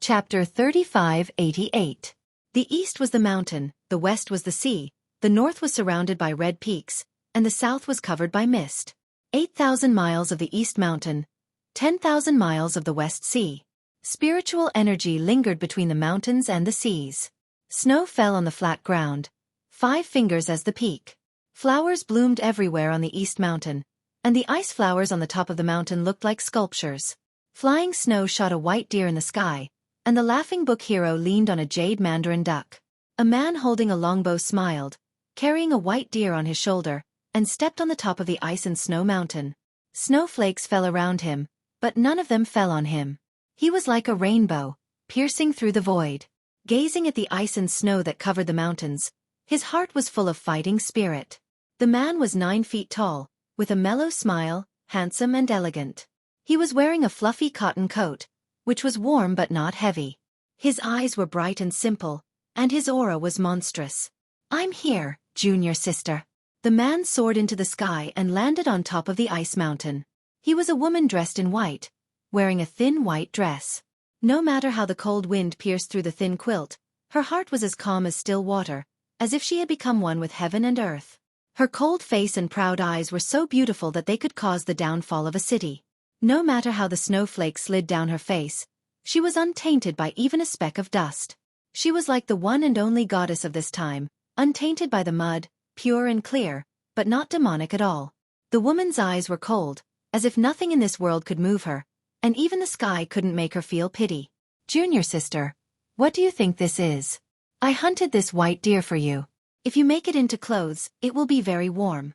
Chapter 3588. The east was the mountain, the west was the sea, the north was surrounded by red peaks, and the south was covered by mist. 8,000 miles of the east mountain, 10,000 miles of the west sea. Spiritual energy lingered between the mountains and the seas. Snow fell on the flat ground, 5 fingers as the peak. Flowers bloomed everywhere on the east mountain, and the ice flowers on the top of the mountain looked like sculptures. Flying snow shot a white deer in the sky, and the laughing book hero leaned on a jade mandarin duck. A man holding a longbow smiled, carrying a white deer on his shoulder, and stepped on the top of the ice and snow mountain. Snowflakes fell around him, but none of them fell on him. He was like a rainbow, piercing through the void. Gazing at the ice and snow that covered the mountains, his heart was full of fighting spirit. The man was 9 feet tall, with a mellow smile, handsome and elegant. He was wearing a fluffy cotton coat, which was warm but not heavy. His eyes were bright and simple, and his aura was monstrous. "I'm here, junior sister." The man soared into the sky and landed on top of the ice mountain. He was a woman dressed in white, wearing a thin white dress. No matter how the cold wind pierced through the thin quilt, her heart was as calm as still water, as if she had become one with heaven and earth. Her cold face and proud eyes were so beautiful that they could cause the downfall of a city. No matter how the snowflakes slid down her face, she was untainted by even a speck of dust. She was like the one and only goddess of this time, untainted by the mud, pure and clear, but not demonic at all. The woman's eyes were cold, as if nothing in this world could move her, and even the sky couldn't make her feel pity. "Junior sister, what do you think this is? I hunted this white deer for you. If you make it into clothes, it will be very warm."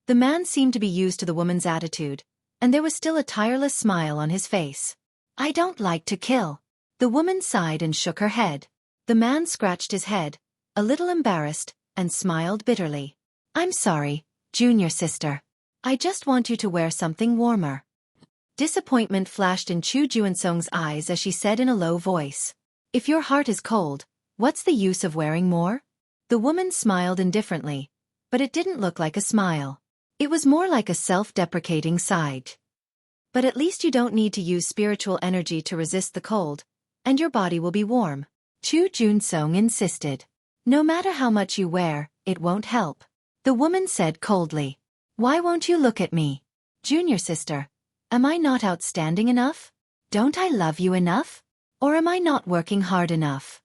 The man seemed to be used to the woman's attitude, and there was still a tireless smile on his face. "I don't like to kill." The woman sighed and shook her head. The man scratched his head, a little embarrassed, and smiled bitterly. "I'm sorry, junior sister. I just want you to wear something warmer." Disappointment flashed in Chu Junsong's eyes as she said in a low voice, "If your heart is cold, what's the use of wearing more?" The woman smiled indifferently, but it didn't look like a smile. It was more like a self-deprecating sigh. "But at least you don't need to use spiritual energy to resist the cold, and your body will be warm," Chu Junsong insisted. "No matter how much you wear, it won't help," the woman said coldly. "Why won't you look at me? Junior sister, am I not outstanding enough? Don't I love you enough? Or am I not working hard enough?"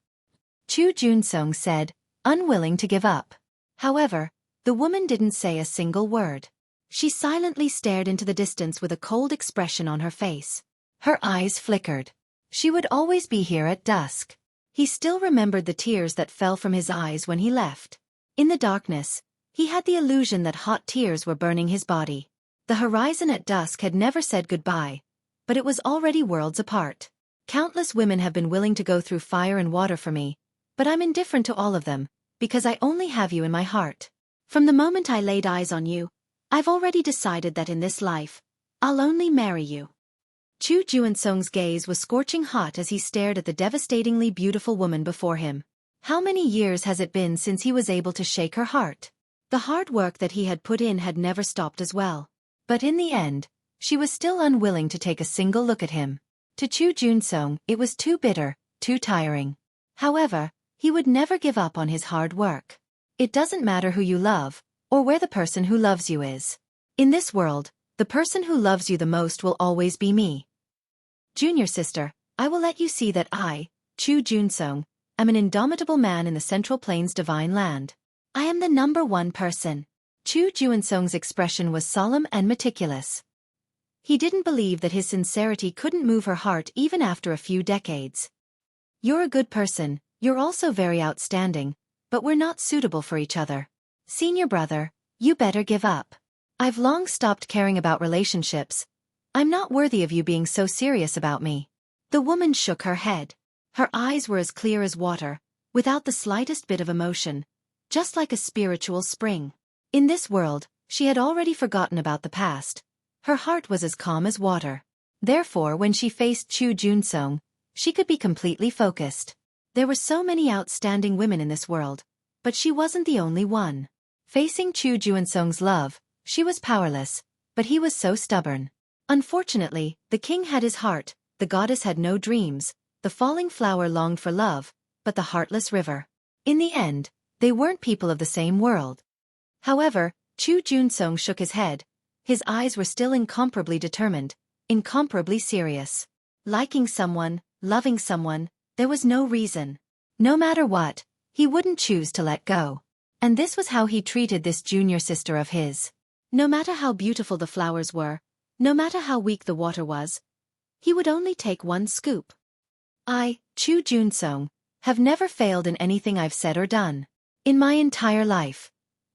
Chu Junsong said, unwilling to give up. However, the woman didn't say a single word. She silently stared into the distance with a cold expression on her face. Her eyes flickered. She would always be here at dusk. He still remembered the tears that fell from his eyes when he left. In the darkness, he had the illusion that hot tears were burning his body. The horizon at dusk had never said goodbye, but it was already worlds apart. "Countless women have been willing to go through fire and water for me, but I'm indifferent to all of them, because I only have you in my heart. From the moment I laid eyes on you, I've already decided that in this life, I'll only marry you." Chu Junsong's gaze was scorching hot as he stared at the devastatingly beautiful woman before him. How many years has it been since he was able to shake her heart? The hard work that he had put in had never stopped as well. But in the end, she was still unwilling to take a single look at him. To Chu Junsong, it was too bitter, too tiring. However, he would never give up on his hard work. It doesn't matter who you love, or where the person who loves you is. In this world, the person who loves you the most will always be me. Junior sister, I will let you see that I, Chu Junsong, am an indomitable man in the Central Plains divine land. I am the #1 person. Chu Junsong's expression was solemn and meticulous. He didn't believe that his sincerity couldn't move her heart even after a few decades. "You're a good person, you're also very outstanding, but we're not suitable for each other. Senior brother, you better give up. I've long stopped caring about relationships. I'm not worthy of you being so serious about me." The woman shook her head. Her eyes were as clear as water, without the slightest bit of emotion, just like a spiritual spring. In this world, she had already forgotten about the past. Her heart was as calm as water. Therefore, when she faced Chu Junsong, she could be completely focused. There were so many outstanding women in this world, but she wasn't the only one. Facing Chu Junsong's love, she was powerless, but he was so stubborn. Unfortunately, the king had his heart, the goddess had no dreams, the falling flower longed for love, but the heartless river. In the end, they weren't people of the same world. However, Chu Junsong shook his head. His eyes were still incomparably determined, incomparably serious. Liking someone, loving someone, there was no reason. No matter what, he wouldn't choose to let go. And this was how he treated this junior sister of his. No matter how beautiful the flowers were, no matter how weak the water was, he would only take one scoop. I, Chu Junsong, have never failed in anything I've said or done. In my entire life.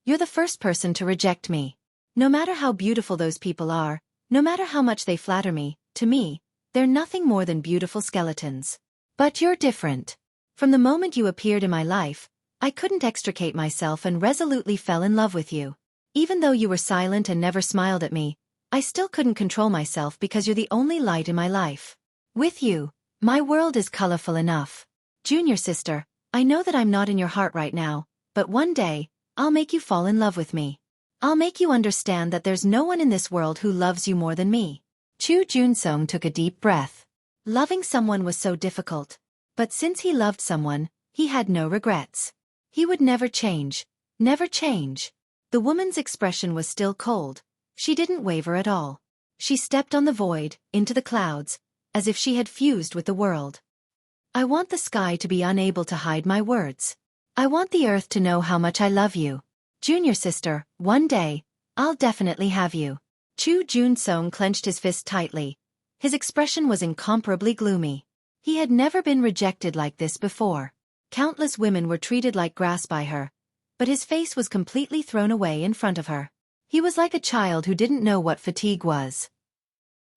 You're the first person to reject me. No matter how beautiful those people are, no matter how much they flatter me, to me, they're nothing more than beautiful skeletons. But you're different. From the moment you appeared in my life, I couldn't extricate myself and resolutely fell in love with you. Even though you were silent and never smiled at me, I still couldn't control myself because you're the only light in my life. With you, my world is colorful enough. Junior sister, I know that I'm not in your heart right now, but one day, I'll make you fall in love with me. I'll make you understand that there's no one in this world who loves you more than me. Chu Junsong took a deep breath. Loving someone was so difficult. But since he loved someone, he had no regrets. He would never change. Never change. The woman's expression was still cold. She didn't waver at all. She stepped on the void, into the clouds, as if she had fused with the world. I want the sky to be unable to hide my words. I want the earth to know how much I love you. Junior sister, one day, I'll definitely have you. Chu Junsong clenched his fist tightly. His expression was incomparably gloomy. He had never been rejected like this before. Countless women were treated like grass by her, but his face was completely thrown away in front of her. He was like a child who didn't know what fatigue was.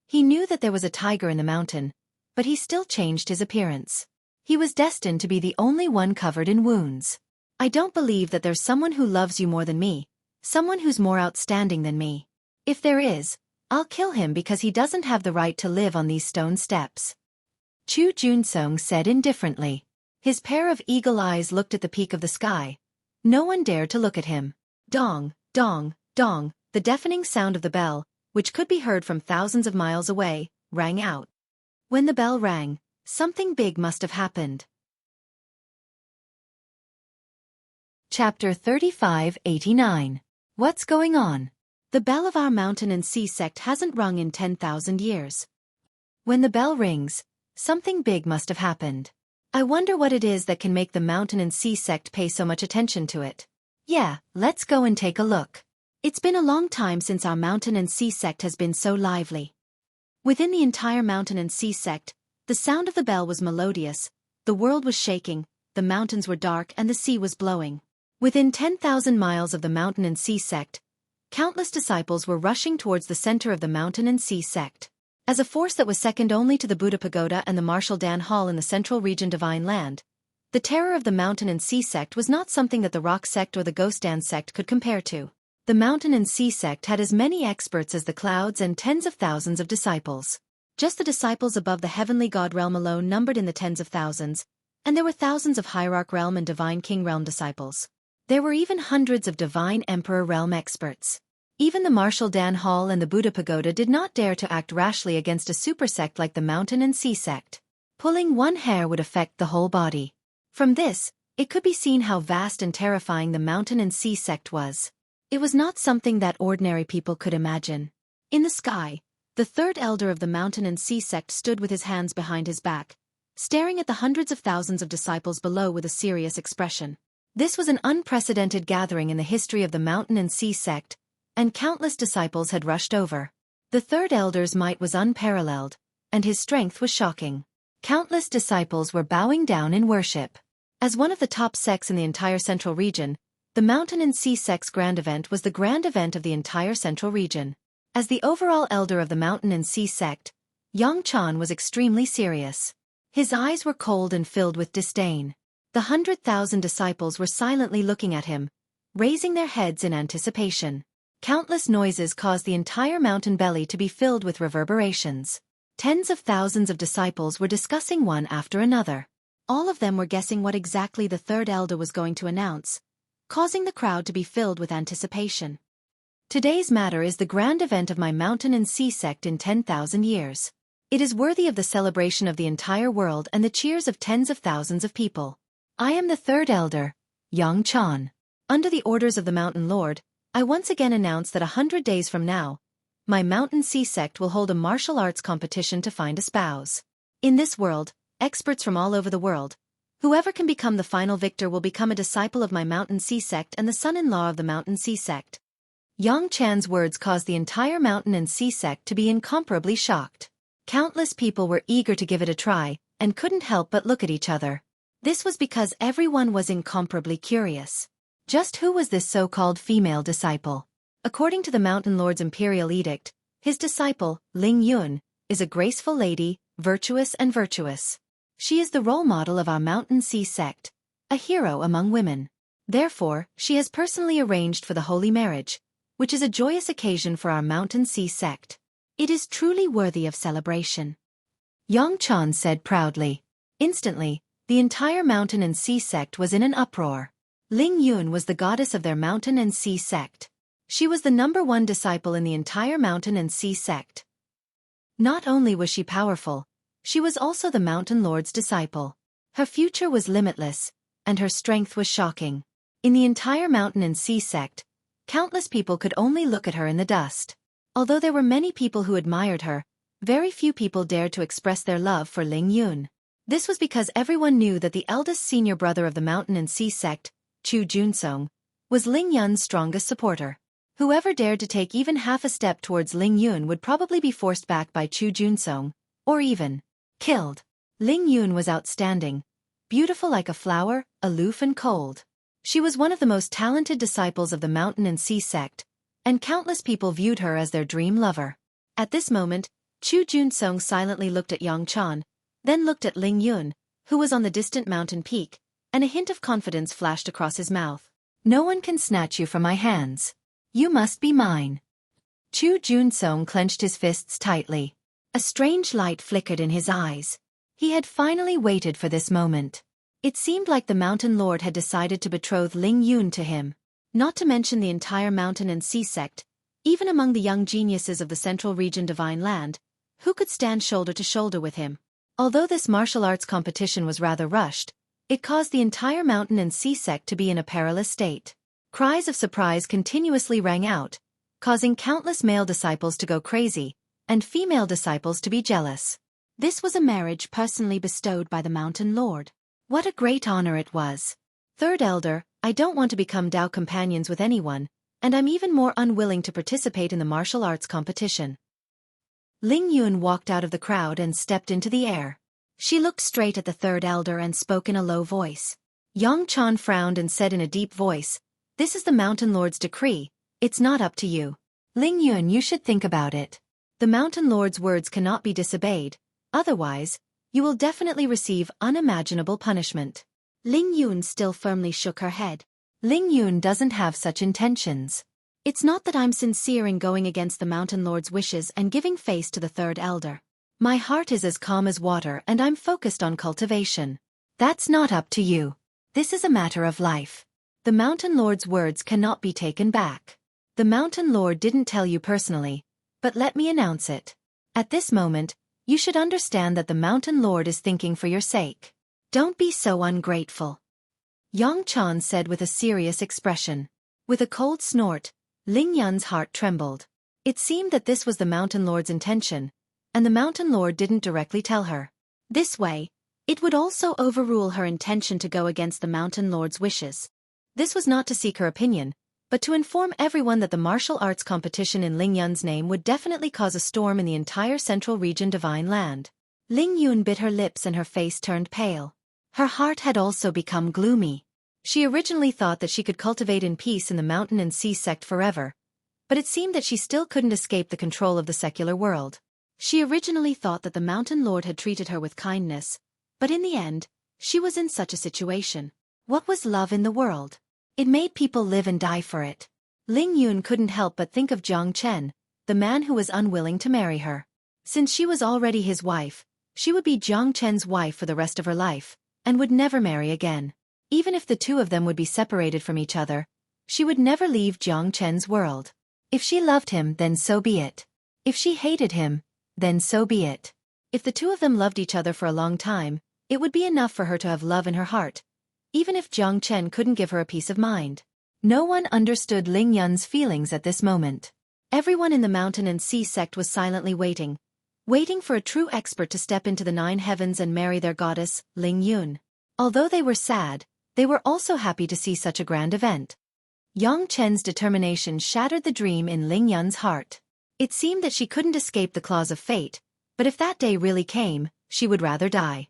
He knew that there was a tiger in the mountain, but he still changed his appearance. He was destined to be the only one covered in wounds. I don't believe that there's someone who loves you more than me, someone who's more outstanding than me. If there is, I'll kill him because he doesn't have the right to live on these stone steps. Chu Junsong said indifferently. His pair of eagle eyes looked at the peak of the sky. No one dared to look at him. Dong, dong, dong, the deafening sound of the bell, which could be heard from thousands of miles away, rang out. When the bell rang, something big must have happened. Chapter 3589. What's going on? The bell of our mountain and sea sect hasn't rung in 10,000 years. When the bell rings, something big must have happened. I wonder what it is that can make the mountain and sea sect pay so much attention to it. Yeah, let's go and take a look. It's been a long time since our mountain and sea sect has been so lively. Within the entire mountain and sea sect, the sound of the bell was melodious, the world was shaking, the mountains were dark and the sea was blowing. Within 10,000 miles of the mountain and sea sect, countless disciples were rushing towards the center of the mountain and sea sect. As a force that was second only to the Buddha Pagoda and the Marshall Dan Hall in the central region Divine Land, the terror of the mountain and sea sect was not something that the rock sect or the ghost dance sect could compare to. The mountain and sea sect had as many experts as the clouds and tens of thousands of disciples. Just the disciples above the heavenly god realm alone numbered in the tens of thousands, and there were thousands of hierarch realm and divine king realm disciples. There were even hundreds of divine emperor realm experts. Even the Marshall Dan Hall and the Buddha Pagoda did not dare to act rashly against a super sect like the mountain and sea sect. Pulling one hair would affect the whole body. From this, it could be seen how vast and terrifying the mountain and sea sect was. It was not something that ordinary people could imagine. In the sky, the third elder of the mountain and sea sect stood with his hands behind his back, staring at the hundreds of thousands of disciples below with a serious expression. This was an unprecedented gathering in the history of the mountain and sea sect, and countless disciples had rushed over. The third elder's might was unparalleled, and his strength was shocking. Countless disciples were bowing down in worship. As one of the top sects in the entire central region, the mountain and sea sect's grand event was the grand event of the entire central region. As the overall elder of the mountain and sea sect, Yang Chan was extremely serious. His eyes were cold and filled with disdain. The 100,000 disciples were silently looking at him, raising their heads in anticipation. Countless noises caused the entire mountain belly to be filled with reverberations. Tens of thousands of disciples were discussing one after another. All of them were guessing what exactly the third elder was going to announce, causing the crowd to be filled with anticipation. Today's matter is the grand event of my mountain and sea sect in 10,000 years. It is worthy of the celebration of the entire world and the cheers of tens of thousands of people. I am the third elder, Yang Chan. Under the orders of the Mountain Lord, I once again announce that 100 days from now, my Mountain Sea sect will hold a martial arts competition to find a spouse. In this world, experts from all over the world, whoever can become the final victor will become a disciple of my Mountain Sea sect and the son-in-law of the Mountain Sea sect. Yang Chan's words caused the entire Mountain and Sea sect to be incomparably shocked. Countless people were eager to give it a try, and couldn't help but look at each other. This was because everyone was incomparably curious. Just who was this so-called female disciple? According to the Mountain Lord's imperial edict, his disciple, Ling Yun, is a graceful lady, virtuous and virtuous. She is the role model of our Mountain Sea sect, a hero among women. Therefore, she has personally arranged for the holy marriage, which is a joyous occasion for our Mountain Sea sect. It is truly worthy of celebration. Yang Chan said proudly. Instantly, the entire Mountain and Sea sect was in an uproar. Ling Yun was the goddess of their Mountain and Sea sect. She was the #1 disciple in the entire Mountain and Sea sect. Not only was she powerful, she was also the Mountain Lord's disciple. Her future was limitless, and her strength was shocking. In the entire Mountain and Sea sect, countless people could only look at her in the dust. Although there were many people who admired her, very few people dared to express their love for Ling Yun. This was because everyone knew that the eldest senior brother of the Mountain and Sea sect, Chu Junsong, was Ling Yun's strongest supporter. Whoever dared to take even half a step towards Ling Yun would probably be forced back by Chu Junsong, or even killed. Ling Yun was outstanding, beautiful like a flower, aloof and cold. She was one of the most talented disciples of the Mountain and Sea sect, and countless people viewed her as their dream lover. At this moment, Chu Junsong silently looked at Yang Chan, then looked at Ling Yun, who was on the distant mountain peak, and a hint of confidence flashed across his mouth. No one can snatch you from my hands. You must be mine. Chu Junsong clenched his fists tightly. A strange light flickered in his eyes. He had finally waited for this moment. It seemed like the Mountain Lord had decided to betroth Ling Yun to him. Not to mention the entire Mountain and Sea sect, even among the young geniuses of the Central Region Divine Land, who could stand shoulder to shoulder with him. Although this martial arts competition was rather rushed, it caused the entire Mountain and Sea sect to be in a perilous state. Cries of surprise continuously rang out, causing countless male disciples to go crazy, and female disciples to be jealous. This was a marriage personally bestowed by the Mountain Lord. What a great honor it was. Third Elder, I don't want to become Dao companions with anyone, and I'm even more unwilling to participate in the martial arts competition. Ling Yun walked out of the crowd and stepped into the air. She looked straight at the Third Elder and spoke in a low voice. Yang Chan frowned and said in a deep voice, "This is the Mountain Lord's decree, it's not up to you. Ling Yun, you should think about it. The Mountain Lord's words cannot be disobeyed, otherwise, you will definitely receive unimaginable punishment." Ling Yun still firmly shook her head. Ling Yun doesn't have such intentions. It's not that I'm sincere in going against the Mountain Lord's wishes and giving face to the Third Elder. My heart is as calm as water and I'm focused on cultivation. That's not up to you. This is a matter of life. The Mountain Lord's words cannot be taken back. The Mountain Lord didn't tell you personally, but let me announce it. At this moment, you should understand that the Mountain Lord is thinking for your sake. Don't be so ungrateful. Yang Chan said with a serious expression. With a cold snort, Ling Yun's heart trembled. It seemed that this was the Mountain Lord's intention, and the Mountain Lord didn't directly tell her. This way, it would also overrule her intention to go against the Mountain Lord's wishes. This was not to seek her opinion, but to inform everyone that the martial arts competition in Ling Yun's name would definitely cause a storm in the entire Central Region Divine Land. Ling Yun bit her lips and her face turned pale. Her heart had also become gloomy. She originally thought that she could cultivate in peace in the Mountain and Sea sect forever, but it seemed that she still couldn't escape the control of the secular world. She originally thought that the Mountain Lord had treated her with kindness, but in the end, she was in such a situation. What was love in the world? It made people live and die for it. Ling Yun couldn't help but think of Jiang Chen, the man who was unwilling to marry her. Since she was already his wife, she would be Jiang Chen's wife for the rest of her life, and would never marry again. Even if the two of them would be separated from each other, she would never leave Jiang Chen's world. If she loved him, then so be it. If she hated him, then so be it. If the two of them loved each other for a long time, it would be enough for her to have love in her heart, even if Jiang Chen couldn't give her a peace of mind. No one understood Ling Yun's feelings at this moment. Everyone in the mountain and sea sect was silently waiting for a true expert to step into the 9 heavens and marry their goddess, Ling Yun. Although they were sad, they were also happy to see such a grand event. Yang Chen's determination shattered the dream in Ling Yun's heart. It seemed that she couldn't escape the claws of fate, but if that day really came, she would rather die.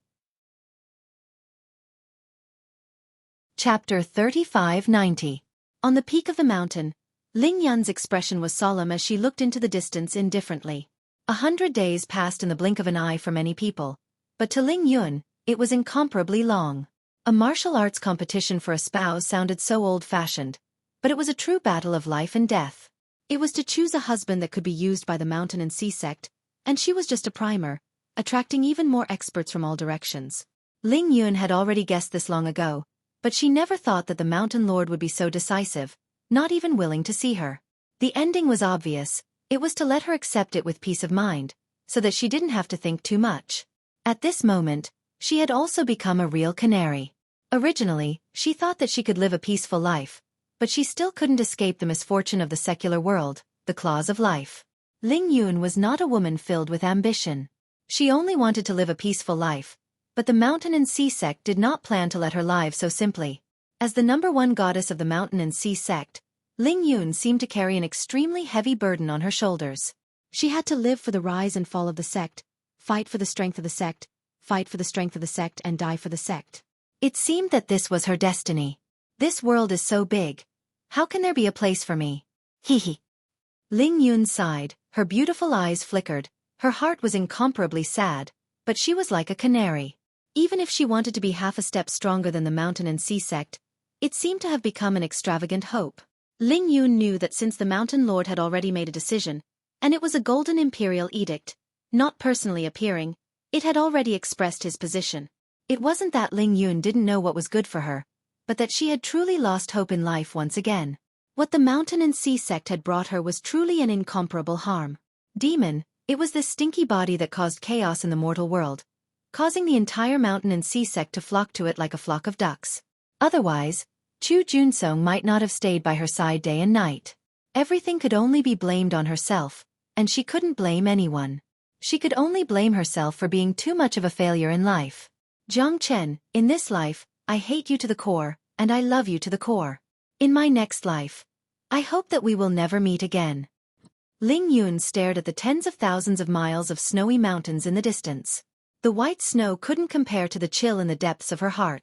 Chapter 3590. On the peak of the mountain, Ling Yun's expression was solemn as she looked into the distance indifferently. 100 days passed in the blink of an eye for many people, but to Ling Yun, it was incomparably long. A martial arts competition for a spouse sounded so old-fashioned, but it was a true battle of life and death. It was to choose a husband that could be used by the mountain and sea sect, and she was just a primer, attracting even more experts from all directions. Ling Yun had already guessed this long ago, but she never thought that the mountain lord would be so decisive, not even willing to see her. The ending was obvious. It was to let her accept it with peace of mind, so that she didn't have to think too much. At this moment, she had also become a real canary. Originally, she thought that she could live a peaceful life, but she still couldn't escape the misfortune of the secular world, the claws of life. Ling Yun was not a woman filled with ambition. She only wanted to live a peaceful life, but the mountain and sea sect did not plan to let her live so simply. As the #1 goddess of the mountain and sea sect, Ling Yun seemed to carry an extremely heavy burden on her shoulders. She had to live for the rise and fall of the sect, fight for the strength of the sect, fight for the strength of the sect and die for the sect. It seemed that this was her destiny. This world is so big. How can there be a place for me? Hee. Ling Yun sighed, her beautiful eyes flickered, her heart was incomparably sad, but she was like a canary. Even if she wanted to be half a step stronger than the mountain and sea sect, it seemed to have become an extravagant hope. Ling Yun knew that since the mountain lord had already made a decision, and it was a golden imperial edict, not personally appearing, it had already expressed his position. It wasn't that Ling Yun didn't know what was good for her, but that she had truly lost hope in life once again. What the mountain and sea sect had brought her was truly an incomparable harm. Demon, it was this stinky body that caused chaos in the mortal world, causing the entire mountain and sea sect to flock to it like a flock of ducks. Otherwise, Chu Junsong might not have stayed by her side day and night. Everything could only be blamed on herself, and she couldn't blame anyone. She could only blame herself for being too much of a failure in life. Jiang Chen, in this life, I hate you to the core, and I love you to the core. In my next life, I hope that we will never meet again. Ling Yun stared at the tens of thousands of miles of snowy mountains in the distance. The white snow couldn't compare to the chill in the depths of her heart.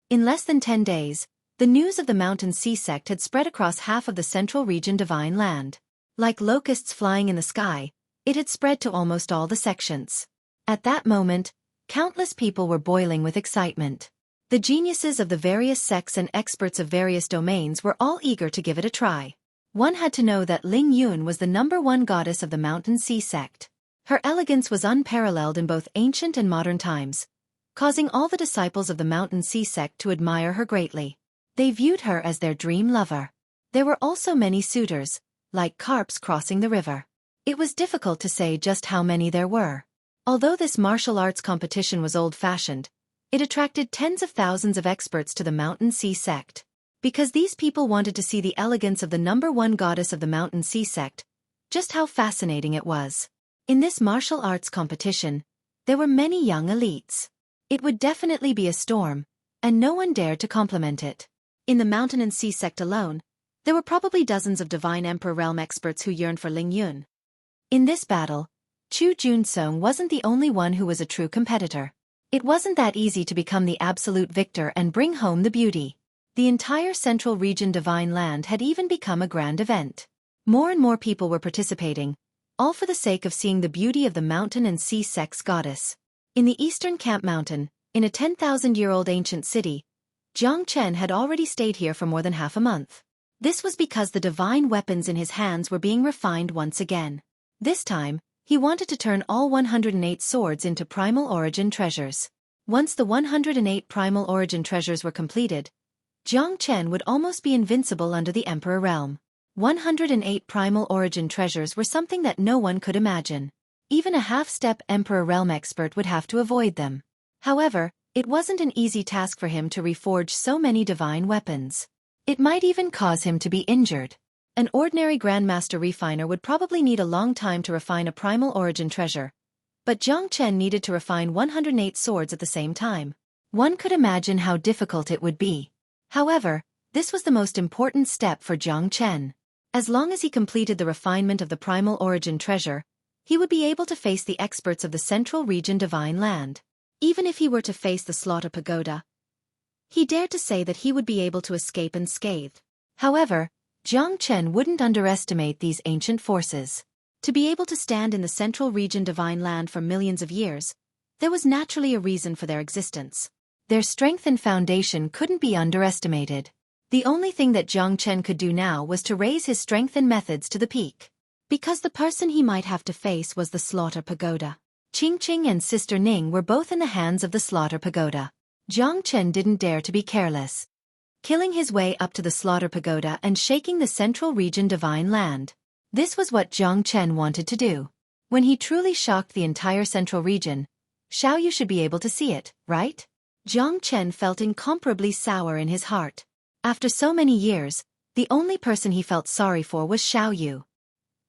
In less than 10 days, the news of the mountain sea sect had spread across half of the central region divine land. Like locusts flying in the sky, it had spread to almost all the sections. At that moment, countless people were boiling with excitement. The geniuses of the various sects and experts of various domains were all eager to give it a try. One had to know that Ling Yun was the #1 goddess of the mountain sea sect. Her elegance was unparalleled in both ancient and modern times, causing all the disciples of the mountain sea sect to admire her greatly. They viewed her as their dream lover. There were also many suitors, like carps crossing the river. It was difficult to say just how many there were. Although this martial arts competition was old-fashioned, it attracted tens of thousands of experts to the mountain sea sect. Because these people wanted to see the elegance of the #1 goddess of the mountain sea sect, just how fascinating it was. In this martial arts competition, there were many young elites. It would definitely be a storm, and no one dared to compliment it. In the mountain and sea sect alone, there were probably dozens of divine emperor realm experts who yearned for Ling Yun. In this battle, Chu Junsong wasn't the only one who was a true competitor. It wasn't that easy to become the absolute victor and bring home the beauty. The entire central region divine land had even become a grand event. More and more people were participating, all for the sake of seeing the beauty of the mountain and sea sect's goddess. In the eastern Camp Mountain, in a 10,000-year-old ancient city, Jiang Chen had already stayed here for more than half a month. This was because the divine weapons in his hands were being refined once again. This time, he wanted to turn all 108 swords into primal origin treasures. Once the 108 primal origin treasures were completed, Jiang Chen would almost be invincible under the Emperor realm. 108 primal origin treasures were something that no one could imagine. Even a half-step Emperor Realm expert would have to avoid them. However, it wasn't an easy task for him to reforge so many divine weapons. It might even cause him to be injured. An ordinary Grandmaster refiner would probably need a long time to refine a primal origin treasure, but Jiang Chen needed to refine 108 swords at the same time. One could imagine how difficult it would be. However, this was the most important step for Jiang Chen. As long as he completed the refinement of the primal origin treasure, he would be able to face the experts of the Central Region Divine Land. Even if he were to face the Slaughter Pagoda, he dared to say that he would be able to escape unscathed. However, Jiang Chen wouldn't underestimate these ancient forces. To be able to stand in the Central Region Divine Land for millions of years, there was naturally a reason for their existence. Their strength and foundation couldn't be underestimated. The only thing that Jiang Chen could do now was to raise his strength and methods to the peak. Because the person he might have to face was the Slaughter Pagoda. Qingqing and Sister Ning were both in the hands of the Slaughter Pagoda. Jiang Chen didn't dare to be careless. Killing his way up to the Slaughter Pagoda and shaking the Central Region Divine Land. This was what Jiang Chen wanted to do. When he truly shocked the entire Central Region, Xiaoyu should be able to see it, right? Jiang Chen felt incomparably sour in his heart. After so many years, the only person he felt sorry for was Xiaoyu.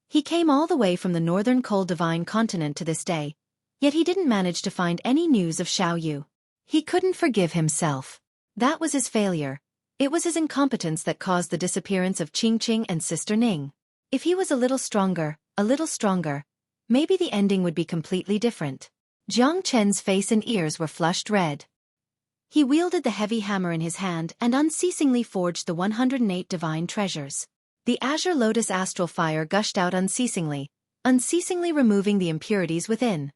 He came all the way from the northern cold divine continent to this day, yet he didn't manage to find any news of Xiaoyu. He couldn't forgive himself. That was his failure. It was his incompetence that caused the disappearance of Qingqing and Sister Ning. If he was a little stronger, maybe the ending would be completely different. Jiang Chen's face and ears were flushed red. He wielded the heavy hammer in his hand and unceasingly forged the 108 divine treasures. The azure lotus astral fire gushed out unceasingly removing the impurities within.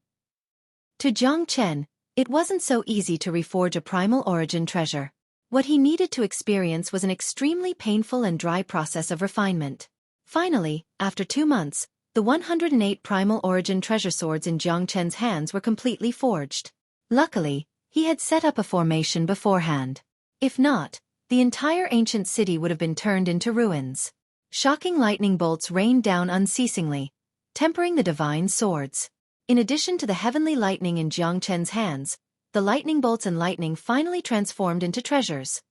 To Jiang Chen, it wasn't so easy to reforge a primal origin treasure. What he needed to experience was an extremely painful and dry process of refinement. Finally, after 2 months, the 108 primal origin treasure swords in Jiang Chen's hands were completely forged. Luckily, he had set up a formation beforehand. If not, the entire ancient city would have been turned into ruins. Shocking lightning bolts rained down unceasingly, tempering the divine swords. In addition to the heavenly lightning in Jiang Chen's hands, the lightning bolts and lightning finally transformed into treasures.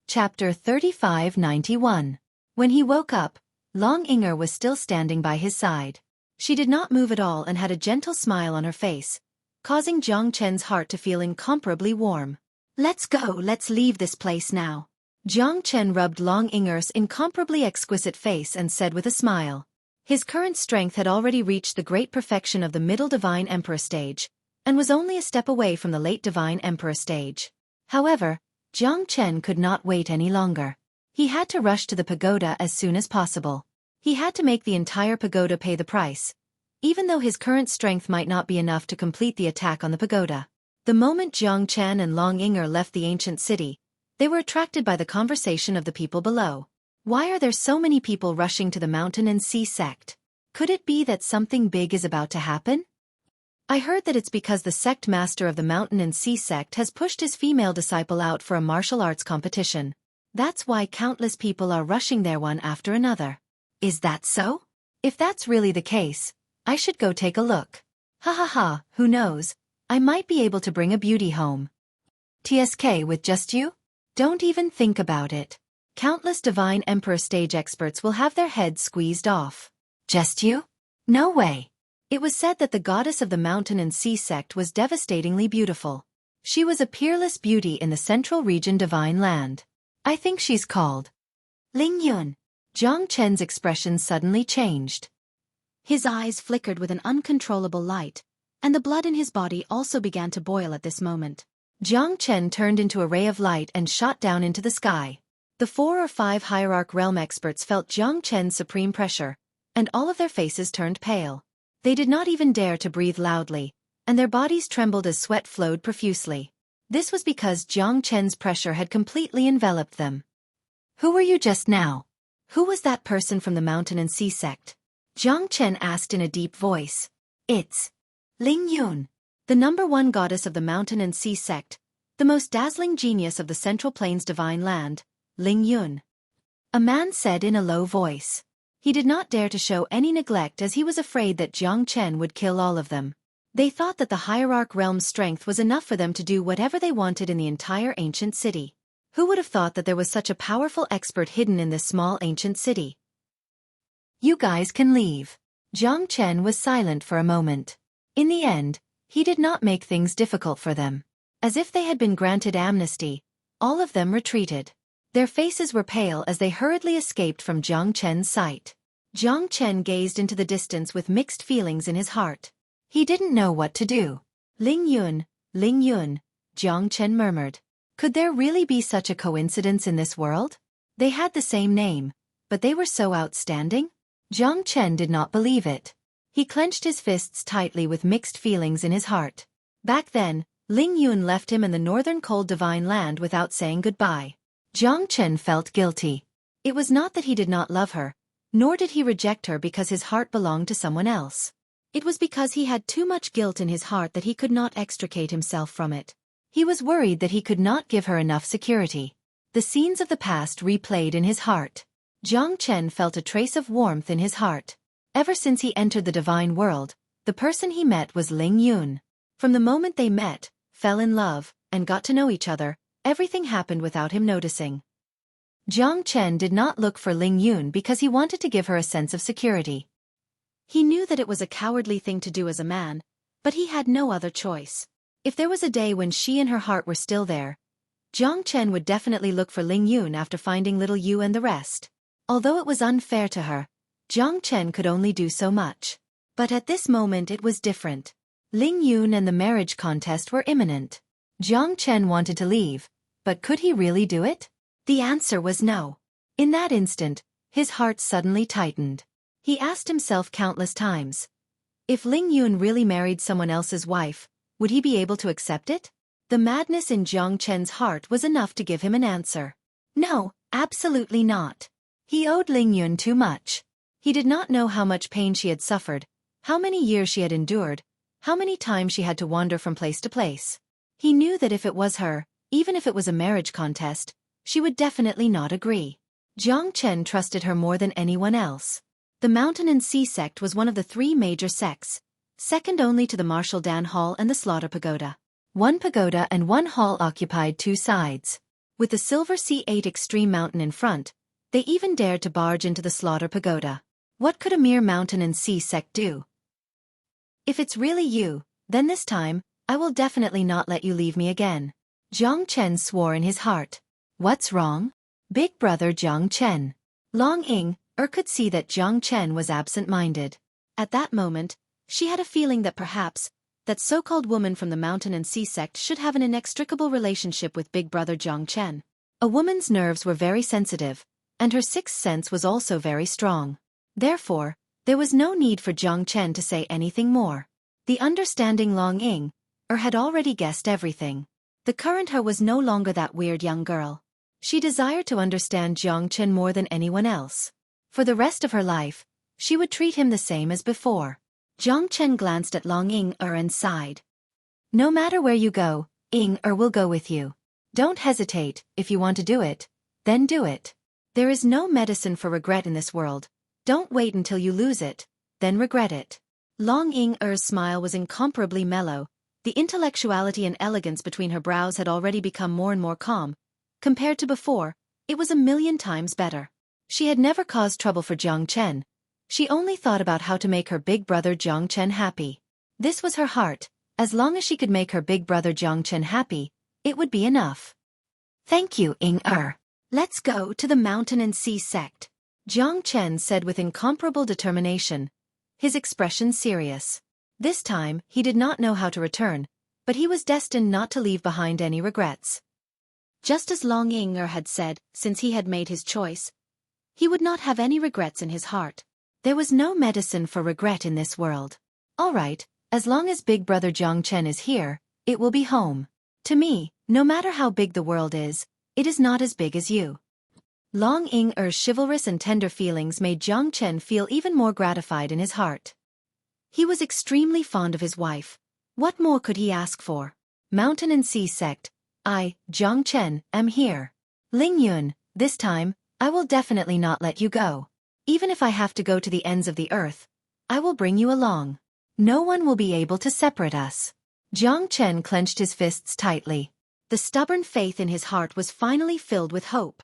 Chapter 3591. When he woke up, Long Inger was still standing by his side. She did not move at all and had a gentle smile on her face, causing Jiang Chen's heart to feel incomparably warm. Let's go, let's leave this place now. Jiang Chen rubbed Long Inger's incomparably exquisite face and said with a smile. His current strength had already reached the great perfection of the middle Divine Emperor stage, and was only a step away from the late Divine Emperor stage. However, Jiang Chen could not wait any longer. He had to rush to the pagoda as soon as possible. He had to make the entire pagoda pay the price, even though his current strength might not be enough to complete the attack on the pagoda. The moment Jiang Chen and Long Inger left the ancient city, they were attracted by the conversation of the people below. Why are there so many people rushing to the mountain and sea sect? Could it be that something big is about to happen? I heard that it's because the sect master of the mountain and sea sect has pushed his female disciple out for a martial arts competition. That's why countless people are rushing there one after another. Is that so? If that's really the case, I should go take a look. Ha ha ha, who knows? I might be able to bring a beauty home. TSK with just you? Don't even think about it. Countless Divine Emperor stage experts will have their heads squeezed off. Just you? No way. It was said that the goddess of the mountain and sea sect was devastatingly beautiful. She was a peerless beauty in the Central Region Divine Land. I think she's called Ling Yun. Jiang Chen's expression suddenly changed. His eyes flickered with an uncontrollable light, and the blood in his body also began to boil at this moment. Jiang Chen turned into a ray of light and shot down into the sky. The 4 or 5 Hierarch Realm experts felt Jiang Chen's supreme pressure, and all of their faces turned pale. They did not even dare to breathe loudly, and their bodies trembled as sweat flowed profusely. This was because Jiang Chen's pressure had completely enveloped them. Who were you just now? Who was that person from the mountain and sea sect? Jiang Chen asked in a deep voice. It's Ling Yun, the #1 goddess of the mountain and sea sect, the most dazzling genius of the Central Plains Divine Land, Ling Yun. A man said in a low voice. He did not dare to show any neglect as he was afraid that Jiang Chen would kill all of them. They thought that the hierarch realm's strength was enough for them to do whatever they wanted in the entire ancient city. Who would have thought that there was such a powerful expert hidden in this small ancient city? You guys can leave. Jiang Chen was silent for a moment. In the end, he did not make things difficult for them. As if they had been granted amnesty, all of them retreated. Their faces were pale as they hurriedly escaped from Jiang Chen's sight. Jiang Chen gazed into the distance with mixed feelings in his heart. He didn't know what to do. Ling Yun, Jiang Chen murmured. Could there really be such a coincidence in this world? They had the same name, but they were so outstanding? Jiang Chen did not believe it. He clenched his fists tightly with mixed feelings in his heart. Back then, Ling Yun left him in the northern cold divine land without saying goodbye. Jiang Chen felt guilty. It was not that he did not love her, nor did he reject her because his heart belonged to someone else. It was because he had too much guilt in his heart that he could not extricate himself from it. He was worried that he could not give her enough security. The scenes of the past replayed in his heart. Jiang Chen felt a trace of warmth in his heart. Ever since he entered the divine world, the person he met was Ling Yun. From the moment they met, fell in love, and got to know each other, everything happened without him noticing. Jiang Chen did not look for Ling Yun because he wanted to give her a sense of security. He knew that it was a cowardly thing to do as a man, but he had no other choice. If there was a day when she and her heart were still there, Jiang Chen would definitely look for Ling Yun after finding little Yu and the rest. Although it was unfair to her, Jiang Chen could only do so much. But at this moment it was different. Ling Yun and the marriage contest were imminent. Jiang Chen wanted to leave, but could he really do it? The answer was no. In that instant, his heart suddenly tightened. He asked himself countless times, if Ling Yun really married someone else's wife, would he be able to accept it? The madness in Jiang Chen's heart was enough to give him an answer. No, absolutely not. He owed Ling Yun too much. He did not know how much pain she had suffered, how many years she had endured, how many times she had to wander from place to place. He knew that if it was her, even if it was a marriage contest, she would definitely not agree. Jiang Chen trusted her more than anyone else. The Mountain and Sea sect was one of the three major sects, second only to the Martial Dan Hall and the Slaughter Pagoda. One pagoda and one hall occupied two sides. With the Silver Sea 8 extreme mountain in front, they even dared to barge into the Slaughter Pagoda. What could a mere Mountain and Sea sect do? If it's really you, then this time, I will definitely not let you leave me again. Jiang Chen swore in his heart. What's wrong? Big brother Jiang Chen. Long Ying could see that Jiang Chen was absent-minded. At that moment, she had a feeling that perhaps, that so-called woman from the Mountain and Sea sect should have an inextricable relationship with big brother Jiang Chen. A woman's nerves were very sensitive, and her sixth sense was also very strong. Therefore, there was no need for Jiang Chen to say anything more. The understanding Long Ying had already guessed everything. The current her was no longer that weird young girl. She desired to understand Jiang Chen more than anyone else. For the rest of her life, she would treat him the same as before. Jiang Chen glanced at Long Ying and sighed. No matter where you go, Ying will go with you. Don't hesitate, if you want to do it, then do it. There is no medicine for regret in this world. Don't wait until you lose it, then regret it. Long Ying's smile was incomparably mellow. The intellectuality and elegance between her brows had already become more and more calm. Compared to before, it was a million times better. She had never caused trouble for Jiang Chen. She only thought about how to make her big brother Jiang Chen happy. This was her heart. As long as she could make her big brother Jiang Chen happy, it would be enough. Thank you, Ying. Let's go to the Mountain and Sea sect. Jiang Chen said with incomparable determination, his expression serious. This time, he did not know how to return, but he was destined not to leave behind any regrets. Just as Long Ying had said, since he had made his choice, he would not have any regrets in his heart. There was no medicine for regret in this world. All right, as long as big brother Jiang Chen is here, it will be home. To me, no matter how big the world is, it is not as big as you. Long Ying's chivalrous and tender feelings made Jiang Chen feel even more gratified in his heart. He was extremely fond of his wife. What more could he ask for? Mountain and Sea sect, I, Jiang Chen, am here. Ling Yun, this time, I will definitely not let you go. Even if I have to go to the ends of the earth, I will bring you along. No one will be able to separate us. Jiang Chen clenched his fists tightly. The stubborn faith in his heart was finally filled with hope.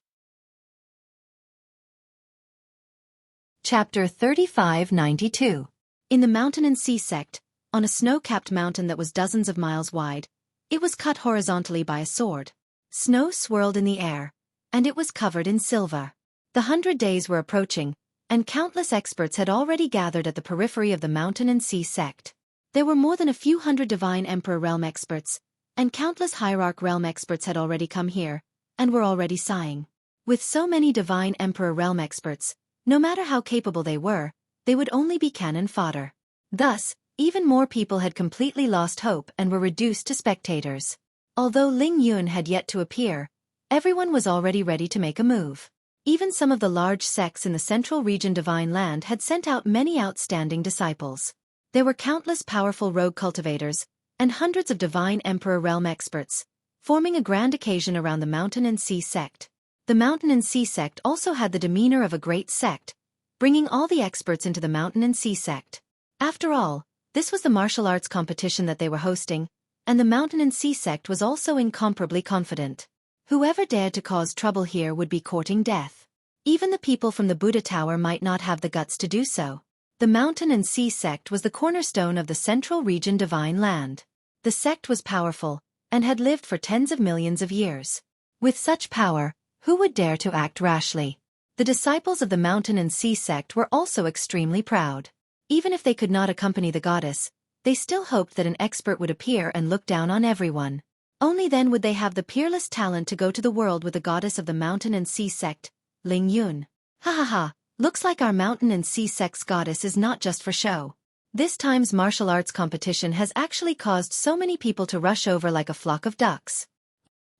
Chapter 3592. In the Mountain and Sea sect, on a snow-capped mountain that was dozens of miles wide, it was cut horizontally by a sword. Snow swirled in the air, and it was covered in silver. The 100 days were approaching, and countless experts had already gathered at the periphery of the Mountain and Sea sect. There were more than a few hundred Divine Emperor Realm experts, and countless Hierarch Realm experts had already come here, and were already sighing. With so many Divine Emperor Realm experts, no matter how capable they would only be cannon fodder. Thus, even more people had completely lost hope and were reduced to spectators. Although Ling Yun had yet to appear, everyone was already ready to make a move. Even some of the large sects in the Central Region Divine Land had sent out many outstanding disciples. There were countless powerful rogue cultivators, and hundreds of Divine Emperor Realm experts, forming a grand occasion around the Mountain and Sea sect. The Mountain and Sea sect also had the demeanor of a great sect, bringing all the experts into the Mountain and Sea sect. After all, this was the martial arts competition that they were hosting, and the Mountain and Sea sect was also incomparably confident. Whoever dared to cause trouble here would be courting death. Even the people from the Buddha Tower might not have the guts to do so. The Mountain and Sea sect was the cornerstone of the Central Region Divine Land. The sect was powerful, and had lived for tens of millions of years. With such power, who would dare to act rashly? The disciples of the Mountain and Sea sect were also extremely proud. Even if they could not accompany the goddess, they still hoped that an expert would appear and look down on everyone. Only then would they have the peerless talent to go to the world with the goddess of the Mountain and Sea sect, Ling Yun. Ha ha ha, looks like our Mountain and Sea sect's goddess is not just for show. This time's martial arts competition has actually caused so many people to rush over like a flock of ducks.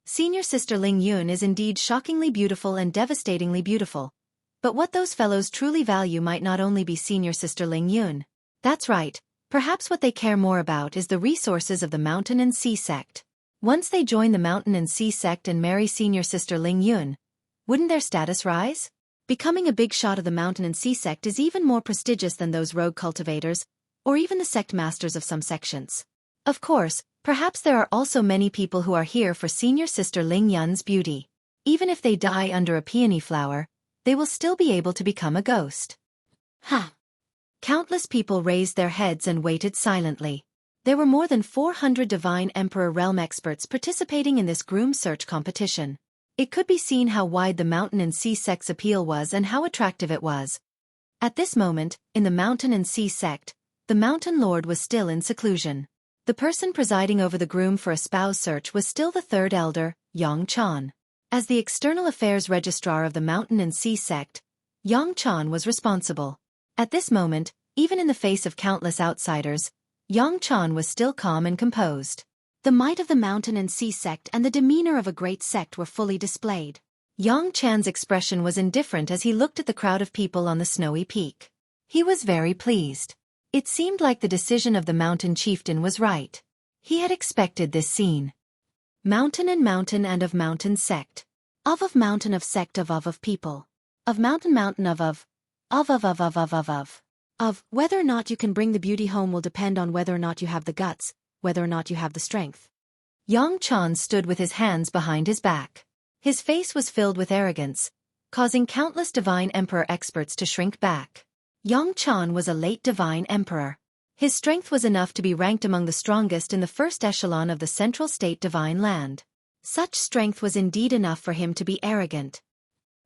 Senior Sister Ling Yun is indeed shockingly beautiful and devastatingly beautiful. But what those fellows truly value might not only be Senior Sister Ling Yun. That's right, perhaps what they care more about is the resources of the Mountain and Sea sect. Once they join the Mountain and Sea sect and marry Senior Sister Ling Yun, wouldn't their status rise? Becoming a big shot of the Mountain and Sea sect is even more prestigious than those rogue cultivators, or even the sect masters of some sections. Of course, perhaps there are also many people who are here for Senior Sister Ling Yun's beauty. Even if they die under a peony flower, they will still be able to become a ghost. Ha! Countless people raised their heads and waited silently. There were more than 400 Divine Emperor Realm experts participating in this groom search competition. It could be seen how wide the Mountain and Sea sect's appeal was and how attractive it was. At this moment, in the Mountain and Sea sect, the Mountain Lord was still in seclusion. The person presiding over the groom for a spouse search was still the third elder, Yang Chan. As the External Affairs Registrar of the Mountain and Sea sect, Yang Chan was responsible. At this moment, even in the face of countless outsiders, Yang Chan was still calm and composed. The might of the Mountain and Sea sect and the demeanor of a great sect were fully displayed. Yang Chan's expression was indifferent as he looked at the crowd of people on the snowy peak. He was very pleased. It seemed like the decision of the mountain chieftain was right. He had expected this scene. Mountain and of mountain sect. Of mountain of sect of people. Of mountain of. Of whether or not you can bring the beauty home will depend on whether or not you have the guts, whether or not you have the strength. Yang Chan stood with his hands behind his back. His face was filled with arrogance, causing countless Divine Emperor experts to shrink back. Yang Chan was a late Divine Emperor. His strength was enough to be ranked among the strongest in the first echelon of the Central State Divine Land. Such strength was indeed enough for him to be arrogant.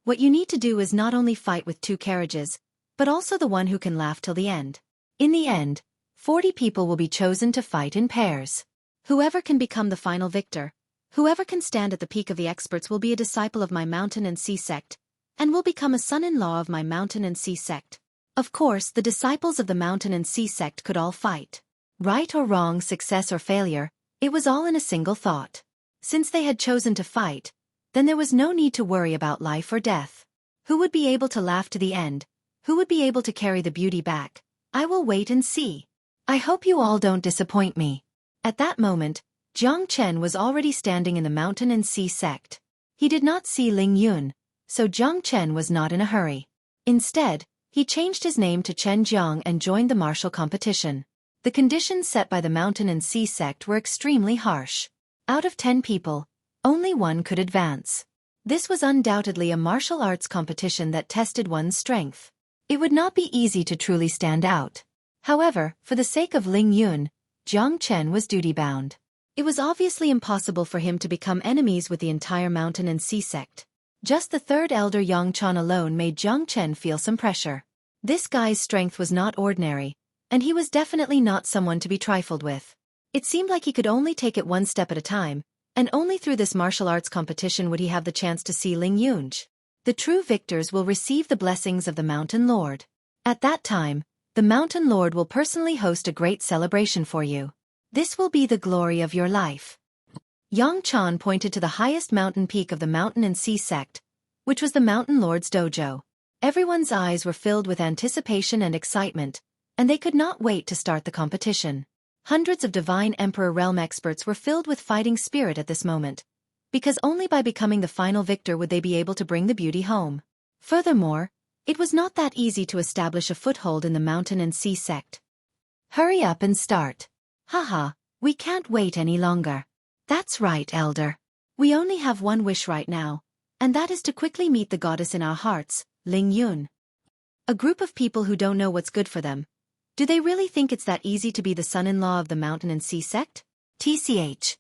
What you need to do is not only fight with 2 carriages, but also the one who can laugh till the end. In the end, 40 people will be chosen to fight in pairs. Whoever can become the final victor, whoever can stand at the peak of the experts will be a disciple of my Mountain and Sea sect, and will become a son-in-law of my Mountain and Sea sect. Of course, the disciples of the Mountain and Sea sect could all fight. Right or wrong, success or failure, it was all in a single thought. Since they had chosen to fight, then there was no need to worry about life or death. Who would be able to laugh to the end? Who would be able to carry the beauty back? I will wait and see. I hope you all don't disappoint me. At that moment, Jiang Chen was already standing in the Mountain and Sea sect. He did not see Ling Yun, so Jiang Chen was not in a hurry. Instead, He changed his name to Chen Jiang and joined the martial competition. The conditions set by the mountain and sea sect were extremely harsh. Out of 10 people, only one could advance. This was undoubtedly a martial arts competition that tested one's strength. It would not be easy to truly stand out. However, for the sake of Ling Yun, Jiang Chen was duty-bound. It was obviously impossible for him to become enemies with the entire mountain and sea sect. Just the third elder Yang Chan alone made Jiang Chen feel some pressure. This guy's strength was not ordinary, and he was definitely not someone to be trifled with. It seemed like he could only take it one step at a time, and only through this martial arts competition would he have the chance to see Ling Yun. The true victors will receive the blessings of the Mountain Lord. At that time, the Mountain Lord will personally host a great celebration for you. This will be the glory of your life. Yang Chan pointed to the highest mountain peak of the mountain and sea sect, which was the Mountain Lord's dojo. Everyone's eyes were filled with anticipation and excitement, and they could not wait to start the competition. Hundreds of Divine Emperor Realm experts were filled with fighting spirit at this moment, because only by becoming the final victor would they be able to bring the beauty home. Furthermore, it was not that easy to establish a foothold in the mountain and sea sect. Hurry up and start. Haha, we can't wait any longer. That's right, Elder. We only have one wish right now, and that is to quickly meet the goddess in our hearts, Ling Yun. A group of people who don't know what's good for them. Do they really think it's that easy to be the son-in-law of the mountain and sea sect? TCH.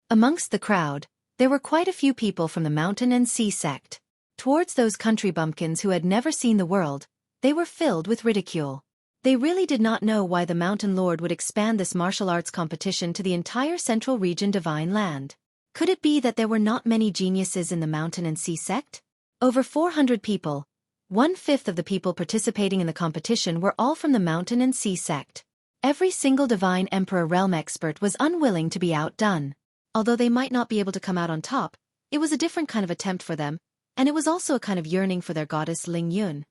Amongst the crowd, there were quite a few people from the mountain and sea sect. Towards those country bumpkins who had never seen the world, they were filled with ridicule. They really did not know why the Mountain Lord would expand this martial arts competition to the entire central region Divine Land. Could it be that there were not many geniuses in the mountain and sea sect? Over 400 people, 1/5 of the people participating in the competition were all from the mountain and sea sect. Every single Divine Emperor Realm expert was unwilling to be outdone. Although they might not be able to come out on top, it was a different kind of attempt for them, and it was also a kind of yearning for their goddess Ling Yun.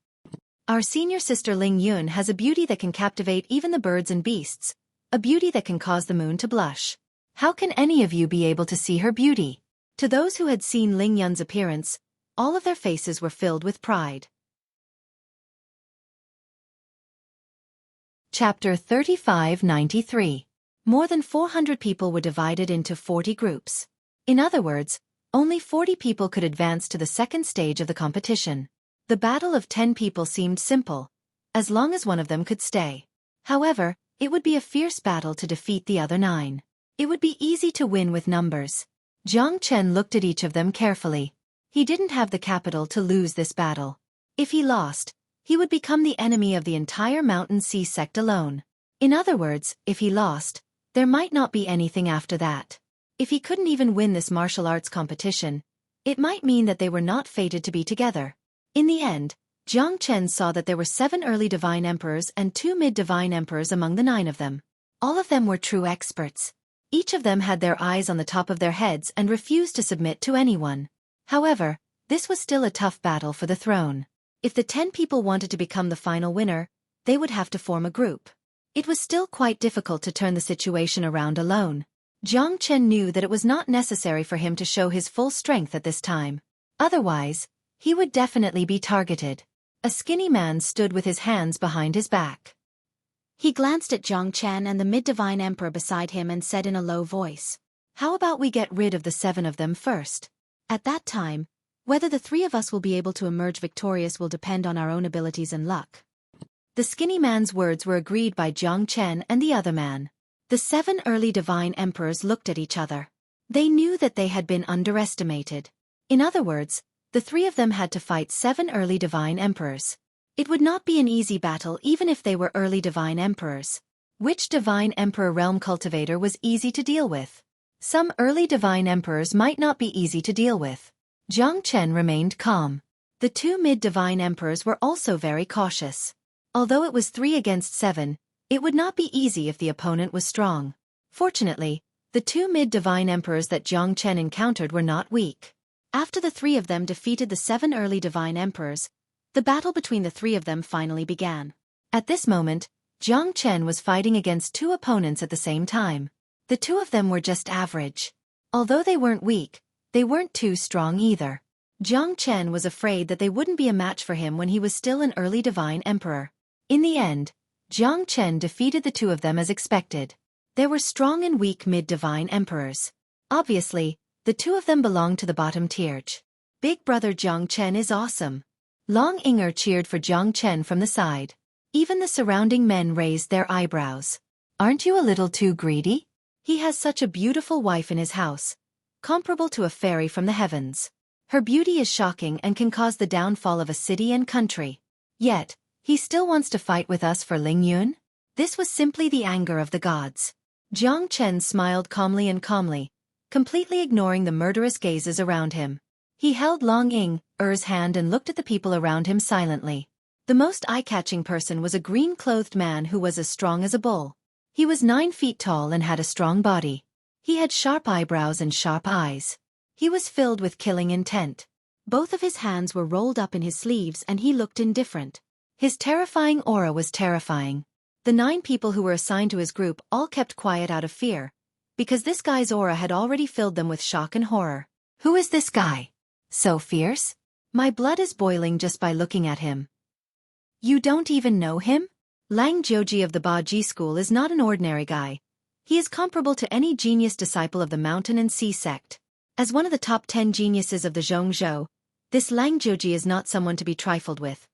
Our senior sister Ling Yun has a beauty that can captivate even the birds and beasts, a beauty that can cause the moon to blush. How can any of you be able to see her beauty? To those who had seen Ling Yun's appearance, all of their faces were filled with pride. Chapter 3593. More than 400 people were divided into 40 groups. In other words, only 40 people could advance to the second stage of the competition. The battle of 10 people seemed simple, as long as one of them could stay. However, it would be a fierce battle to defeat the other 9. It would be easy to win with numbers. Jiang Chen looked at each of them carefully. He didn't have the capital to lose this battle. If he lost, he would become the enemy of the entire Mountain Sea sect alone. In other words, if he lost, there might not be anything after that. If he couldn't even win this martial arts competition, it might mean that they were not fated to be together. In the end, Jiang Chen saw that there were 7 early Divine Emperors and 2 mid-Divine Emperors among the 9 of them. All of them were true experts. Each of them had their eyes on the top of their heads and refused to submit to anyone. However, this was still a tough battle for the throne. If the 10 people wanted to become the final winner, they would have to form a group. It was still quite difficult to turn the situation around alone. Jiang Chen knew that it was not necessary for him to show his full strength at this time. Otherwise, he would definitely be targeted. A skinny man stood with his hands behind his back. He glanced at Jiang Chen and the mid-Divine Emperor beside him and said in a low voice, "How about we get rid of the 7 of them first? At that time, whether the 3 of us will be able to emerge victorious will depend on our own abilities and luck." The skinny man's words were agreed by Jiang Chen and the other man. The 7 early Divine Emperors looked at each other. They knew that they had been underestimated. In other words, the 3 of them had to fight 7 early Divine Emperors. It would not be an easy battle even if they were early Divine Emperors. Which Divine Emperor Realm Cultivator was easy to deal with? Some early Divine Emperors might not be easy to deal with. Jiang Chen remained calm. The 2 mid-Divine Emperors were also very cautious. Although it was 3 against 7, it would not be easy if the opponent was strong. Fortunately, the 2 mid-Divine Emperors that Jiang Chen encountered were not weak. After the 3 of them defeated the 7 early Divine Emperors, the battle between the 3 of them finally began. At this moment, Jiang Chen was fighting against 2 opponents at the same time. The 2 of them were just average. Although they weren't weak, they weren't too strong either. Jiang Chen was afraid that they wouldn't be a match for him when he was still an early divine emperor. In the end, Jiang Chen defeated the two of them as expected. There were strong and weak mid-divine emperors. Obviously, the two of them belonged to the bottom tier. Big brother Jiang Chen is awesome. Long Inger cheered for Jiang Chen from the side. Even the surrounding men raised their eyebrows. Aren't you a little too greedy? He has such a beautiful wife in his house, comparable to a fairy from the heavens. Her beauty is shocking and can cause the downfall of a city and country. Yet, he still wants to fight with us for Ling Yun? This was simply the anger of the gods. Jiang Chen smiled calmly, completely ignoring the murderous gazes around him. He held Long Inger's hand and looked at the people around him silently. The most eye-catching person was a green-clothed man who was as strong as a bull. He was 9 feet tall and had a strong body. He had sharp eyebrows and sharp eyes. He was filled with killing intent. Both of his hands were rolled up in his sleeves and he looked indifferent. His terrifying aura was terrifying. The 9 people who were assigned to his group all kept quiet out of fear, because this guy's aura had already filled them with shock and horror. Who is this guy? So fierce? My blood is boiling just by looking at him. You don't even know him? Lang Jiuji of the Baji school is not an ordinary guy. He is comparable to any genius disciple of the Mountain and Sea sect. As one of the top 10 geniuses of the Zhongzhou, this Lang Jiuji is not someone to be trifled with.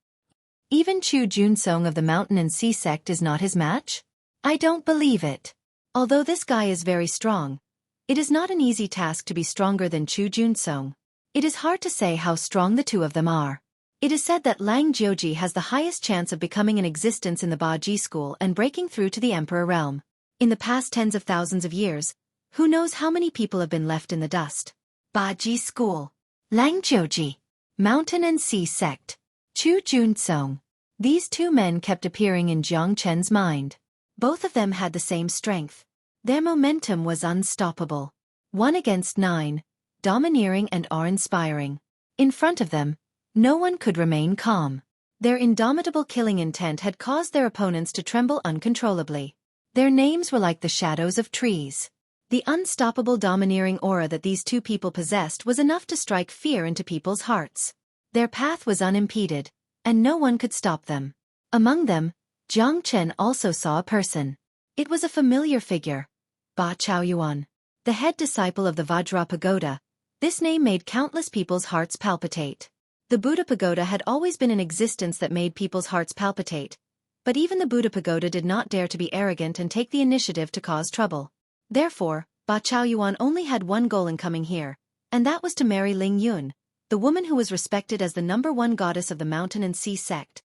Even Chu Junsong of the Mountain and Sea sect is not his match? I don't believe it. Although this guy is very strong, it is not an easy task to be stronger than Chu Junsong. It is hard to say how strong the two of them are. It is said that Lang Jiuji has the highest chance of becoming an existence in the Baji school and breaking through to the emperor realm. In the past tens of thousands of years, who knows how many people have been left in the dust. Baji school. Lang Jiuji. Mountain and Sea sect. Chu Junsong. These two men kept appearing in Jiang Chen's mind. Both of them had the same strength. Their momentum was unstoppable. 1 against 9, domineering and awe-inspiring. In front of them, no one could remain calm. Their indomitable killing intent had caused their opponents to tremble uncontrollably. Their names were like the shadows of trees. The unstoppable domineering aura that these two people possessed was enough to strike fear into people's hearts. Their path was unimpeded, and no one could stop them. Among them, Jiang Chen also saw a person. It was a familiar figure, Ba Chaoyuan, the head disciple of the Vajra Pagoda. This name made countless people's hearts palpitate. The Buddha Pagoda had always been an existence that made people's hearts palpitate, but even the Buddha Pagoda did not dare to be arrogant and take the initiative to cause trouble. Therefore, Ba Chaoyuan only had one goal in coming here, and that was to marry Ling Yun, the woman who was respected as the #1 goddess of the Mountain and Sea sect.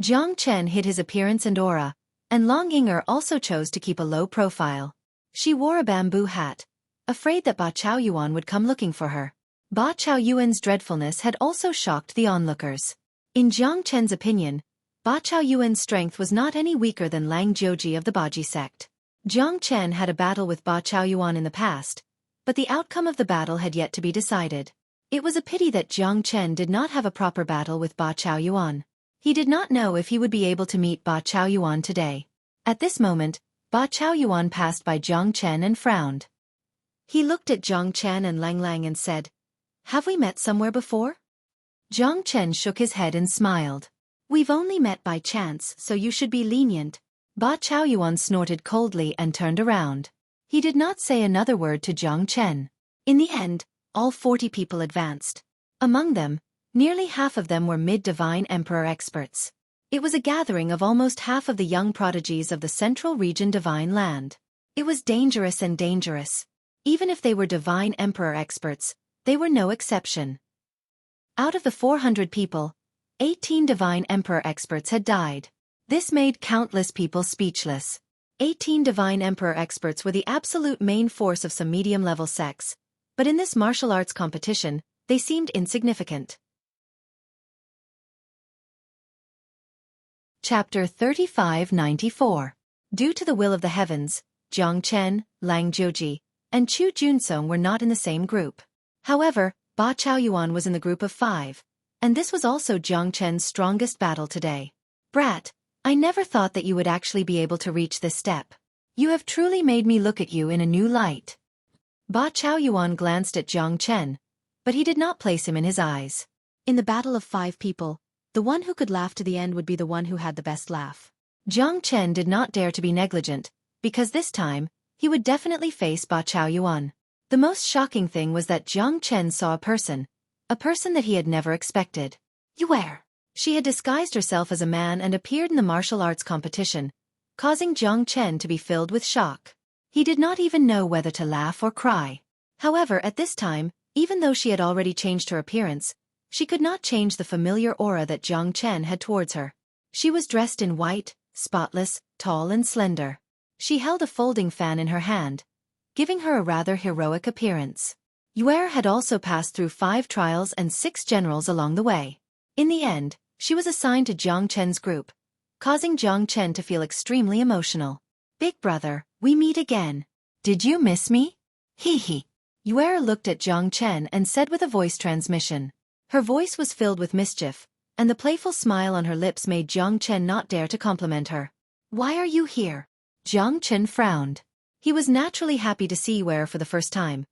Jiang Chen hid his appearance and aura, and Long Inger also chose to keep a low profile. She wore a bamboo hat, afraid that Ba Chaoyuan would come looking for her. Ba Chaoyuan's dreadfulness had also shocked the onlookers. In Jiang Chen's opinion, Ba Chaoyuan's strength was not any weaker than Lang Jiuji of the Baji sect. Jiang Chen had a battle with Ba Chaoyuan in the past, but the outcome of the battle had yet to be decided. It was a pity that Jiang Chen did not have a proper battle with Ba Chaoyuan. He did not know if he would be able to meet Ba Chaoyuan today. At this moment, Ba Chaoyuan passed by Jiang Chen and frowned. He looked at Jiang Chen and Lang and said, "Have we met somewhere before?" Jiang Chen shook his head and smiled. "We've only met by chance, so you should be lenient." Ba Chaoyuan snorted coldly and turned around. He did not say another word to Jiang Chen. In the end, all 40 people advanced. Among them, nearly half of them were mid-divine emperor experts. It was a gathering of almost half of the young prodigies of the central region divine land. It was dangerous and dangerous. Even if they were divine emperor experts, they were no exception. Out of the 400 people, 18 divine emperor experts had died. This made countless people speechless. 18 divine emperor experts were the absolute main force of some medium-level sects, but in this martial arts competition, they seemed insignificant. Chapter 3594. Due to the will of the heavens, Jiang Chen, Lang Jiuji, and Chu Junsong were not in the same group. However, Ba Chaoyuan was in the group of 5, and this was also Jiang Chen's strongest battle today. "Brat, I never thought that you would actually be able to reach this step. You have truly made me look at you in a new light." Ba Chaoyuan glanced at Jiang Chen, but he did not place him in his eyes. In the battle of 5 people, the one who could laugh to the end would be the one who had the best laugh. Jiang Chen did not dare to be negligent, because this time, he would definitely face Ba Chaoyuan. The most shocking thing was that Jiang Chen saw a person that he had never expected. Yuer. She had disguised herself as a man and appeared in the martial arts competition, causing Jiang Chen to be filled with shock. He did not even know whether to laugh or cry. However, at this time, even though she had already changed her appearance, she could not change the familiar aura that Jiang Chen had towards her. She was dressed in white, spotless, tall and slender. She held a folding fan in her hand, giving her a rather heroic appearance. Yuer had also passed through 5 trials and 6 generals along the way. In the end, she was assigned to Jiang Chen's group, causing Jiang Chen to feel extremely emotional. Big brother, we meet again. Did you miss me? Hee hee. Yuer looked at Jiang Chen and said with a voice transmission. Her voice was filled with mischief, and the playful smile on her lips made Jiang Chen not dare to compliment her. Why are you here? Jiang Chen frowned. He was naturally happy to see Yuer for the first time,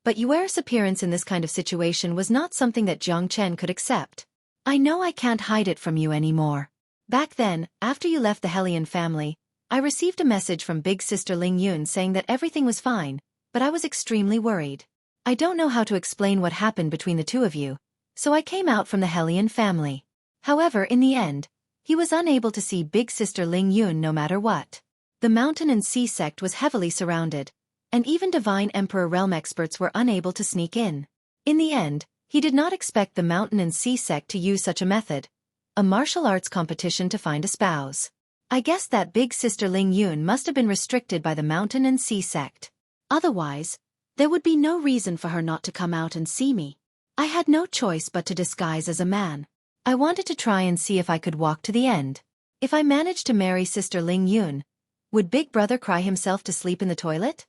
but Yuer's appearance in this kind of situation was not something that Jiang Chen could accept. I know I can't hide it from you anymore. Back then, after you left the Hellion family, I received a message from big sister Ling Yun saying that everything was fine, but I was extremely worried. I don't know how to explain what happened between the two of you, so I came out from the Hellion family. However, in the end, he was unable to see big sister Ling Yun no matter what. The Mountain and Sea sect was heavily surrounded, and even Divine Emperor realm experts were unable to sneak in. In the end, he did not expect the Mountain and Sea sect to use such a method, a martial arts competition to find a spouse. I guess that big sister Ling Yun must have been restricted by the Mountain and Sea sect. Otherwise, there would be no reason for her not to come out and see me. I had no choice but to disguise as a man. I wanted to try and see if I could walk to the end. If I managed to marry sister Ling Yun, would Big Brother cry himself to sleep in the toilet?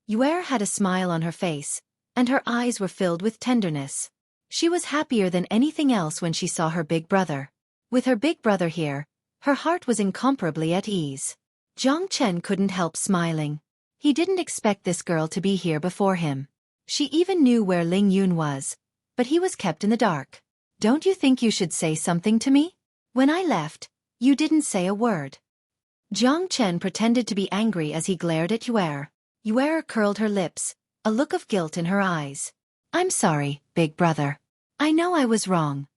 Yuer had a smile on her face, and her eyes were filled with tenderness. She was happier than anything else when she saw her big brother. With her big brother here, her heart was incomparably at ease. Jiang Chen couldn't help smiling. He didn't expect this girl to be here before him. She even knew where Ling Yun was, but he was kept in the dark. Don't you think you should say something to me? When I left, you didn't say a word. Jiang Chen pretended to be angry as he glared at Yuer. Yuer curled her lips, a look of guilt in her eyes. I'm sorry, big brother. I know I was wrong.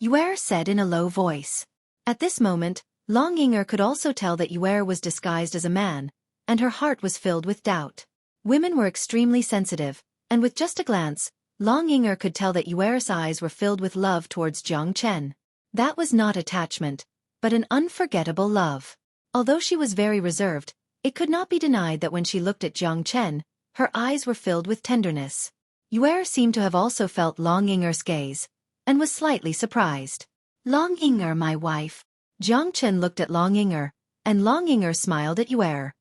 Yuer said in a low voice. At this moment, Long Yinger could also tell that Yuer was disguised as a man, and her heart was filled with doubt. Women were extremely sensitive, and with just a glance, Long Yinger could tell that Yuer's eyes were filled with love towards Jiang Chen. That was not attachment, but an unforgettable love. Although she was very reserved, it could not be denied that when she looked at Jiang Chen, her eyes were filled with tenderness. Yuer seemed to have also felt Long Yinger's gaze, and was slightly surprised. Long Yinger, my wife. Jiang Chen looked at Long Yinger, and Long Yinger smiled at Yuer.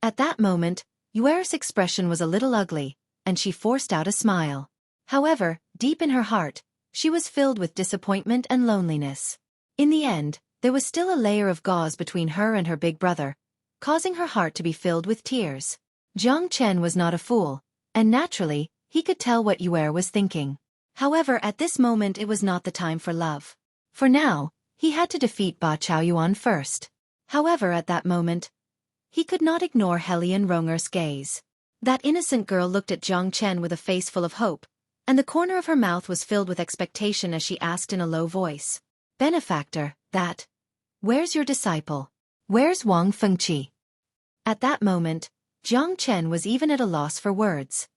At that moment, Yuer's expression was a little ugly, and she forced out a smile. However, deep in her heart, she was filled with disappointment and loneliness. In the end, there was still a layer of gauze between her and her big brother, causing her heart to be filled with tears. Jiang Chen was not a fool, and naturally, he could tell what Yuer was thinking. However, at this moment it was not the time for love. For now, he had to defeat Ba Chaoyuan first. However, at that moment, he could not ignore Hellion Ronger's gaze. That innocent girl looked at Jiang Chen with a face full of hope, and the corner of her mouth was filled with expectation as she asked in a low voice. Benefactor, where's your disciple? Where's Wang Fengqi? At that moment, Jiang Chen was even at a loss for words.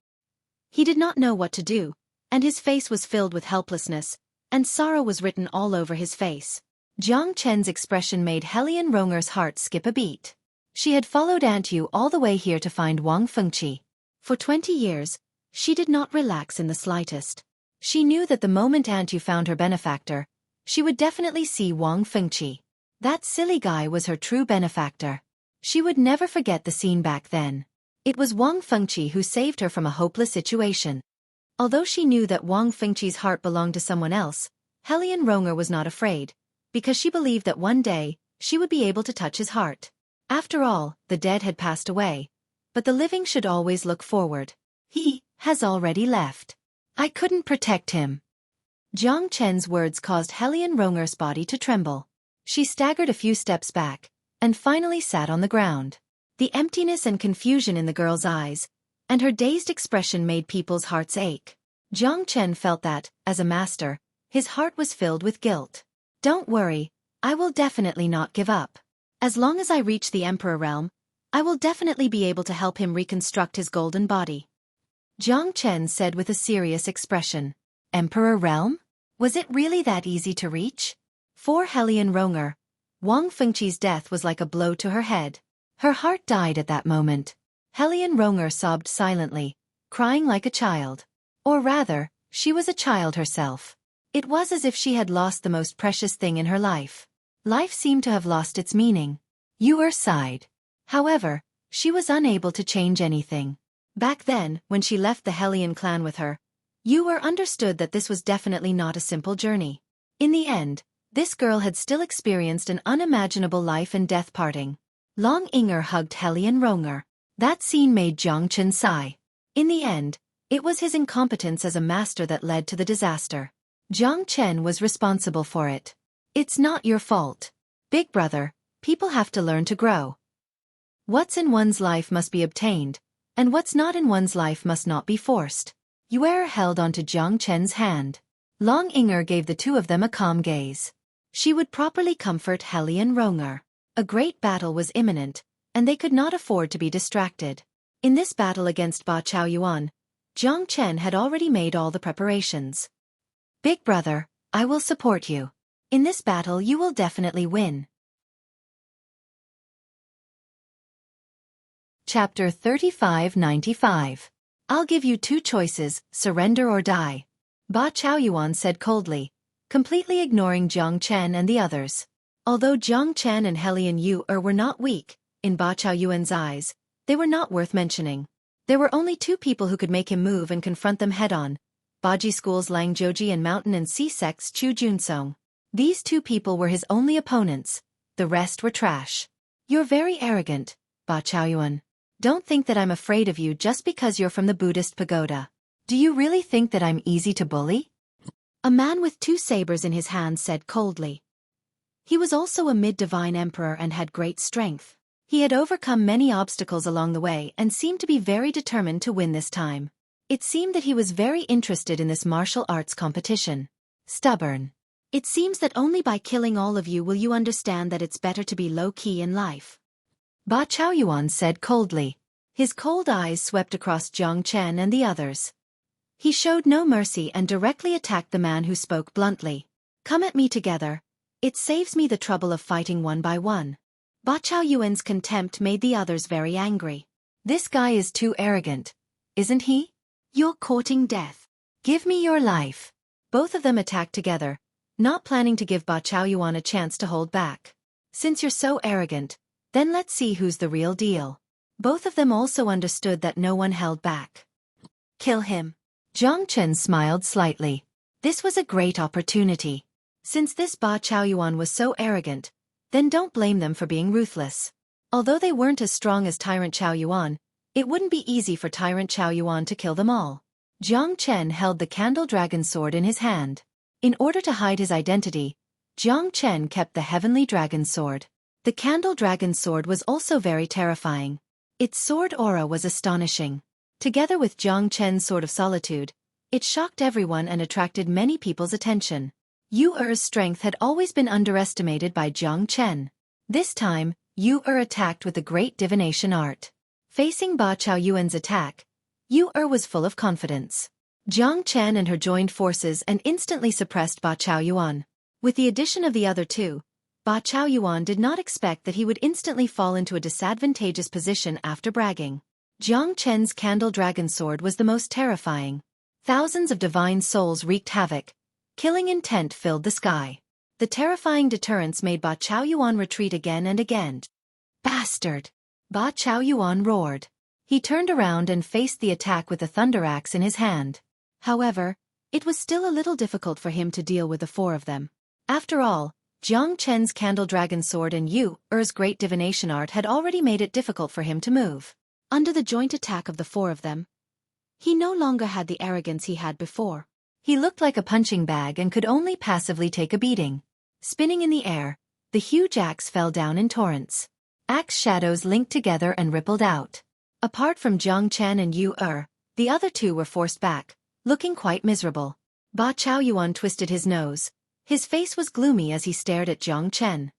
He did not know what to do, and his face was filled with helplessness, and sorrow was written all over his face. Jiang Chen's expression made Hellion Ronger's heart skip a beat. She had followed Aunt Yu all the way here to find Wang Fengqi. For 20 years, she did not relax in the slightest. She knew that the moment Aunt Yu found her benefactor, she would definitely see Wang Fengqi. That silly guy was her true benefactor. She would never forget the scene back then. It was Wang Fengqi who saved her from a hopeless situation. Although she knew that Wang Fengqi's heart belonged to someone else, Hellion Ronger was not afraid, because she believed that one day, she would be able to touch his heart. After all, the dead had passed away, but the living should always look forward. He has already left. I couldn't protect him. Jiang Chen's words caused Helian Ronger's body to tremble. She staggered a few steps back, and finally sat on the ground. The emptiness and confusion in the girl's eyes, and her dazed expression made people's hearts ache. Jiang Chen felt that, as a master, his heart was filled with guilt. Don't worry, I will definitely not give up. As long as I reach the Emperor realm, I will definitely be able to help him reconstruct his golden body. Jiang Chen said with a serious expression. Emperor realm? Was it really that easy to reach? For Helian Ronger, Wang Fengqi's death was like a blow to her head. Her heart died at that moment. Helian Ronger sobbed silently, crying like a child. Or rather, she was a child herself. It was as if she had lost the most precious thing in her life. Life seemed to have lost its meaning. Yu'er sighed. However, she was unable to change anything. Back then, when she left the Helian clan with her, Yu'er understood that this was definitely not a simple journey. In the end, this girl had still experienced an unimaginable life and death parting. Long Inger hugged Helian Ronger. That scene made Jiang Chen sigh. In the end, it was his incompetence as a master that led to the disaster. Jiang Chen was responsible for it. It's not your fault. Big brother, people have to learn to grow. What's in one's life must be obtained, and what's not in one's life must not be forced. Yu'er held onto Jiang Chen's hand. Long Inger gave the two of them a calm gaze. She would properly comfort Helian Ronger. A great battle was imminent, and they could not afford to be distracted. In this battle against Ba Chaoyuan, Jiang Chen had already made all the preparations. Big brother, I will support you. In this battle you will definitely win. Chapter 3595. I'll give you two choices, surrender or die. Ba Chaoyuan said coldly, completely ignoring Jiang Chen and the others. Although Jiang Chen and Helian Yu'er were not weak, in Ba Chaoyuan's eyes, they were not worth mentioning. There were only two people who could make him move and confront them head-on, Baji School's Lang Joji and Mountain and Sea Sect's Chu Junsong. These two people were his only opponents, the rest were trash. You're very arrogant, Ba Chaoyuan. Don't think that I'm afraid of you just because you're from the Buddhist pagoda. Do you really think that I'm easy to bully? A man with two sabers in his hands said coldly. He was also a mid-divine emperor and had great strength. He had overcome many obstacles along the way and seemed to be very determined to win this time. It seemed that he was very interested in this martial arts competition. Stubborn. It seems that only by killing all of you will you understand that it's better to be low-key in life. Ba Chaoyuan said coldly. His cold eyes swept across Jiang Chen and the others. He showed no mercy and directly attacked the man who spoke bluntly. Come at me together. It saves me the trouble of fighting one by one. Ba Chaoyuan's contempt made the others very angry. This guy is too arrogant, isn't he? You're courting death. Give me your life. Both of them attacked together, not planning to give Ba Chaoyuan a chance to hold back. Since you're so arrogant, then let's see who's the real deal. Both of them also understood that no one held back. Kill him. Jiang Chen smiled slightly. This was a great opportunity. Since this Ba Chaoyuan was so arrogant, then don't blame them for being ruthless. Although they weren't as strong as Tyrant Chaoyuan, it wouldn't be easy for Tyrant Chaoyuan to kill them all. Jiang Chen held the Candle Dragon Sword in his hand. In order to hide his identity, Jiang Chen kept the Heavenly Dragon Sword. The Candle Dragon Sword was also very terrifying. Its sword aura was astonishing. Together with Jiang Chen's Sword of Solitude, it shocked everyone and attracted many people's attention. Yu'er's strength had always been underestimated by Jiang Chen. This time, Yu'er attacked with the great divination art. Facing Ba Chaoyuan's attack, Yu'er was full of confidence. Jiang Chen and her joined forces and instantly suppressed Ba Chaoyuan. With the addition of the other two, Ba Chaoyuan did not expect that he would instantly fall into a disadvantageous position after bragging. Jiang Chen's Candle Dragon Sword was the most terrifying. Thousands of divine souls wreaked havoc. Killing intent filled the sky. The terrifying deterrence made Ba Chaoyuan retreat again and again. Bastard! Ba Chaoyuan roared. He turned around and faced the attack with the thunder axe in his hand. However, it was still a little difficult for him to deal with the four of them. After all, Jiang Chen's Candle Dragon Sword and Yu'er's great divination art had already made it difficult for him to move. Under the joint attack of the four of them, He no longer had the arrogance he had before. He looked like a punching bag and could only passively take a beating. Spinning in the air, the huge axe fell down in torrents. Axe shadows linked together and rippled out. Apart from Jiang Chen and Yu Er, the other two were forced back, looking quite miserable. Ba Chaoyuan twisted his nose. His face was gloomy as he stared at Jiang Chen.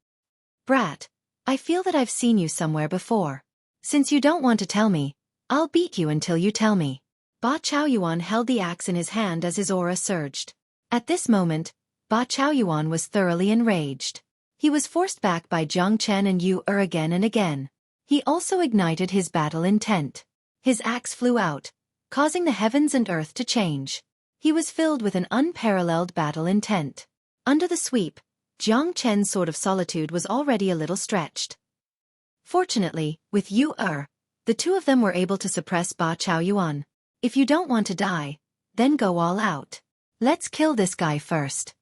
Brat, I feel that I've seen you somewhere before. Since you don't want to tell me, I'll beat you until you tell me. Ba Chaoyuan held the axe in his hand as his aura surged. At this moment, Ba Chaoyuan was thoroughly enraged. He was forced back by Jiang Chen and Yu Er again and again. He also ignited his battle intent. His axe flew out, causing the heavens and earth to change. He was filled with an unparalleled battle intent. Under the sweep, Jiang Chen's sword of solitude was already a little stretched. Fortunately, with Yu Er, the two of them were able to suppress Ba Chaoyuan. If you don't want to die, then go all out. Let's kill this guy first.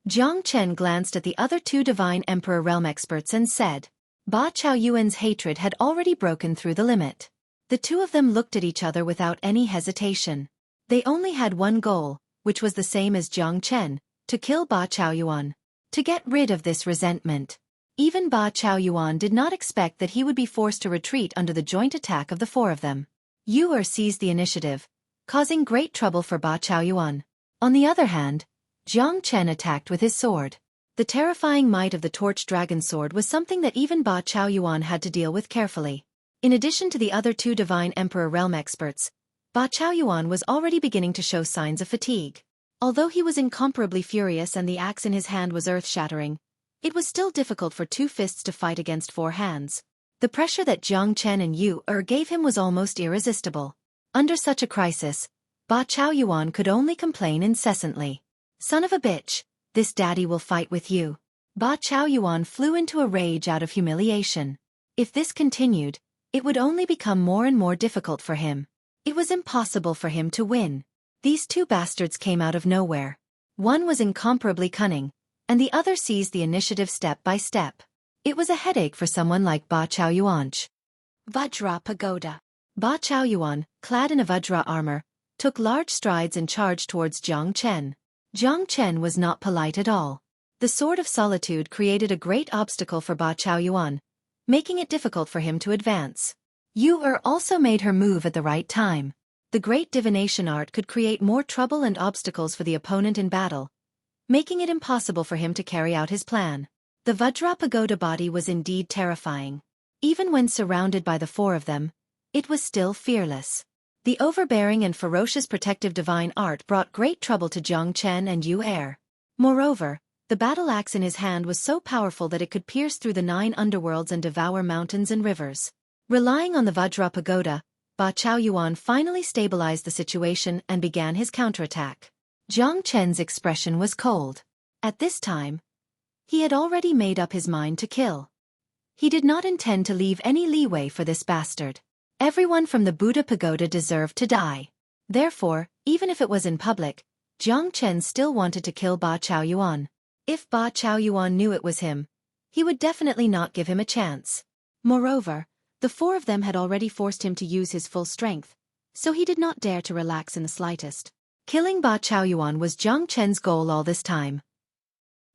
Jiang Chen glanced at the other two Divine Emperor Realm experts and said, Ba Chaoyuan's hatred had already broken through the limit. The two of them looked at each other without any hesitation. They only had one goal, which was the same as Jiang Chen, to kill Ba Chaoyuan. To get rid of this resentment. Even Ba Chaoyuan did not expect that he would be forced to retreat under the joint attack of the four of them. Yu Er seized the initiative, causing great trouble for Ba Chaoyuan. On the other hand, Jiang Chen attacked with his sword. The terrifying might of the torch dragon sword was something that even Ba Chaoyuan had to deal with carefully. In addition to the other two Divine Emperor Realm experts, Ba Chaoyuan was already beginning to show signs of fatigue. Although he was incomparably furious and the axe in his hand was earth-shattering, it was still difficult for two fists to fight against four hands. The pressure that Jiang Chen and Yu Er gave him was almost irresistible. Under such a crisis, Ba Chaoyuan could only complain incessantly. Son of a bitch, this daddy will fight with you. Ba Chaoyuan flew into a rage out of humiliation. If this continued, it would only become more and more difficult for him. It was impossible for him to win. These two bastards came out of nowhere. One was incomparably cunning, and the other seized the initiative step by step. It was a headache for someone like Ba Chaoyuan. Vajra Pagoda. Ba Chaoyuan, clad in a Vajra armor, took large strides and charged towards Jiang Chen. Jiang Chen was not polite at all. The sword of solitude created a great obstacle for Ba Chaoyuan, making it difficult for him to advance. Yu Er also made her move at the right time. The great divination art could create more trouble and obstacles for the opponent in battle, making it impossible for him to carry out his plan. The Vajra Pagoda body was indeed terrifying. Even when surrounded by the four of them, it was still fearless. The overbearing and ferocious protective divine art brought great trouble to Jiang Chen and Yu Er. Moreover, the battle axe in his hand was so powerful that it could pierce through the 9 underworlds and devour mountains and rivers. Relying on the Vajra Pagoda, Ba Chaoyuan finally stabilized the situation and began his counterattack. Jiang Chen's expression was cold. At this time, he had already made up his mind to kill. He did not intend to leave any leeway for this bastard. Everyone from the Buddha Pagoda deserved to die. Therefore, even if it was in public, Jiang Chen still wanted to kill Ba Chaoyuan. If Ba Chaoyuan knew it was him, he would definitely not give him a chance. Moreover, the four of them had already forced him to use his full strength, so he did not dare to relax in the slightest. Killing Ba Chaoyuan was Jiang Chen's goal all this time.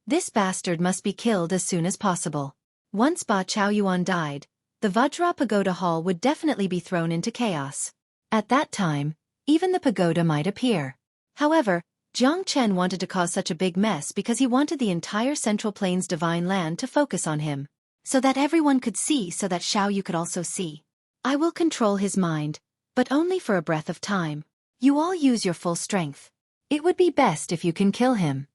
This bastard must be killed as soon as possible. Once Ba Chaoyuan died, the Vajra Pagoda Hall would definitely be thrown into chaos. At that time, even the pagoda might appear. However, Jiang Chen wanted to cause such a big mess because he wanted the entire Central Plains divine land to focus on him, so that everyone could see, so that Xiaoyu could also see. I will control his mind, but only for a breath of time. You all use your full strength. It would be best if you can kill him.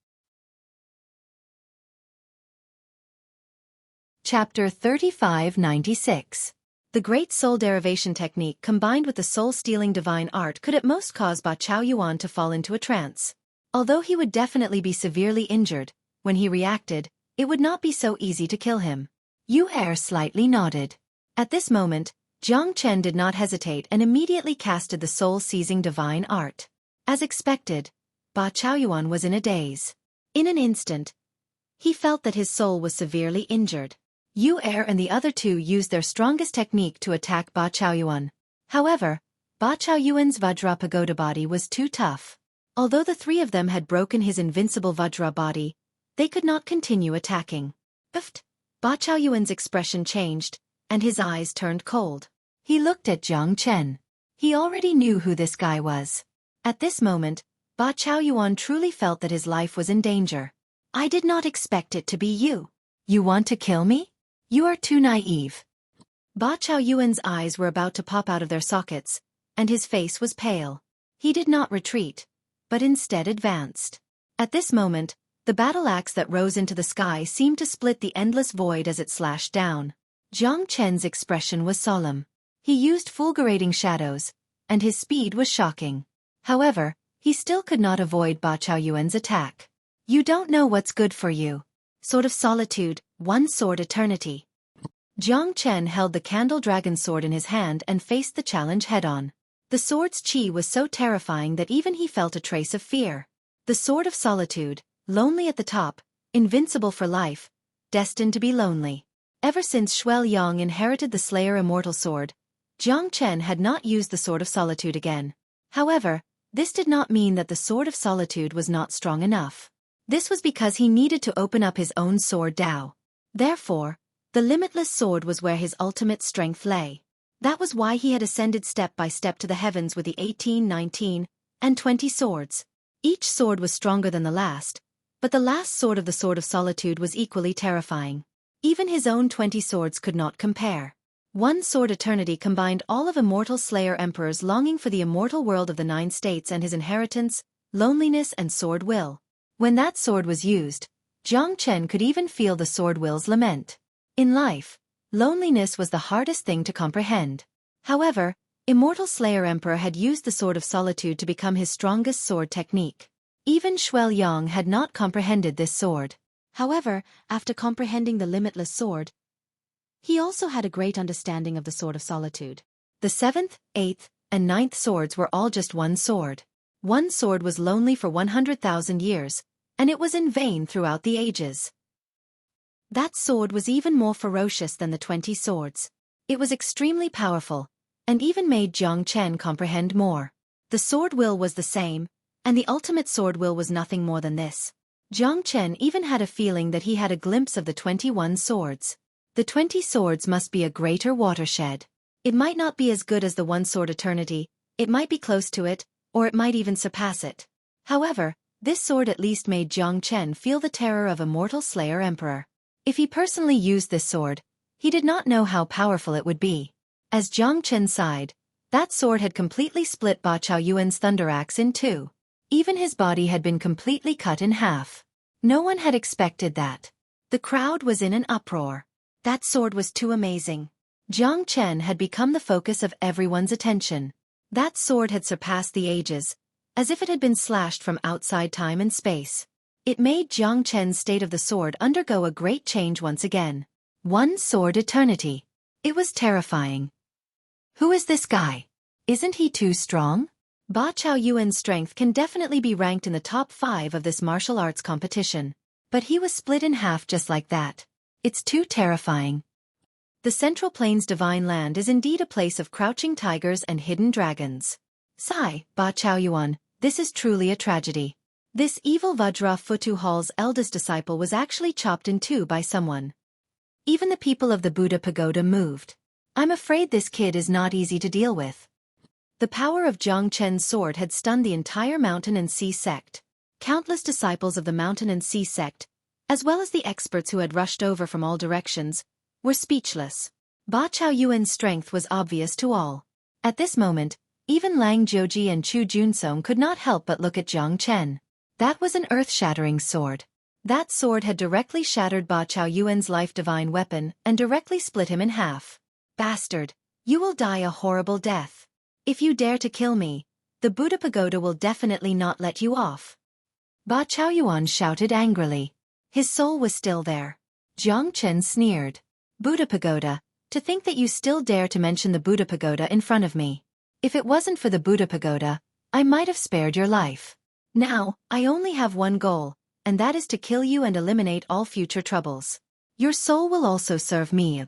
Chapter 3596. The Great Soul Derivation Technique combined with the soul-stealing divine art could at most cause Ba Chaoyuan to fall into a trance. Although he would definitely be severely injured, when he reacted, it would not be so easy to kill him. Yu Er slightly nodded. At this moment, Jiang Chen did not hesitate and immediately casted the soul-seizing divine art. As expected, Ba Chaoyuan was in a daze. In an instant, he felt that his soul was severely injured. Yu Er and the other two used their strongest technique to attack Ba Chaoyuan. However, Ba Chaoyuan's Vajra Pagoda body was too tough. Although the three of them had broken his invincible Vajra body, they could not continue attacking. Uft! Ba Chaoyuan's expression changed, and his eyes turned cold. He looked at Jiang Chen. He already knew who this guy was. At this moment, Ba Chaoyuan truly felt that his life was in danger. I did not expect it to be you. You want to kill me? You are too naive. Ba Chaoyuan's eyes were about to pop out of their sockets, and his face was pale. He did not retreat, but instead advanced. At this moment, the battle axe that rose into the sky seemed to split the endless void as it slashed down. Jiang Chen's expression was solemn. He used fulgurating shadows, and his speed was shocking. However, he still could not avoid Ba Chaoyuan's attack. You don't know what's good for you. Sword of Solitude, One Sword Eternity. Jiang Chen held the candle dragon sword in his hand and faced the challenge head-on. The sword's chi was so terrifying that even he felt a trace of fear. The Sword of Solitude, lonely at the top, invincible for life, destined to be lonely. Ever since Xueqi inherited the Slayer Immortal Sword, Jiang Chen had not used the Sword of Solitude again. However, this did not mean that the Sword of Solitude was not strong enough. This was because he needed to open up his own sword Dao. Therefore, the limitless sword was where his ultimate strength lay. That was why he had ascended step by step to the heavens with the 18, 19, and 20 swords. Each sword was stronger than the last, but the last sword of the Sword of Solitude was equally terrifying. Even his own 20 swords could not compare. One Sword Eternity combined all of immortal Slayer Emperor's longing for the immortal world of the 9 states and his inheritance, loneliness and sword will. When that sword was used, Jiang Chen could even feel the sword will's lament. In life, loneliness was the hardest thing to comprehend. However, Immortal Slayer Emperor had used the Sword of Solitude to become his strongest sword technique. Even Xueqi had not comprehended this sword. However, after comprehending the limitless sword, he also had a great understanding of the Sword of Solitude. The 7th, 8th, and 9th swords were all just one sword. One sword was lonely for 100,000 years, and it was in vain throughout the ages. That sword was even more ferocious than the 20 swords. It was extremely powerful, and even made Jiang Chen comprehend more. The sword will was the same, and the ultimate sword will was nothing more than this. Jiang Chen even had a feeling that he had a glimpse of the 21 swords. The 20 swords must be a greater watershed. It might not be as good as the One Sword Eternity, it might be close to it, or it might even surpass it. However, this sword at least made Jiang Chen feel the terror of Immortal Slayer Emperor. If he personally used this sword, he did not know how powerful it would be. As Jiang Chen sighed, that sword had completely split Ba Chaoyuan's thunder axe in two. Even his body had been completely cut in half. No one had expected that. The crowd was in an uproar. That sword was too amazing. Jiang Chen had become the focus of everyone's attention. That sword had surpassed the ages, as if it had been slashed from outside time and space. It made Jiang Chen's state of the sword undergo a great change once again. One Sword Eternity. It was terrifying. Who is this guy? Isn't he too strong? Ba Chaoyuan's strength can definitely be ranked in the top 5 of this martial arts competition. But he was split in half just like that. It's too terrifying. The Central Plains Divine Land is indeed a place of crouching tigers and hidden dragons. Sigh, Ba Chaoyuan, this is truly a tragedy. This evil Vajra Futu Hall's eldest disciple was actually chopped in two by someone. Even the people of the Buddha Pagoda moved. I'm afraid this kid is not easy to deal with. The power of Jiang Chen's sword had stunned the entire Mountain and Sea sect. Countless disciples of the Mountain and Sea sect, as well as the experts who had rushed over from all directions, were speechless. Ba Chaoyuan's strength was obvious to all. At this moment, even Lang Jiuji and Chu Junsong could not help but look at Jiang Chen. That was an earth-shattering sword. That sword had directly shattered Ba Chaoyuan's life-divine weapon and directly split him in half. Bastard, you will die a horrible death. If you dare to kill me, the Buddha Pagoda will definitely not let you off. Ba Chaoyuan shouted angrily. His soul was still there. Jiang Chen sneered. Buddha Pagoda, to think that you still dare to mention the Buddha Pagoda in front of me. If it wasn't for the Buddha Pagoda, I might have spared your life. Now, I only have one goal, and that is to kill you and eliminate all future troubles. Your soul will also serve me.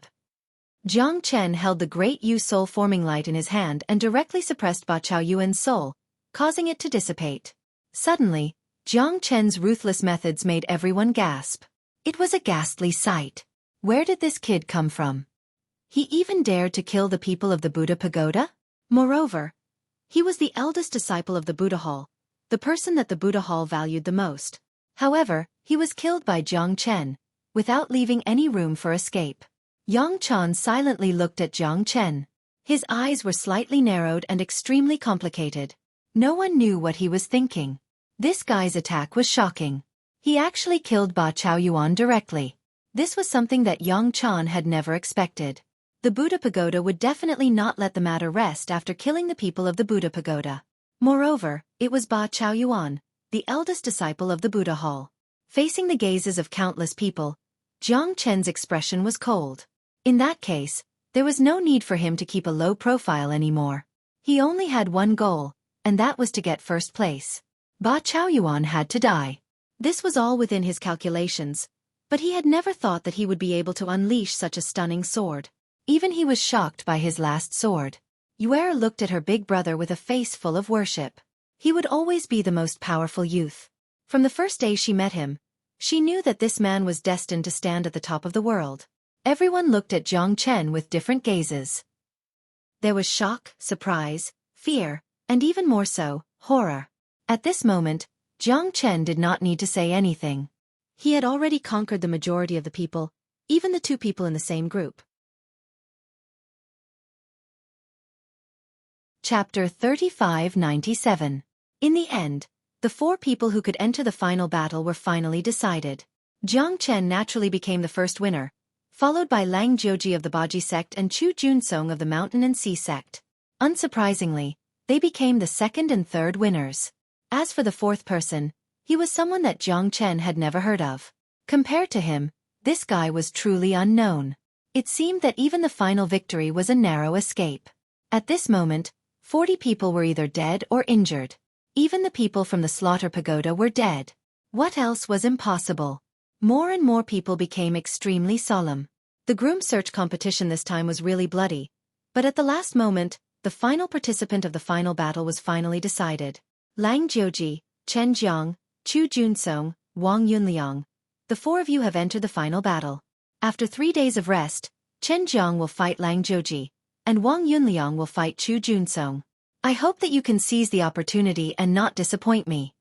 Jiang Chen held the great Yu soul-forming light in his hand and directly suppressed Ba Chaoyuan's soul, causing it to dissipate. Suddenly, Jiang Chen's ruthless methods made everyone gasp. It was a ghastly sight. Where did this kid come from? He even dared to kill the people of the Buddha Pagoda? Moreover, he was the eldest disciple of the Buddha Hall, the person that the Buddha Hall valued the most. However, he was killed by Jiang Chen, without leaving any room for escape. Yang Chan silently looked at Jiang Chen. His eyes were slightly narrowed and extremely complicated. No one knew what he was thinking. This guy's attack was shocking. He actually killed Ba Chaoyuan directly. This was something that Yang Chan had never expected. The Buddha Pagoda would definitely not let the matter rest after killing the people of the Buddha Pagoda. Moreover, it was Ba Chaoyuan, the eldest disciple of the Buddha Hall. Facing the gazes of countless people, Jiang Chen's expression was cold. In that case, there was no need for him to keep a low profile anymore. He only had one goal, and that was to get first place. Ba Chaoyuan had to die. This was all within his calculations, but he had never thought that he would be able to unleash such a stunning sword. Even he was shocked by his last sword. Yuer looked at her big brother with a face full of worship. He would always be the most powerful youth. From the first day she met him, she knew that this man was destined to stand at the top of the world. Everyone looked at Jiang Chen with different gazes. There was shock, surprise, fear, and even more so, horror. At this moment, Jiang Chen did not need to say anything. He had already conquered the majority of the people, even the two people in the same group. Chapter 3597. In the end, the four people who could enter the final battle were finally decided. Jiang Chen naturally became the first winner, followed by Lang Jiuji of the Baji sect and Chu Junsong of the Mountain and Sea sect. Unsurprisingly, they became the second and third winners. As for the fourth person, he was someone that Jiang Chen had never heard of. Compared to him, this guy was truly unknown. It seemed that even the final victory was a narrow escape. At this moment, 40 people were either dead or injured. Even the people from the Slaughter Pagoda were dead. What else was impossible? More and more people became extremely solemn. The groom search competition this time was really bloody, but at the last moment, the final participant of the final battle was finally decided. Lang Jiuji, Chen Jiang, Chu Junsong, Wang Yunliang. The four of you have entered the final battle. After 3 days of rest, Chen Jiang will fight Lang Jiuji, and Wang Yunliang will fight Chu Junsong. I hope that you can seize the opportunity and not disappoint me.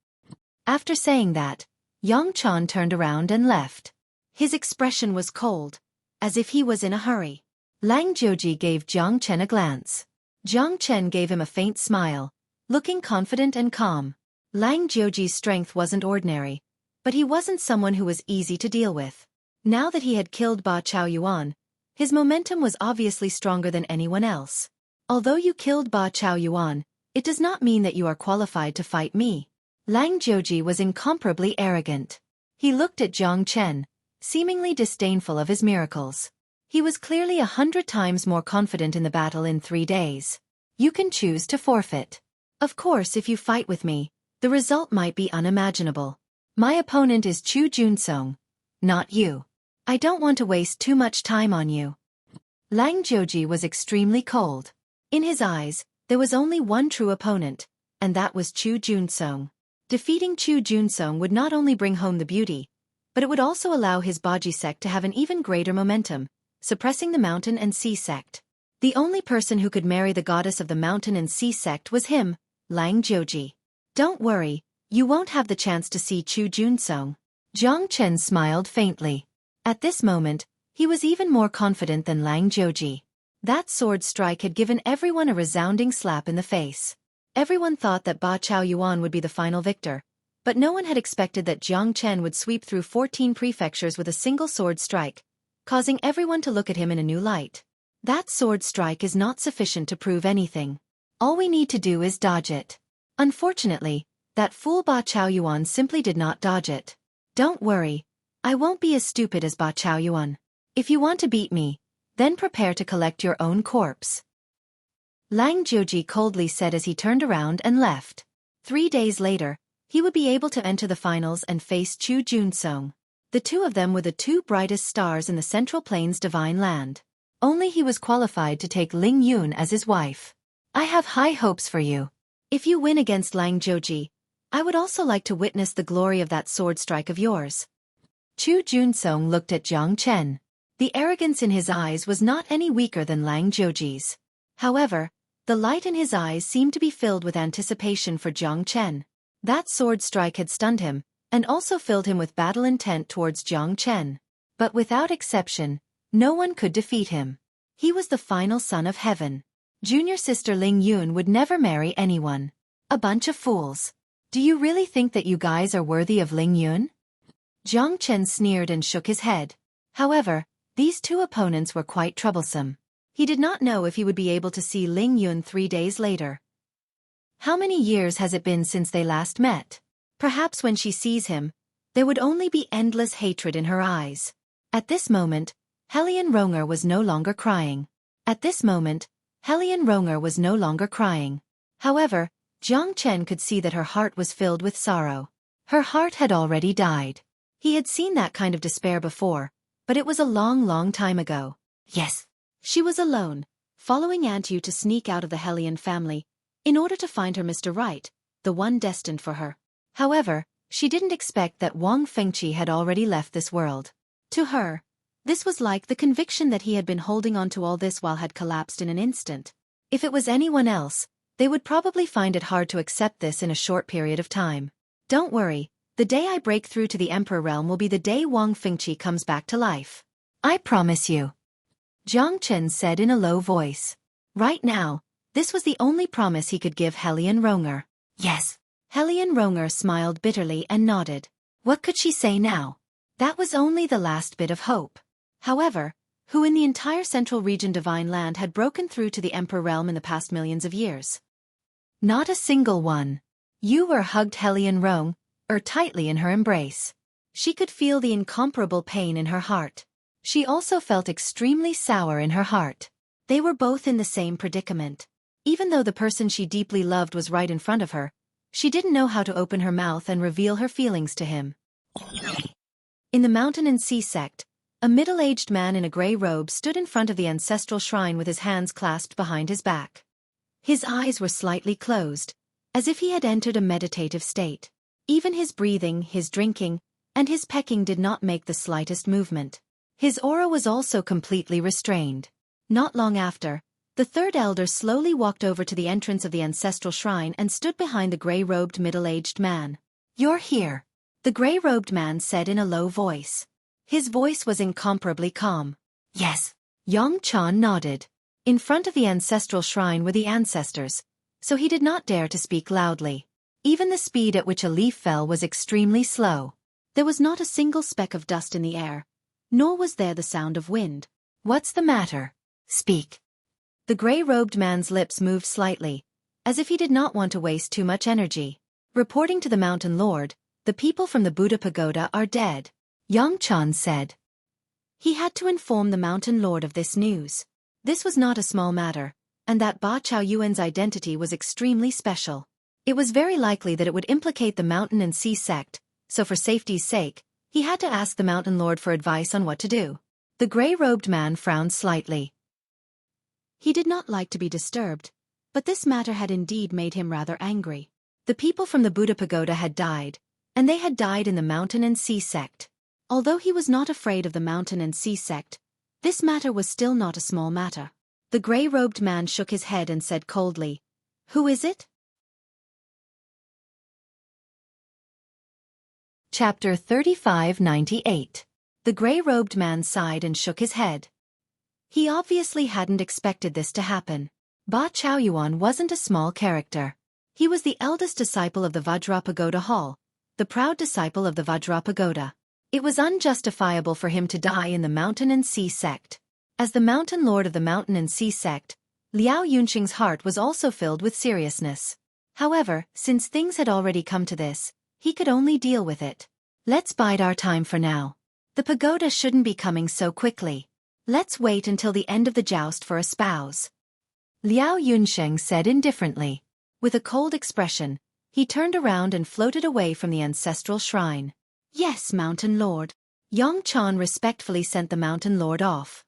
After saying that, Yang Chan turned around and left. His expression was cold, as if he was in a hurry. Lang Jiuji gave Jiang Chen a glance. Jiang Chen gave him a faint smile, looking confident and calm. Lang Jiuji's strength wasn't ordinary, but he wasn't someone who was easy to deal with. Now that he had killed Ba Chaoyuan, his momentum was obviously stronger than anyone else. Although you killed Ba Chaoyuan, it does not mean that you are qualified to fight me. Lang Jiuji was incomparably arrogant. He looked at Jiang Chen, seemingly disdainful of his miracles. He was clearly 100 times more confident in the battle in 3 days. You can choose to forfeit. Of course, if you fight with me, the result might be unimaginable. My opponent is Chu Junsong, not you. I don't want to waste too much time on you. Lang Jiuji was extremely cold. In his eyes, there was only one true opponent, and that was Chu Junsong. Defeating Chu Junsong would not only bring home the beauty, but it would also allow his Baji sect to have an even greater momentum, suppressing the Mountain and Sea sect. The only person who could marry the goddess of the Mountain and Sea sect was him, Lang Jiuji. Don't worry, you won't have the chance to see Chu Junsong. Jiang Chen smiled faintly. At this moment, he was even more confident than Lang Jiuji. That sword strike had given everyone a resounding slap in the face. Everyone thought that Ba Chaoyuan would be the final victor, but no one had expected that Jiang Chen would sweep through 14 prefectures with a single sword strike, causing everyone to look at him in a new light. That sword strike is not sufficient to prove anything. All we need to do is dodge it. Unfortunately, that fool Ba Chaoyuan simply did not dodge it. Don't worry, I won't be as stupid as Ba Chaoyuan. If you want to beat me, then prepare to collect your own corpse. Lang Jiuji coldly said as he turned around and left. 3 days later, he would be able to enter the finals and face Chu Junsong. The two of them were the two brightest stars in the Central Plains Divine Land. Only he was qualified to take Ling Yun as his wife. I have high hopes for you. If you win against Lang Zhouji, I would also like to witness the glory of that sword strike of yours. Chu Junsong looked at Jiang Chen. The arrogance in his eyes was not any weaker than Lang Zhouji's. However, the light in his eyes seemed to be filled with anticipation for Jiang Chen. That sword strike had stunned him, and also filled him with battle intent towards Jiang Chen. But without exception, no one could defeat him. He was the final son of heaven. Junior sister Ling Yun would never marry anyone. A bunch of fools. Do you really think that you guys are worthy of Ling Yun? Jiang Chen sneered and shook his head. However, these two opponents were quite troublesome. He did not know if he would be able to see Ling Yun 3 days later. How many years has it been since they last met? Perhaps when she sees him, there would only be endless hatred in her eyes. At this moment, Helian Ronger was no longer crying. However, Jiang Chen could see that her heart was filled with sorrow. Her heart had already died. He had seen that kind of despair before, but it was a long time ago. Yes. She was alone, following Aunt Yu to sneak out of the Helian family, in order to find her Mr. Right, the one destined for her. However, she didn't expect that Wang Fengqi had already left this world. To her, this was like the conviction that he had been holding on to all this while had collapsed in an instant. If it was anyone else, they would probably find it hard to accept this in a short period of time. Don't worry, the day I break through to the Emperor realm will be the day Wang Fengqi comes back to life. I promise you. Jiang Chen said in a low voice. Right now, this was the only promise he could give Helian Ronger. Yes. Helian Ronger smiled bitterly and nodded. What could she say now? That was only the last bit of hope. However, who in the entire central region Divine Land had broken through to the Emperor realm in the past millions of years? Not a single one. Yu hugged Helian Ronger tightly in her embrace. She could feel the incomparable pain in her heart. She also felt extremely sour in her heart. They were both in the same predicament. Even though the person she deeply loved was right in front of her, she didn't know how to open her mouth and reveal her feelings to him. In the Mountain and Sea sect, a middle-aged man in a gray robe stood in front of the ancestral shrine with his hands clasped behind his back. His eyes were slightly closed, as if he had entered a meditative state. Even his breathing, his drinking, and his pecking did not make the slightest movement. His aura was also completely restrained. Not long after, the third elder slowly walked over to the entrance of the ancestral shrine and stood behind the gray-robed middle-aged man. You're here, the gray-robed man said in a low voice. His voice was incomparably calm. Yes. Yang Chan nodded. In front of the ancestral shrine were the ancestors, so he did not dare to speak loudly. Even the speed at which a leaf fell was extremely slow. There was not a single speck of dust in the air, nor was there the sound of wind. What's the matter? Speak. The gray-robed man's lips moved slightly, as if he did not want to waste too much energy. Reporting to the Mountain Lord, the people from the Buddha Pagoda are dead, Yang Chan said. He had to inform the Mountain Lord of this news. This was not a small matter, and that Ba Chao Yuan's identity was extremely special. It was very likely that it would implicate the Mountain and Sea sect, so for safety's sake, he had to ask the Mountain Lord for advice on what to do. The gray-robed man frowned slightly. He did not like to be disturbed, but this matter had indeed made him rather angry. The people from the Buddha Pagoda had died, and they had died in the Mountain and Sea sect. Although he was not afraid of the Mountain and Sea sect, this matter was still not a small matter. The gray-robed man shook his head and said coldly, "Who is it?" Chapter 3598. The gray-robed man sighed and shook his head. He obviously hadn't expected this to happen. Ba Chao Yuan wasn't a small character. He was the eldest disciple of the Vajra Pagoda Hall, the proud disciple of the Vajra Pagoda. It was unjustifiable for him to die in the Mountain and Sea sect. As the Mountain Lord of the Mountain and Sea sect, Liao Yunqing's heart was also filled with seriousness. However, since things had already come to this, he could only deal with it. Let's bide our time for now. The pagoda shouldn't be coming so quickly. Let's wait until the end of the joust for a spouse. Liao Yunsheng said indifferently. With a cold expression, he turned around and floated away from the ancestral shrine. Yes, Mountain Lord. Yang Chan respectfully sent the Mountain Lord off.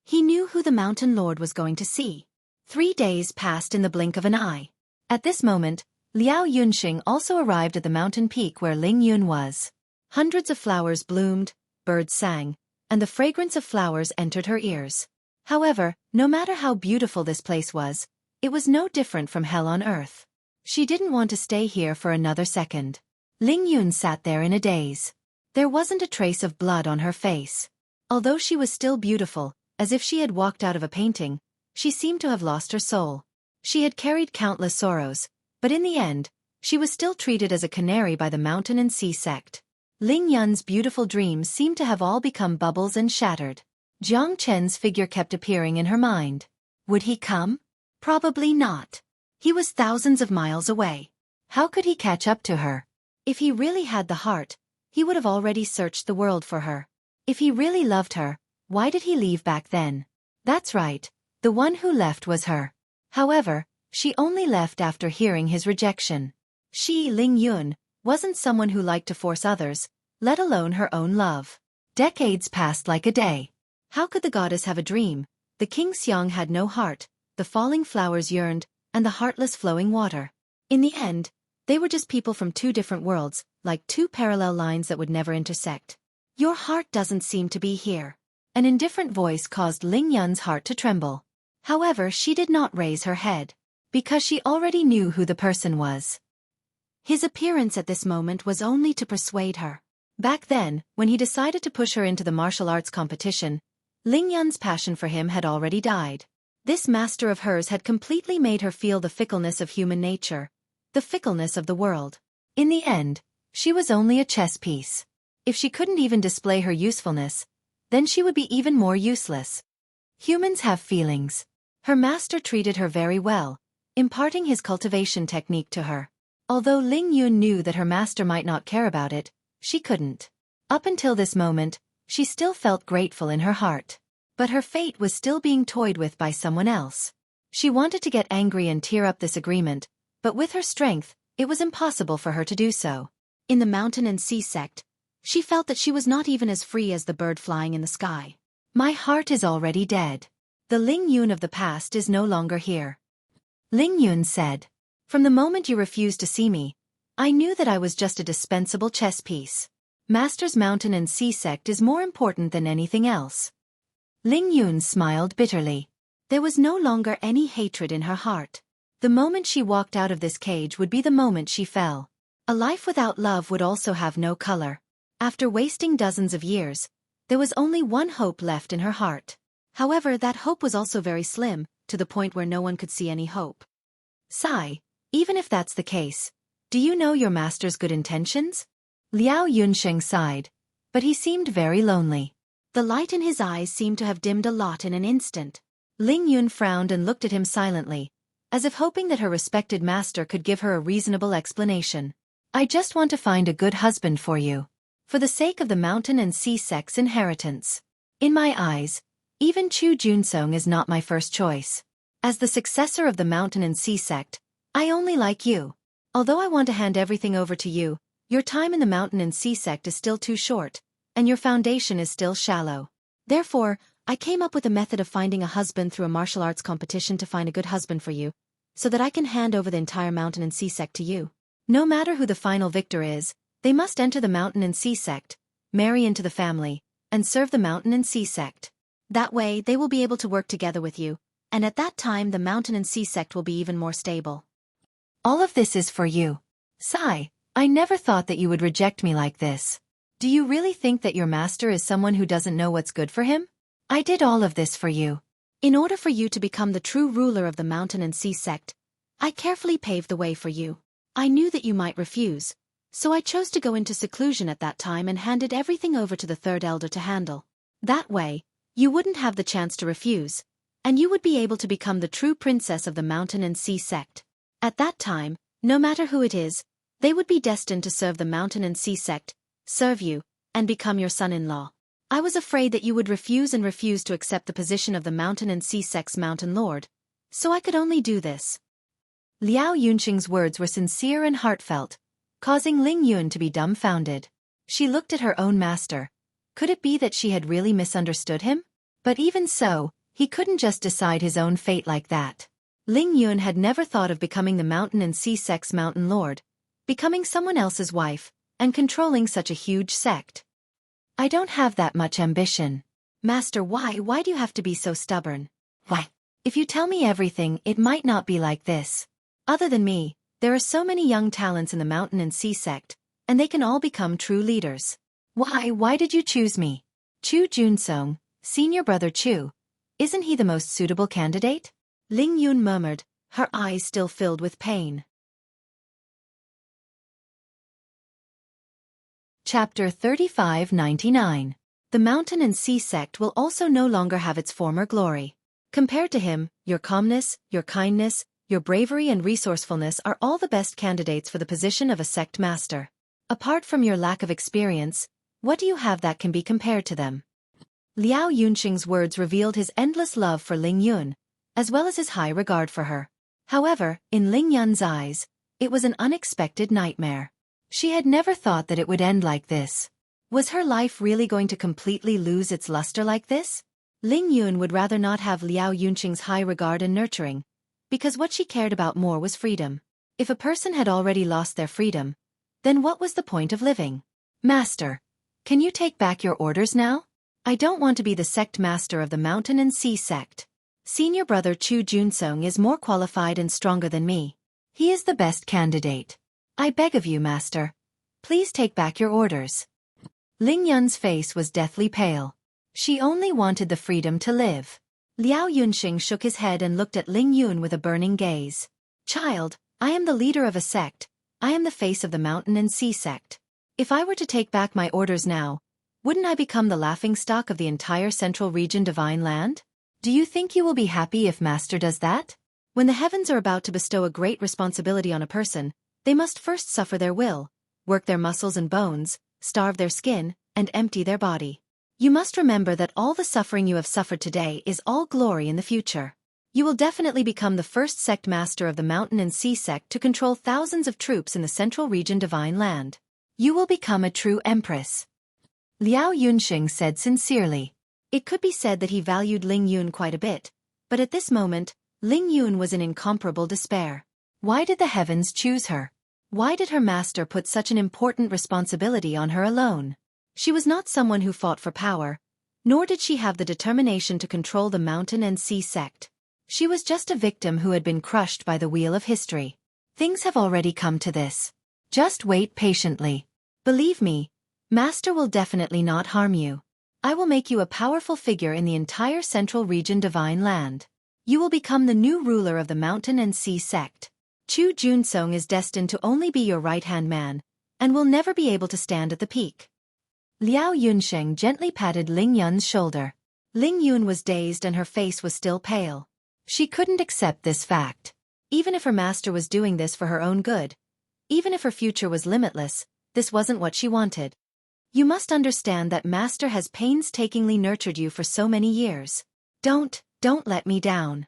He knew who the Mountain Lord was going to see. 3 days passed in the blink of an eye. At this moment, Liao Yunxing also arrived at the mountain peak where Ling Yun was. Hundreds of flowers bloomed, birds sang, and the fragrance of flowers entered her ears. However, no matter how beautiful this place was, it was no different from hell on earth. She didn't want to stay here for another second. Ling Yun sat there in a daze. There wasn't a trace of blood on her face. Although she was still beautiful, as if she had walked out of a painting, she seemed to have lost her soul. She had carried countless sorrows, but in the end, she was still treated as a canary by the mountain and sea sect. Ling Yun's beautiful dreams seemed to have all become bubbles and shattered. Jiang Chen's figure kept appearing in her mind. Would he come? Probably not. He was thousands of miles away. How could he catch up to her? If he really had the heart, he would have already searched the world for her. If he really loved her, why did he leave back then? That's right, the one who left was her. However, she only left after hearing his rejection. She, Ling Yun, wasn't someone who liked to force others, let alone her own love. Decades passed like a day. How could the goddess have a dream? The King Xiang had no heart, the falling flowers yearned, and the heartless flowing water. In the end, they were just people from 2 different worlds, like 2 parallel lines that would never intersect. Your heart doesn't seem to be here. An indifferent voice caused Ling Yun's heart to tremble. However, she did not raise her head, because she already knew who the person was. His appearance at this moment was only to persuade her. Back then, when he decided to push her into the martial arts competition, Ling Yun's passion for him had already died. This master of hers had completely made her feel the fickleness of human nature, the fickleness of the world. In the end, she was only a chess piece. If she couldn't even display her usefulness, then she would be even more useless. Humans have feelings. Her master treated her very well, imparting his cultivation technique to her. Although Ling Yun knew that her master might not care about it, she couldn't. Up until this moment, she still felt grateful in her heart. But her fate was still being toyed with by someone else. She wanted to get angry and tear up this agreement, but with her strength, it was impossible for her to do so. In the mountain and sea sect, she felt that she was not even as free as the bird flying in the sky. My heart is already dead. The Ling Yun of the past is no longer here. Ling Yun said, "From the moment you refused to see me, I knew that I was just a dispensable chess piece. Master's mountain and sea sect is more important than anything else." Ling Yun smiled bitterly. There was no longer any hatred in her heart. The moment she walked out of this cage would be the moment she fell. A life without love would also have no color. After wasting dozens of years, there was only one hope left in her heart. However, that hope was also very slim, to the point where no one could see any hope. "Sigh, even if that's the case, do you know your master's good intentions?" Liao Yunsheng sighed, but he seemed very lonely. The light in his eyes seemed to have dimmed a lot in an instant. Ling Yun frowned and looked at him silently, as if hoping that her respected master could give her a reasonable explanation. "I just want to find a good husband for you. For the sake of the mountain and sea sect's inheritance. In my eyes, even Chu Junsong is not my first choice. As the successor of the mountain and sea sect, I only like you. Although I want to hand everything over to you, your time in the mountain and sea sect is still too short, and your foundation is still shallow. Therefore, I came up with a method of finding a husband through a martial arts competition to find a good husband for you, so that I can hand over the entire mountain and sea sect to you. No matter who the final victor is, they must enter the mountain and sea sect, marry into the family, and serve the mountain and sea sect. That way, they will be able to work together with you, and at that time the mountain and sea sect will be even more stable. All of this is for you. Sigh, I never thought that you would reject me like this. Do you really think that your master is someone who doesn't know what's good for him? I did all of this for you. In order for you to become the true ruler of the mountain and sea sect, I carefully paved the way for you. I knew that you might refuse, so I chose to go into seclusion at that time and handed everything over to the third elder to handle. That way, you wouldn't have the chance to refuse, and you would be able to become the true princess of the mountain and sea sect. At that time, no matter who it is, they would be destined to serve the mountain and sea sect, serve you, and become your son-in-law. I was afraid that you would refuse to accept the position of the mountain and sea sect's mountain lord, so I could only do this. Liao Yunqing's words were sincere and heartfelt, causing Ling Yun to be dumbfounded. She looked at her own master. Could it be that she had really misunderstood him? But even so, he couldn't just decide his own fate like that. Ling Yun had never thought of becoming the mountain and sea sect's mountain lord, becoming someone else's wife, and controlling such a huge sect. I don't have that much ambition. Master, why do you have to be so stubborn? Why? If you tell me everything, it might not be like this. Other than me, there are so many young talents in the mountain and sea sect, and they can all become true leaders. Why did you choose me? Chu Junsong, senior brother Chu. Isn't he the most suitable candidate? Ling Yun murmured, her eyes still filled with pain. Chapter 3599. The mountain and sea sect will also no longer have its former glory. Compared to him, your calmness, your kindness, your bravery and resourcefulness are all the best candidates for the position of a sect master. Apart from your lack of experience, what do you have that can be compared to them? Liao Yunxing's words revealed his endless love for Ling Yun, as well as his high regard for her. However, in Ling Yun's eyes, it was an unexpected nightmare. She had never thought that it would end like this. Was her life really going to completely lose its luster like this? Ling Yun would rather not have Liao Yunxing's high regard and nurturing, because what she cared about more was freedom. If a person had already lost their freedom, then what was the point of living? Master, can you take back your orders now? I don't want to be the sect master of the mountain and sea sect. Senior brother Chu Junsong is more qualified and stronger than me. He is the best candidate. I beg of you, master. Please take back your orders. Ling Yun's face was deathly pale. She only wanted the freedom to live. Liao Yunxing shook his head and looked at Ling Yun with a burning gaze. Child, I am the leader of a sect. I am the face of the mountain and sea sect. If I were to take back my orders now, wouldn't I become the laughingstock of the entire central region divine land? Do you think you will be happy if master does that? When the heavens are about to bestow a great responsibility on a person, they must first suffer their will, work their muscles and bones, starve their skin, and empty their body. You must remember that all the suffering you have suffered today is all glory in the future. You will definitely become the first sect master of the mountain and sea sect to control thousands of troops in the central region divine land. You will become a true empress. Liao Yunxing said sincerely. It could be said that he valued Ling Yun quite a bit, but at this moment, Ling Yun was in incomparable despair. Why did the heavens choose her? Why did her master put such an important responsibility on her alone? She was not someone who fought for power, nor did she have the determination to control the mountain and sea sect. She was just a victim who had been crushed by the wheel of history. Things have already come to this. Just wait patiently. Believe me, Master will definitely not harm you. I will make you a powerful figure in the entire central region divine land. You will become the new ruler of the mountain and sea sect. Chu Junsong is destined to only be your right-hand man, and will never be able to stand at the peak. Liao Yunxing gently patted Ling Yun's shoulder. Ling Yun was dazed and her face was still pale. She couldn't accept this fact. Even if her master was doing this for her own good, even if her future was limitless, this wasn't what she wanted. You must understand that master has painstakingly nurtured you for so many years. Don't let me down.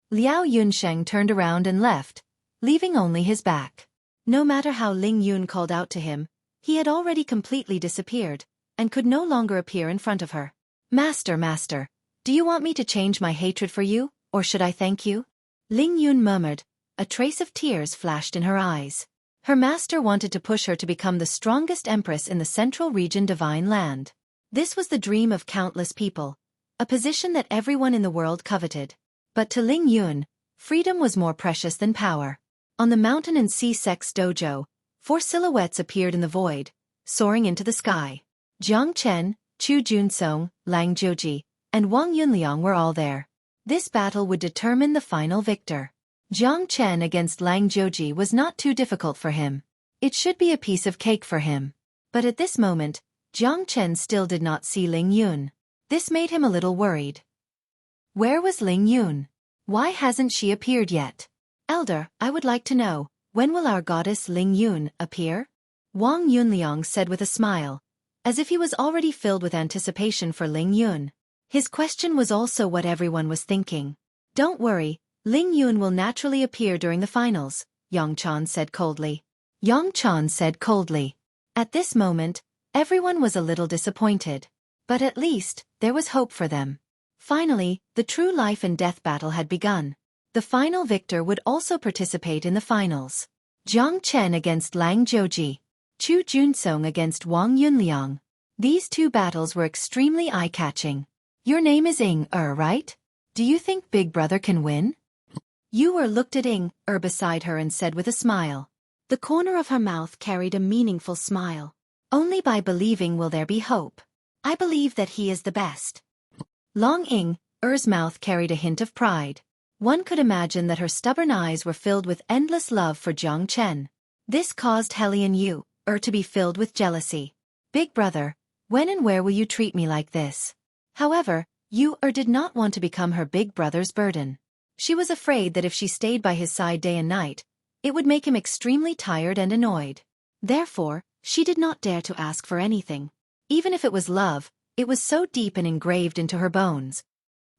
Liao Yunxing turned around and left, leaving only his back. No matter how Ling Yun called out to him, he had already completely disappeared, and could no longer appear in front of her. Master, do you want me to change my hatred for you, or should I thank you? Ling Yun murmured. A trace of tears flashed in her eyes. Her master wanted to push her to become the strongest empress in the central region divine land. This was the dream of countless people, a position that everyone in the world coveted. But to Ling Yun, freedom was more precious than power. On the mountain and sea sect's dojo, 4 silhouettes appeared in the void, soaring into the sky. Jiang Chen, Chu Junsong, Lang Jiuji, and Wang Yunliang were all there. This battle would determine the final victor. Jiang Chen against Lang Jiuji was not too difficult for him. It should be a piece of cake for him. But at this moment, Jiang Chen still did not see Ling Yun. This made him a little worried. Where was Ling Yun? Why hasn't she appeared yet? Elder, I would like to know, when will our goddess Ling Yun appear? Wang Yunliang said with a smile, as if he was already filled with anticipation for Ling Yun. His question was also what everyone was thinking. Don't worry, Ling Yun will naturally appear during the finals, Yang Chan said coldly. At this moment, everyone was a little disappointed. But at least, there was hope for them. Finally, the true life and death battle had begun. The final victor would also participate in the finals. Jiang Chen against Lang Zhouji. Chu Junsong against Wang Yunliang. These two battles were extremely eye-catching. Your name is Ying right? Do you think Big Brother can win? Yu looked at Ying beside her and said with a smile. The corner of her mouth carried a meaningful smile. Only by believing will there be hope. I believe that he is the best. Long Ying's mouth carried a hint of pride. One could imagine that her stubborn eyes were filled with endless love for Jiang Chen. This caused Helian Yu to be filled with jealousy. Big Brother, when and where will you treat me like this? However, Yu did not want to become her big brother's burden. She was afraid that if she stayed by his side day and night, it would make him extremely tired and annoyed. Therefore, she did not dare to ask for anything. Even if it was love, it was so deep and engraved into her bones.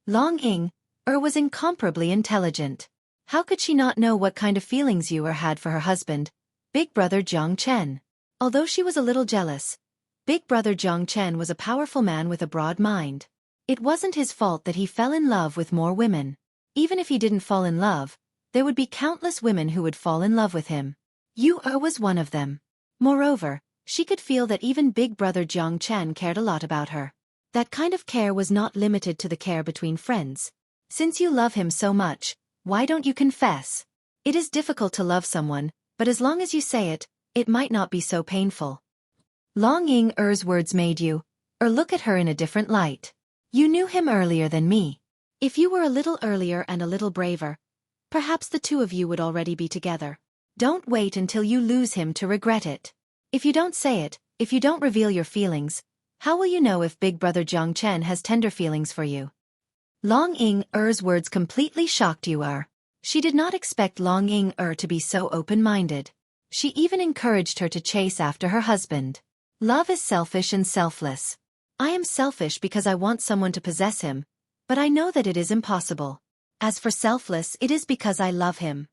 Long Ying was incomparably intelligent. How could she not know what kind of feelings Yu had for her husband, Big Brother Jiang Chen? Although she was a little jealous, Big Brother Jiang Chen was a powerful man with a broad mind. It wasn't his fault that he fell in love with more women. Even if he didn't fall in love, there would be countless women who would fall in love with him. Yu was one of them. Moreover, she could feel that even Big Brother Jiang Chen cared a lot about her. That kind of care was not limited to the care between friends. Since you love him so much, why don't you confess? It is difficult to love someone, but as long as you say it, it might not be so painful. Long Ying's words made Yu look at her in a different light. You knew him earlier than me. If you were a little earlier and a little braver, perhaps the two of you would already be together. Don't wait until you lose him to regret it. If you don't say it, if you don't reveal your feelings, how will you know if Big Brother Jiang Chen has tender feelings for you? Long Ying's words completely shocked Yu. She did not expect Long Ying to be so open-minded. She even encouraged her to chase after her husband. Love is selfish and selfless. I am selfish because I want someone to possess him, but I know that it is impossible. As for selfless, it is because I love him.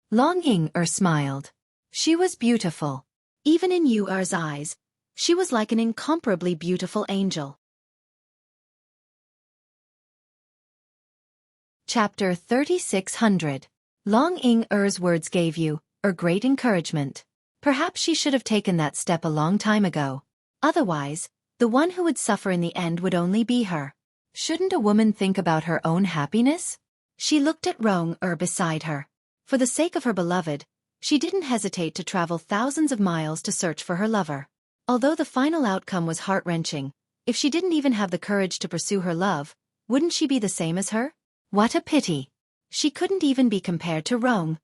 Long Ying smiled. She was beautiful. Even in Yu's eyes, she was like an incomparably beautiful angel. Chapter 3600. Long Ying's words gave Yu great encouragement. Perhaps she should have taken that step a long time ago. Otherwise, the one who would suffer in the end would only be her. Shouldn't a woman think about her own happiness? She looked at Rong beside her. For the sake of her beloved, she didn't hesitate to travel thousands of miles to search for her lover. Although the final outcome was heart-wrenching, if she didn't even have the courage to pursue her love, wouldn't she be the same as her? What a pity. She couldn't even be compared to Rong.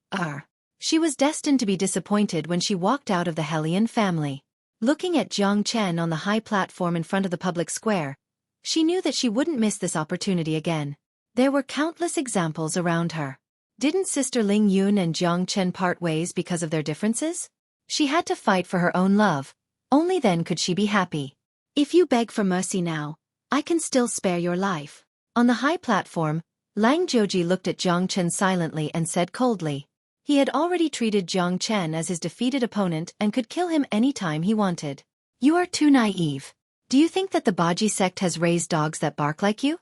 She was destined to be disappointed when she walked out of the Helian family. Looking at Jiang Chen on the high platform in front of the public square, she knew that she wouldn't miss this opportunity again. There were countless examples around her. Didn't Sister Ling Yun and Jiang Chen part ways because of their differences? She had to fight for her own love. Only then could she be happy. If you beg for mercy now, I can still spare your life. On the high platform, Lang Zhouji looked at Jiang Chen silently and said coldly. He had already treated Jiang Chen as his defeated opponent and could kill him any time he wanted. You are too naive. Do you think that the Baji sect has raised dogs that bark like you?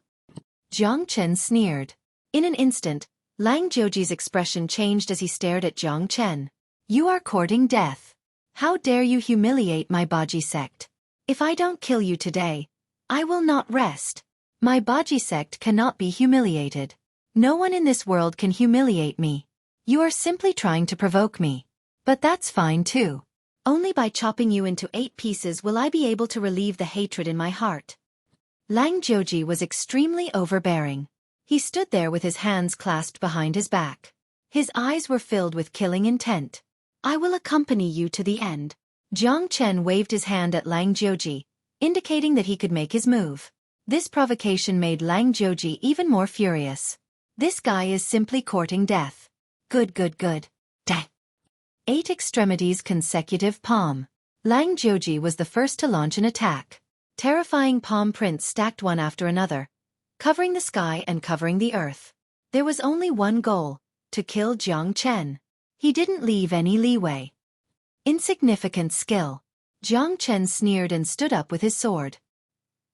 Jiang Chen sneered. In an instant, Lang Zhouji's expression changed as he stared at Jiang Chen. You are courting death. How dare you humiliate my Baji sect? If I don't kill you today, I will not rest. My Baji sect cannot be humiliated. No one in this world can humiliate me. You are simply trying to provoke me. But that's fine too. Only by chopping you into 8 pieces will I be able to relieve the hatred in my heart. Lang Zhouji was extremely overbearing. He stood there with his hands clasped behind his back. His eyes were filled with killing intent. I will accompany you to the end. Jiang Chen waved his hand at Lang Zhouji, indicating that he could make his move. This provocation made Lang Zhouji even more furious. This guy is simply courting death. Good. 8 extremities consecutive palm. Lang Zhouji was the first to launch an attack. Terrifying palm prints stacked one after another, covering the sky and covering the earth. There was only one goal, to kill Jiang Chen. He didn't leave any leeway. Insignificant skill. Jiang Chen sneered and stood up with his sword.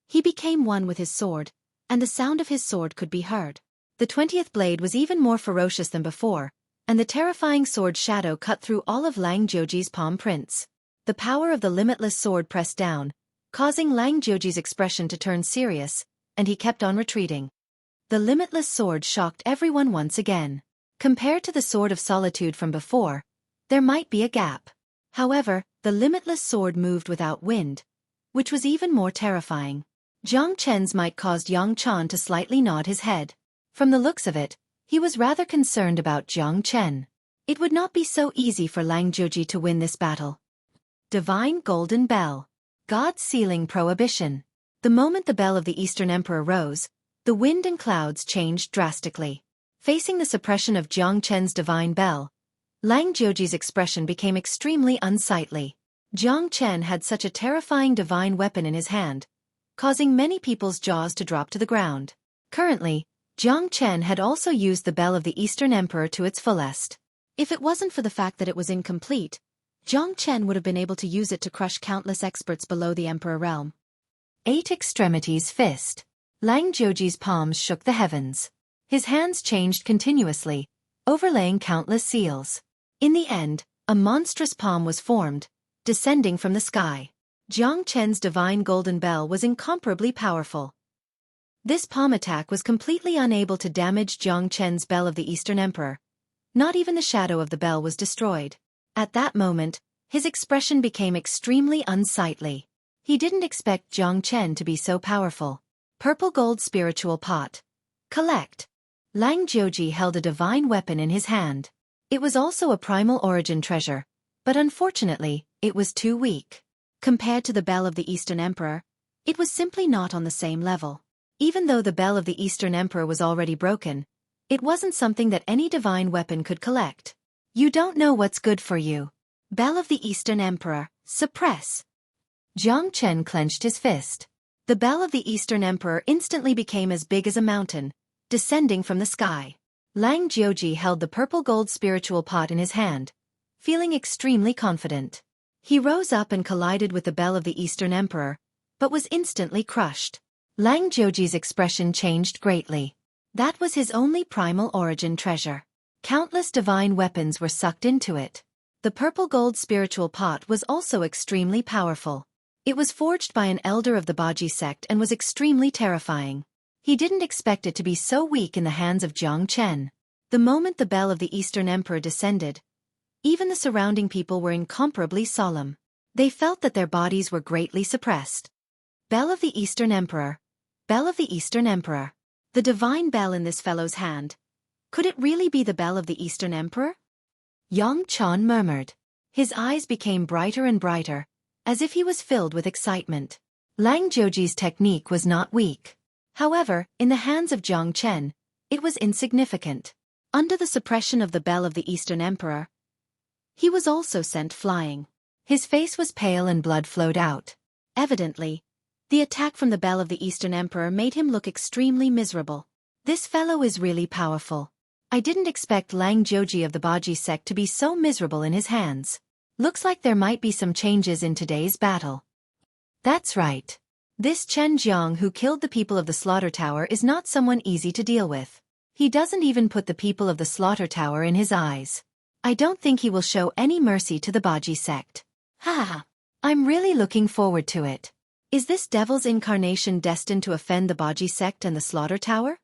He became one with his sword, and the sound of his sword could be heard. The 20th blade was even more ferocious than before, and the terrifying sword shadow cut through all of Lang Jiuji's palm prints. The power of the limitless sword pressed down, causing Lang Jiuji's expression to turn serious, and he kept on retreating. The limitless sword shocked everyone once again. Compared to the sword of solitude from before, there might be a gap. However, the limitless sword moved without wind, which was even more terrifying. Jiang Chen's might caused Yang Chan to slightly nod his head. From the looks of it, he was rather concerned about Jiang Chen. It would not be so easy for Lang Jiuji to win this battle. Divine Golden Bell. God's Sealing Prohibition. The moment the bell of the Eastern Emperor rose, the wind and clouds changed drastically. Facing the suppression of Jiang Chen's divine bell, Lang Jiuji's expression became extremely unsightly. Jiang Chen had such a terrifying divine weapon in his hand, causing many people's jaws to drop to the ground. Currently, Jiang Chen had also used the bell of the Eastern Emperor to its fullest. If it wasn't for the fact that it was incomplete, Jiang Chen would have been able to use it to crush countless experts below the Emperor realm. 8 Extremities Fist. Lang Jiuji's palms shook the heavens. His hands changed continuously, overlaying countless seals. In the end, a monstrous palm was formed, descending from the sky. Jiang Chen's divine golden bell was incomparably powerful. This palm attack was completely unable to damage Jiang Chen's bell of the Eastern Emperor. Not even the shadow of the bell was destroyed. At that moment, his expression became extremely unsightly. He didn't expect Jiang Chen to be so powerful. Purple Gold Spiritual Pot. Collect. Lang Jiuji held a divine weapon in his hand. It was also a primal origin treasure, but unfortunately, it was too weak. Compared to the bell of the Eastern Emperor, it was simply not on the same level. Even though the bell of the Eastern Emperor was already broken, it wasn't something that any divine weapon could collect. You don't know what's good for you. Bell of the Eastern Emperor, suppress. Jiang Chen clenched his fist. The bell of the Eastern Emperor instantly became as big as a mountain, descending from the sky. Lang Jiuji held the purple gold spiritual pot in his hand, feeling extremely confident. He rose up and collided with the bell of the Eastern Emperor, but was instantly crushed. Lang Jiuji's expression changed greatly. That was his only primal origin treasure. Countless divine weapons were sucked into it. The purple gold spiritual pot was also extremely powerful. It was forged by an elder of the Baji sect and was extremely terrifying. He didn't expect it to be so weak in the hands of Jiang Chen. The moment the bell of the Eastern Emperor descended, even the surrounding people were incomparably solemn. They felt that their bodies were greatly suppressed. Bell of the Eastern Emperor. Bell of the Eastern Emperor. The divine bell in this fellow's hand. Could it really be the bell of the Eastern Emperor? Yang Chan murmured. His eyes became brighter and brighter, as if he was filled with excitement. Lang Jiuji's technique was not weak. However, in the hands of Jiang Chen, it was insignificant. Under the suppression of the bell of the Eastern Emperor, he was also sent flying. His face was pale and blood flowed out. Evidently, the attack from the bell of the Eastern Emperor made him look extremely miserable. This fellow is really powerful. I didn't expect Lang Jiuji of the Baji sect to be so miserable in his hands. Looks like there might be some changes in today's battle. That's right. This Chen Jiang who killed the people of the Slaughter Tower is not someone easy to deal with. He doesn't even put the people of the Slaughter Tower in his eyes. I don't think he will show any mercy to the Baji sect. Ha! I'm really looking forward to it. Is this devil's incarnation destined to offend the Baji sect and the Slaughter Tower?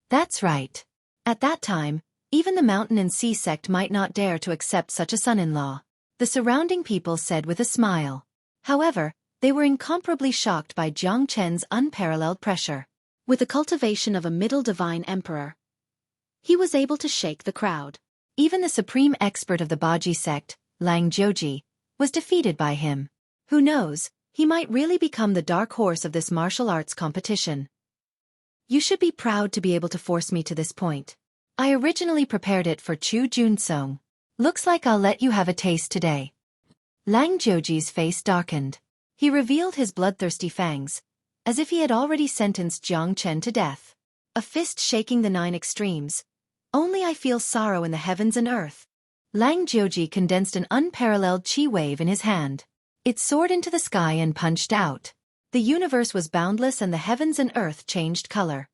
That's right. At that time, even the Mountain and Sea sect might not dare to accept such a son-in-law. The surrounding people said with a smile. However, they were incomparably shocked by Jiang Chen's unparalleled pressure. With the cultivation of a middle divine emperor, he was able to shake the crowd. Even the supreme expert of the Baji sect, Lang Jiuji, was defeated by him. Who knows, he might really become the dark horse of this martial arts competition. You should be proud to be able to force me to this point. I originally prepared it for Chu Junsong. Looks like I'll let you have a taste today. Lang Jiuji's face darkened. He revealed his bloodthirsty fangs, as if he had already sentenced Jiang Chen to death. A fist shaking the 9 extremes. Only I feel sorrow in the heavens and earth. Lang Jiuji condensed an unparalleled chi wave in his hand. It soared into the sky and punched out. The universe was boundless and the heavens and earth changed color.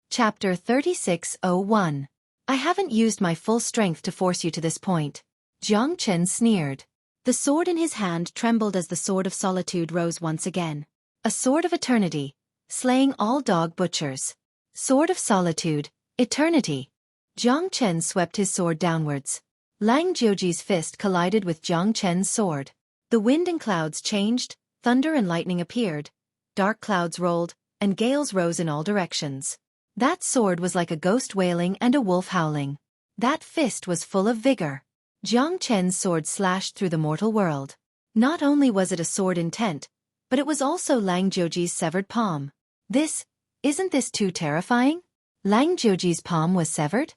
Chapter 36:01. I haven't used my full strength to force you to this point. Jiang Chen sneered. The sword in his hand trembled as the sword of solitude rose once again. A sword of eternity, slaying all dog butchers. Sword of solitude, eternity. Jiang Chen swept his sword downwards. Lang Jiuji's fist collided with Jiang Chen's sword. The wind and clouds changed, thunder and lightning appeared, dark clouds rolled, and gales rose in all directions. That sword was like a ghost wailing and a wolf howling. That fist was full of vigor. Jiang Chen's sword slashed through the mortal world. Not only was it a sword intent, but it was also Lang Jiuji's severed palm. Isn't this too terrifying? Lang Jiuji's palm was severed?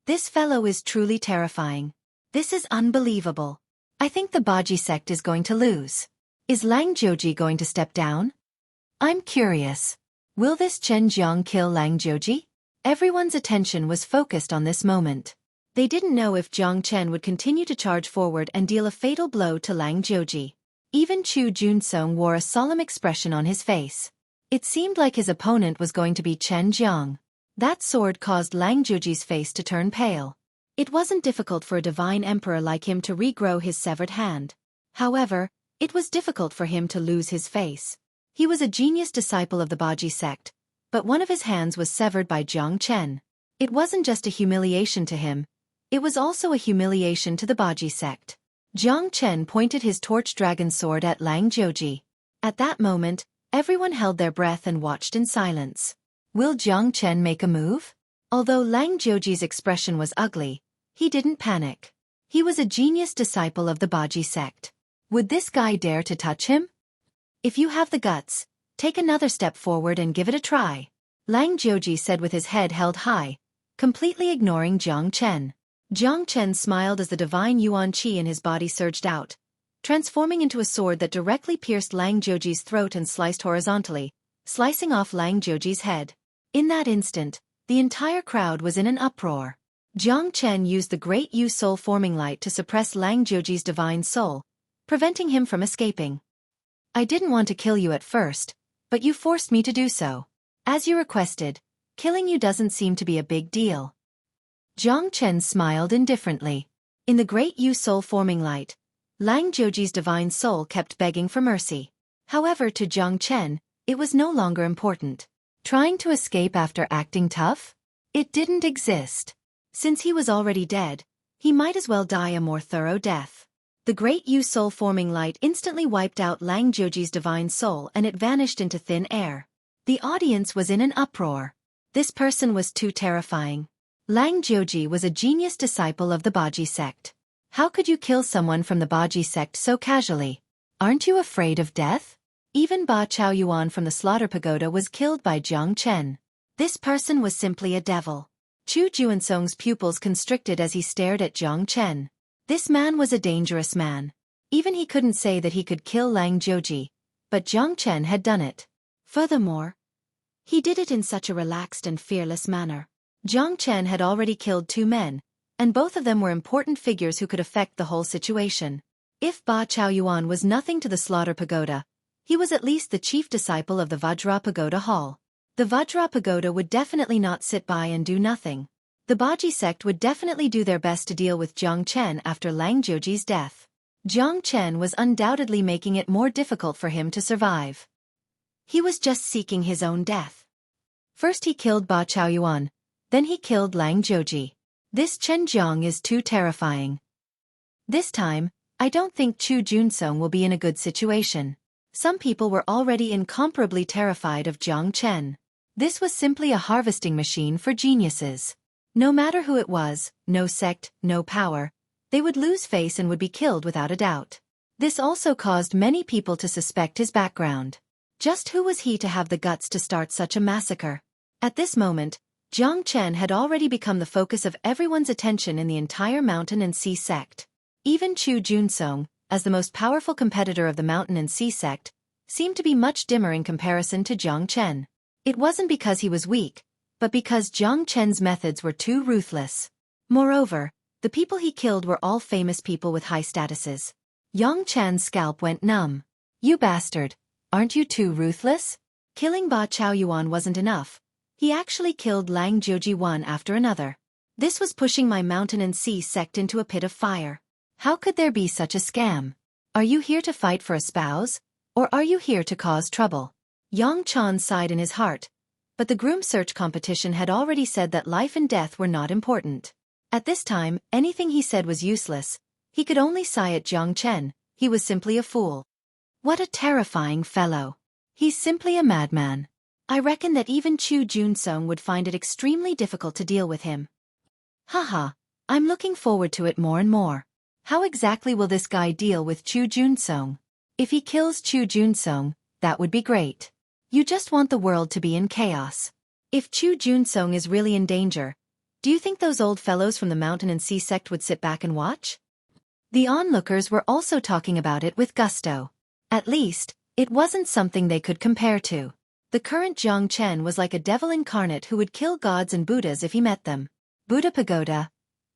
This fellow is truly terrifying. This is unbelievable. I think the Baji sect is going to lose. Is Lang Jiuji going to step down? I'm curious. Will this Chen Jiang kill Lang Jiuji? Everyone's attention was focused on this moment. They didn't know if Jiang Chen would continue to charge forward and deal a fatal blow to Lang Jiuji. Even Chu Junsong wore a solemn expression on his face. It seemed like his opponent was going to be Chen Jiang. That sword caused Lang Jiuji's face to turn pale. It wasn't difficult for a divine emperor like him to regrow his severed hand. However, it was difficult for him to lose his face. He was a genius disciple of the Baji sect, but one of his hands was severed by Jiang Chen. It wasn't just a humiliation to him, it was also a humiliation to the Baji sect. Jiang Chen pointed his torch dragon sword at Lang Jiuji. At that moment, everyone held their breath and watched in silence. Will Jiang Chen make a move? Although Lang Jiuji's expression was ugly, he didn't panic. He was a genius disciple of the Baji sect. Would this guy dare to touch him? If you have the guts, take another step forward and give it a try, Lang Jiuji said with his head held high, completely ignoring Jiang Chen. Jiang Chen smiled as the divine yuan qi in his body surged out, transforming into a sword that directly pierced Lang Jiuji's throat and sliced horizontally, slicing off Lang Jiuji's head. In that instant, the entire crowd was in an uproar. Jiang Chen used the great Yu soul forming light to suppress Lang Jiuji's divine soul, preventing him from escaping. I didn't want to kill you at first, but you forced me to do so. As you requested, killing you doesn't seem to be a big deal. Jiang Chen smiled indifferently. In the great Yu soul forming light, Lang Jiuji's divine soul kept begging for mercy. However, to Jiang Chen, it was no longer important. Trying to escape after acting tough? It didn't exist. Since he was already dead, he might as well die a more thorough death. The great Yu soul forming light instantly wiped out Lang Jiuji's divine soul and it vanished into thin air. The audience was in an uproar. This person was too terrifying. Lang Jiuji was a genius disciple of the Baji sect. How could you kill someone from the Baji sect so casually? Aren't you afraid of death? Even Ba Chaoyuan from the Slaughter Pagoda was killed by Jiang Chen. This person was simply a devil. Chu Junsong's pupils constricted as he stared at Jiang Chen. This man was a dangerous man. Even he couldn't say that he could kill Lang Jiuji, but Jiang Chen had done it. Furthermore, he did it in such a relaxed and fearless manner. Jiang Chen had already killed 2 men, and both of them were important figures who could affect the whole situation. If Ba Chaoyuan was nothing to the Slaughter Pagoda, he was at least the chief disciple of the Vajra Pagoda Hall. The Vajra Pagoda would definitely not sit by and do nothing. The Baji sect would definitely do their best to deal with Jiang Chen after Lang Jiuji's death. Jiang Chen was undoubtedly making it more difficult for him to survive. He was just seeking his own death. First he killed Ba Chaoyuan, then he killed Lang Jiuji. This Chen Jiang is too terrifying. This time, I don't think Chu Junsong will be in a good situation. Some people were already incomparably terrified of Jiang Chen. This was simply a harvesting machine for geniuses. No matter who it was, no sect, no power, they would lose face and would be killed without a doubt. This also caused many people to suspect his background. Just who was he to have the guts to start such a massacre? At this moment, Jiang Chen had already become the focus of everyone's attention in the entire Mountain and Sea sect. Even Chu Junsong, as the most powerful competitor of the Mountain and Sea sect, seemed to be much dimmer in comparison to Jiang Chen. It wasn't because he was weak, but because Jiang Chen's methods were too ruthless. Moreover, the people he killed were all famous people with high statuses. Yang Chan's scalp went numb. You bastard, aren't you too ruthless? Killing Ba Chaoyuan wasn't enough. He actually killed Lang Jiuji one after another. This was pushing my mountain and sea sect into a pit of fire. How could there be such a scam? Are you here to fight for a spouse? Or are you here to cause trouble? Yang Chan sighed in his heart, but the groom search competition had already said that life and death were not important. At this time, anything he said was useless. He could only sigh at Jiang Chen. He was simply a fool. What a terrifying fellow. He's simply a madman. I reckon that even Chu Junsong would find it extremely difficult to deal with him. Haha, I'm looking forward to it more and more. How exactly will this guy deal with Chu Junsong? If he kills Chu Junsong, that would be great. You just want the world to be in chaos. If Chu Junsong is really in danger, do you think those old fellows from the Mountain and Sea sect would sit back and watch? The onlookers were also talking about it with gusto. At least, it wasn't something they could compare to. The current Jiang Chen was like a devil incarnate who would kill gods and Buddhas if he met them. Buddha Pagoda.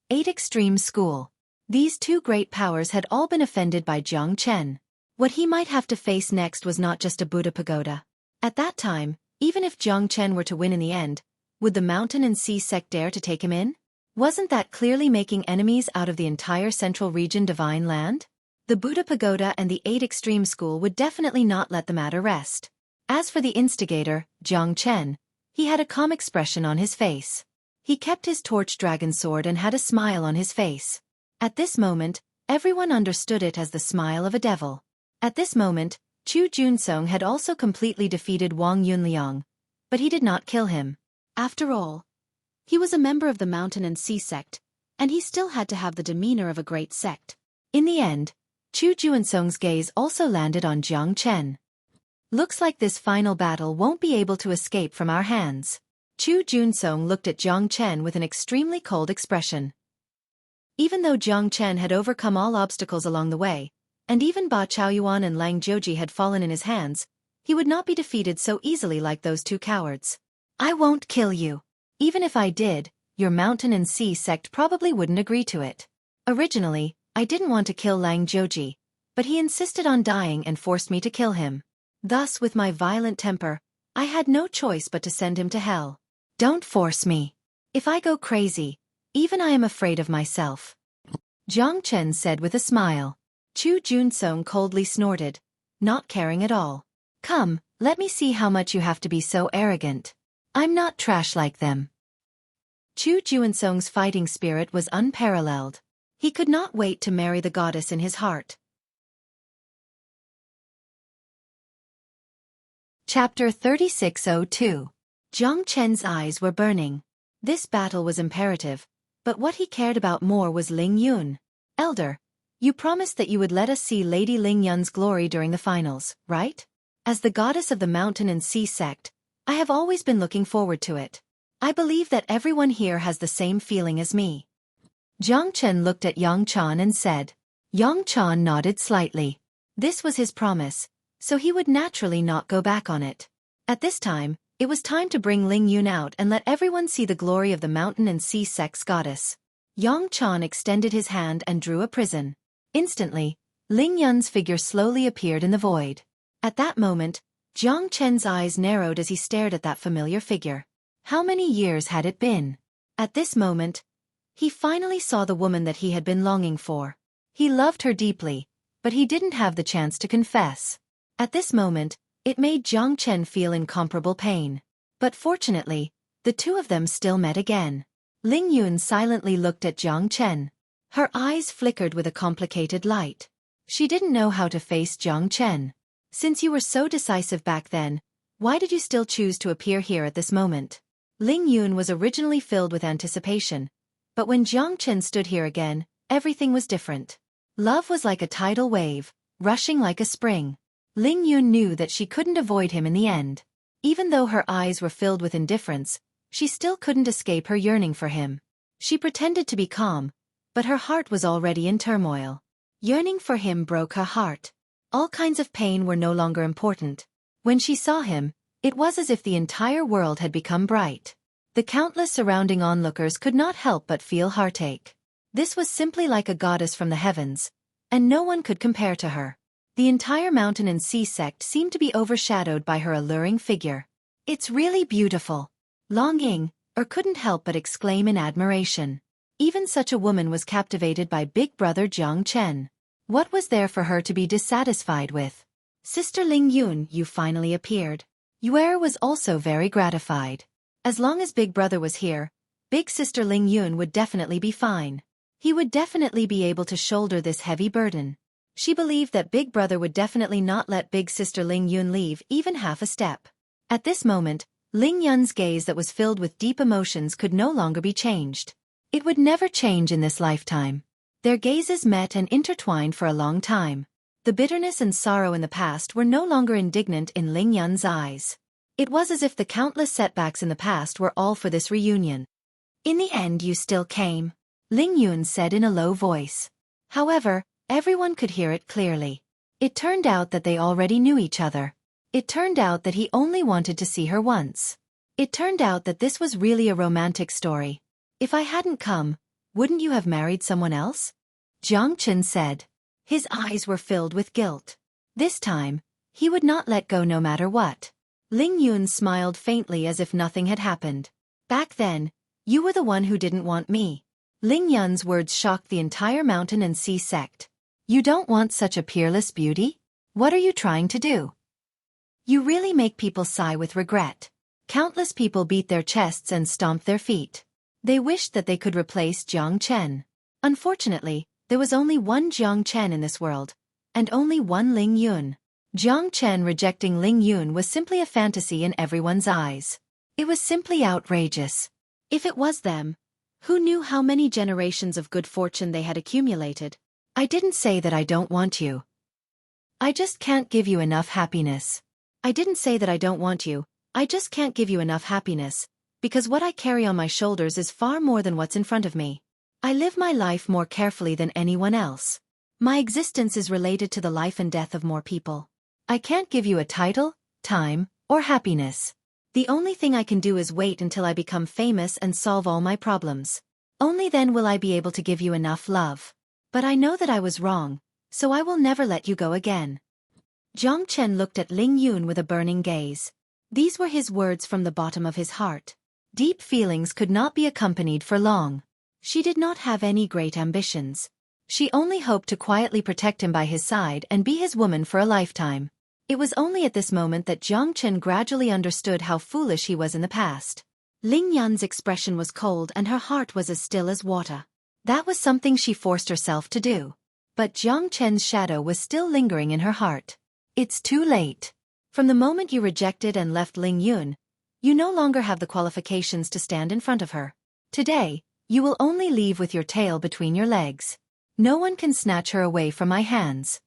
8 Extreme School. These two great powers had all been offended by Jiang Chen. What he might have to face next was not just a Buddha Pagoda. At that time, even if Jiang Chen were to win in the end, would the Mountain and Sea sect dare to take him in? Wasn't that clearly making enemies out of the entire Central Region Divine Land? The Buddha Pagoda and the 8 Extreme School would definitely not let the matter rest. As for the instigator, Jiang Chen, he had a calm expression on his face. He kept his torch dragon sword and had a smile on his face. At this moment, everyone understood it as the smile of a devil. At this moment, Chu Junsong had also completely defeated Wang Yunliang, but he did not kill him. After all, he was a member of the Mountain and Sea sect, and he still had to have the demeanor of a great sect. In the end, Chu Junsong's gaze also landed on Jiang Chen. Looks like this final battle won't be able to escape from our hands. Chu Junsong looked at Jiang Chen with an extremely cold expression. Even though Jiang Chen had overcome all obstacles along the way, and even Ba Chaoyuan and Lang Jiuji had fallen in his hands, he would not be defeated so easily like those two cowards. I won't kill you. Even if I did, your Mountain and Sea sect probably wouldn't agree to it. Originally, I didn't want to kill Lang Jiuji, but he insisted on dying and forced me to kill him. Thus, with my violent temper, I had no choice but to send him to hell. Don't force me. If I go crazy, even I am afraid of myself. Jiang Chen said with a smile. Chu Junsong coldly snorted, not caring at all. Come, let me see how much you have to be so arrogant. I'm not trash like them. Chu Junsong's fighting spirit was unparalleled. He could not wait to marry the goddess in his heart. Chapter 3602. Jiang Chen's eyes were burning. This battle was imperative, but what he cared about more was Ling Yun. Elder, you promised that you would let us see Lady Ling Yun's glory during the finals, right? As the goddess of the Mountain and Sea sect, I have always been looking forward to it. I believe that everyone here has the same feeling as me. Jiang Chen looked at Yang Chan and said. Yang Chan nodded slightly. This was his promise, so he would naturally not go back on it. At this time, it was time to bring Ling Yun out and let everyone see the glory of the Mountain and Sea sect's goddess. Yang Chan extended his hand and drew a prison. Instantly, Ling Yun's figure slowly appeared in the void. At that moment, Jiang Chen's eyes narrowed as he stared at that familiar figure. How many years had it been? At this moment, he finally saw the woman that he had been longing for. He loved her deeply, but he didn't have the chance to confess. At this moment, it made Jiang Chen feel incomparable pain. But fortunately, the two of them still met again. Ling Yun silently looked at Jiang Chen. Her eyes flickered with a complicated light. She didn't know how to face Jiang Chen. Since you were so decisive back then, why did you still choose to appear here at this moment? Ling Yun was originally filled with anticipation, but when Jiang Chen stood here again, everything was different. Love was like a tidal wave, rushing like a spring. Ling Yun knew that she couldn't avoid him in the end. Even though her eyes were filled with indifference, she still couldn't escape her yearning for him. She pretended to be calm, but her heart was already in turmoil. Yearning for him broke her heart. All kinds of pain were no longer important. When she saw him, it was as if the entire world had become bright. The countless surrounding onlookers could not help but feel heartache. This was simply like a goddess from the heavens, and no one could compare to her. The entire mountain and sea sect seemed to be overshadowed by her alluring figure. "It's really beautiful." Long Ying couldn't help but exclaim in admiration. Even such a woman was captivated by big brother Jiang Chen. What was there for her to be dissatisfied with? "Sister Ling Yun, you finally appeared." Yue was also very gratified. As long as big brother was here, big sister Ling Yun would definitely be fine. He would definitely be able to shoulder this heavy burden. She believed that big brother would definitely not let big sister Ling Yun leave even half a step. At this moment, Ling Yun's gaze that was filled with deep emotions could no longer be changed. It would never change in this lifetime. Their gazes met and intertwined for a long time. The bitterness and sorrow in the past were no longer indignant in Ling Yun's eyes. It was as if the countless setbacks in the past were all for this reunion. "In the end you still came," Ling Yun said in a low voice. However, everyone could hear it clearly. It turned out that they already knew each other. It turned out that he only wanted to see her once. It turned out that this was really a romantic story. "If I hadn't come, wouldn't you have married someone else?" Jiang Chen said. His eyes were filled with guilt. This time, he would not let go no matter what. Ling Yun smiled faintly as if nothing had happened. "Back then, you were the one who didn't want me." Ling Yun's words shocked the entire mountain and sea sect. "You don't want such a peerless beauty? What are you trying to do?" "You really make people sigh with regret." Countless people beat their chests and stomped their feet. They wished that they could replace Jiang Chen. Unfortunately, there was only one Jiang Chen in this world, and only one Ling Yun. Jiang Chen rejecting Ling Yun was simply a fantasy in everyone's eyes. It was simply outrageous. If it was them, who knew how many generations of good fortune they had accumulated? "I didn't say that I don't want you. I just can't give you enough happiness." "I didn't say that I don't want you, I just can't give you enough happiness, because what I carry on my shoulders is far more than what's in front of me. I live my life more carefully than anyone else. My existence is related to the life and death of more people. I can't give you a title, time, or happiness. The only thing I can do is wait until I become famous and solve all my problems. Only then will I be able to give you enough love. But I know that I was wrong, so I will never let you go again." Jiang Chen looked at Ling Yun with a burning gaze. These were his words from the bottom of his heart. Deep feelings could not be accompanied for long. She did not have any great ambitions. She only hoped to quietly protect him by his side and be his woman for a lifetime. It was only at this moment that Jiang Chen gradually understood how foolish he was in the past. Ling Yun's expression was cold and her heart was as still as water. That was something she forced herself to do. But Jiang Chen's shadow was still lingering in her heart. "It's too late. From the moment you rejected and left Ling Yun, you no longer have the qualifications to stand in front of her. Today, you will only leave with your tail between your legs. No one can snatch her away from my hands."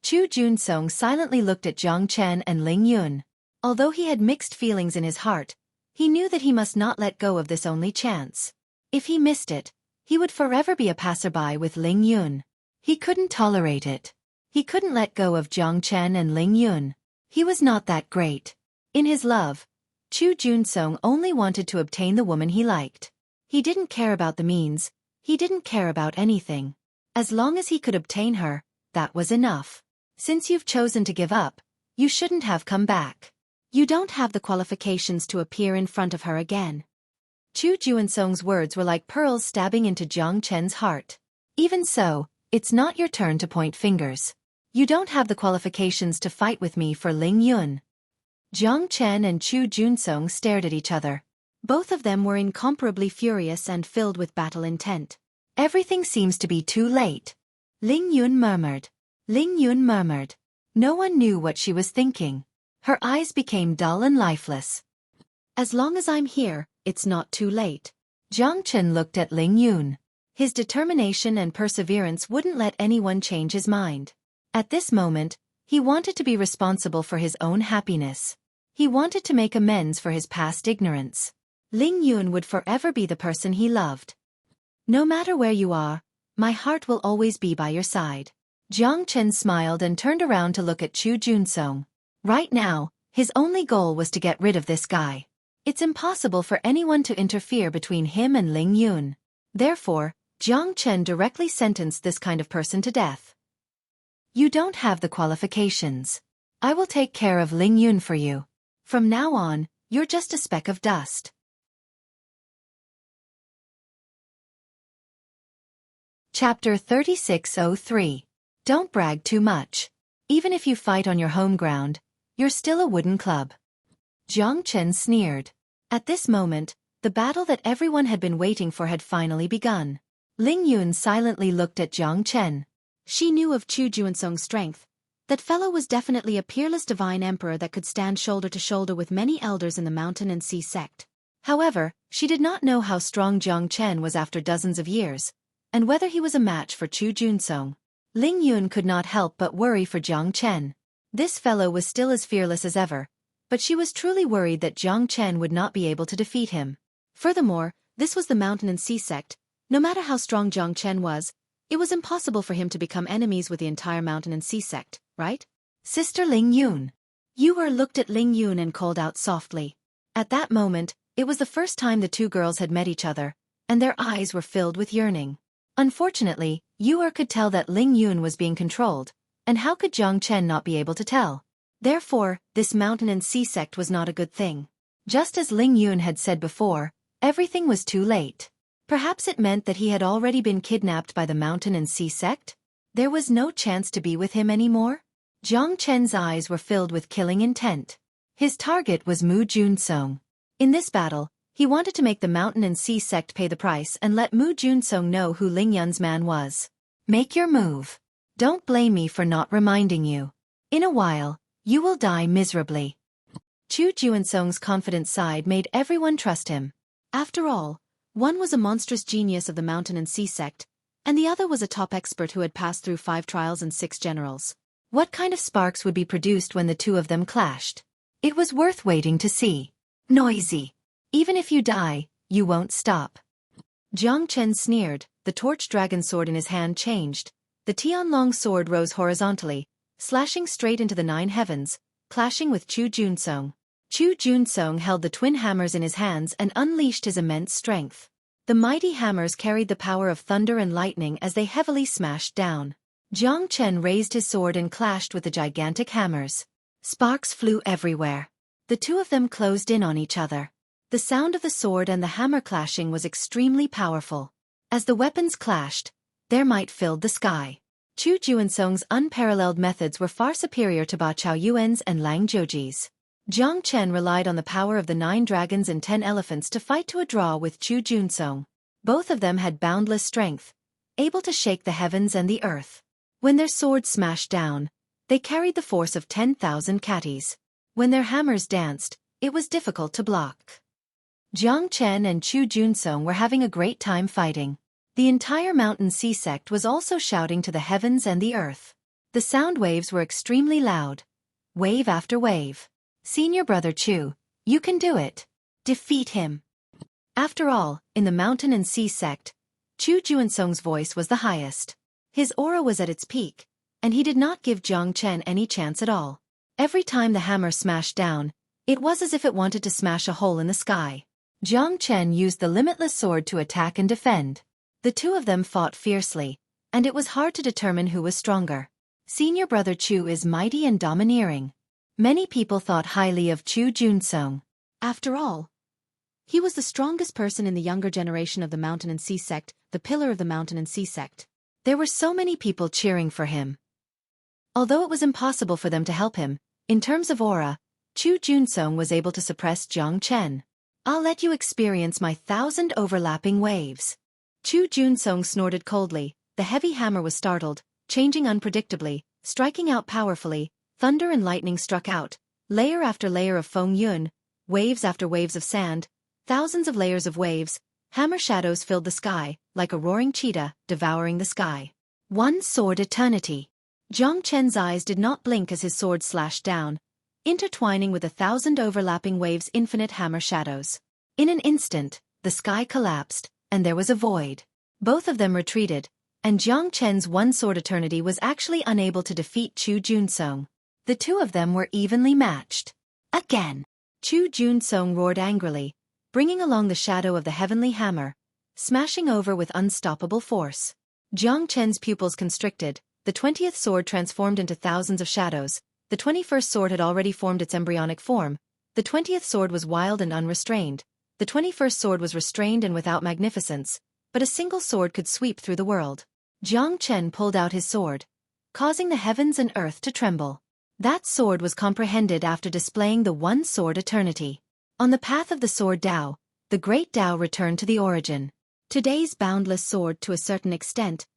Chu Junsong silently looked at Jiang Chen and Ling Yun. Although he had mixed feelings in his heart, he knew that he must not let go of this only chance. If he missed it, he would forever be a passerby with Ling Yun. He couldn't tolerate it. He couldn't let go of Jiang Chen and Ling Yun. He was not that great. In his love, Chu Junsong only wanted to obtain the woman he liked. He didn't care about the means, he didn't care about anything. As long as he could obtain her, that was enough. Since you've chosen to give up, you shouldn't have come back. You don't have the qualifications to appear in front of her again. Chu Junsong's words were like pearls stabbing into Jiang Chen's heart. Even so, it's not your turn to point fingers. You don't have the qualifications to fight with me for Ling Yun. Jiang Chen and Chu Junsong stared at each other. Both of them were incomparably furious and filled with battle intent. "Everything seems to be too late," Ling Yun murmured. Ling Yun murmured. No one knew what she was thinking. Her eyes became dull and lifeless. "As long as I'm here, it's not too late." Jiang Chen looked at Ling Yun. His determination and perseverance wouldn't let anyone change his mind. At this moment, he wanted to be responsible for his own happiness. He wanted to make amends for his past ignorance. Ling Yun would forever be the person he loved. "No matter where you are, my heart will always be by your side." Jiang Chen smiled and turned around to look at Chu Junsong. Right now, his only goal was to get rid of this guy. It's impossible for anyone to interfere between him and Ling Yun. Therefore, Jiang Chen directly sentenced this kind of person to death. You don't have the qualifications. I will take care of Ling Yun for you. From now on, you're just a speck of dust. Chapter 3603. Don't brag too much. Even if you fight on your home ground, you're still a wooden club. Jiang Chen sneered. At this moment, the battle that everyone had been waiting for had finally begun. Ling Yun silently looked at Jiang Chen. She knew of Chu Juansong's strength. That fellow was definitely a peerless divine emperor that could stand shoulder to shoulder with many elders in the mountain and sea sect. However, she did not know how strong Jiang Chen was after dozens of years, and whether he was a match for Chu Junsong. Ling Yun could not help but worry for Jiang Chen. This fellow was still as fearless as ever, but she was truly worried that Jiang Chen would not be able to defeat him. Furthermore, this was the mountain and sea sect. No matter how strong Jiang Chen was, it was impossible for him to become enemies with the entire mountain and sea sect, right? Sister Ling Yun. Yu looked at Ling Yun and called out softly. At that moment, it was the first time the two girls had met each other, and their eyes were filled with yearning. Unfortunately, Yu could tell that Ling Yun was being controlled, and how could Jiang Chen not be able to tell? Therefore, this mountain and sea sect was not a good thing. Just as Ling Yun had said before, everything was too late. Perhaps it meant that he had already been kidnapped by the mountain and sea sect? There was no chance to be with him anymore? Jiang Chen's eyes were filled with killing intent. His target was Mu Junsong. In this battle, he wanted to make the mountain and sea sect pay the price and let Mu Junsong know who Ling Yun's man was. Make your move. Don't blame me for not reminding you. In a while, you will die miserably. Chu Junsong's confident side made everyone trust him. After all, one was a monstrous genius of the mountain and sea sect, and the other was a top expert who had passed through 5 trials and 6 generals. What kind of sparks would be produced when the two of them clashed? It was worth waiting to see. Noisy. Even if you die, you won't stop. Jiang Chen sneered, the torch dragon sword in his hand changed. The Tianlong sword rose horizontally, slashing straight into the 9 heavens, clashing with Chu Junsong. Chu Junsong held the twin hammers in his hands and unleashed his immense strength. The mighty hammers carried the power of thunder and lightning as they heavily smashed down. Jiang Chen raised his sword and clashed with the gigantic hammers. Sparks flew everywhere. The two of them closed in on each other. The sound of the sword and the hammer clashing was extremely powerful. As the weapons clashed, their might filled the sky. Chu Junsong's unparalleled methods were far superior to Ba Chao Yuan's and Lang Zhouji's. Jiang Chen relied on the power of the 9 dragons and 10 elephants to fight to a draw with Chu Junsong. Both of them had boundless strength, able to shake the heavens and the earth. When their swords smashed down, they carried the force of 10,000 catties. When their hammers danced, it was difficult to block. Jiang Chen and Chu Junsong were having a great time fighting. The entire mountain sea sect was also shouting to the heavens and the earth. The sound waves were extremely loud. Wave after wave. Senior brother Chu, you can do it. Defeat him. After all, in the mountain and sea sect, Chu Junsong's voice was the highest. His aura was at its peak, and he did not give Jiang Chen any chance at all. Every time the hammer smashed down, it was as if it wanted to smash a hole in the sky. Jiang Chen used the limitless sword to attack and defend. The two of them fought fiercely, and it was hard to determine who was stronger. Senior brother Chu is mighty and domineering. Many people thought highly of Chu Junsong. After all, he was the strongest person in the younger generation of the mountain and sea sect, the pillar of the mountain and sea sect. There were so many people cheering for him. Although it was impossible for them to help him, in terms of aura, Chu Junsong was able to suppress Jiang Chen. I'll let you experience my 1,000 overlapping waves. Chu Junsong snorted coldly. The heavy hammer was startled, changing unpredictably, striking out powerfully. Thunder and lightning struck out, layer after layer of Feng Yun, waves after waves of sand, thousands of layers of waves. Hammer shadows filled the sky, like a roaring cheetah, devouring the sky. One sword eternity. Jiang Chen's eyes did not blink as his sword slashed down, intertwining with 1,000 overlapping waves' infinite hammer shadows. In an instant, the sky collapsed, and there was a void. Both of them retreated, and Jiang Chen's one sword eternity was actually unable to defeat Chu Junsong. The two of them were evenly matched. Again! Chu Junsong roared angrily, bringing along the shadow of the heavenly hammer, smashing over with unstoppable force. Jiang Chen's pupils constricted, the 20th sword transformed into thousands of shadows, the 21st sword had already formed its embryonic form, the 20th sword was wild and unrestrained, the 21st sword was restrained and without magnificence, but a single sword could sweep through the world. Jiang Chen pulled out his sword, causing the heavens and earth to tremble. That sword was comprehended after displaying the one sword eternity. On the path of the sword Tao, the great Tao returned to the origin. Today's boundless sword, to a certain extent,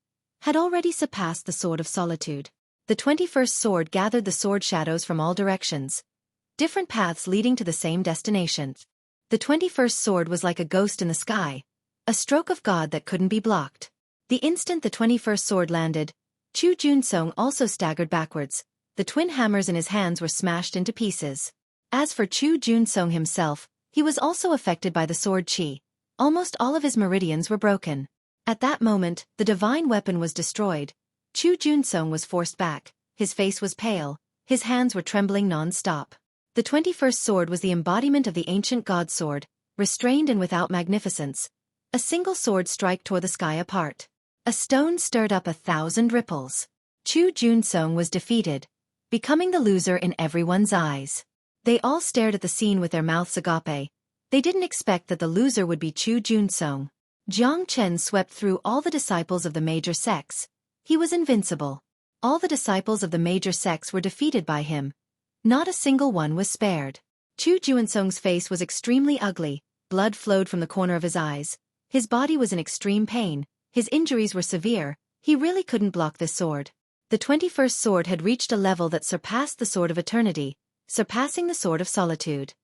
had already surpassed the sword of solitude. The 21st sword gathered the sword shadows from all directions, different paths leading to the same destination. The 21st sword was like a ghost in the sky, a stroke of God that couldn't be blocked. The instant the 21st sword landed, Chu Junsong also staggered backwards. The twin hammers in his hands were smashed into pieces. As for Chu Junsong himself, he was also affected by the sword qi. Almost all of his meridians were broken. At that moment, the divine weapon was destroyed. Chu Junsong was forced back, his face was pale, his hands were trembling non-stop. The 21st sword was the embodiment of the ancient god sword, restrained and without magnificence. A single sword strike tore the sky apart. A stone stirred up 1,000 ripples. Chu Junsong was defeated, becoming the loser in everyone's eyes. They all stared at the scene with their mouths agape. They didn't expect that the loser would be Chu Junsong. Jiang Chen swept through all the disciples of the major sects. He was invincible. All the disciples of the major sects were defeated by him. Not a single one was spared. Chu Junsong's face was extremely ugly, blood flowed from the corner of his eyes. His body was in extreme pain, his injuries were severe, he really couldn't block this sword. The 21st sword had reached a level that surpassed the sword of eternity, surpassing the sword of solitude.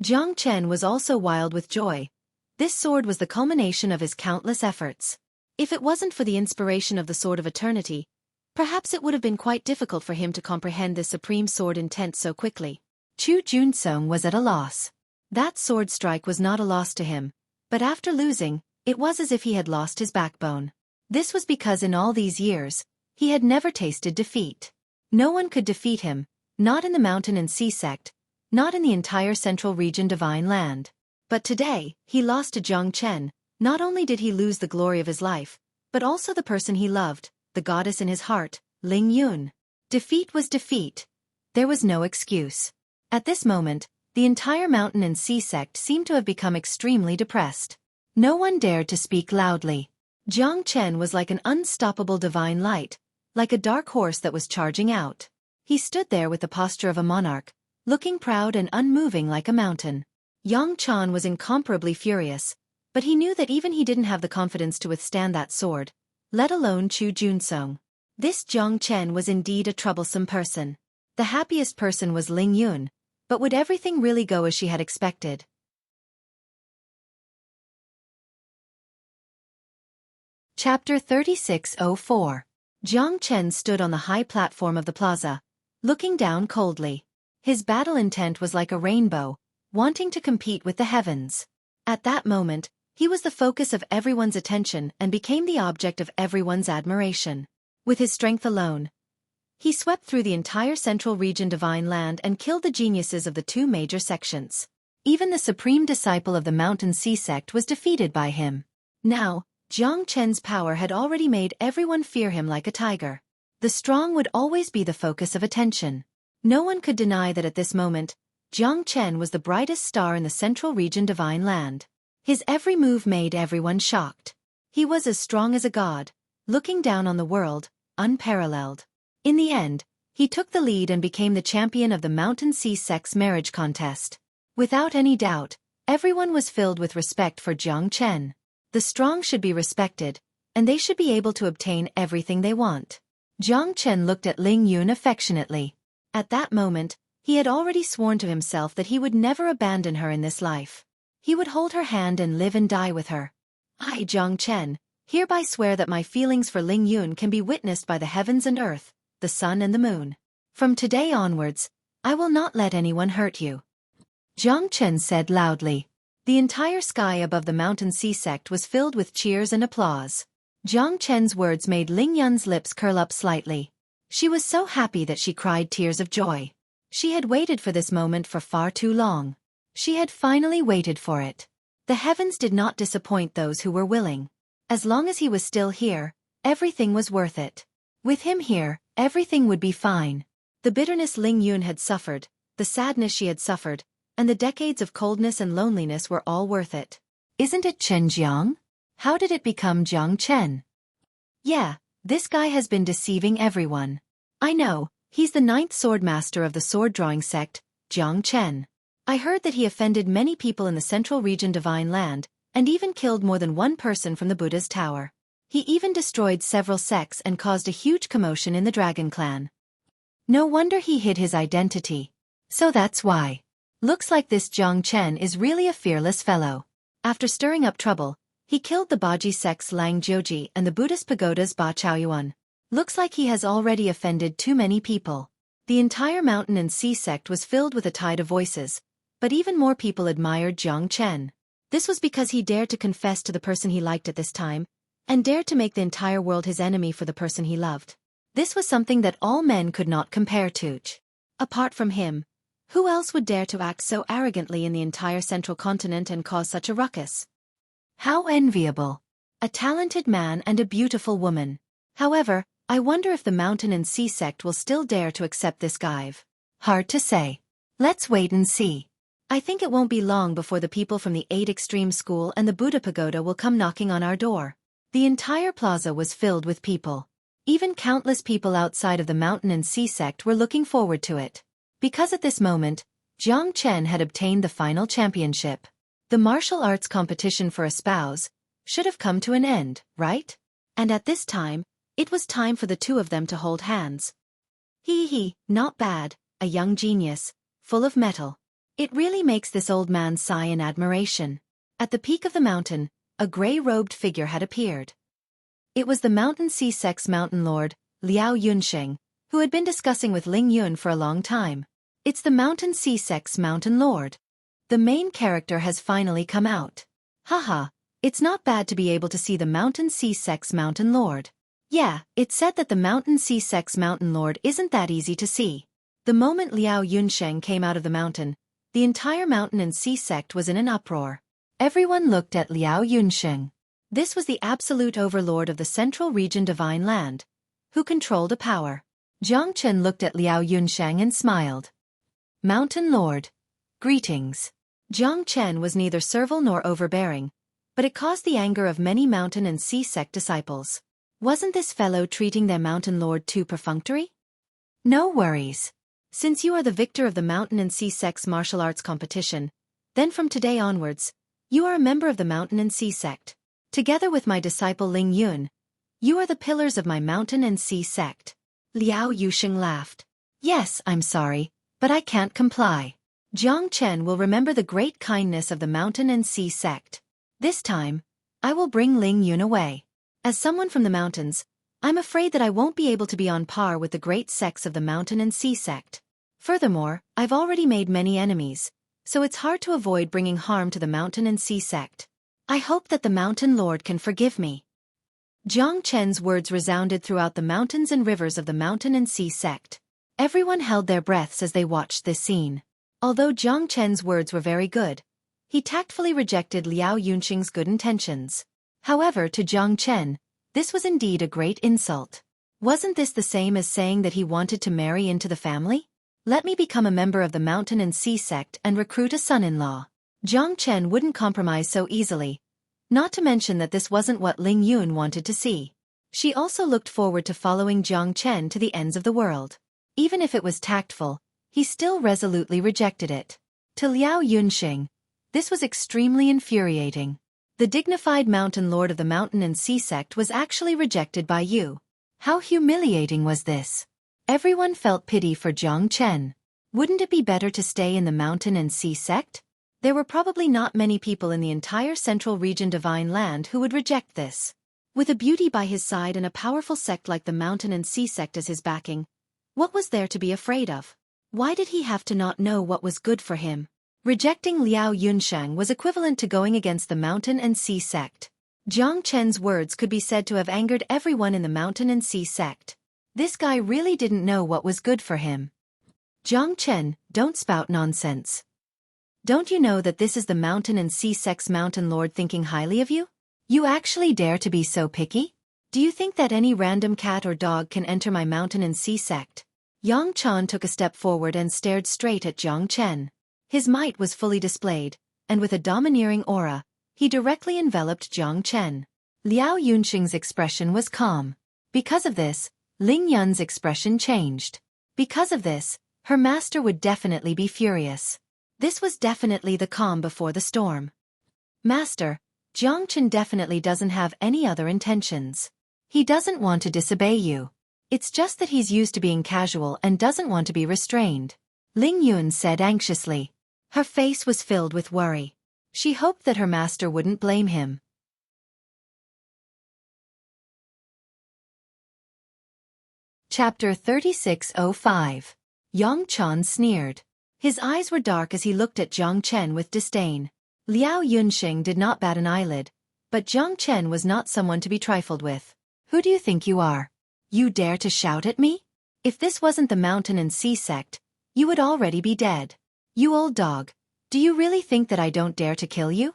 Jiang Chen was also wild with joy. This sword was the culmination of his countless efforts. If it wasn't for the inspiration of the sword of eternity, perhaps it would have been quite difficult for him to comprehend this supreme sword intent so quickly. Chu Junsong was at a loss. That sword strike was not a loss to him, but after losing, it was as if he had lost his backbone. This was because in all these years, he had never tasted defeat. No one could defeat him, not in the mountain and sea sect, not in the entire central region divine land. But today, he lost to Jiang Chen. Not only did he lose the glory of his life, but also the person he loved, the goddess in his heart, Ling Yun. Defeat was defeat. There was no excuse. At this moment, the entire mountain and sea sect seemed to have become extremely depressed. No one dared to speak loudly. Jiang Chen was like an unstoppable divine light, like a dark horse that was charging out. He stood there with the posture of a monarch, looking proud and unmoving like a mountain. Yang Chan was incomparably furious, but he knew that even he didn't have the confidence to withstand that sword, let alone Chu Junsong. This Jiang Chen was indeed a troublesome person. The happiest person was Ling Yun, but would everything really go as she had expected? Chapter 3604. Jiang Chen stood on the high platform of the plaza, looking down coldly. His battle intent was like a rainbow, wanting to compete with the heavens. At that moment, he was the focus of everyone's attention and became the object of everyone's admiration. With his strength alone, he swept through the entire central region divine land and killed the geniuses of the two major sections. Even the supreme disciple of the mountain sea sect was defeated by him. Now, Jiang Chen's power had already made everyone fear him like a tiger. The strong would always be the focus of attention. No one could deny that at this moment, Jiang Chen was the brightest star in the central region divine land. His every move made everyone shocked. He was as strong as a god, looking down on the world, unparalleled. In the end, he took the lead and became the champion of the Mountain Sea Sect's marriage contest. Without any doubt, everyone was filled with respect for Jiang Chen. The strong should be respected, and they should be able to obtain everything they want. Jiang Chen looked at Ling Yun affectionately. At that moment, he had already sworn to himself that he would never abandon her in this life. He would hold her hand and live and die with her. I, Jiang Chen, hereby swear that my feelings for Ling Yun can be witnessed by the heavens and earth, the sun and the moon. From today onwards, I will not let anyone hurt you. Jiang Chen said loudly. The entire sky above the mountain sea sect was filled with cheers and applause. Jiang Chen's words made Ling Yun's lips curl up slightly. She was so happy that she cried tears of joy. She had waited for this moment for far too long. She had finally waited for it. The heavens did not disappoint those who were willing. As long as he was still here, everything was worth it. With him here, everything would be fine. The bitterness Ling Yun had suffered, the sadness she had suffered, and the decades of coldness and loneliness were all worth it. Isn't it Chen Jiang? How did it become Jiang Chen? Yeah, this guy has been deceiving everyone. I know, he's the 9th sword master of the sword-drawing sect, Jiang Chen. I heard that he offended many people in the Central Region Divine Land, and even killed more than one person from the Buddha's tower. He even destroyed several sects and caused a huge commotion in the Dragon Clan. No wonder he hid his identity. So that's why. Looks like this Jiang Chen is really a fearless fellow. After stirring up trouble, he killed the Baji sect's Lang Jiuji and the Buddhist pagoda's Ba Chaoyuan. Looks like he has already offended too many people. The entire mountain and sea sect was filled with a tide of voices, but even more people admired Jiang Chen. This was because he dared to confess to the person he liked at this time, and dared to make the entire world his enemy for the person he loved. This was something that all men could not compare to. Apart from him, who else would dare to act so arrogantly in the entire central continent and cause such a ruckus? How enviable. A talented man and a beautiful woman. However, I wonder if the mountain and sea sect will still dare to accept this guy. Hard to say. Let's wait and see. I think it won't be long before the people from the 8 Extreme School and the Buddha Pagoda will come knocking on our door. The entire plaza was filled with people. Even countless people outside of the mountain and sea sect were looking forward to it. Because at this moment, Jiang Chen had obtained the final championship. The martial arts competition for a spouse should have come to an end, right? And at this time, it was time for the two of them to hold hands. Not bad, a young genius, full of mettle. It really makes this old man sigh in admiration. At the peak of the mountain, a gray-robed figure had appeared. It was the Mountain Sea Sect's Mountain Lord, Liao Yunsheng, who had been discussing with Ling Yun for a long time. It's the Mountain Sea Sect's Mountain Lord. The main character has finally come out. Haha, it's not bad to be able to see the Mountain Sea Sect's Mountain Lord. Yeah, it's said that the Mountain Sea Sect's Mountain Lord isn't that easy to see. The moment Liao Yunsheng came out of the mountain, the entire mountain and sea sect was in an uproar. Everyone looked at Liao Yunsheng. This was the absolute overlord of the Central Region Divine Land, who controlled a power. Jiang Chen looked at Liao Yunsheng and smiled. Mountain Lord. Greetings. Jiang Chen was neither servile nor overbearing, but it caused the anger of many mountain and sea sect disciples. Wasn't this fellow treating their Mountain Lord too perfunctory? No worries. Since you are the victor of the mountain and sea sect's martial arts competition, then from today onwards, you are a member of the mountain and sea sect. Together with my disciple Ling Yun, you are the pillars of my mountain and sea sect. Liao Yusheng laughed. Yes, I'm sorry, but I can't comply. Jiang Chen will remember the great kindness of the mountain and sea sect. This time, I will bring Ling Yun away. As someone from the mountains, I'm afraid that I won't be able to be on par with the great sects of the mountain and sea sect. Furthermore, I've already made many enemies, so it's hard to avoid bringing harm to the mountain and sea sect. I hope that the Mountain Lord can forgive me. Jiang Chen's words resounded throughout the mountains and rivers of the mountain and sea sect. Everyone held their breaths as they watched this scene. Although Jiang Chen's words were very good, he tactfully rejected Liao Yunsheng's good intentions. However, to Jiang Chen, this was indeed a great insult. Wasn't this the same as saying that he wanted to marry into the family? Let me become a member of the mountain and sea sect and recruit a son-in-law. Jiang Chen wouldn't compromise so easily, not to mention that this wasn't what Ling Yun wanted to see. She also looked forward to following Jiang Chen to the ends of the world. Even if it was tactful, he still resolutely rejected it. To Liao Yunsheng, this was extremely infuriating. The dignified mountain lord of the mountain and sea sect was actually rejected by you. How humiliating was this? Everyone felt pity for Jiang Chen. Wouldn't it be better to stay in the mountain and sea sect? There were probably not many people in the entire Central Region Divine Land who would reject this. With a beauty by his side and a powerful sect like the mountain and sea sect as his backing, what was there to be afraid of? Why did he have to not know what was good for him? Rejecting Liao Yunsheng was equivalent to going against the mountain and sea sect. Jiang Chen's words could be said to have angered everyone in the mountain and sea sect. This guy really didn't know what was good for him. Jiang Chen, don't spout nonsense. Don't you know that this is the mountain and sea sect's mountain lord thinking highly of you? You actually dare to be so picky? Do you think that any random cat or dog can enter my mountain and sea sect? Yang Chan took a step forward and stared straight at Jiang Chen. His might was fully displayed, and with a domineering aura, he directly enveloped Jiang Chen. Liao Yunxing's expression was calm. Because of this, Ling Yun's expression changed. Because of this, her master would definitely be furious. This was definitely the calm before the storm. Master, Jiang Chen definitely doesn't have any other intentions. He doesn't want to disobey you. It's just that he's used to being casual and doesn't want to be restrained. Ling Yun said anxiously. Her face was filled with worry. She hoped that her master wouldn't blame him. Chapter 3605. Yang Chan sneered. His eyes were dark as he looked at Jiang Chen with disdain. Liao Yunxing did not bat an eyelid, but Jiang Chen was not someone to be trifled with. Who do you think you are? You dare to shout at me? If this wasn't the mountain and sea sect, you would already be dead. You old dog, do you really think that I don't dare to kill you?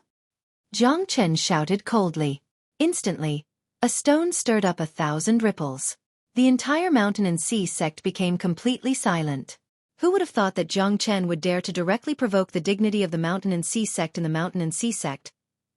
Jiang Chen shouted coldly. Instantly, a stone stirred up 1,000 ripples. The entire mountain and sea sect became completely silent. Who would have thought that Jiang Chen would dare to directly provoke the dignity of the mountain and sea sect in the mountain and sea sect,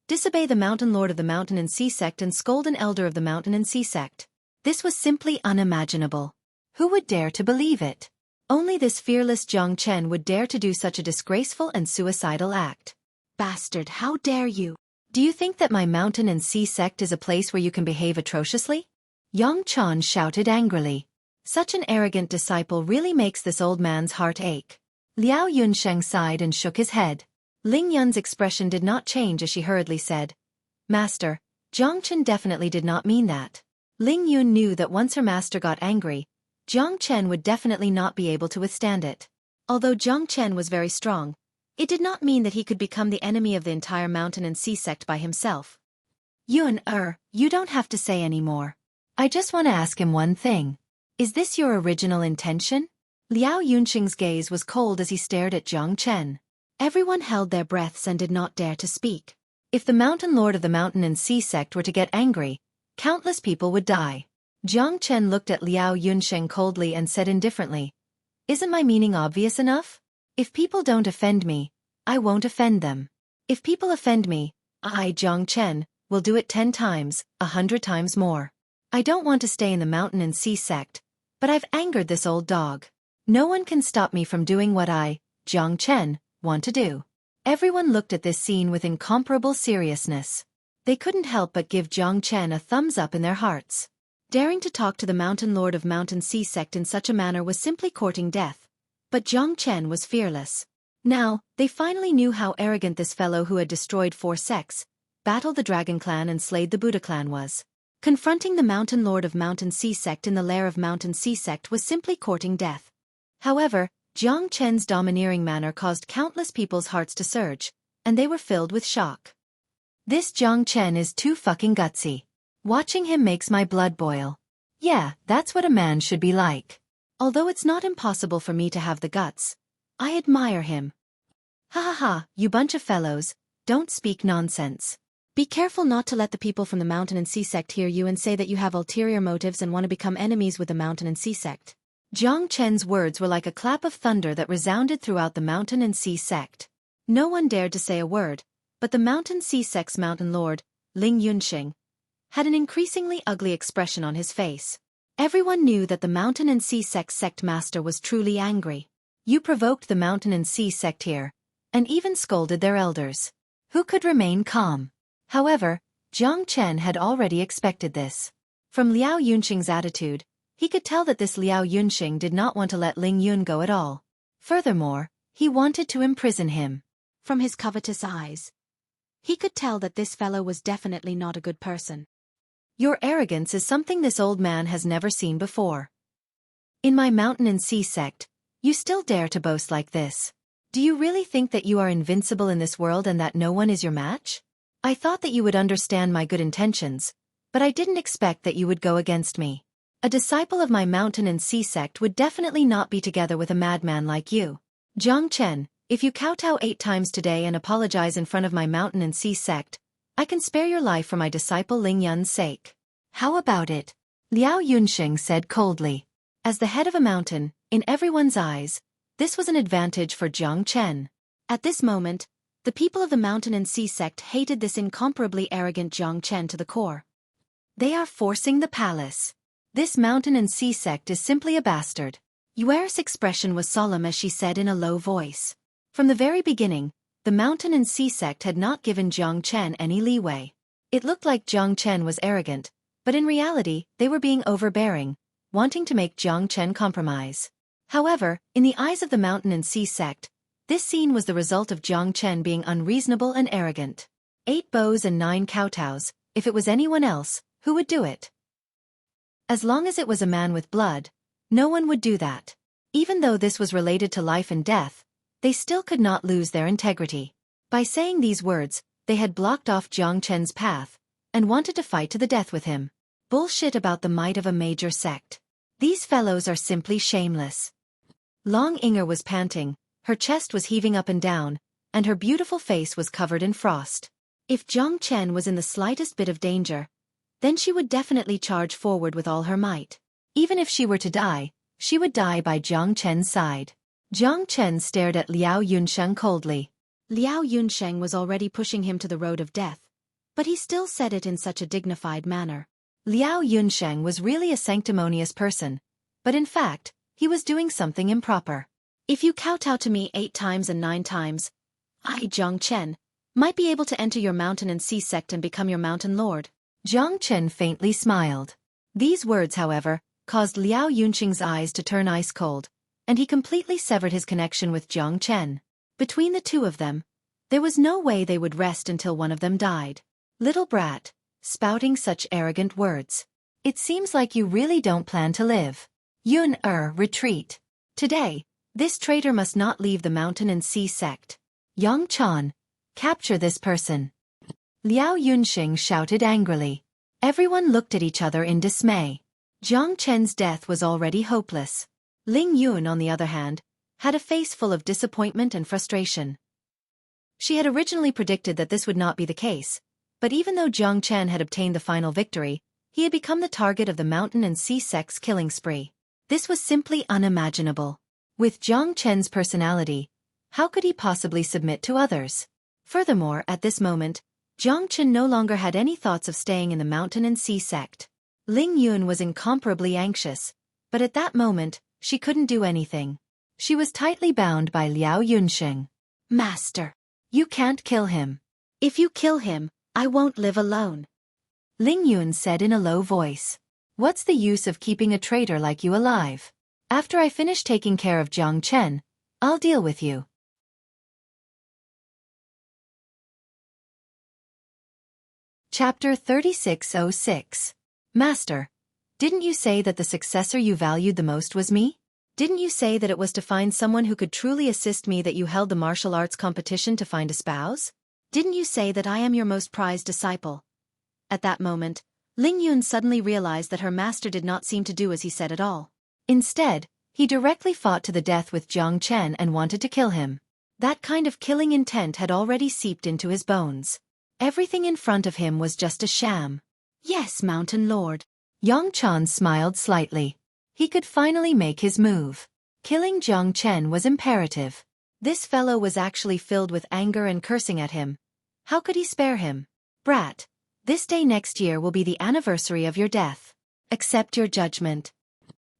disobey the mountain lord of the mountain and sea sect and scold an elder of the mountain and sea sect? This was simply unimaginable. Who would dare to believe it? Only this fearless Jiang Chen would dare to do such a disgraceful and suicidal act. Bastard, how dare you? Do you think that my mountain and sea sect is a place where you can behave atrociously? Yang Chan shouted angrily. Such an arrogant disciple really makes this old man's heart ache. Liao Yunsheng sighed and shook his head. Ling Yun's expression did not change as she hurriedly said, Master, Jiang Chen definitely did not mean that. Ling Yun knew that once her master got angry, Jiang Chen would definitely not be able to withstand it. Although Jiang Chen was very strong, it did not mean that he could become the enemy of the entire mountain and sea sect by himself. Yun, you don't have to say any more. I just want to ask him one thing. Is this your original intention? Liao Yunxing's gaze was cold as he stared at Jiang Chen. Everyone held their breaths and did not dare to speak. If the mountain lord of the mountain and sea sect were to get angry, countless people would die. Jiang Chen looked at Liao Yunxing coldly and said indifferently, Isn't my meaning obvious enough? If people don't offend me, I won't offend them. If people offend me, I, Jiang Chen, will do it 10 times, 100 times more. I don't want to stay in the mountain and sea sect, but I've angered this old dog. No one can stop me from doing what I, Jiang Chen, want to do. Everyone looked at this scene with incomparable seriousness. They couldn't help but give Jiang Chen a thumbs up in their hearts. Daring to talk to the mountain lord of mountain sea sect in such a manner was simply courting death. But Jiang Chen was fearless. Now, they finally knew how arrogant this fellow who had destroyed 4 sects, battled the Dragon Clan and slayed the Buddha Clan was. Confronting the mountain lord of mountain sea sect in the lair of mountain sea sect was simply courting death. However, Jiang Chen's domineering manner caused countless people's hearts to surge, and they were filled with shock. This Jiang Chen is too fucking gutsy. Watching him makes my blood boil. Yeah, that's what a man should be like. Although it's not impossible for me to have the guts, I admire him. Ha ha ha, you bunch of fellows, don't speak nonsense. Be careful not to let the people from the mountain and sea sect hear you and say that you have ulterior motives and want to become enemies with the mountain and sea sect. Jiang Chen's words were like a clap of thunder that resounded throughout the mountain and sea sect. No one dared to say a word, but the mountain sea sect's mountain lord, Ling Yunxing, had an increasingly ugly expression on his face. Everyone knew that the mountain and sea sect master was truly angry. You provoked the mountain and sea sect here, and even scolded their elders. Who could remain calm? However, Jiang Chen had already expected this. From Liao Yunxing's attitude, he could tell that this Liao Yunxing did not want to let Ling Yun go at all. Furthermore, he wanted to imprison him. From his covetous eyes, he could tell that this fellow was definitely not a good person. Your arrogance is something this old man has never seen before. In my mountain and sea sect, you still dare to boast like this. Do you really think that you are invincible in this world and that no one is your match? I thought that you would understand my good intentions, but I didn't expect that you would go against me. A disciple of my mountain and sea sect would definitely not be together with a madman like you. Jiang Chen, If you kowtow 8 times today and apologize in front of my mountain and sea sect, I can spare your life for my disciple Ling Yun's sake. How about it? Liao Yunsheng said coldly. As the head of a mountain, in everyone's eyes, this was an advantage for Jiang Chen. At this moment, the people of the mountain and sea sect hated this incomparably arrogant Jiang Chen to the core. They are forcing the palace. This mountain and sea sect is simply a bastard. Yuer's expression was solemn as she said in a low voice. From the very beginning, the mountain and sea sect had not given Jiang Chen any leeway. It looked like Jiang Chen was arrogant, but in reality, they were being overbearing, wanting to make Jiang Chen compromise. However, in the eyes of the mountain and sea sect, this scene was the result of Jiang Chen being unreasonable and arrogant. 8 bows and 9 kowtows, if it was anyone else, who would do it? As long as it was a man with blood, no one would do that. Even though this was related to life and death, they still could not lose their integrity. By saying these words, they had blocked off Jiang Chen's path, and wanted to fight to the death with him. Bullshit about the might of a major sect. These fellows are simply shameless. Long Inger was panting, her chest was heaving up and down, and her beautiful face was covered in frost. If Jiang Chen was in the slightest bit of danger, then she would definitely charge forward with all her might. Even if she were to die, she would die by Jiang Chen's side. Jiang Chen stared at Liao Yunsheng coldly. Liao Yunsheng was already pushing him to the road of death, but he still said it in such a dignified manner. Liao Yunsheng was really a sanctimonious person, but in fact, he was doing something improper. If you kowtow to me 8 times and 9 times, I, Jiang Chen, might be able to enter your mountain and sea sect and become your mountain lord. Jiang Chen faintly smiled. These words, however, caused Liao Yunsheng's eyes to turn ice cold, and he completely severed his connection with Jiang Chen. Between the two of them, there was no way they would rest until one of them died. Little brat, spouting such arrogant words. It seems like you really don't plan to live. Retreat. Today, this traitor must not leave the mountain and sea sect. Yang Chan, capture this person. Liao Yunsheng shouted angrily. Everyone looked at each other in dismay. Jiang Chen's death was already hopeless. Ling Yun, on the other hand, had a face full of disappointment and frustration. She had originally predicted that this would not be the case, but even though Jiang Chen had obtained the final victory, he had become the target of the mountain and sea sect's killing spree. This was simply unimaginable. With Jiang Chen's personality, how could he possibly submit to others? Furthermore, at this moment, Jiang Chen no longer had any thoughts of staying in the mountain and sea sect. Ling Yun was incomparably anxious, but at that moment, she couldn't do anything. She was tightly bound by Liao Yunsheng. Master, you can't kill him. If you kill him, I won't live alone. Ling Yun said in a low voice. What's the use of keeping a traitor like you alive? After I finish taking care of Jiang Chen, I'll deal with you. Chapter 3606. Master, didn't you say that the successor you valued the most was me? Didn't you say that it was to find someone who could truly assist me that you held the martial arts competition to find a spouse? Didn't you say that I am your most prized disciple? At that moment, Ling Yun suddenly realized that her master did not seem to do as he said at all. Instead, he directly fought to the death with Jiang Chen and wanted to kill him. That kind of killing intent had already seeped into his bones. Everything in front of him was just a sham. Yes, Mountain Lord. Yang Chan smiled slightly. He could finally make his move. Killing Jiang Chen was imperative. This fellow was actually filled with anger and cursing at him. How could he spare him? Brat, this day next year will be the anniversary of your death. Accept your judgment.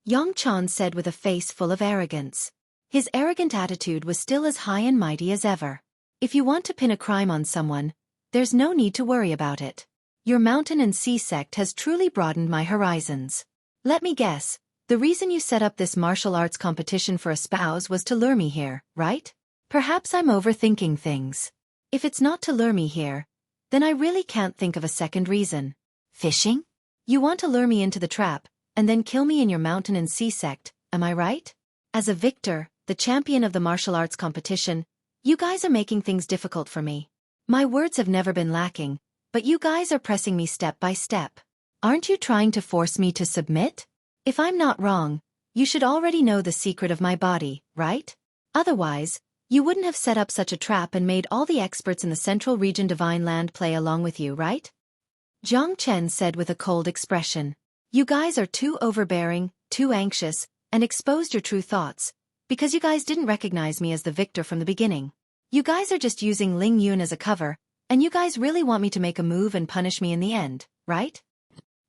Yang Chan said with a face full of arrogance. His arrogant attitude was still as high and mighty as ever. If you want to pin a crime on someone, there's no need to worry about it. Your mountain and sea sect has truly broadened my horizons. Let me guess, the reason you set up this martial arts competition for a spouse was to lure me here, right? Perhaps I'm overthinking things. If it's not to lure me here, then I really can't think of a second reason. Fishing? You want to lure me into the trap, and then kill me in your mountain and sea sect, am I right? As a victor, the champion of the martial arts competition, you guys are making things difficult for me. My words have never been lacking, but you guys are pressing me step by step. Aren't you trying to force me to submit? If I'm not wrong, you should already know the secret of my body, right? Otherwise, You wouldn't have set up such a trap and made all the experts in the Central Region Divine Land play along with you, right? Jiang Chen said with a cold expression. You guys are too overbearing, too anxious, and exposed your true thoughts, because you guys didn't recognize me as the victor from the beginning. You guys are just using Ling Yun as a cover, and you guys really want me to make a move and punish me in the end, right?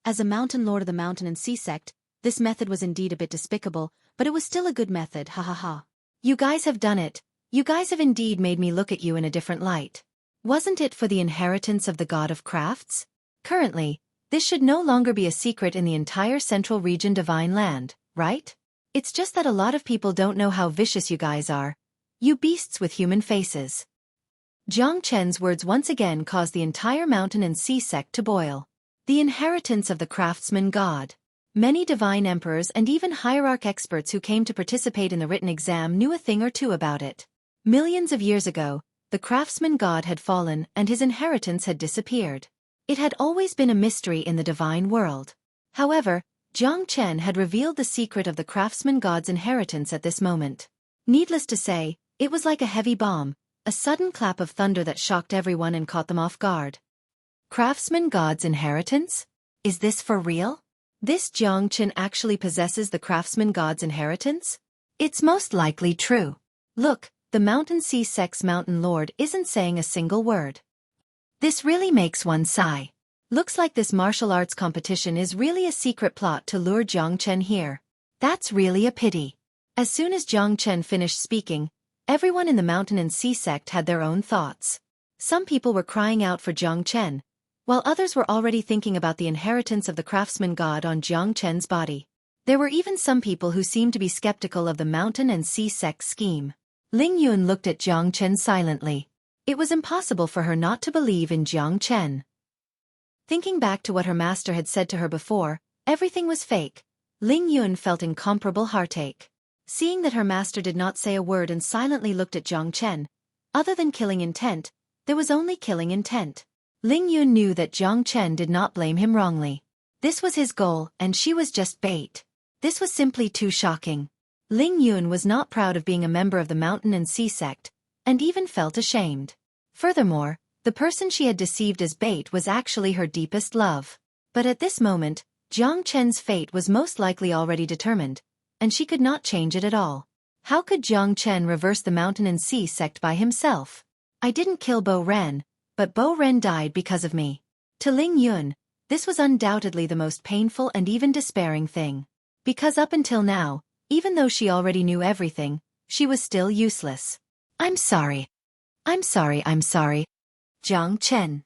As a mountain lord of the Mountain and Sea sect, this method was indeed a bit despicable, but it was still a good method, ha ha ha. You guys have done it. You guys have indeed made me look at you in a different light. Wasn't it for the inheritance of the god of crafts? Currently, this should no longer be a secret in the entire Central Region Divine Land, right? It's just that a lot of people don't know how vicious you guys are. You beasts with human faces. Jiang Chen's words once again caused the entire Mountain and Sea sect to boil. The inheritance of the craftsman god. Many divine emperors and even hierarch experts who came to participate in the written exam knew a thing or two about it. Millions of years ago, the craftsman god had fallen and his inheritance had disappeared. It had always been a mystery in the divine world. However, Jiang Chen had revealed the secret of the craftsman god's inheritance at this moment. Needless to say, it was like a heavy bomb, a sudden clap of thunder that shocked everyone and caught them off guard. Craftsman god's inheritance? Is this for real? This Jiang Chen actually possesses the craftsman god's inheritance? It's most likely true. Look, the Mountain Sea sect's mountain lord isn't saying a single word. This really makes one sigh. Looks like this martial arts competition is really a secret plot to lure Jiang Chen here. That's really a pity. As soon as Jiang Chen finished speaking, everyone in the Mountain and Sea sect had their own thoughts. Some people were crying out for Jiang Chen, while others were already thinking about the inheritance of the craftsman god on Jiang Chen's body. There were even some people who seemed to be skeptical of the Mountain and Sea sect scheme. Ling Yun looked at Jiang Chen silently. It was impossible for her not to believe in Jiang Chen. Thinking back to what her master had said to her before, everything was fake. Ling Yun felt incomparable heartache. Seeing that her master did not say a word and silently looked at Jiang Chen, other than killing intent, there was only killing intent. Ling Yun knew that Jiang Chen did not blame him wrongly. This was his goal, and she was just bait. This was simply too shocking. Ling Yun was not proud of being a member of the Mountain and Sea sect, and even felt ashamed. Furthermore, the person she had deceived as bait was actually her deepest love. But at this moment, Jiang Chen's fate was most likely already determined, and she could not change it at all. How could Jiang Chen reverse the Mountain and Sea sect by himself? I didn't kill Bo Ren, but Bo Ren died because of me. To Ling Yun, this was undoubtedly the most painful and even despairing thing. Because up until now, even though she already knew everything, she was still useless. I'm sorry. I'm sorry. Jiang Chen.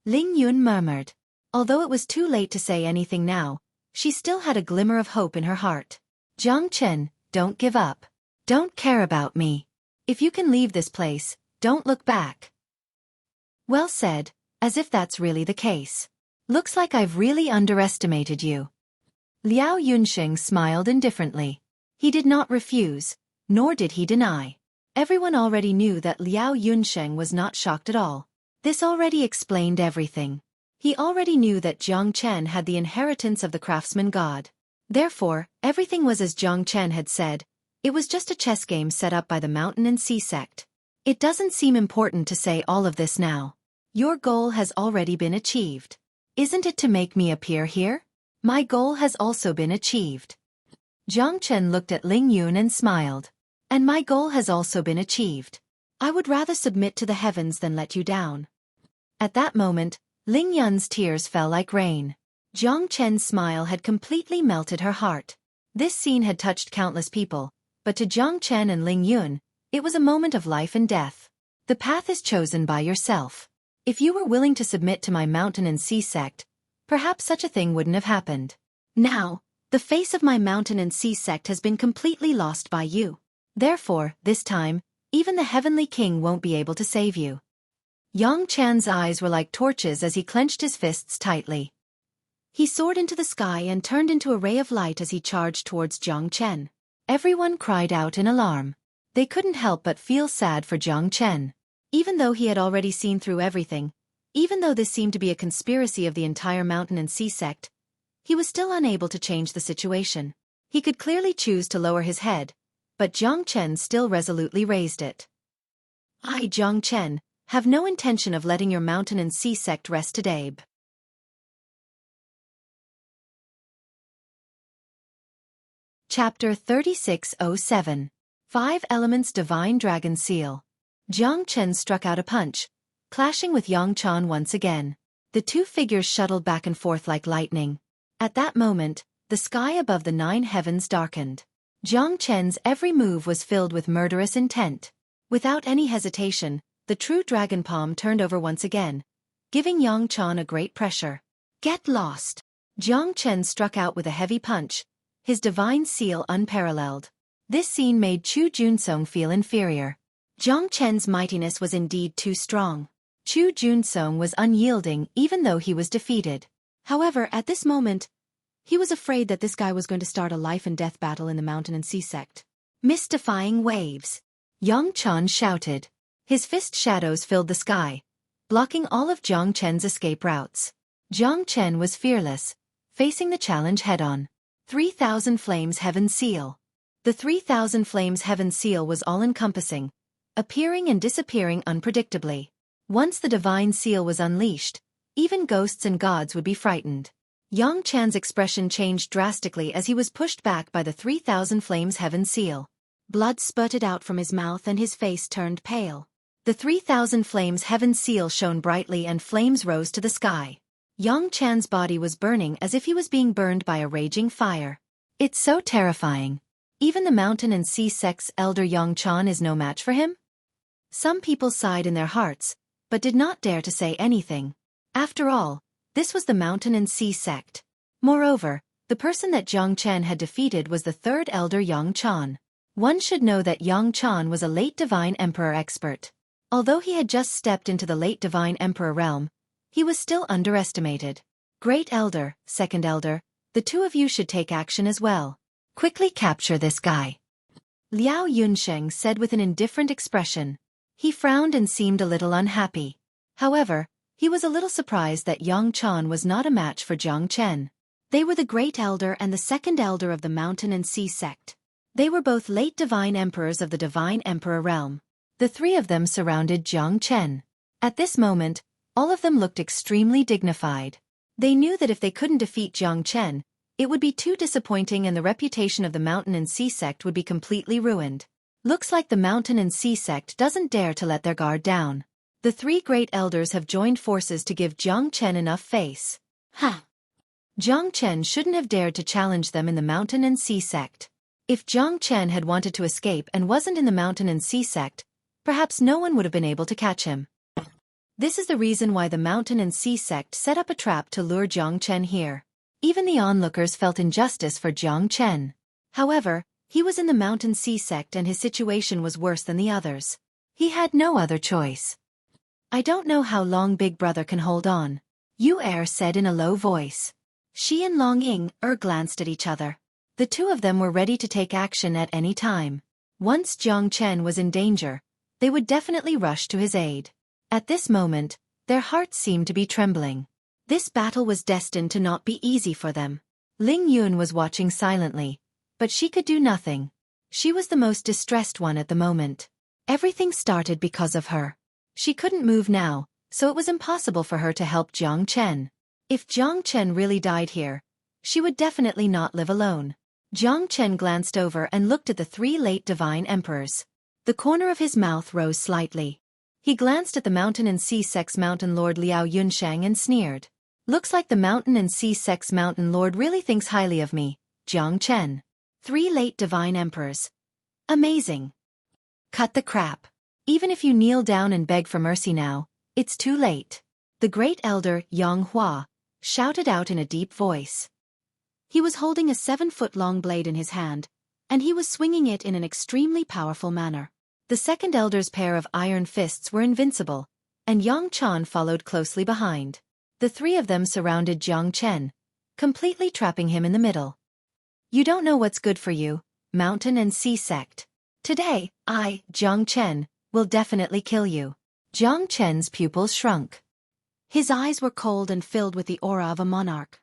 Ling Yun murmured. Although it was too late to say anything now, she still had a glimmer of hope in her heart. Jiang Chen, don't give up. Don't care about me. If you can leave this place, don't look back. Well said, as if that's really the case. Looks like I've really underestimated you. Liao Yunsheng smiled indifferently. He did not refuse, nor did he deny. Everyone already knew that Liao Yunsheng was not shocked at all. This already explained everything. He already knew that Jiang Chen had the inheritance of the craftsman god. Therefore, everything was as Jiang Chen had said. It was just a chess game set up by the Mountain and Sea sect. It doesn't seem important to say all of this now. Your goal has already been achieved. Isn't it to make me appear here? My goal has also been achieved. Jiang Chen looked at Ling Yun and smiled. And my goal has also been achieved. I would rather submit to the heavens than let you down. At that moment, Ling Yun's tears fell like rain. Jiang Chen's smile had completely melted her heart. This scene had touched countless people, but to Jiang Chen and Ling Yun, it was a moment of life and death. The path is chosen by yourself. If you were willing to submit to my Mountain and Sea sect, perhaps such a thing wouldn't have happened. Now, the face of my Mountain and Sea sect has been completely lost by you. Therefore, this time, even the Heavenly King won't be able to save you. Yang Chan's eyes were like torches as he clenched his fists tightly. He soared into the sky and turned into a ray of light as he charged towards Jiang Chen. Everyone cried out in alarm. They couldn't help but feel sad for Jiang Chen. Even though he had already seen through everything, even though this seemed to be a conspiracy of the entire Mountain and Sea sect, he was still unable to change the situation. He could clearly choose to lower his head, but Jiang Chen still resolutely raised it. I, Jiang Chen, have no intention of letting your mountain and sea sect rest today. Chapter 3607. 5 Elements Divine Dragon Seal. Jiang Chen struck out a punch, clashing with Yang Chan once again. The two figures shuttled back and forth like lightning. At that moment, the sky above the 9 heavens darkened. Jiang Chen's every move was filled with murderous intent. Without any hesitation, the true dragon palm turned over once again, giving Yang Chan a great pressure. Get lost! Jiang Chen struck out with a heavy punch, his divine seal unparalleled. This scene made Chu Junsong feel inferior. Jiang Chen's mightiness was indeed too strong. Chu Junsong was unyielding even though he was defeated. However, at this moment, he was afraid that this guy was going to start a life-and-death battle in the mountain and sea sect. Mystifying waves. Yang Chan shouted. His fist shadows filled the sky, blocking all of Jiang Chen's escape routes. Jiang Chen was fearless, facing the challenge head-on. 3,000 Flames Heaven Seal. The 3,000 Flames Heaven Seal was all-encompassing, appearing and disappearing unpredictably. Once the divine seal was unleashed, even ghosts and gods would be frightened. Yang Chan's expression changed drastically as he was pushed back by the 3,000 Flames Heaven Seal. Blood spurted out from his mouth and his face turned pale. The 3,000 Flames Heaven Seal shone brightly and flames rose to the sky. Yang Chan's body was burning as if he was being burned by a raging fire. It's so terrifying. Even the mountain and sea sect's elder Yang Chan is no match for him? Some people sighed in their hearts, but did not dare to say anything. After all, this was the mountain and sea sect. Moreover, the person that Jiang Chen had defeated was the third elder Yang Chan. One should know that Yang Chan was a late divine emperor expert. Although he had just stepped into the late divine emperor realm, he was still underestimated. Great elder, second elder, the two of you should take action as well. Quickly capture this guy. Liao Yunsheng said with an indifferent expression. He frowned and seemed a little unhappy. However, he was a little surprised that Yang Chan was not a match for Jiang Chen. They were the great elder and the second elder of the mountain and sea sect. They were both late divine emperors of the divine emperor realm. The three of them surrounded Jiang Chen. At this moment, all of them looked extremely dignified. They knew that if they couldn't defeat Jiang Chen, it would be too disappointing and the reputation of the mountain and sea sect would be completely ruined. Looks like the mountain and sea sect doesn't dare to let their guard down. The three great elders have joined forces to give Jiang Chen enough face. Jiang Chen shouldn't have dared to challenge them in the mountain and sea sect. If Jiang Chen had wanted to escape and wasn't in the mountain and sea sect, perhaps no one would have been able to catch him. This is the reason why the mountain and sea sect set up a trap to lure Jiang Chen here. Even the onlookers felt injustice for Jiang Chen. However, he was in the mountain sea sect and his situation was worse than the others. He had no other choice. I don't know how long Big Brother can hold on, Yu said in a low voice. She and Long Ying glanced at each other. The two of them were ready to take action at any time. Once Jiang Chen was in danger, they would definitely rush to his aid. At this moment, their hearts seemed to be trembling. This battle was destined to not be easy for them. Ling Yun was watching silently, but she could do nothing. She was the most distressed one at the moment. Everything started because of her. She couldn't move now, so it was impossible for her to help Jiang Chen. If Jiang Chen really died here, she would definitely not live alone. Jiang Chen glanced over and looked at the three late divine emperors. The corner of his mouth rose slightly. He glanced at the mountain and sea sect's mountain lord Liao Yunsheng and sneered. Looks like the mountain and sea sect's mountain lord really thinks highly of me, Jiang Chen. 3 late divine emperors. Amazing. Cut the crap. Even if you kneel down and beg for mercy now, it's too late. The great elder, Yang Hua, shouted out in a deep voice. He was holding a 7-foot-long blade in his hand, and he was swinging it in an extremely powerful manner. The second elder's pair of iron fists were invincible, and Yang Chan followed closely behind. The three of them surrounded Jiang Chen, completely trapping him in the middle. You don't know what's good for you, mountain and sea sect. Today, I, Jiang Chen, will definitely kill you. Jiang Chen's pupils shrunk. His eyes were cold and filled with the aura of a monarch.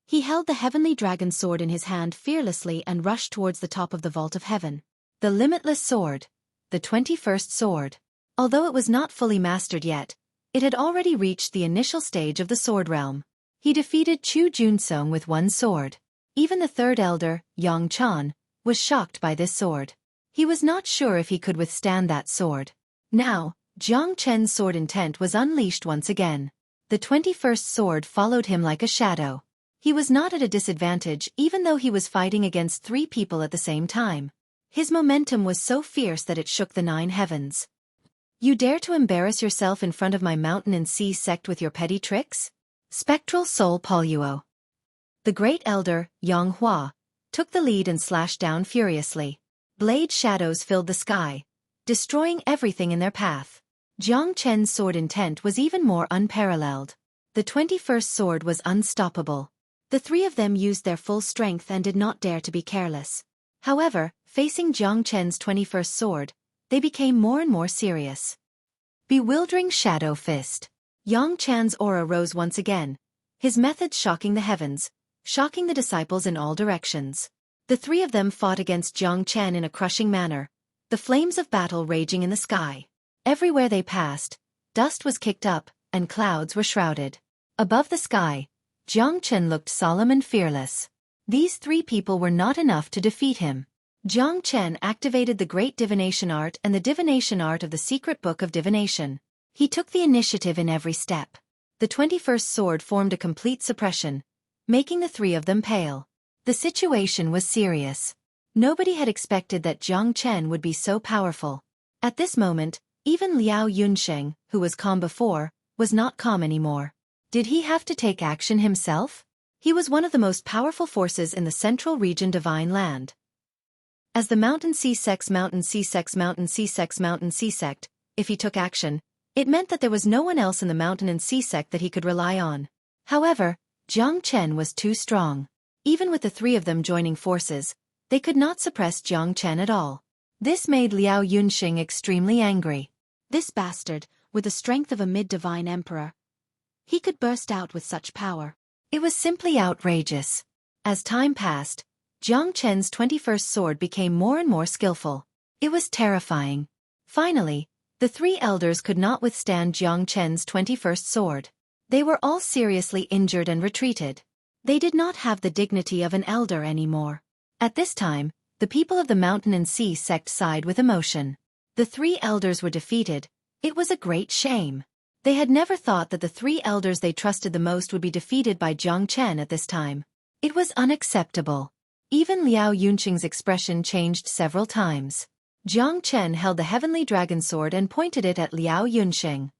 He held the heavenly dragon sword in his hand fearlessly and rushed towards the top of the vault of heaven. The limitless sword. The 21st sword. Although it was not fully mastered yet, it had already reached the initial stage of the sword realm. He defeated Chu Junsong with one sword. Even the third elder, Yang Chan, was shocked by this sword. He was not sure if he could withstand that sword. Now, Jiang Chen's sword intent was unleashed once again. The 21st sword followed him like a shadow. He was not at a disadvantage even though he was fighting against 3 people at the same time. His momentum was so fierce that it shook the 9 heavens. You dare to embarrass yourself in front of my mountain and sea sect with your petty tricks? Spectral Soul Poluo. The great elder, Yang Hua, took the lead and slashed down furiously. Blade shadows filled the sky, destroying everything in their path. Jiang Chen's sword intent was even more unparalleled. The 21st sword was unstoppable. The 3 of them used their full strength and did not dare to be careless. However, facing Jiang Chen's 21st sword, they became more and more serious. Bewildering Shadow Fist. Yang Chan's aura rose once again, his methods shocking the heavens, shocking the disciples in all directions. The 3 of them fought against Jiang Chen in a crushing manner, the flames of battle raging in the sky. Everywhere they passed, dust was kicked up, and clouds were shrouded. Above the sky, Jiang Chen looked solemn and fearless. These 3 people were not enough to defeat him. Jiang Chen activated the great divination art and the divination art of the secret book of divination. He took the initiative in every step. The 21st sword formed a complete suppression, making the 3 of them pale. The situation was serious. Nobody had expected that Jiang Chen would be so powerful. At this moment, even Liao Yunsheng, who was calm before, was not calm anymore. Did he have to take action himself? He was one of the most powerful forces in the central region Divine Land. As the Mountain Sea Sect's Mountain Sea Sect's Mountain Sea Sect's Mountain Sea Sect, if he took action, it meant that there was no one else in the Mountain and Sea Sect that he could rely on. However, Jiang Chen was too strong. Even with the 3 of them joining forces, they could not suppress Jiang Chen at all. This made Liao Yunxing extremely angry. This bastard, with the strength of a mid-divine emperor, he could burst out with such power. It was simply outrageous. As time passed, Jiang Chen's 21st sword became more and more skillful. It was terrifying. Finally, the 3 elders could not withstand Jiang Chen's 21st sword. They were all seriously injured and retreated. They did not have the dignity of an elder anymore. At this time, the people of the Mountain and Sea sect sighed with emotion. The 3 elders were defeated. It was a great shame. They had never thought that the 3 elders they trusted the most would be defeated by Jiang Chen at this time. It was unacceptable. Even Liao Yunqing's expression changed several times. Jiang Chen held the heavenly dragon sword and pointed it at Liao Yunqing.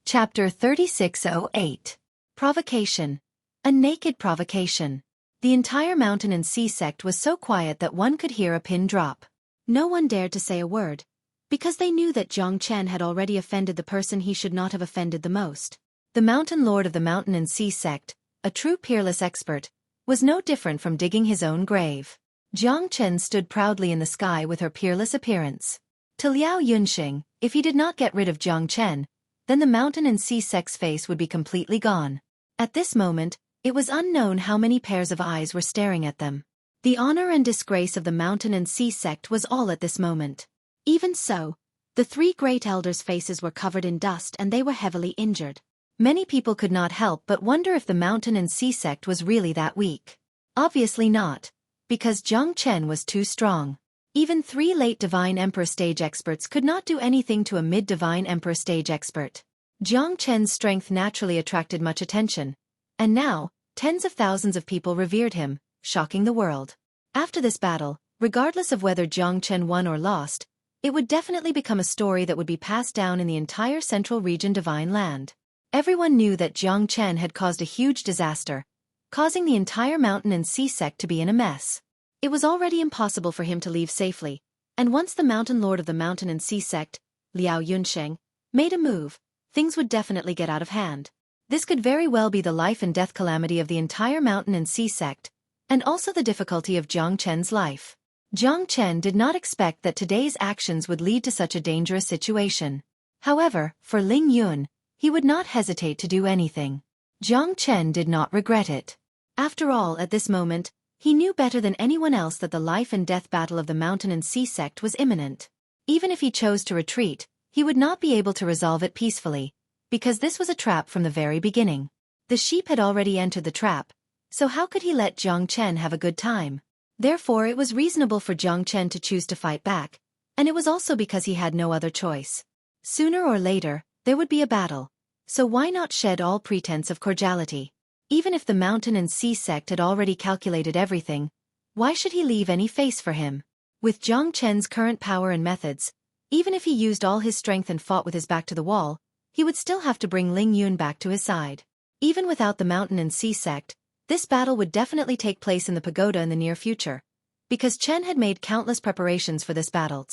Chapter 3608. Provocation. A naked provocation. The entire Mountain and Sea sect was so quiet that one could hear a pin drop. No one dared to say a word, because they knew that Jiang Chen had already offended the person he should not have offended the most. The Mountain Lord of the Mountain and Sea sect, a true peerless expert, was no different from digging his own grave. Jiang Chen stood proudly in the sky with her peerless appearance. To Liao Yunxing, if he did not get rid of Jiang Chen, then the Mountain and Sea sect's face would be completely gone. At this moment, it was unknown how many pairs of eyes were staring at them. The honor and disgrace of the Mountain and Sea sect was all at this moment. Even so, the 3 great elders' faces were covered in dust and they were heavily injured. Many people could not help but wonder if the Mountain and Sea sect was really that weak. Obviously not, because Jiang Chen was too strong. Even 3 late Divine Emperor stage experts could not do anything to a mid-Divine Emperor stage expert. Jiang Chen's strength naturally attracted much attention, and now, tens of thousands of people revered him, shocking the world. After this battle, regardless of whether Jiang Chen won or lost, it would definitely become a story that would be passed down in the entire central region Divine Land. Everyone knew that Jiang Chen had caused a huge disaster, causing the entire Mountain and Sea sect to be in a mess. It was already impossible for him to leave safely, and once the Mountain Lord of the Mountain and Sea sect, Liao Yunsheng, made a move, things would definitely get out of hand. This could very well be the life and death calamity of the entire Mountain and Sea sect, and also the difficulty of Jiang Chen's life. Jiang Chen did not expect that today's actions would lead to such a dangerous situation. However, for Ling Yun, he would not hesitate to do anything. Jiang Chen did not regret it. After all, at this moment, He knew better than anyone else that the life and death battle of the mountain and sea sect was imminent. Even if he chose to retreat, he would not be able to resolve it peacefully, because this was a trap from the very beginning. The sheep had already entered the trap, so how could he let Jiang Chen have a good time? Therefore it was reasonable for Jiang Chen to choose to fight back, and it was also because he had no other choice. Sooner or later, there would be a battle, so why not shed all pretense of cordiality? Even if the mountain and sea sect had already calculated everything, why should he leave any face for him? With Jiang Chen's current power and methods, even if he used all his strength and fought with his back to the wall, he would still have to bring Ling Yun back to his side. Even without the mountain and sea sect, this battle would definitely take place in the pagoda in the near future, because Chen had made countless preparations for this battle.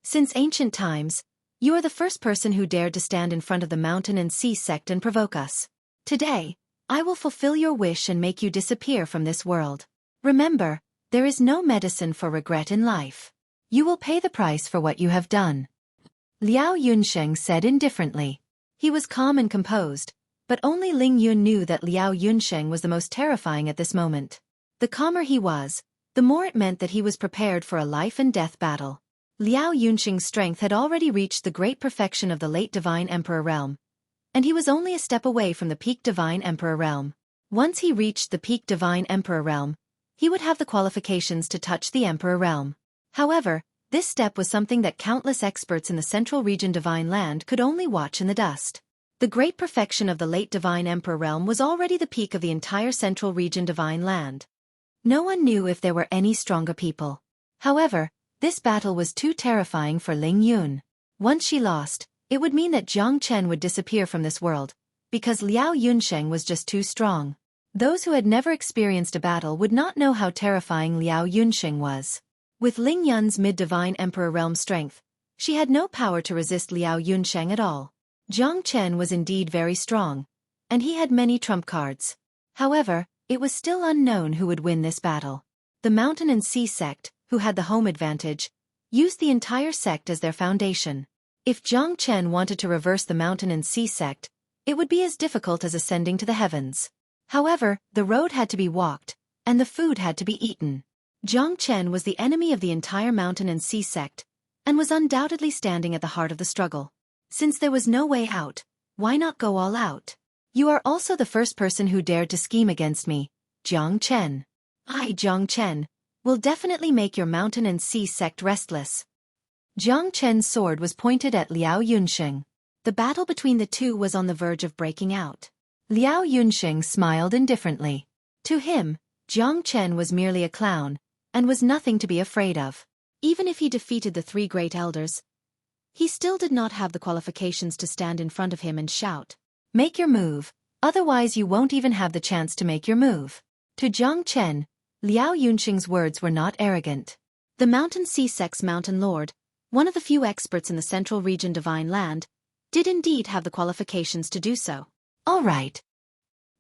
Since ancient times, you are the first person who dared to stand in front of the mountain and sea sect and provoke us. Today, I will fulfill your wish and make you disappear from this world. Remember, there is no medicine for regret in life. You will pay the price for what you have done. Liao Yunsheng said indifferently. He was calm and composed, but only Ling Yun knew that Liao Yunsheng was the most terrifying at this moment. The calmer he was, the more it meant that he was prepared for a life and death battle. Liao Yunsheng's strength had already reached the great perfection of the late Divine Emperor realm, and he was only a step away from the peak Divine Emperor realm. Once he reached the peak Divine Emperor realm, he would have the qualifications to touch the Emperor realm. However, this step was something that countless experts in the Central Region Divine Land could only watch in the dust. The great perfection of the late Divine Emperor realm was already the peak of the entire Central Region Divine Land. No one knew if there were any stronger people. However, this battle was too terrifying for Ling Yun. Once she lost, it would mean that Jiang Chen would disappear from this world, because Liao Yunsheng was just too strong. Those who had never experienced a battle would not know how terrifying Liao Yunsheng was. With Ling Yun's mid-divine emperor realm strength, she had no power to resist Liao Yunsheng at all. Jiang Chen was indeed very strong, and he had many trump cards. However, it was still unknown who would win this battle. The mountain and sea sect, who had the home advantage, used the entire sect as their foundation. If Jiang Chen wanted to reverse the mountain and sea sect, it would be as difficult as ascending to the heavens. However, the road had to be walked, and the food had to be eaten. Jiang Chen was the enemy of the entire mountain and sea sect, and was undoubtedly standing at the heart of the struggle. Since there was no way out, why not go all out? You are also the first person who dared to scheme against me, Jiang Chen. I, Jiang Chen, will definitely make your mountain and sea sect restless. Jiang Chen's sword was pointed at Liao Yunsheng. The battle between the two was on the verge of breaking out. Liao Yunsheng smiled indifferently. To him, Jiang Chen was merely a clown, and was nothing to be afraid of. Even if he defeated the three great elders, he still did not have the qualifications to stand in front of him and shout, "Make your move, otherwise you won't even have the chance to make your move." To Jiang Chen, Liao Yunsheng's words were not arrogant. The Mountain Sea Sect's Mountain Lord, one of the few experts in the Central Region Divine Land, did indeed have the qualifications to do so. All right.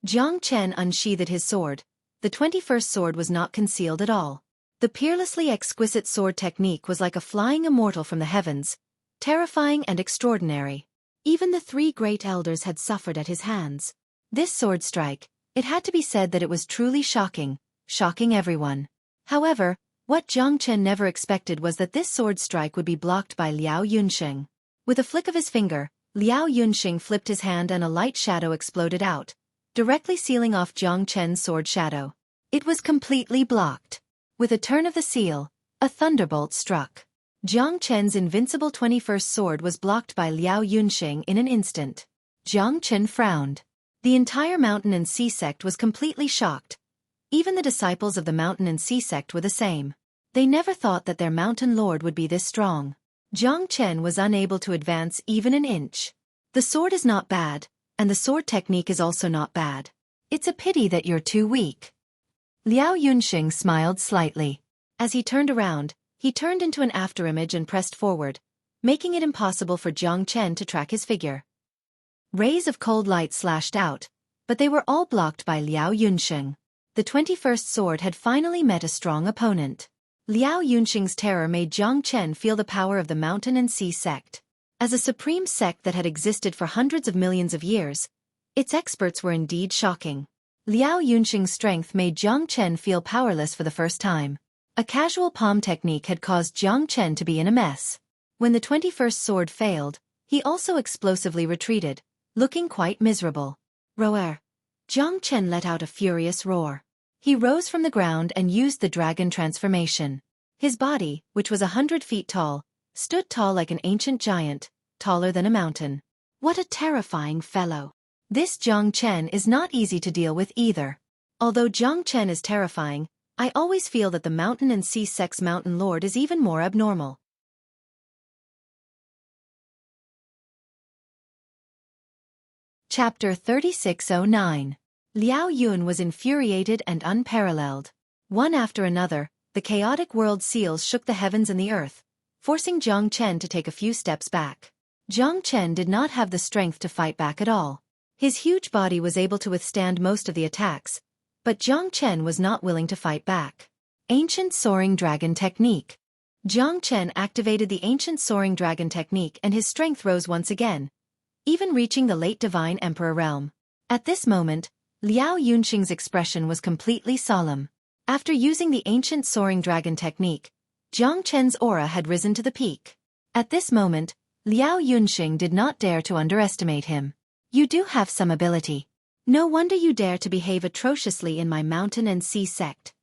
Jiang Chen unsheathed his sword. The 21st sword was not concealed at all. The peerlessly exquisite sword technique was like a flying immortal from the heavens, terrifying and extraordinary. Even the three great elders had suffered at his hands. This sword strike, it had to be said that it was truly shocking, shocking everyone. However, what Jiang Chen never expected was that this sword strike would be blocked by Liao Yunsheng. With a flick of his finger, Liao Yunsheng flipped his hand and a light shadow exploded out, directly sealing off Jiang Chen's sword shadow. It was completely blocked. With a turn of the seal, a thunderbolt struck. Jiang Chen's invincible 21st sword was blocked by Liao Yunsheng in an instant. Jiang Chen frowned. The entire mountain and sea sect was completely shocked. Even the disciples of the mountain and sea sect were the same. They never thought that their mountain lord would be this strong. Jiang Chen was unable to advance even an inch. The sword is not bad, and the sword technique is also not bad. It's a pity that you're too weak. Liao Yunsheng smiled slightly. As he turned around, he turned into an afterimage and pressed forward, making it impossible for Jiang Chen to track his figure. Rays of cold light slashed out, but they were all blocked by Liao Yunsheng. The 21st sword had finally met a strong opponent. Liao Yunsheng's terror made Jiang Chen feel the power of the mountain and sea sect. As a supreme sect that had existed for hundreds of millions of years, its experts were indeed shocking. Liao Yunxing's strength made Jiang Chen feel powerless for the first time. A casual palm technique had caused Jiang Chen to be in a mess. When the 21st sword failed, he also explosively retreated, looking quite miserable. Roar! Jiang Chen let out a furious roar. He rose from the ground and used the dragon transformation. His body, which was 100 feet tall, stood tall like an ancient giant, taller than a mountain. What a terrifying fellow! This Jiang Chen is not easy to deal with either. Although Jiang Chen is terrifying, I always feel that the mountain and sea sex mountain lord is even more abnormal. Chapter 3609. Liao Yun was infuriated and unparalleled. One after another, the chaotic world seals shook the heavens and the earth, forcing Jiang Chen to take a few steps back. Jiang Chen did not have the strength to fight back at all. His huge body was able to withstand most of the attacks, but Jiang Chen was not willing to fight back. Ancient Soaring Dragon Technique. Jiang Chen activated the Ancient Soaring Dragon Technique and his strength rose once again, even reaching the late Divine Emperor realm. At this moment, Liao Yunxing's expression was completely solemn. After using the Ancient Soaring Dragon Technique, Jiang Chen's aura had risen to the peak. At this moment, Liao Yunxing did not dare to underestimate him. You do have some ability. No wonder you dare to behave atrociously in my mountain and sea sect.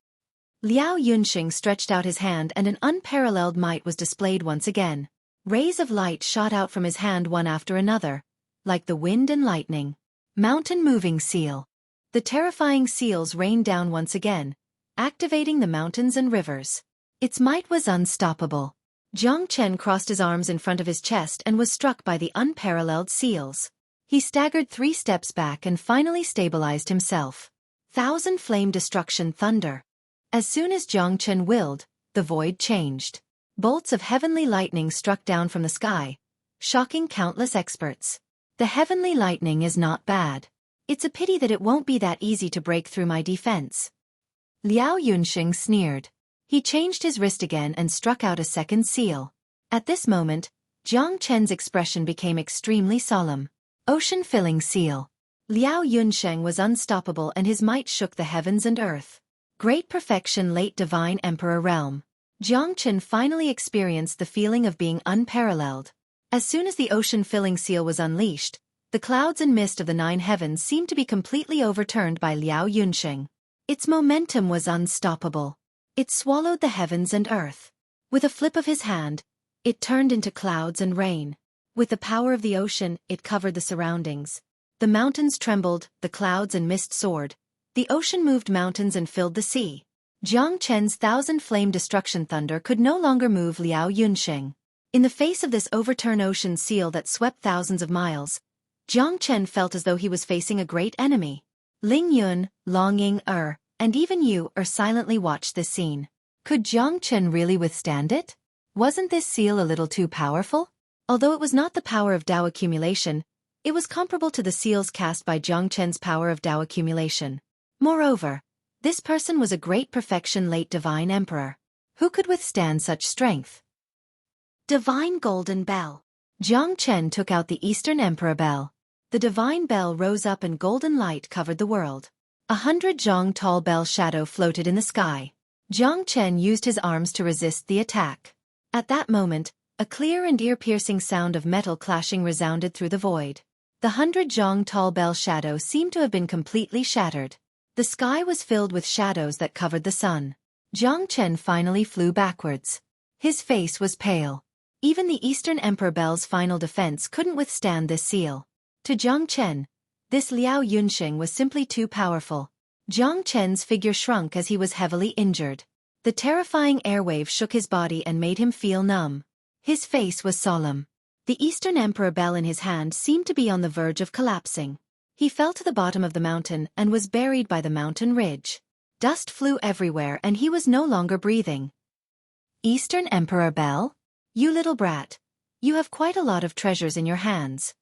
Liao Yunxing stretched out his hand and an unparalleled might was displayed once again. Rays of light shot out from his hand one after another, like the wind and lightning. Mountain Moving Seal. The terrifying seals rained down once again, activating the mountains and rivers. Its might was unstoppable. Jiang Chen crossed his arms in front of his chest and was struck by the unparalleled seals. He staggered 3 steps back and finally stabilized himself. Thousand Flame Destruction Thunder. As soon as Jiang Chen willed, the void changed. Bolts of heavenly lightning struck down from the sky, shocking countless experts. The heavenly lightning is not bad. It's a pity that it won't be that easy to break through my defense. Liao Yunxing sneered. He changed his wrist again and struck out a second seal. At this moment, Jiang Chen's expression became extremely solemn. Ocean-Filling Seal. Liao Yunxing was unstoppable and his might shook the heavens and earth. Great Perfection Late Divine Emperor Realm. Jiang Chen finally experienced the feeling of being unparalleled. As soon as the Ocean-Filling Seal was unleashed, the clouds and mist of the 9 heavens seemed to be completely overturned by Liao Yunxing. Its momentum was unstoppable. It swallowed the heavens and earth. With a flip of his hand, it turned into clouds and rain. With the power of the ocean, it covered the surroundings. The mountains trembled, the clouds and mist soared. The ocean moved mountains and filled the sea. Jiang Chen's 1,000 Flame Destruction Thunder could no longer move Liao Yunxing. In the face of this overturned ocean seal that swept thousands of miles, Jiang Chen felt as though he was facing a great enemy. Ling Yun, Long Ying and even Yu silently watched this scene. Could Jiang Chen really withstand it? Wasn't this seal a little too powerful? Although it was not the power of Dao accumulation, it was comparable to the seals cast by Jiang Chen's power of Dao accumulation. Moreover, this person was a great perfection late Divine Emperor. Who could withstand such strength? Divine Golden Bell. Jiang Chen took out the Eastern Emperor Bell. The divine bell rose up and golden light covered the world. 100 zhang tall bell shadow floated in the sky. Jiang Chen used his arms to resist the attack. At that moment, a clear and ear-piercing sound of metal clashing resounded through the void. The 100 zhang tall bell shadow seemed to have been completely shattered. The sky was filled with shadows that covered the sun. Jiang Chen finally flew backwards. His face was pale. Even the Eastern Emperor Bell's final defense couldn't withstand this seal. To Jiang Chen, this Liao Yunxing was simply too powerful. Jiang Chen's figure shrunk as he was heavily injured. The terrifying airwave shook his body and made him feel numb. His face was solemn. The Eastern Emperor Bell in his hand seemed to be on the verge of collapsing. He fell to the bottom of the mountain and was buried by the mountain ridge. Dust flew everywhere and he was no longer breathing. Eastern Emperor Bell? You little brat. You have quite a lot of treasures in your hands.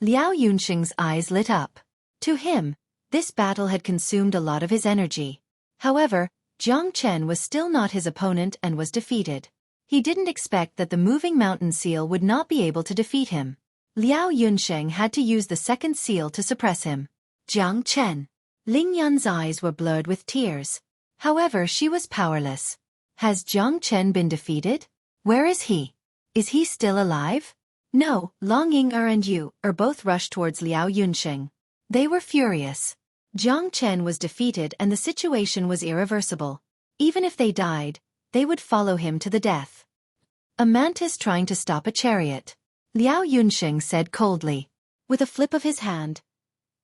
Liao Yunxing's eyes lit up. To him, this battle had consumed a lot of his energy. However, Jiang Chen was still not his opponent and was defeated. He didn't expect that the moving mountain seal would not be able to defeat him. Liao Yunxing had to use the second seal to suppress him. Jiang Chen. Ling Yun's eyes were blurred with tears. However, she was powerless. Has Jiang Chen been defeated? Where is he? Is he still alive? No, Long Ying-er and Yu both rushed towards Liao Yunsheng. They were furious. Jiang Chen was defeated and the situation was irreversible. Even if they died, they would follow him to the death. A mantis trying to stop a chariot. Liao Yunsheng said coldly. With a flip of his hand,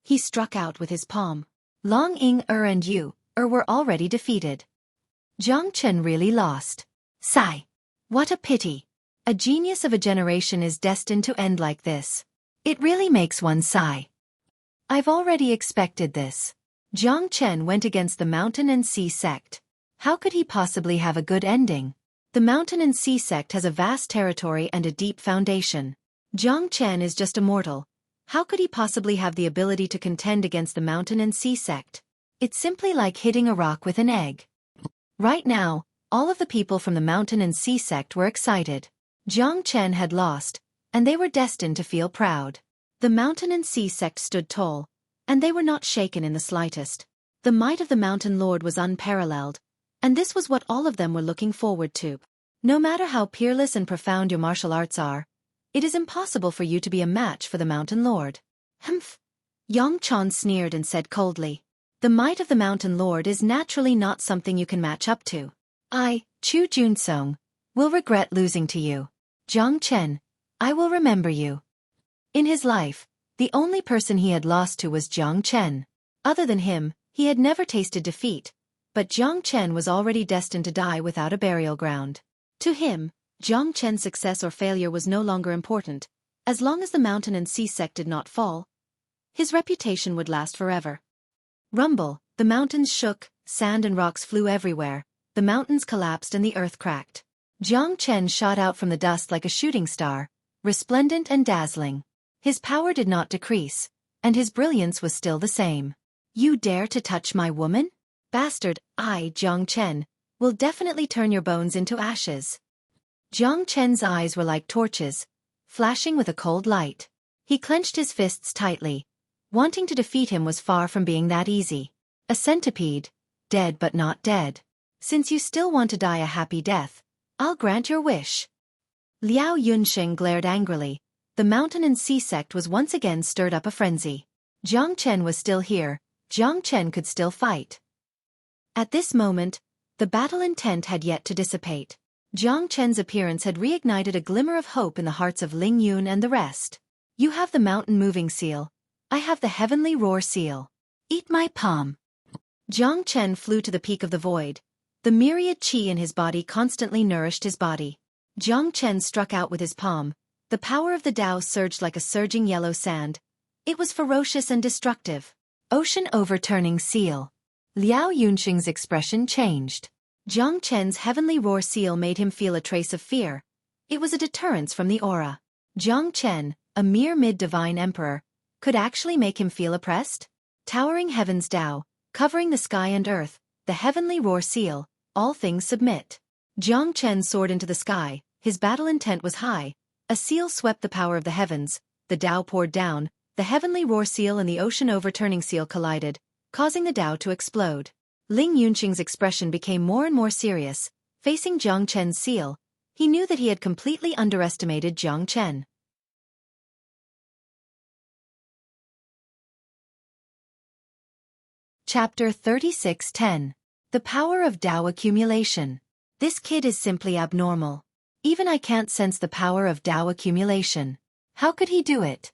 he struck out with his palm. Long Ying-er and Yu were already defeated. Jiang Chen really lost. Sigh. What a pity. A genius of a generation is destined to end like this. It really makes one sigh. I've already expected this. Jiang Chen went against the Mountain and Sea sect. How could he possibly have a good ending? The Mountain and Sea sect has a vast territory and a deep foundation. Jiang Chen is just a mortal. How could he possibly have the ability to contend against the Mountain and Sea sect? It's simply like hitting a rock with an egg. Right now, all of the people from the Mountain and Sea sect were excited. Jiang Chen had lost, and they were destined to feel proud. The Mountain and Sea sect stood tall, and they were not shaken in the slightest. The might of the Mountain Lord was unparalleled, and this was what all of them were looking forward to. No matter how peerless and profound your martial arts are, it is impossible for you to be a match for the Mountain Lord. Humph! Yang Chan sneered and said coldly. The might of the Mountain Lord is naturally not something you can match up to. I, Chu Junsong, will regret losing to you. Jiang Chen, I will remember you. In his life, the only person he had lost to was Jiang Chen. Other than him, he had never tasted defeat, but Jiang Chen was already destined to die without a burial ground. To him, Jiang Chen's success or failure was no longer important. As long as the Mountain and Sea sect did not fall, his reputation would last forever. Rumble, the mountains shook, sand and rocks flew everywhere, the mountains collapsed and the earth cracked. Jiang Chen shot out from the dust like a shooting star, resplendent and dazzling. His power did not decrease, and his brilliance was still the same. You dare to touch my woman? Bastard, I, Jiang Chen, will definitely turn your bones into ashes. Jiang Chen's eyes were like torches, flashing with a cold light. He clenched his fists tightly. Wanting to defeat him was far from being that easy. A centipede, dead but not dead. Since you still want to die a happy death, I'll grant your wish. Liao Yunsheng glared angrily. The Mountain and Sea sect was once again stirred up a frenzy. Jiang Chen was still here. Jiang Chen could still fight. At this moment, the battle intent had yet to dissipate. Jiang Chen's appearance had reignited a glimmer of hope in the hearts of Ling Yun and the rest. You have the mountain moving seal. I have the heavenly roar seal. Eat my palm. Jiang Chen flew to the peak of the void. The myriad qi in his body constantly nourished his body. Jiang Chen struck out with his palm. The power of the Tao surged like a surging yellow sand. It was ferocious and destructive. Ocean overturning seal. Liao Yunsheng's expression changed. Jiang Chen's heavenly roar seal made him feel a trace of fear. It was a deterrence from the aura. Jiang Chen, a mere mid-divine emperor, could actually make him feel oppressed? Towering heaven's Tao, covering the sky and earth, the heavenly roar seal, all things submit. Jiang Chen soared into the sky, his battle intent was high. A seal swept the power of the heavens, the Tao poured down, the heavenly roar seal and the ocean overturning seal collided, causing the Tao to explode. Ling Yunqing's expression became more and more serious. Facing Jiang Chen's seal, he knew that he had completely underestimated Jiang Chen. Chapter 36:10. The Power of Tao Accumulation. This kid is simply abnormal. Even I can't sense the power of Tao accumulation. How could he do it?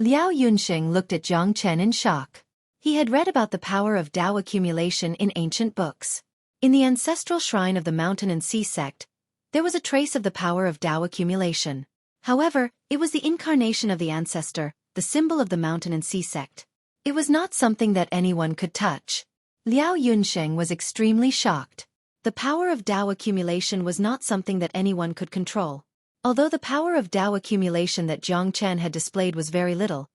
Liao Yunsheng looked at Jiang Chen in shock. He had read about the power of Tao accumulation in ancient books. In the ancestral shrine of the Mountain and Sea sect, there was a trace of the power of Tao accumulation. However, it was the incarnation of the ancestor, the symbol of the Mountain and Sea sect. It was not something that anyone could touch. Liao Yunsheng was extremely shocked. The power of Tao accumulation was not something that anyone could control. Although the power of Tao accumulation that Jiang Chen had displayed was very little,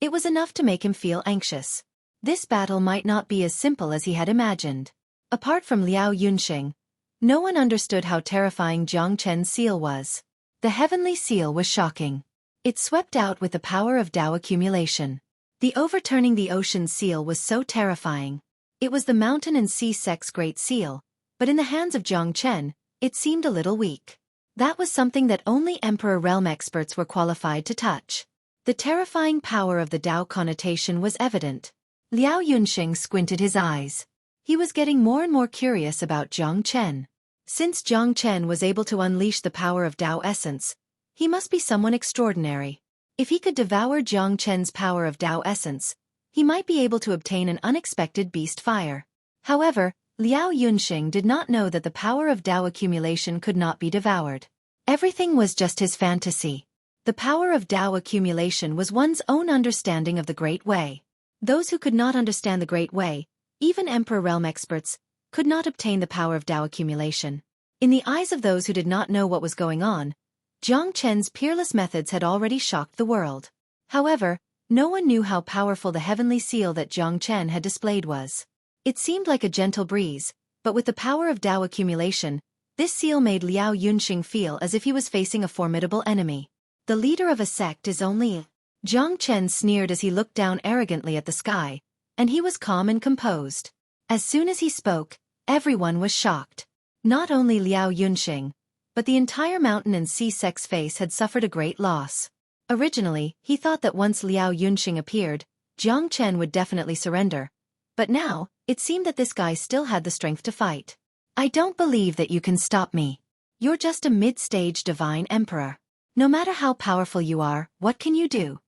it was enough to make him feel anxious. This battle might not be as simple as he had imagined. Apart from Liao Yunsheng, no one understood how terrifying Jiang Chen's seal was. The heavenly seal was shocking. It swept out with the power of Tao accumulation. The overturning the ocean seal was so terrifying. It was the mountain and sea sect's great seal, but in the hands of Jiang Chen, it seemed a little weak. That was something that only Emperor Realm experts were qualified to touch. The terrifying power of the Dao connotation was evident. Liao Yunxing squinted his eyes. He was getting more and more curious about Jiang Chen. Since Jiang Chen was able to unleash the power of Dao essence, he must be someone extraordinary. If he could devour Jiang Chen's power of Dao essence, he might be able to obtain an unexpected beast fire. However, Liao Yunxing did not know that the power of Dao accumulation could not be devoured. Everything was just his fantasy. The power of Dao accumulation was one's own understanding of the Great Way. Those who could not understand the Great Way, even Emperor Realm experts, could not obtain the power of Dao accumulation. In the eyes of those who did not know what was going on, Jiang Chen's peerless methods had already shocked the world. However, no one knew how powerful the heavenly seal that Jiang Chen had displayed was. It seemed like a gentle breeze, but with the power of Dao accumulation, this seal made Liao Yunxing feel as if he was facing a formidable enemy. The leader of a sect is only... Jiang Chen sneered as he looked down arrogantly at the sky, and he was calm and composed. As soon as he spoke, everyone was shocked. Not only Liao Yunxing, but the entire mountain and sea sect's face had suffered a great loss. Originally, he thought that once Liao Yunxing appeared, Jiang Chen would definitely surrender. But now, it seemed that this guy still had the strength to fight. I don't believe that you can stop me. You're just a mid-stage divine emperor. No matter how powerful you are, what can you do?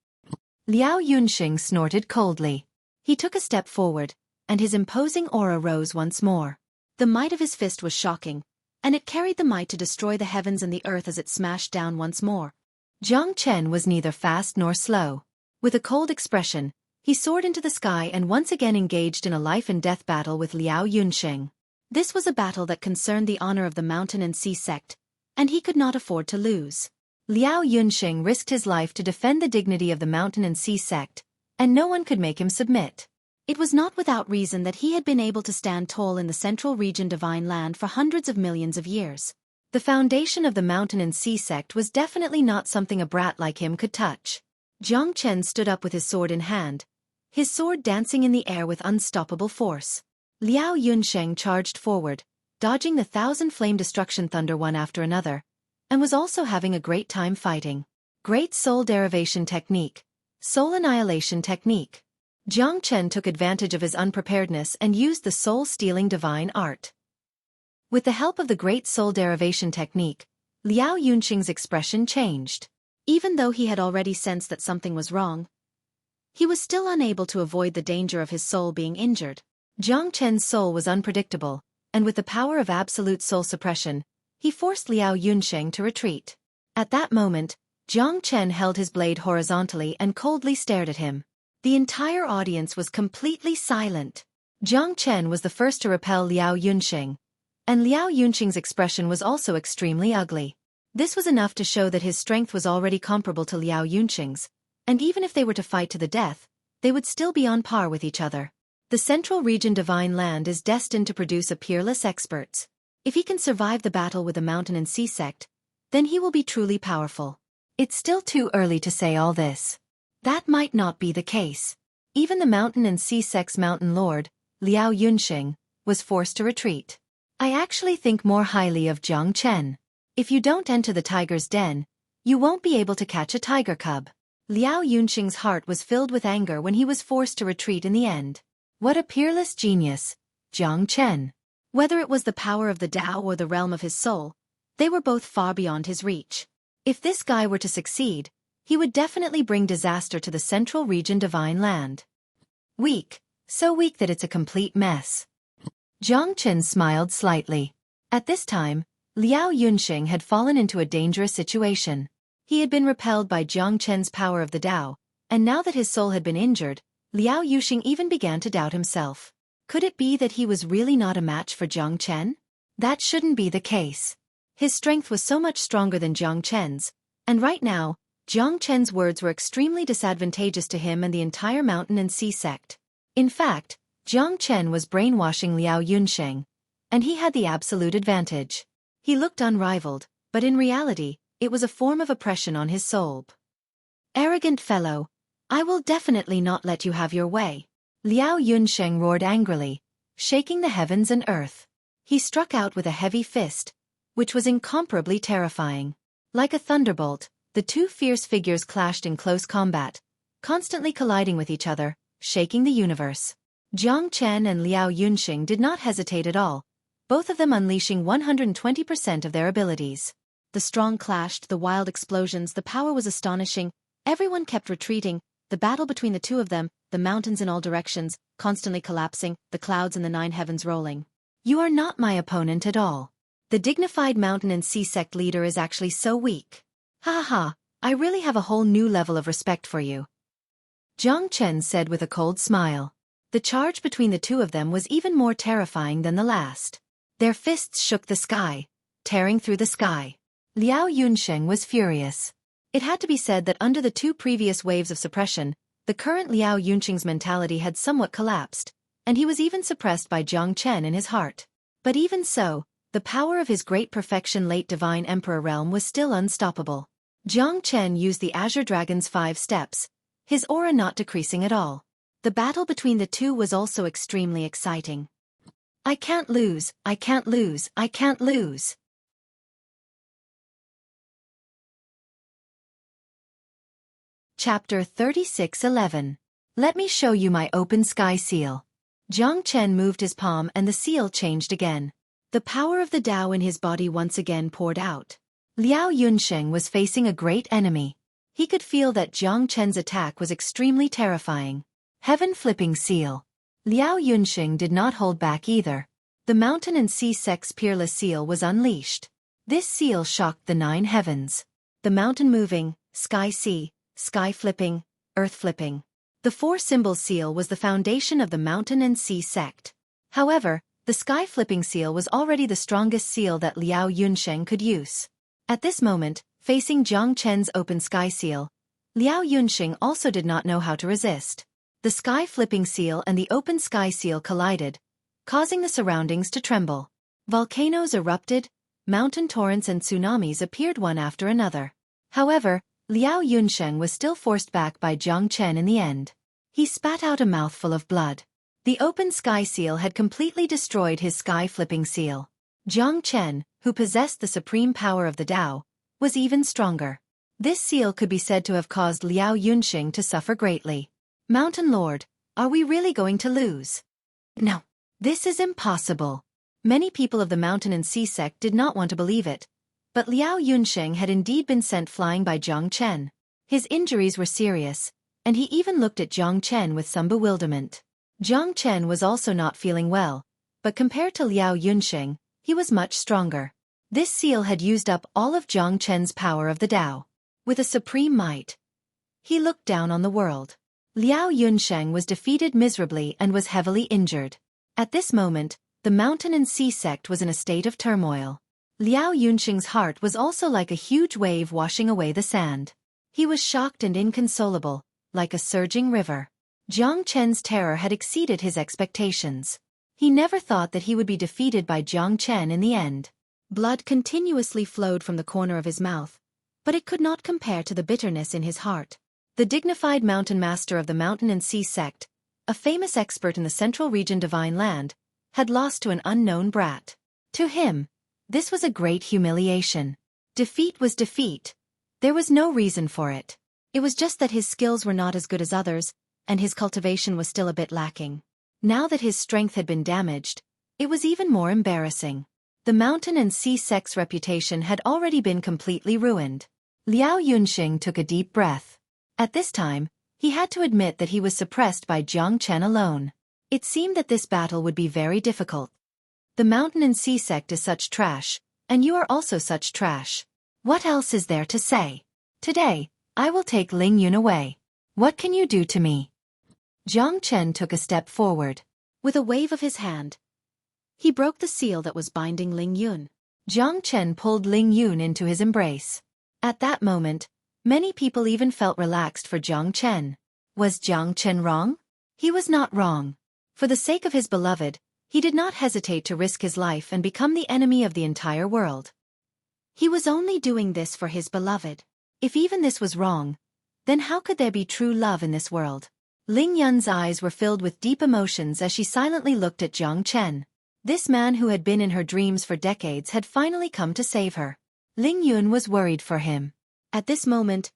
Liao Yunxing snorted coldly. He took a step forward, and his imposing aura rose once more. The might of his fist was shocking, and it carried the might to destroy the heavens and the earth as it smashed down once more. Jiang Chen was neither fast nor slow. With a cold expression, he soared into the sky and once again engaged in a life-and-death battle with Liao Yunxing. This was a battle that concerned the honor of the mountain and sea sect, and he could not afford to lose. Liao Yunxing risked his life to defend the dignity of the mountain and sea sect, and no one could make him submit. It was not without reason that he had been able to stand tall in the central region divine land for hundreds of millions of years. The foundation of the mountain and sea sect was definitely not something a brat like him could touch. Jiang Chen stood up with his sword in hand, his sword dancing in the air with unstoppable force. Liao Yunxing charged forward, dodging the 1,000 flame destruction thunder one after another, and was also having a great time fighting. Great Soul Derivation Technique. Soul Annihilation Technique. Jiang Chen took advantage of his unpreparedness and used the soul-stealing divine art. With the help of the Great Soul Derivation Technique, Liao Yunxing's expression changed. Even though he had already sensed that something was wrong, he was still unable to avoid the danger of his soul being injured. Jiang Chen's soul was unpredictable, and with the power of absolute soul suppression, he forced Liao Yunxing to retreat. At that moment, Jiang Chen held his blade horizontally and coldly stared at him. The entire audience was completely silent. Jiang Chen was the first to repel Liao Yunxing, and Liao Yunxing's expression was also extremely ugly. This was enough to show that his strength was already comparable to Liao Yunxing's, and even if they were to fight to the death, they would still be on par with each other. The Central Region Divine Land is destined to produce a peerless expert. If he can survive the battle with the Mountain and Sea Sect, then he will be truly powerful. It's still too early to say all this. That might not be the case. Even the Mountain and Sea Sect's Mountain Lord, Liao Yunxing, was forced to retreat. I actually think more highly of Jiang Chen. If you don't enter the tiger's den, you won't be able to catch a tiger cub. Liao Yunxing's heart was filled with anger when he was forced to retreat in the end. What a peerless genius, Jiang Chen. Whether it was the power of the Tao or the realm of his soul, they were both far beyond his reach. If this guy were to succeed, he would definitely bring disaster to the Central Region Divine Land. Weak, so weak that it's a complete mess. Jiang Chen smiled slightly. At this time, Liao Yunxing had fallen into a dangerous situation. He had been repelled by Jiang Chen's power of the Tao, and now that his soul had been injured, Liao Yunxing even began to doubt himself. Could it be that he was really not a match for Jiang Chen? That shouldn't be the case. His strength was so much stronger than Jiang Chen's, and right now, Jiang Chen's words were extremely disadvantageous to him and the entire Mountain and Sea Sect. In fact, Jiang Chen was brainwashing Liao Yunxing, and he had the absolute advantage. He looked unrivaled, but in reality, it was a form of oppression on his soul. Arrogant fellow, I will definitely not let you have your way. Liao Yunsheng roared angrily, shaking the heavens and earth. He struck out with a heavy fist, which was incomparably terrifying. Like a thunderbolt, the two fierce figures clashed in close combat, constantly colliding with each other, shaking the universe. Jiang Chen and Liao Yunsheng did not hesitate at all, both of them unleashing 120% of their abilities. The strong clashed, the wild explosions, the power was astonishing. Everyone kept retreating, the battle between the two of them, the mountains in all directions, constantly collapsing, the clouds in the nine heavens rolling. You are not my opponent at all. The dignified mountain and sea sect leader is actually so weak. Ha ha ha, I really have a whole new level of respect for you. Jiang Chen said with a cold smile. The charge between the two of them was even more terrifying than the last. Their fists shook the sky, tearing through the sky. Liao Yunsheng was furious. It had to be said that under the two previous waves of suppression, the current Liao Yunsheng's mentality had somewhat collapsed, and he was even suppressed by Jiang Chen in his heart. But even so, the power of his great perfection late divine emperor realm was still unstoppable. Jiang Chen used the Azure Dragon's 5 steps, his aura not decreasing at all. The battle between the two was also extremely exciting. I can't lose, I can't lose, I can't lose. Chapter 36:11. Let me show you my open sky seal. Jiang Chen moved his palm and the seal changed again. The power of the Tao in his body once again poured out. Liao Yunsheng was facing a great enemy. He could feel that Jiang Chen's attack was extremely terrifying. Heaven-flipping seal. Liao Yunsheng did not hold back either. The mountain and sea sect's peerless seal was unleashed. This seal shocked the 9 heavens. The mountain moving, sky flipping, earth flipping. The 4-symbol seal was the foundation of the mountain and sea sect. However, the sky-flipping seal was already the strongest seal that Liao Yunsheng could use. At this moment, facing Jiang Chen's open sky seal, Liao Yunsheng also did not know how to resist. The sky-flipping seal and the open sky seal collided, causing the surroundings to tremble. Volcanoes erupted, mountain torrents and tsunamis appeared one after another. However, Liao Yunsheng was still forced back by Jiang Chen in the end. He spat out a mouthful of blood. The open sky seal had completely destroyed his sky-flipping seal. Jiang Chen, who possessed the supreme power of the Tao, was even stronger. This seal could be said to have caused Liao Yunsheng to suffer greatly. Mountain Lord, are we really going to lose? No. This is impossible. Many people of the mountain and sea sect did not want to believe it. But Liao Yunsheng had indeed been sent flying by Jiang Chen. His injuries were serious, and he even looked at Jiang Chen with some bewilderment. Jiang Chen was also not feeling well, but compared to Liao Yunsheng, he was much stronger. This seal had used up all of Jiang Chen's power of the Tao. With a supreme might, he looked down on the world. Liao Yunsheng was defeated miserably and was heavily injured. At this moment, the mountain and sea sect was in a state of turmoil. Liao Yunsheng's heart was also like a huge wave washing away the sand. He was shocked and inconsolable, like a surging river. Jiang Chen's terror had exceeded his expectations. He never thought that he would be defeated by Jiang Chen in the end. Blood continuously flowed from the corner of his mouth, but it could not compare to the bitterness in his heart. The dignified mountain master of the mountain and sea sect, a famous expert in the central region divine land, had lost to an unknown brat. To him, this was a great humiliation. Defeat was defeat. There was no reason for it. It was just that his skills were not as good as others, and his cultivation was still a bit lacking. Now that his strength had been damaged, it was even more embarrassing. The mountain and sea sect's reputation had already been completely ruined. Liao Yunsheng took a deep breath. At this time, he had to admit that he was suppressed by Jiang Chen alone. It seemed that this battle would be very difficult. The mountain and sea sect is such trash, and you are also such trash. What else is there to say? Today, I will take Ling Yun away. What can you do to me? Jiang Chen took a step forward. With a wave of his hand, he broke the seal that was binding Ling Yun. Jiang Chen pulled Ling Yun into his embrace. At that moment, many people even felt relaxed for Jiang Chen. Was Jiang Chen wrong? He was not wrong. For the sake of his beloved, he did not hesitate to risk his life and become the enemy of the entire world. He was only doing this for his beloved. If even this was wrong, then how could there be true love in this world? Ling Yun's eyes were filled with deep emotions as she silently looked at Jiang Chen. This man who had been in her dreams for decades had finally come to save her. Ling Yun was worried for him. At this moment,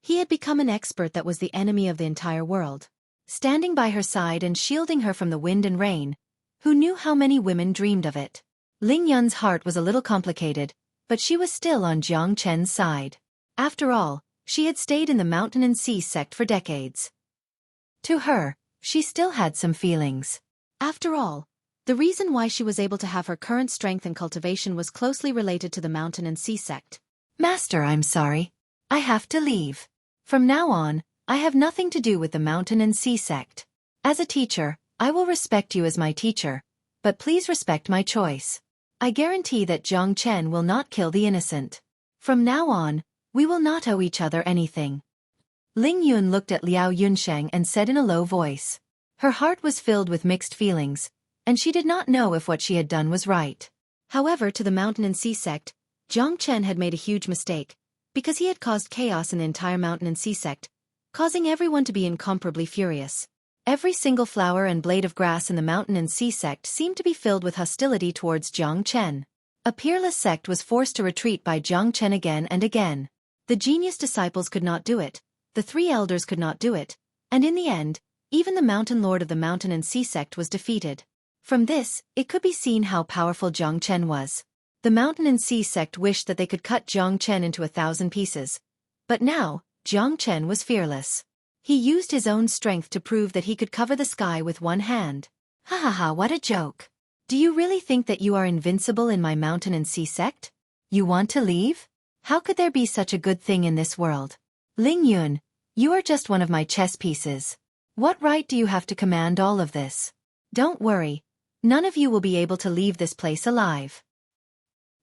he had become an expert that was the enemy of the entire world. Standing by her side and shielding her from the wind and rain, who knew how many women dreamed of it? Ling Yun's heart was a little complicated, but she was still on Jiang Chen's side. After all, she had stayed in the mountain and sea sect for decades. To her, she still had some feelings. After all, the reason why she was able to have her current strength and cultivation was closely related to the mountain and sea sect. Master, I'm sorry. I have to leave. From now on, I have nothing to do with the mountain and sea sect. As a teacher, I will respect you as my teacher, but please respect my choice. I guarantee that Jiang Chen will not kill the innocent. From now on, we will not owe each other anything. Ling Yun looked at Liao Yunsheng and said in a low voice. Her heart was filled with mixed feelings, and she did not know if what she had done was right. However, to the mountain and sea sect, Jiang Chen had made a huge mistake, because he had caused chaos in the entire mountain and sea sect, causing everyone to be incomparably furious. Every single flower and blade of grass in the mountain and sea sect seemed to be filled with hostility towards Jiang Chen. A peerless sect was forced to retreat by Jiang Chen again and again. The genius disciples could not do it, the three elders could not do it, and in the end, even the mountain lord of the mountain and sea sect was defeated. From this, it could be seen how powerful Jiang Chen was. The mountain and sea sect wished that they could cut Jiang Chen into 1,000 pieces. But now, Jiang Chen was fearless. He used his own strength to prove that he could cover the sky with one hand. Ha ha ha, what a joke. Do you really think that you are invincible in my mountain and sea sect? You want to leave? How could there be such a good thing in this world? Ling Yun, you are just one of my chess pieces. What right do you have to command all of this? Don't worry. None of you will be able to leave this place alive.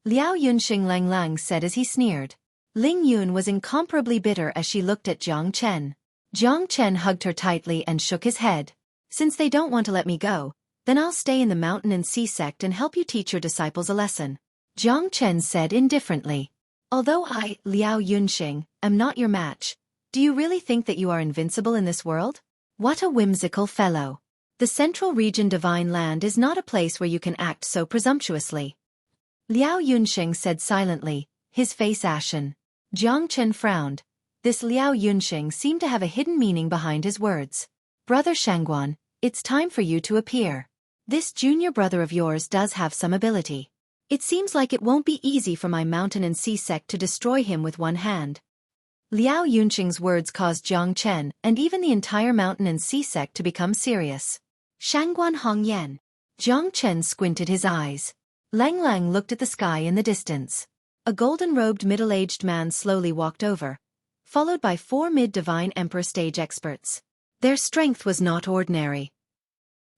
Liao Yunxing Lang Lang said as he sneered. Ling Yun was incomparably bitter as she looked at Jiang Chen. Jiang Chen hugged her tightly and shook his head. Since they don't want to let me go, then I'll stay in the mountain and sea sect and help you teach your disciples a lesson. Jiang Chen said indifferently. Although I, Liao Yunxing, am not your match, do you really think that you are invincible in this world? What a whimsical fellow. The Central Region Divine Land is not a place where you can act so presumptuously. Liao Yunxing said silently, his face ashen. Jiang Chen frowned. This Liao Yunxing seemed to have a hidden meaning behind his words. Brother Shangguan, it's time for you to appear. This junior brother of yours does have some ability. It seems like it won't be easy for my mountain and sea sect to destroy him with one hand. Liao Yunxing's words caused Jiang Chen and even the entire mountain and sea sect to become serious. Shangguan Hongyan. Jiang Chen squinted his eyes. Lang Lang looked at the sky in the distance. A golden-robed middle-aged man slowly walked over, followed by 4 mid-divine emperor stage experts. Their strength was not ordinary.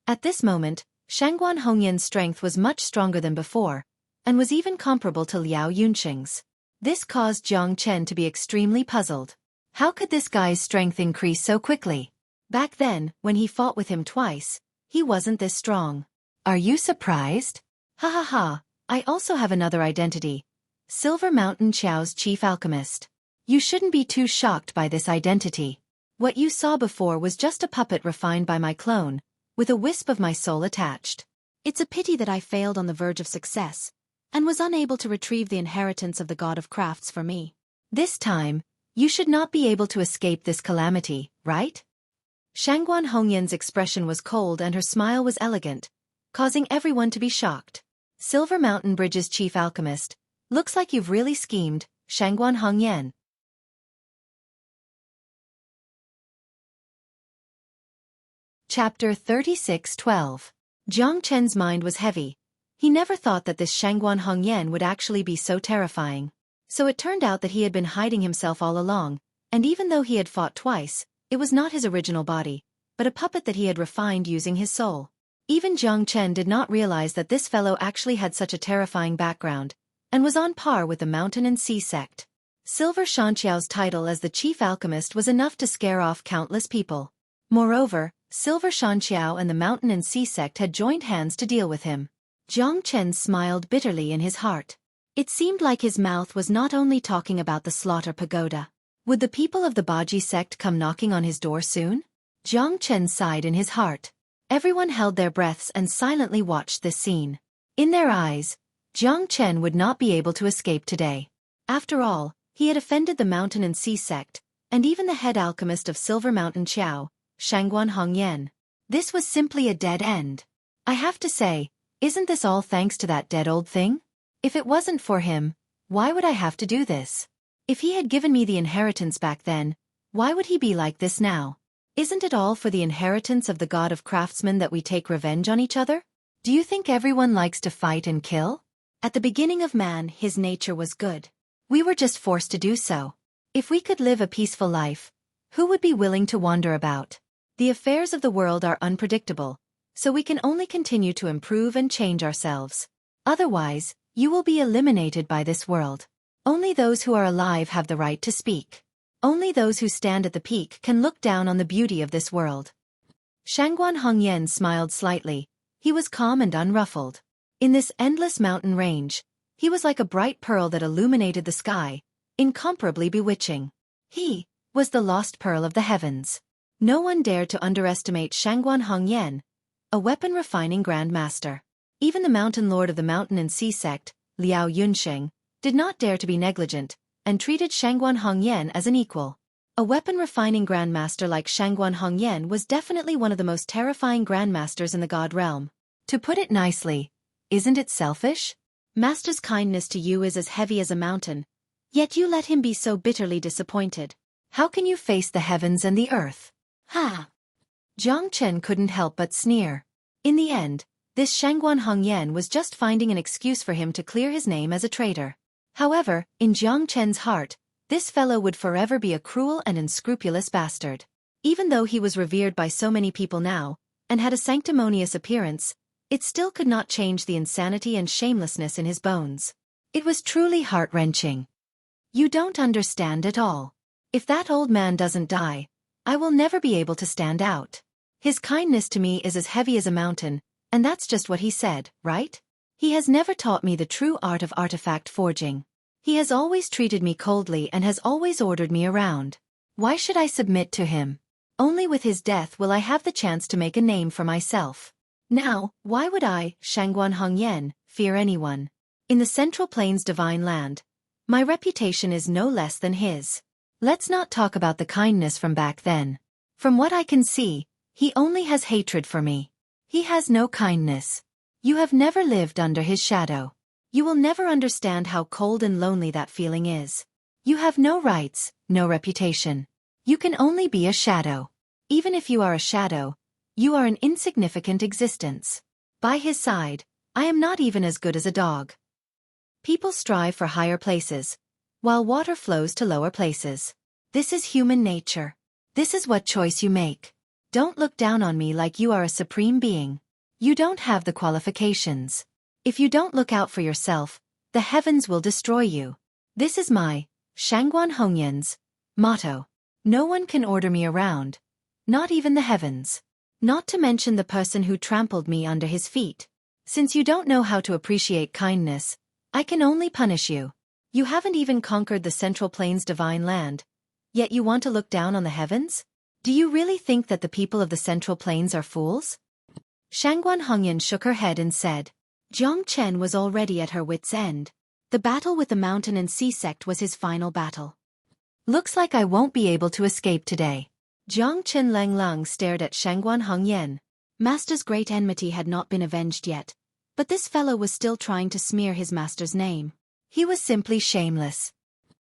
At this moment, Shangguan Hongyan's strength was much stronger than before, and was even comparable to Liao Yunxing's. This caused Jiang Chen to be extremely puzzled. How could this guy's strength increase so quickly? Back then, when he fought with him twice, he wasn't this strong. Are you surprised? Ha ha ha, I also have another identity. Silver Mountain Qiao's chief alchemist. You shouldn't be too shocked by this identity. What you saw before was just a puppet refined by my clone, with a wisp of my soul attached. It's a pity that I failed on the verge of success, and was unable to retrieve the inheritance of the god of crafts for me. This time, you should not be able to escape this calamity, right? Shangguan Hongyan's expression was cold and her smile was elegant, causing everyone to be shocked. Silver Mountain Bridge's chief alchemist, looks like you've really schemed, Shangguan Hongyan. Chapter 36:12. Jiang Chen's mind was heavy. He never thought that this Shangguan Hongyan would actually be so terrifying. So it turned out that he had been hiding himself all along, and even though he had fought twice, it was not his original body, but a puppet that he had refined using his soul. Even Jiang Chen did not realize that this fellow actually had such a terrifying background, and was on par with the mountain and sea sect. Silver Shanqiao's title as the chief alchemist was enough to scare off countless people. Moreover, Silver Shanqiao and the mountain and sea sect had joined hands to deal with him. Jiang Chen smiled bitterly in his heart. It seemed like his mouth was not only talking about the slaughter pagoda. Would the people of the Baji sect come knocking on his door soon? Jiang Chen sighed in his heart. Everyone held their breaths and silently watched this scene. In their eyes, Jiang Chen would not be able to escape today. After all, he had offended the Mountain and Sea sect, and even the head alchemist of Silver Mountain Qiao, Shangguan Hongyan. This was simply a dead end. I have to say, isn't this all thanks to that dead old thing? If it wasn't for him, why would I have to do this? If he had given me the inheritance back then, why would he be like this now? Isn't it all for the inheritance of the god of craftsmen that we take revenge on each other? Do you think everyone likes to fight and kill? At the beginning of man, his nature was good. We were just forced to do so. If we could live a peaceful life, who would be willing to wander about? The affairs of the world are unpredictable, so we can only continue to improve and change ourselves. Otherwise, you will be eliminated by this world. Only those who are alive have the right to speak. Only those who stand at the peak can look down on the beauty of this world. Shangguan Hongyan smiled slightly. He was calm and unruffled. In this endless mountain range, he was like a bright pearl that illuminated the sky, incomparably bewitching. He was the lost pearl of the heavens. No one dared to underestimate Shangguan Hongyan, a weapon-refining grandmaster. Even the mountain lord of the Mountain and Sea sect, Liao Yunsheng, did not dare to be negligent, and treated Shangguan Hongyan as an equal. A weapon-refining grandmaster like Shangguan Hongyan was definitely one of the most terrifying grandmasters in the god realm. To put it nicely, isn't it selfish? Master's kindness to you is as heavy as a mountain, yet you let him be so bitterly disappointed. How can you face the heavens and the earth? Ha! Jiang Chen couldn't help but sneer. In the end, this Shangguan Hongyan was just finding an excuse for him to clear his name as a traitor. However, in Jiang Chen's heart, this fellow would forever be a cruel and unscrupulous bastard. Even though he was revered by so many people now, and had a sanctimonious appearance, it still could not change the insanity and shamelessness in his bones. It was truly heart-wrenching. You don't understand at all. If that old man doesn't die, I will never be able to stand out. His kindness to me is as heavy as a mountain, and that's just what he said, right? He has never taught me the true art of artifact forging. He has always treated me coldly and has always ordered me around. Why should I submit to him? Only with his death will I have the chance to make a name for myself. Now, why would I, Shangguan Hongyan, fear anyone? In the Central Plains divine land, my reputation is no less than his. Let's not talk about the kindness from back then. From what I can see, he only has hatred for me. He has no kindness. You have never lived under his shadow. You will never understand how cold and lonely that feeling is. You have no rights, no reputation. You can only be a shadow. Even if you are a shadow, you are an insignificant existence. By his side, I am not even as good as a dog. People strive for higher places, while water flows to lower places. This is human nature. This is what choice you make. Don't look down on me like you are a supreme being. You don't have the qualifications. If you don't look out for yourself, the heavens will destroy you. This is my, Shangguan Hongyan's, motto. No one can order me around. Not even the heavens. Not to mention the person who trampled me under his feet. Since you don't know how to appreciate kindness, I can only punish you. You haven't even conquered the Central Plains divine land, yet you want to look down on the heavens? Do you really think that the people of the Central Plains are fools? Shangguan Hongyan shook her head and said. Jiang Chen was already at her wits' end. The battle with the Mountain and Sea sect was his final battle. Looks like I won't be able to escape today. Jiang Chen Lang stared at Shangguan Hongyan. Master's great enmity had not been avenged yet, but this fellow was still trying to smear his master's name. He was simply shameless.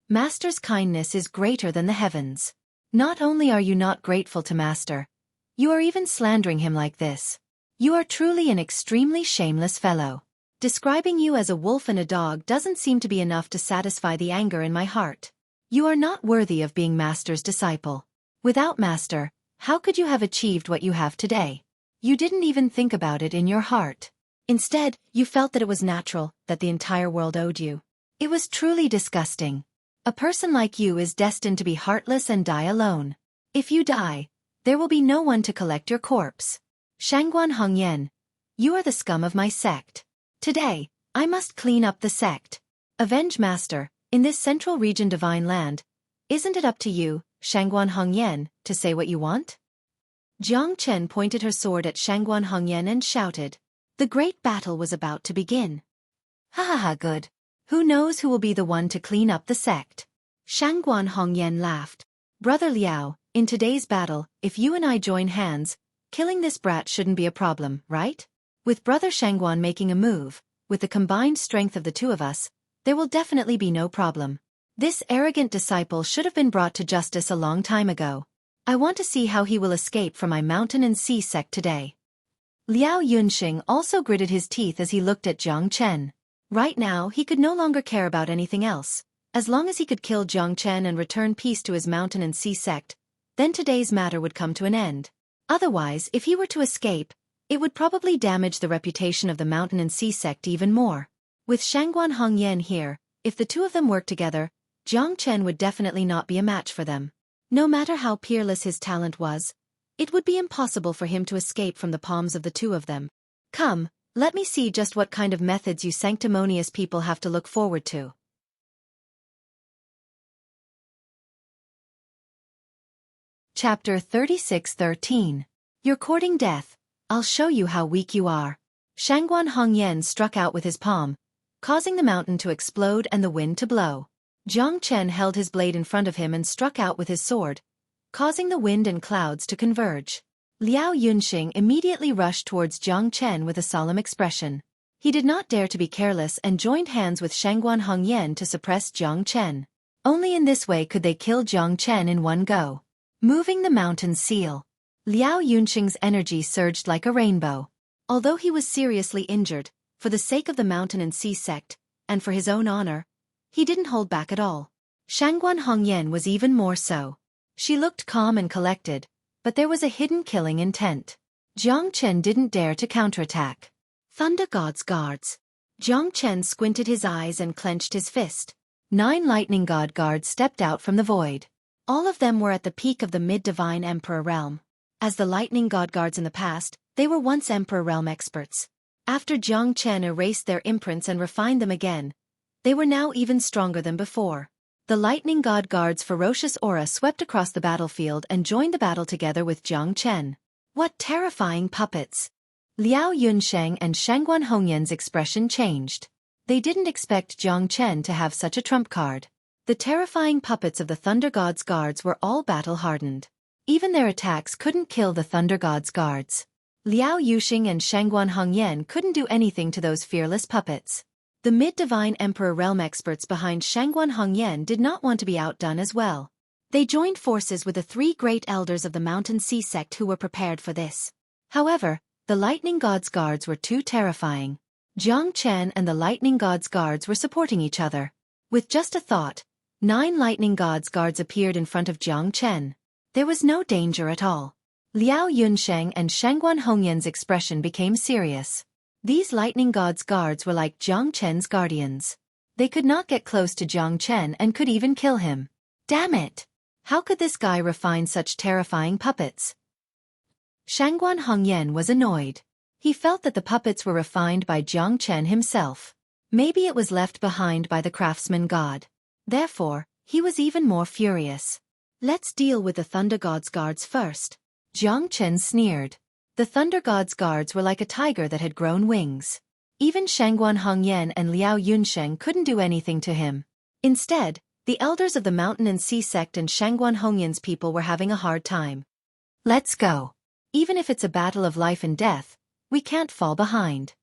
Master's kindness is greater than the heavens. Not only are you not grateful to Master, you are even slandering him like this. You are truly an extremely shameless fellow. Describing you as a wolf and a dog doesn't seem to be enough to satisfy the anger in my heart. You are not worthy of being Master's disciple. Without Master, how could you have achieved what you have today? You didn't even think about it in your heart. Instead, you felt that it was natural, that the entire world owed you. It was truly disgusting. A person like you is destined to be heartless and die alone. If you die, there will be no one to collect your corpse. Shangguan Hongyan, you are the scum of my sect. Today, I must clean up the sect. Avenge Master, in this central region divine land. Isn't it up to you, Shangguan Hongyan, to say what you want? Jiang Chen pointed her sword at Shangguan Hongyan and shouted. The great battle was about to begin. Ha ha ha, good. Who knows who will be the one to clean up the sect? Shangguan Hongyan laughed. Brother Liao, in today's battle, if you and I join hands, killing this brat shouldn't be a problem, right? With Brother Shangguan making a move, with the combined strength of the two of us, there will definitely be no problem. This arrogant disciple should have been brought to justice a long time ago. I want to see how he will escape from my mountain and sea sect today. Liao Yunxing also gritted his teeth as he looked at Jiang Chen. Right now he could no longer care about anything else. As long as he could kill Jiang Chen and return peace to his mountain and sea sect, then today's matter would come to an end. Otherwise, if he were to escape, it would probably damage the reputation of the mountain and sea sect even more. With Shangguan Hongyan here, if the two of them worked together, Jiang Chen would definitely not be a match for them. No matter how peerless his talent was, it would be impossible for him to escape from the palms of the two of them. Come, let me see just what kind of methods you sanctimonious people have to look forward to. Chapter 36:13. You're courting death. I'll show you how weak you are. Shangguan Hongyan struck out with his palm, causing the mountain to explode and the wind to blow. Jiang Chen held his blade in front of him and struck out with his sword, causing the wind and clouds to converge. Liao Yunxing immediately rushed towards Jiang Chen with a solemn expression. He did not dare to be careless and joined hands with Shangguan Hongyan to suppress Jiang Chen. Only in this way could they kill Jiang Chen in one go. Moving the mountain seal. Liao Yunxing's energy surged like a rainbow. Although he was seriously injured, for the sake of the mountain and sea sect, and for his own honor, he didn't hold back at all. Shangguan Hongyan was even more so. She looked calm and collected, but there was a hidden killing intent. Jiang Chen didn't dare to counterattack. Thunder God's guards. Jiang Chen squinted his eyes and clenched his fist. 9 lightning god guards stepped out from the void. All of them were at the peak of the mid-divine emperor realm. As the lightning god guards in the past, they were once emperor realm experts. After Jiang Chen erased their imprints and refined them again, they were now even stronger than before. The lightning god guard's ferocious aura swept across the battlefield and joined the battle together with Jiang Chen. What terrifying puppets! Liao Yunsheng and Shangguan Hongyan's expression changed. They didn't expect Jiang Chen to have such a trump card. The terrifying puppets of the Thunder God's guards were all battle-hardened. Even their attacks couldn't kill the Thunder God's guards. Liao Yuxing and Shangguan Hongyan couldn't do anything to those fearless puppets. The mid-divine emperor realm experts behind Shangguan Hongyan did not want to be outdone as well. They joined forces with the 3 great elders of the Mountain Sea sect who were prepared for this. However, the Lightning God's guards were too terrifying. Jiang Chen and the Lightning God's guards were supporting each other. With just a thought, 9 Lightning God's guards appeared in front of Jiang Chen. There was no danger at all. Liao Yunsheng and Shangguan Hongyan's expression became serious. These Lightning God's guards were like Jiang Chen's guardians. They could not get close to Jiang Chen and could even kill him. Damn it! How could this guy refine such terrifying puppets? Shangguan Hongyan was annoyed. He felt that the puppets were refined by Jiang Chen himself. Maybe it was left behind by the craftsman god. Therefore, he was even more furious. Let's deal with the Thunder God's guards first. Jiang Chen sneered. The Thunder God's guards were like a tiger that had grown wings. Even Shangguan Hongyan and Liao Yunsheng couldn't do anything to him. Instead, the elders of the Mountain and Sea sect and Shangguan Hongyan's people were having a hard time. Let's go. Even if it's a battle of life and death, we can't fall behind.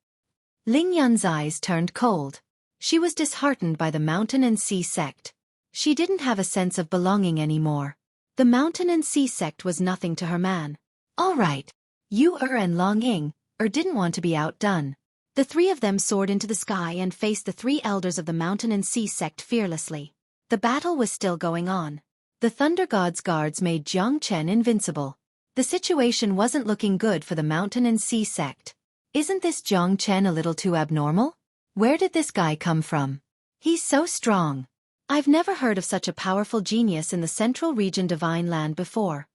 Ling Yan's eyes turned cold. She was disheartened by the Mountain and Sea sect. She didn't have a sense of belonging anymore. The Mountain and Sea sect was nothing to her man. All right. You and Long Ying didn't want to be outdone. The 3 of them soared into the sky and faced the 3 elders of the Mountain and Sea sect fearlessly. The battle was still going on. The Thunder God's guards made Jiang Chen invincible. The situation wasn't looking good for the Mountain and Sea sect. Isn't this Jiang Chen a little too abnormal? Where did this guy come from? He's so strong. I've never heard of such a powerful genius in the Central Region Divine Land before.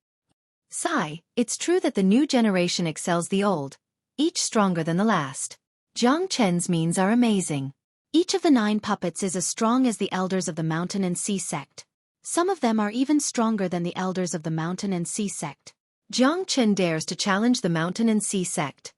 Sigh, it's true that the new generation excels the old, each stronger than the last. Jiang Chen's means are amazing. Each of the 9 puppets is as strong as the elders of the Mountain and Sea sect. Some of them are even stronger than the elders of the Mountain and Sea sect. Jiang Chen dares to challenge the Mountain and Sea sect.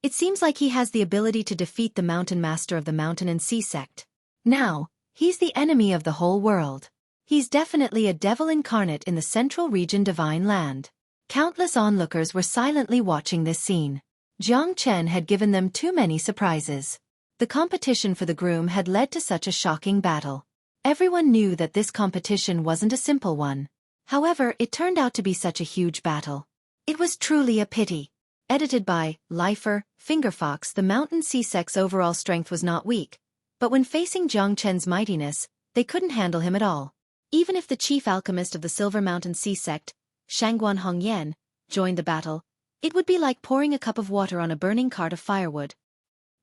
It seems like he has the ability to defeat the Mountain Master of the Mountain and Sea sect. Now, he's the enemy of the whole world. He's definitely a devil incarnate in the Central Region Divine Land. Countless onlookers were silently watching this scene. Jiang Chen had given them too many surprises. The competition for the groom had led to such a shocking battle. Everyone knew that this competition wasn't a simple one. However, it turned out to be such a huge battle. It was truly a pity. Edited by Lifer, Fingerfox. The Mountain Sea sect's overall strength was not weak, but when facing Jiang Chen's mightiness, they couldn't handle him at all. Even if the chief alchemist of the Silver Mountain Sea sect, Shangguan Hongyan, joined the battle, it would be like pouring a cup of water on a burning cart of firewood.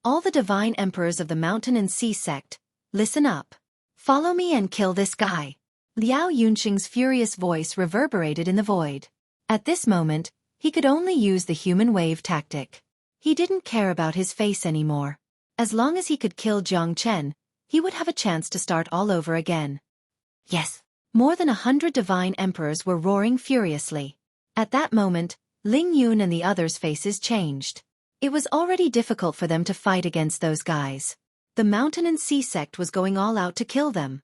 All the divine emperors of the Mountain and Sea sect, listen up. Follow me and kill this guy. Liao Yunxing's furious voice reverberated in the void. At this moment, he could only use the human wave tactic. He didn't care about his face anymore. As long as he could kill Jiang Chen, he would have a chance to start all over again. Yes! More than 100 divine emperors were roaring furiously. At that moment, Ling Yun and the others' faces changed. It was already difficult for them to fight against those guys. The Mountain and Sea sect was going all out to kill them.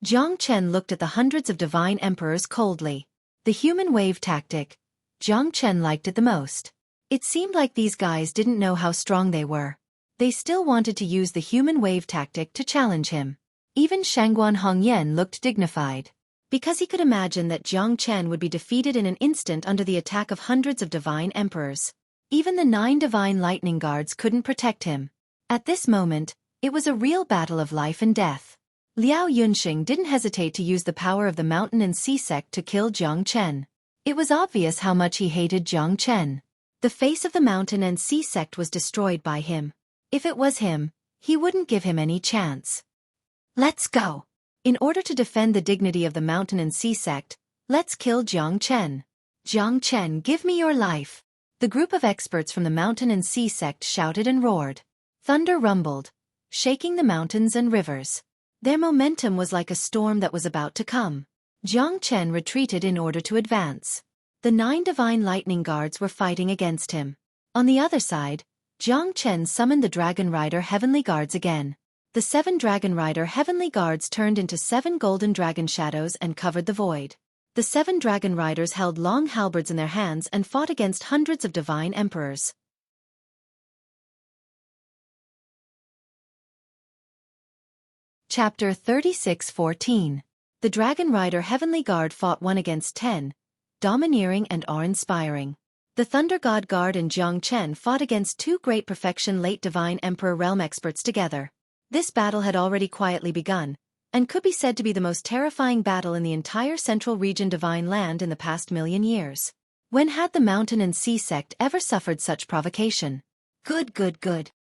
Jiang Chen looked at the hundreds of divine emperors coldly. The human wave tactic, Jiang Chen liked it the most. It seemed like these guys didn't know how strong they were. They still wanted to use the human wave tactic to challenge him. Even Shangguan Hongyan looked dignified. Because he could imagine that Jiang Chen would be defeated in an instant under the attack of hundreds of divine emperors. Even the 9 divine lightning guards couldn't protect him. At this moment, it was a real battle of life and death. Liao Yunxing didn't hesitate to use the power of the Mountain and Sea sect to kill Jiang Chen. It was obvious how much he hated Jiang Chen. The face of the Mountain and Sea sect was destroyed by him. If it was him, he wouldn't give him any chance. Let's go. In order to defend the dignity of the Mountain and Sea sect, let's kill Jiang Chen. Jiang Chen, give me your life. The group of experts from the Mountain and Sea sect shouted and roared. Thunder rumbled, shaking the mountains and rivers. Their momentum was like a storm that was about to come. Jiang Chen retreated in order to advance. The 9 divine lightning guards were fighting against him. On the other side, Jiang Chen summoned the Dragon Rider Heavenly Guards again. The 7 Dragon Rider Heavenly Guards turned into 7 golden dragon shadows and covered the void. The 7 Dragon Riders held long halberds in their hands and fought against hundreds of divine emperors. Chapter 36:14. The Dragon Rider Heavenly Guard fought 1 against 10, domineering and awe-inspiring. The Thunder God Guard and Jiang Chen fought against 2 great perfection late Divine Emperor realm experts together. This battle had already quietly begun, and could be said to be the most terrifying battle in the entire Central Region Divine Land in the past 1,000,000 years. When had the Mountain and Sea sect ever suffered such provocation? Good.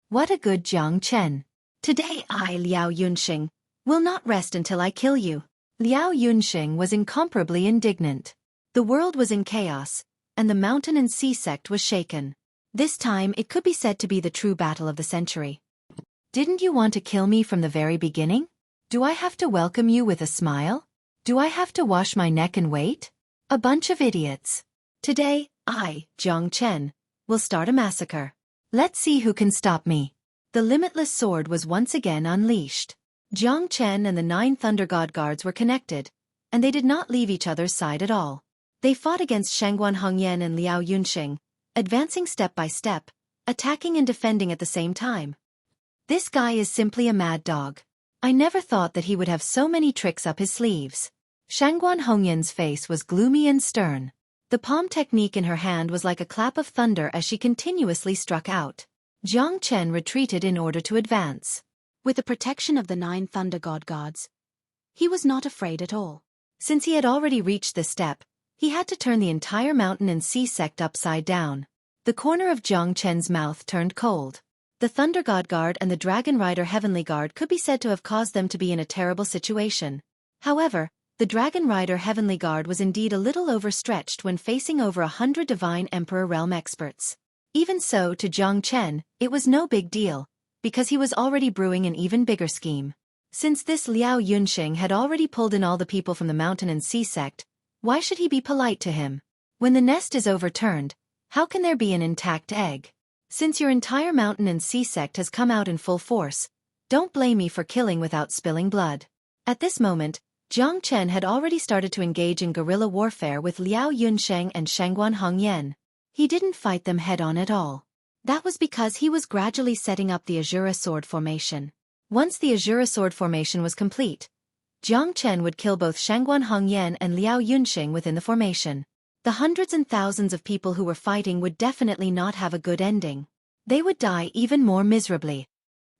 What a good Jiang Chen. Today I, Liao Yunxing, will not rest until I kill you. Liao Yunxing was incomparably indignant. The world was in chaos, and the Mountain and Sea sect was shaken. This time it could be said to be the true battle of the century. Didn't you want to kill me from the very beginning? Do I have to welcome you with a smile? Do I have to wash my neck and wait? A bunch of idiots. Today, I, Jiang Chen, will start a massacre. Let's see who can stop me. The limitless sword was once again unleashed. Jiang Chen and the 9 Thunder God Guards were connected, and they did not leave each other's side at all. They fought against Shangguan Hongyan and Liao Yunxing, advancing step by step, attacking and defending at the same time. This guy is simply a mad dog. I never thought that he would have so many tricks up his sleeves. Shangguan Hongyan's face was gloomy and stern. The palm technique in her hand was like a clap of thunder as she continuously struck out. Jiang Chen retreated in order to advance. With the protection of the 9 Thunder God Gods, he was not afraid at all. Since he had already reached this step, he had to turn the entire Mountain and Sea sect upside down. The corner of Jiang Chen's mouth turned cold. The Thunder God Guard and the Dragon Rider Heavenly Guard could be said to have caused them to be in a terrible situation. However, the Dragon Rider Heavenly Guard was indeed a little overstretched when facing over 100 Divine Emperor realm experts. Even so, to Jiang Chen, it was no big deal, because he was already brewing an even bigger scheme. Since this Liao Yunxing had already pulled in all the people from the mountain and sea sect, why should he be polite to him? When the nest is overturned, how can there be an intact egg? Since your entire mountain and sea sect has come out in full force, don't blame me for killing without spilling blood. At this moment, Jiang Chen had already started to engage in guerrilla warfare with Liao Yunsheng and Shangguan Hongyan. He didn't fight them head-on at all. That was because he was gradually setting up the Azura Sword formation. Once the Azura Sword formation was complete, Jiang Chen would kill both Shangguan Hongyan and Liao Yunxing within the formation. The hundreds and thousands of people who were fighting would definitely not have a good ending. They would die even more miserably.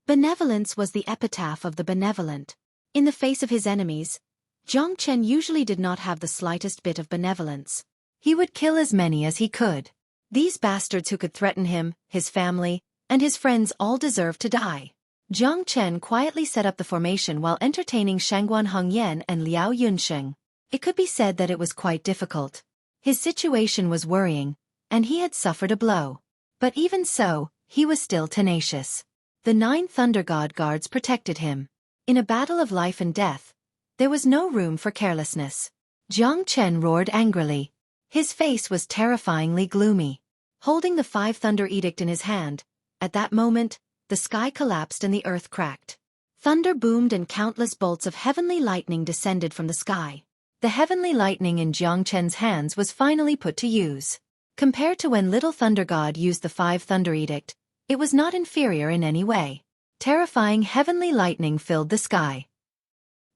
Benevolence was the epitaph of the benevolent. In the face of his enemies, Jiang Chen usually did not have the slightest bit of benevolence. He would kill as many as he could. These bastards who could threaten him, his family, and his friends all deserved to die. Jiang Chen quietly set up the formation while entertaining Shangguan Hongyan and Liao Yunsheng. It could be said that it was quite difficult. His situation was worrying, and he had suffered a blow. But even so, he was still tenacious. The 9 Thunder God guards protected him. In a battle of life and death, there was no room for carelessness. Jiang Chen roared angrily. His face was terrifyingly gloomy. Holding the 5 Thunder Edict in his hand, at that moment, the sky collapsed and the earth cracked. Thunder boomed and countless bolts of heavenly lightning descended from the sky. The heavenly lightning in Jiang Chen's hands was finally put to use. Compared to when Little Thunder God used the 5 Thunder Edict, it was not inferior in any way. Terrifying heavenly lightning filled the sky.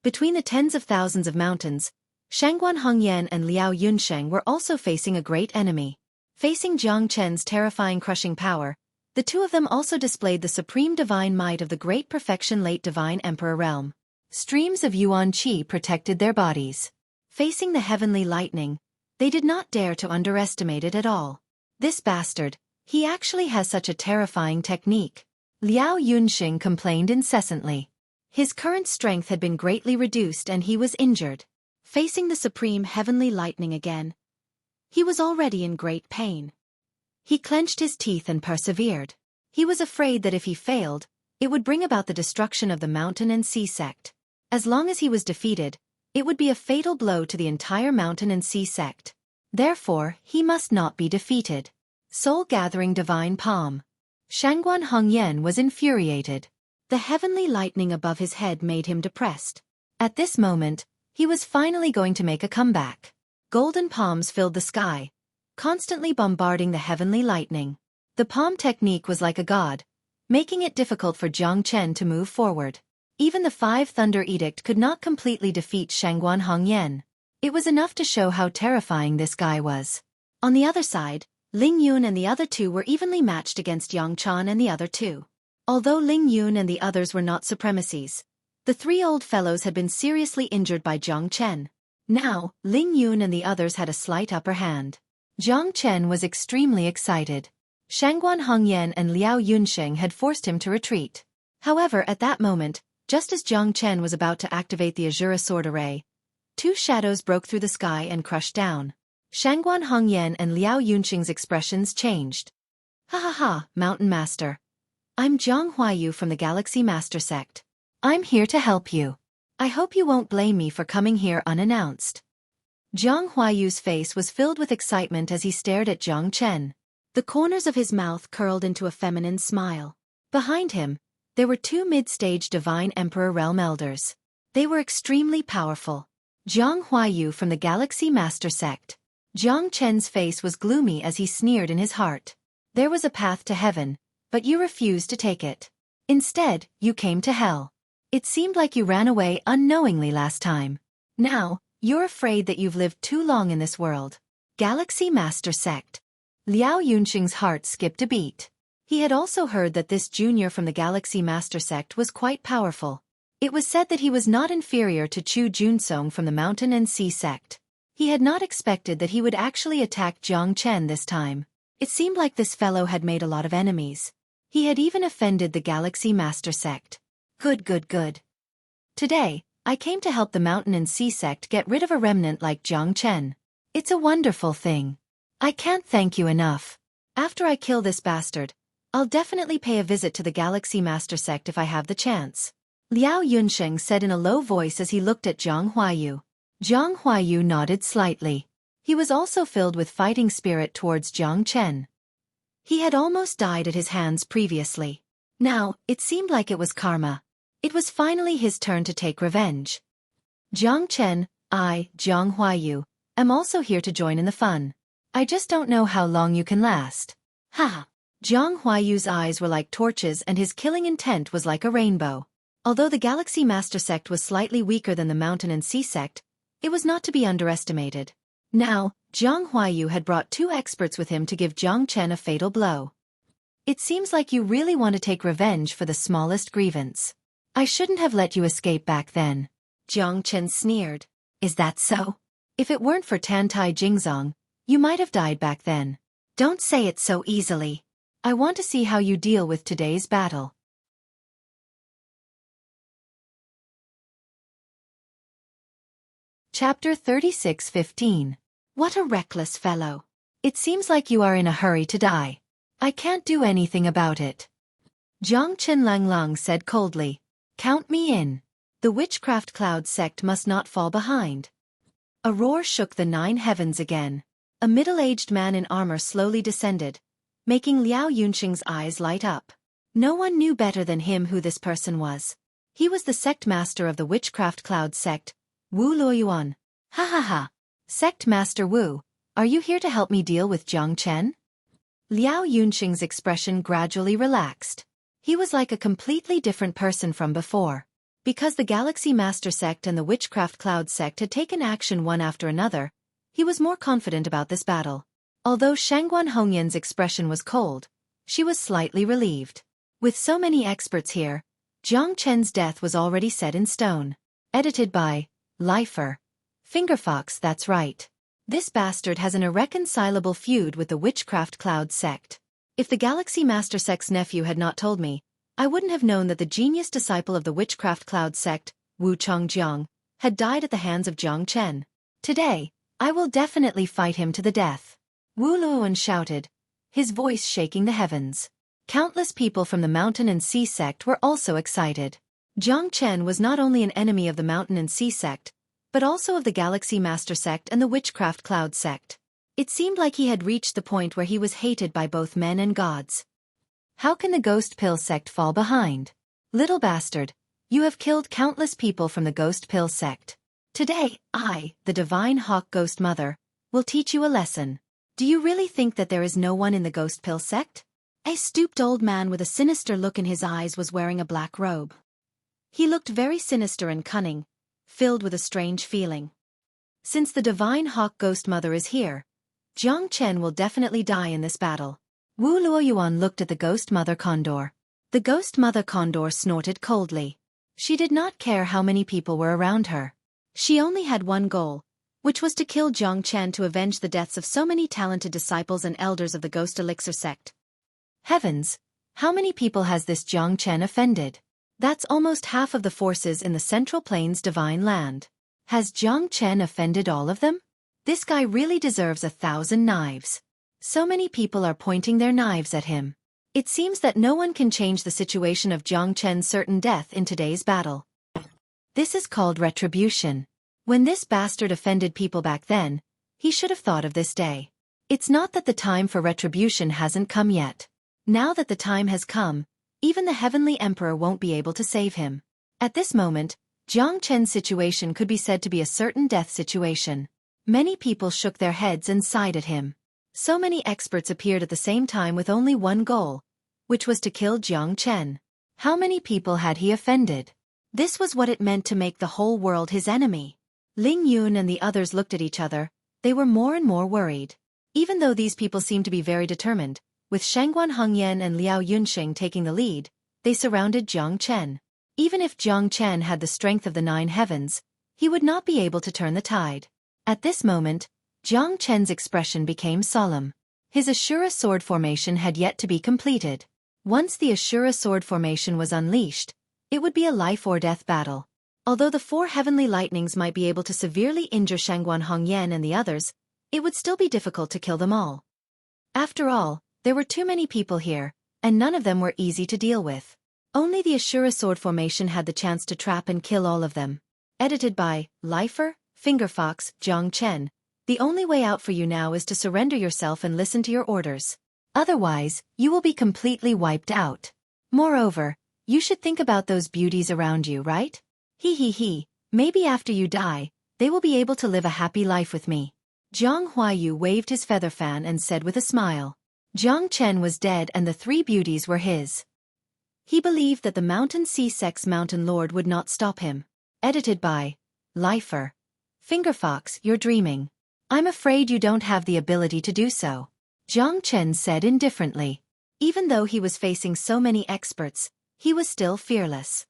Between the tens of thousands of mountains, Shangguan Hongyan and Liao Yunsheng were also facing a great enemy. Facing Jiang Chen's terrifying crushing power, the two of them also displayed the supreme divine might of the great perfection late divine emperor realm. Streams of yuan qi protected their bodies. Facing the heavenly lightning, they did not dare to underestimate it at all. This bastard, he actually has such a terrifying technique. Liao Yunxing complained incessantly. His current strength had been greatly reduced and he was injured. Facing the supreme heavenly lightning again, he was already in great pain. He clenched his teeth and persevered. He was afraid that if he failed, it would bring about the destruction of the mountain and sea sect. As long as he was defeated, it would be a fatal blow to the entire mountain and sea sect. Therefore, he must not be defeated. Soul-gathering divine palm. Shangguan Hongyan was infuriated. The heavenly lightning above his head made him depressed. At this moment, he was finally going to make a comeback. Golden palms filled the sky, constantly bombarding the heavenly lightning. The palm technique was like a god, making it difficult for Jiang Chen to move forward. Even the 5 Thunder Edict could not completely defeat Shangguan Hongyan. It was enough to show how terrifying this guy was. On the other side, Ling Yun and the other two were evenly matched against Yang Chan and the other two. Although Ling Yun and the others were not supremacies, the 3 old fellows had been seriously injured by Jiang Chen. Now, Ling Yun and the others had a slight upper hand. Jiang Chen was extremely excited. Shangguan Hongyan and Liao Yunsheng had forced him to retreat. However, at that moment, just as Jiang Chen was about to activate the Azura Sword Array, 2 shadows broke through the sky and crushed down. Shangguan Hongyan and Liao Yunsheng's expressions changed. Ha ha ha, Mountain Master. I'm Zhang Huayu from the Galaxy Master Sect. I'm here to help you. I hope you won't blame me for coming here unannounced. Zhang Huayu's face was filled with excitement as he stared at Jiang Chen. The corners of his mouth curled into a feminine smile. Behind him, there were 2 mid-stage Divine Emperor Realm Elders. They were extremely powerful. Zhang Huayu from the Galaxy Master Sect. Jiang Chen's face was gloomy as he sneered in his heart. There was a path to heaven, but you refused to take it. Instead, you came to hell. It seemed like you ran away unknowingly last time. Now, you're afraid that you've lived too long in this world. Galaxy Master Sect. Liao Yunxing's heart skipped a beat. He had also heard that this junior from the Galaxy Master Sect was quite powerful. It was said that he was not inferior to Chu Junsong from the Mountain and Sea Sect. He had not expected that he would actually attack Jiang Chen this time. It seemed like this fellow had made a lot of enemies. He had even offended the Galaxy Master Sect. Good. Today, I came to help the Mountain and Sea Sect get rid of a remnant like Jiang Chen. It's a wonderful thing. I can't thank you enough. After I kill this bastard, I'll definitely pay a visit to the Galaxy Master Sect if I have the chance. Liao Yunsheng said in a low voice as he looked at Zhang Huayu. Zhang Huayu nodded slightly. He was also filled with fighting spirit towards Jiang Chen. He had almost died at his hands previously. Now, it seemed like it was karma. It was finally his turn to take revenge. Jiang Chen, I, Zhang Huayu, am also here to join in the fun. I just don't know how long you can last. Ha! Zhang Huayu's eyes were like torches and his killing intent was like a rainbow. Although the Galaxy Master Sect was slightly weaker than the Mountain and Sea Sect, it was not to be underestimated. Now, Zhang Huayu had brought 2 experts with him to give Jiang Chen a fatal blow. It seems like you really want to take revenge for the smallest grievance. I shouldn't have let you escape back then. Jiang Chen sneered. Is that so? If it weren't for Tantai Jingzong, you might have died back then. Don't say it so easily. I want to see how you deal with today's battle. Chapter 36:15. What a reckless fellow. It seems like you are in a hurry to die. I can't do anything about it. Jiang Chen Lang said coldly. Count me in. The Witchcraft Cloud sect must not fall behind. A roar shook the 9 heavens again. A middle-aged man in armor slowly descended, making Liao Yunsheng's eyes light up. No one knew better than him who this person was. He was the sect master of the Witchcraft Cloud sect, Wu Luoyuan. Ha ha ha. Sect Master Wu, are you here to help me deal with Jiang Chen? Liao Yunsheng's expression gradually relaxed. He was like a completely different person from before. Because the Galaxy Master Sect and the Witchcraft Cloud Sect had taken action one after another, he was more confident about this battle. Although Shangguan Hongyan's expression was cold, she was slightly relieved. With so many experts here, Jiang Chen's death was already set in stone. Edited by Lifer. Fingerfox, that's right. This bastard has an irreconcilable feud with the Witchcraft Cloud sect. If the Galaxy Master Sect's nephew had not told me, I wouldn't have known that the genius disciple of the Witchcraft Cloud sect, Wu Chongjiang, had died at the hands of Jiang Chen. Today, I will definitely fight him to the death. Wu Luoyuan shouted, his voice shaking the heavens. Countless people from the Mountain and Sea sect were also excited. Jiang Chen was not only an enemy of the Mountain and Sea sect, but also of the Galaxy Master Sect and the Witchcraft Cloud Sect. It seemed like he had reached the point where he was hated by both men and gods. How can the Ghost Pill Sect fall behind? Little bastard, you have killed countless people from the Ghost Pill Sect. Today, I, the Divine Hawk Ghost Mother, will teach you a lesson. Do you really think that there is no one in the Ghost Pill Sect? A stooped old man with a sinister look in his eyes was wearing a black robe. He looked very sinister and cunning, filled with a strange feeling. Since the Divine Hawk Ghost Mother is here, Jiang Chen will definitely die in this battle. Wu Luoyuan looked at the Ghost Mother Condor. The Ghost Mother Condor snorted coldly. She did not care how many people were around her. She only had one goal, which was to kill Jiang Chen to avenge the deaths of so many talented disciples and elders of the Ghost Elixir sect. Heavens! How many people has this Jiang Chen offended? That's almost half of the forces in the Central Plains Divine Land. Has Jiang Chen offended all of them? This guy really deserves 1,000 knives. So many people are pointing their knives at him. It seems that no one can change the situation of Jiang Chen's certain death in today's battle. This is called retribution. When this bastard offended people back then, he should have thought of this day. It's not that the time for retribution hasn't come yet. Now that the time has come, even the Heavenly Emperor won't be able to save him. At this moment, Jiang Chen's situation could be said to be a certain death situation. Many people shook their heads and sighed at him. So many experts appeared at the same time with only one goal, which was to kill Jiang Chen. How many people had he offended? This was what it meant to make the whole world his enemy. Ling Yun and the others looked at each other. They were more and more worried. Even though these people seemed to be very determined, with Shangguan Hongyan and Liao Yunsheng taking the lead, they surrounded Jiang Chen. Even if Jiang Chen had the strength of the 9 heavens, he would not be able to turn the tide. At this moment, Jiang Chen's expression became solemn. His Ashura sword formation had yet to be completed. Once the Ashura sword formation was unleashed, it would be a life-or-death battle. Although the 4 heavenly lightnings might be able to severely injure Shangguan Hongyan and the others, it would still be difficult to kill them all. After all, there were too many people here, and none of them were easy to deal with. Only the Ashura sword formation had the chance to trap and kill all of them. Edited by Lifer, Fingerfox, Jiang Chen. The only way out for you now is to surrender yourself and listen to your orders. Otherwise, you will be completely wiped out. Moreover, you should think about those beauties around you, right? He. Maybe after you die, they will be able to live a happy life with me. Zhang Huayu waved his feather fan and said with a smile. Jiang Chen was dead and the three beauties were his. He believed that the Mountain Sea Sex Mountain Lord would not stop him. Edited by Lifer. Fingerfox, you're dreaming. I'm afraid you don't have the ability to do so. Jiang Chen said indifferently. Even though he was facing so many experts, he was still fearless.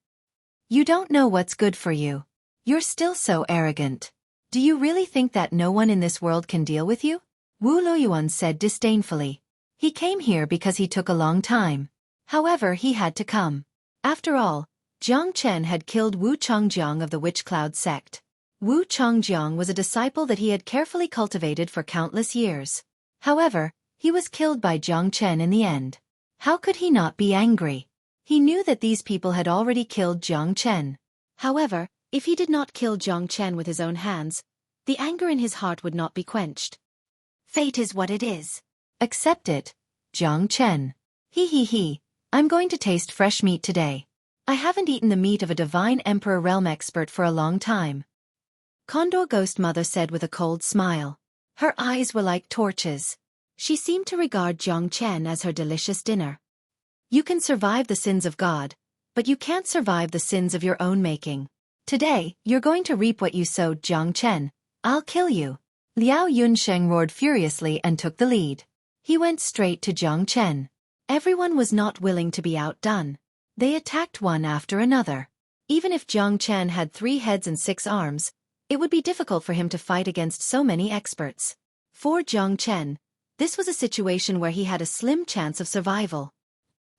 You don't know what's good for you. You're still so arrogant. Do you really think that no one in this world can deal with you? Wu Luoyuan said disdainfully. He came here because he took a long time. However, he had to come. After all, Jiang Chen had killed Wu Chongjiang of the Witch Cloud sect. Wu Chongjiang was a disciple that he had carefully cultivated for countless years. However, he was killed by Jiang Chen in the end. How could he not be angry? He knew that these people had already killed Jiang Chen. However, if he did not kill Jiang Chen with his own hands, the anger in his heart would not be quenched. Fate is what it is. Accept it, Jiang Chen. He. I'm going to taste fresh meat today. I haven't eaten the meat of a divine emperor realm expert for a long time. Condor Ghost Mother said with a cold smile. Her eyes were like torches. She seemed to regard Jiang Chen as her delicious dinner. You can survive the sins of God, but you can't survive the sins of your own making. Today, you're going to reap what you sowed, Jiang Chen. I'll kill you. Liao Yunsheng roared furiously and took the lead. He went straight to Jiang Chen. Everyone was not willing to be outdone. They attacked one after another. Even if Jiang Chen had 3 heads and 6 arms, it would be difficult for him to fight against so many experts. For Jiang Chen, this was a situation where he had a slim chance of survival.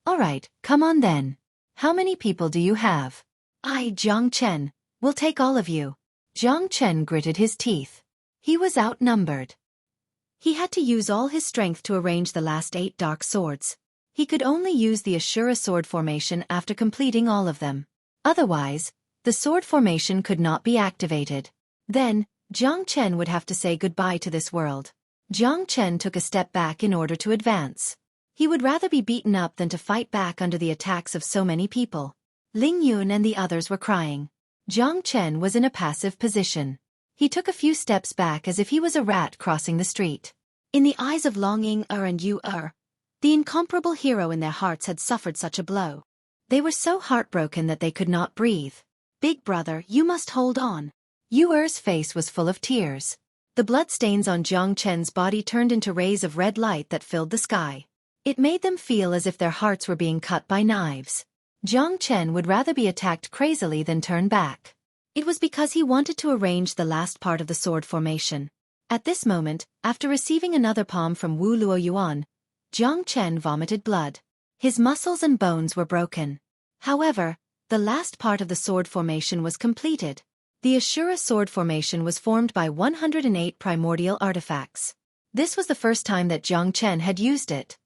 Alright, come on then. How many people do you have? Jiang Chen, will take all of you. Jiang Chen gritted his teeth. He was outnumbered. He had to use all his strength to arrange the last 8 dark swords. He could only use the Ashura sword formation after completing all of them. Otherwise, the sword formation could not be activated. Then, Jiang Chen would have to say goodbye to this world. Jiang Chen took a step back in order to advance. He would rather be beaten up than to fight back under the attacks of so many people. Ling Yun and the others were crying. Jiang Chen was in a passive position. He took a few steps back as if he was a rat crossing the street. In the eyes of Long Ying and Yu the incomparable hero in their hearts had suffered such a blow. They were so heartbroken that they could not breathe. Big brother, you must hold on. Yu's face was full of tears. The bloodstains on Jiang Chen's body turned into rays of red light that filled the sky. It made them feel as if their hearts were being cut by knives. Jiang Chen would rather be attacked crazily than turn back. It was because he wanted to arrange the last part of the sword formation. At this moment, after receiving another palm from Wu Luoyuan, Jiang Chen vomited blood. His muscles and bones were broken. However, the last part of the sword formation was completed. The Ashura sword formation was formed by 108 primordial artifacts. This was the first time that Jiang Chen had used it.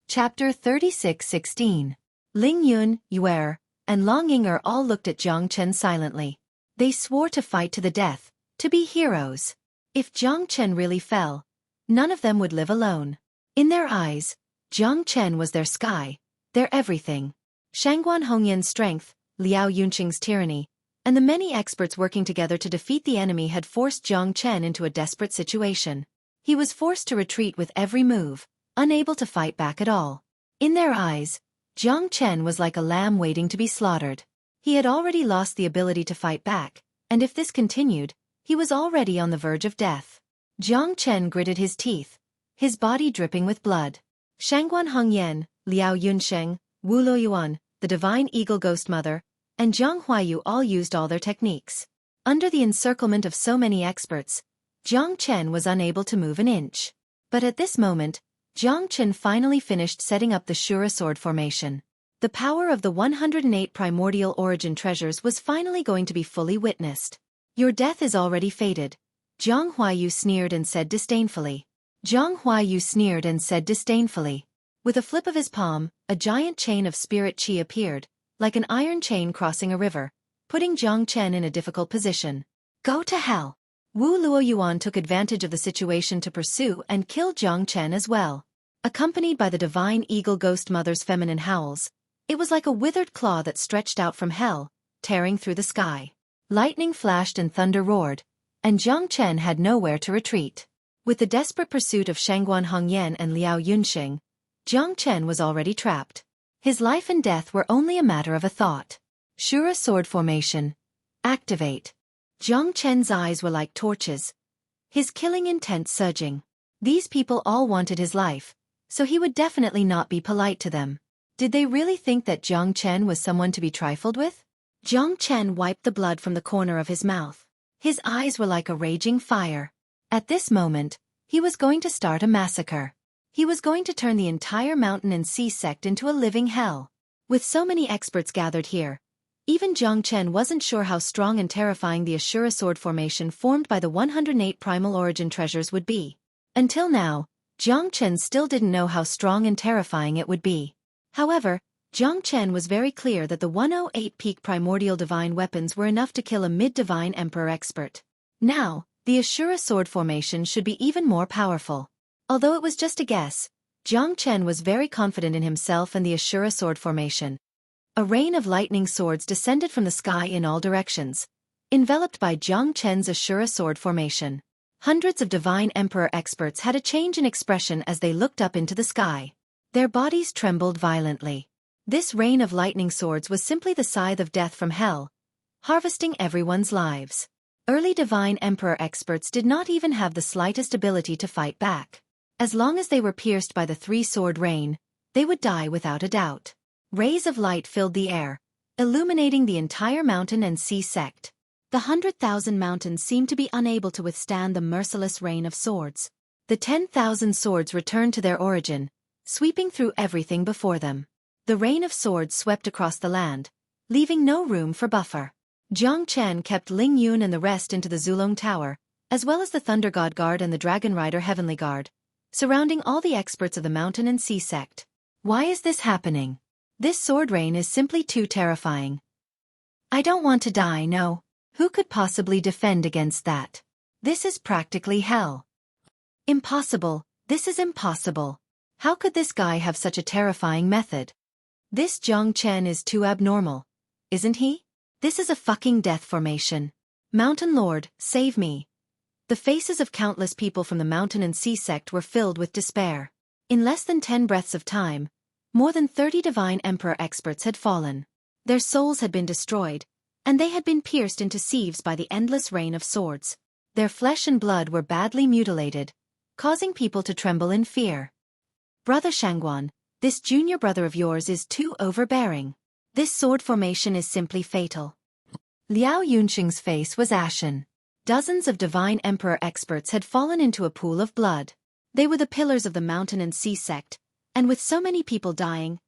Chapter 36:16. Ling Yun, Yue, and Long Ying all looked at Jiang Chen silently. They swore to fight to the death, to be heroes. If Jiang Chen really fell, none of them would live alone. In their eyes, Jiang Chen was their sky, their everything. Shangguan Hongyan's strength, Liao Yunqing's tyranny, and the many experts working together to defeat the enemy had forced Jiang Chen into a desperate situation. He was forced to retreat with every move, unable to fight back at all. In their eyes, Jiang Chen was like a lamb waiting to be slaughtered. He had already lost the ability to fight back, and if this continued, he was already on the verge of death. Jiang Chen gritted his teeth, his body dripping with blood. Shangguan Hongyan, Liao Yunsheng, Wu Luoyuan, the Divine Eagle Ghost Mother, and Zhang Huayu all used all their techniques. Under the encirclement of so many experts, Jiang Chen was unable to move an inch. But at this moment, Jiang Chen finally finished setting up the Shura sword formation. The power of the 108 primordial origin treasures was finally going to be fully witnessed. Your death is already fated, Zhang Huayu sneered and said disdainfully. Zhang Huayu sneered and said disdainfully. With a flip of his palm, a giant chain of spirit qi appeared, like an iron chain crossing a river, putting Jiang Chen in a difficult position. Go to hell! Wu Luoyuan took advantage of the situation to pursue and kill Jiang Chen as well. Accompanied by the divine eagle ghost mother's feminine howls, it was like a withered claw that stretched out from hell, tearing through the sky. Lightning flashed and thunder roared, and Jiang Chen had nowhere to retreat. With the desperate pursuit of Shangguan Hongyan and Liao Yunxing, Jiang Chen was already trapped. His life and death were only a matter of a thought. Shura sword formation. Activate. Jiang Chen's eyes were like torches, his killing intent surging. These people all wanted his life, so he would definitely not be polite to them. Did they really think that Jiang Chen was someone to be trifled with? Jiang Chen wiped the blood from the corner of his mouth. His eyes were like a raging fire. At this moment, he was going to start a massacre. He was going to turn the entire mountain and sea sect into a living hell. With so many experts gathered here, even Jiang Chen wasn't sure how strong and terrifying the Ashura sword formation formed by the 108 primal origin treasures would be. Until now, Jiang Chen still didn't know how strong and terrifying it would be. However, Jiang Chen was very clear that the 108 peak primordial divine weapons were enough to kill a mid-divine emperor expert. Now, the Ashura sword formation should be even more powerful. Although it was just a guess, Jiang Chen was very confident in himself and the Ashura sword formation. A rain of lightning swords descended from the sky in all directions, enveloped by Jiang Chen's Ashura sword formation. Hundreds of divine emperor experts had a change in expression as they looked up into the sky. Their bodies trembled violently. This rain of lightning swords was simply the scythe of death from hell, harvesting everyone's lives. Early divine emperor experts did not even have the slightest ability to fight back. As long as they were pierced by the three-sword rain, they would die without a doubt. Rays of light filled the air, illuminating the entire mountain and sea sect. The 100,000 mountains seemed to be unable to withstand the merciless rain of swords. The 10,000 swords returned to their origin, sweeping through everything before them. The rain of swords swept across the land, leaving no room for buffer. Jiang Chen kept Ling Yun and the rest into the Zulong Tower, as well as the Thunder God Guard and the Dragon Rider Heavenly Guard, surrounding all the experts of the mountain and sea sect. Why is this happening? This sword rain is simply too terrifying. I don't want to die, no. Who could possibly defend against that? This is practically hell. Impossible, this is impossible. How could this guy have such a terrifying method? This Jiang Chen is too abnormal, isn't he? This is a fucking death formation. Mountain Lord, save me. The faces of countless people from the mountain and sea sect were filled with despair. In less than 10 breaths of time, more than 30 divine emperor experts had fallen. Their souls had been destroyed, and they had been pierced into sieves by the endless rain of swords. Their flesh and blood were badly mutilated, causing people to tremble in fear. Brother Shangguan, this junior brother of yours is too overbearing. This sword formation is simply fatal. Liao Yunxing's face was ashen. Dozens of divine emperor experts had fallen into a pool of blood. They were the pillars of the mountain and sea sect, and with so many people dying,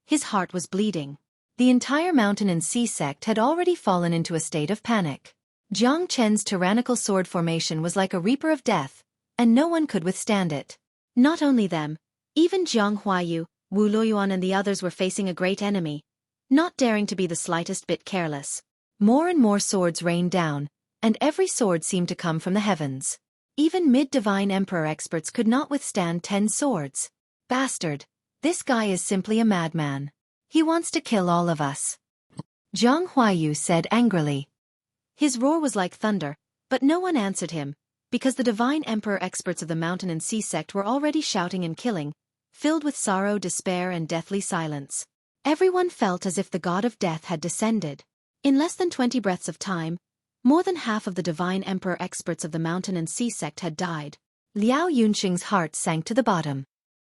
his heart was bleeding. The entire mountain and sea sect had already fallen into a state of panic. Jiang Chen's tyrannical sword formation was like a reaper of death, and no one could withstand it. Not only them, even Jiang Huayu, Wu Luoyuan and the others were facing a great enemy, not daring to be the slightest bit careless. More and more swords rained down, and every sword seemed to come from the heavens. Even mid-divine emperor experts could not withstand 10 swords. Bastard, this guy is simply a madman. He wants to kill all of us. Jiang Huayu said angrily. His roar was like thunder, but no one answered him, because the divine emperor experts of the mountain and sea sect were already shouting and killing, filled with sorrow, despair and deathly silence. Everyone felt as if the god of death had descended. In less than 20 breaths of time, more than half of the divine emperor experts of the mountain and sea sect had died. Liao Yunxing's heart sank to the bottom.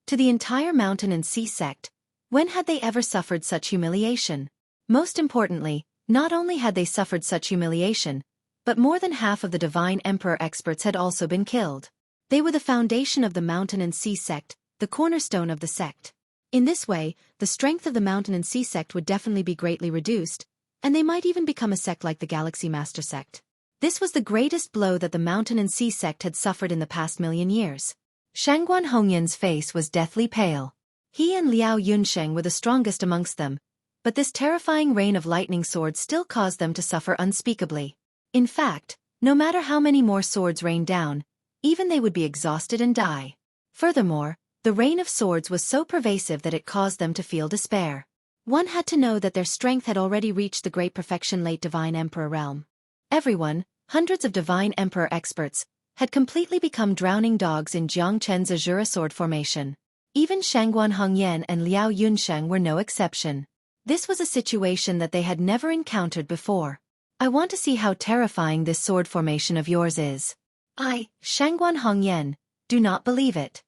To the entire mountain and sea sect, when had they ever suffered such humiliation? Most importantly, not only had they suffered such humiliation, but more than half of the divine emperor experts had also been killed. They were the foundation of the mountain and sea sect, the cornerstone of the sect. In this way, the strength of the mountain and sea sect would definitely be greatly reduced, and they might even become a sect like the Galaxy Master sect. This was the greatest blow that the mountain and sea sect had suffered in the past million years. Shangguan Hongyan's face was deathly pale. He and Liao Yunsheng were the strongest amongst them, but this terrifying rain of lightning swords still caused them to suffer unspeakably. In fact, no matter how many more swords rained down, even they would be exhausted and die. Furthermore, the rain of swords was so pervasive that it caused them to feel despair. One had to know that their strength had already reached the great perfection late Divine Emperor realm. Everyone, hundreds of Divine Emperor experts, had completely become drowning dogs in Jiang Chen's Azura sword formation. Even Shangguan Hongyan and Liao Yunsheng were no exception. This was a situation that they had never encountered before. I want to see how terrifying this sword formation of yours is. Shangguan Hongyan, do not believe it.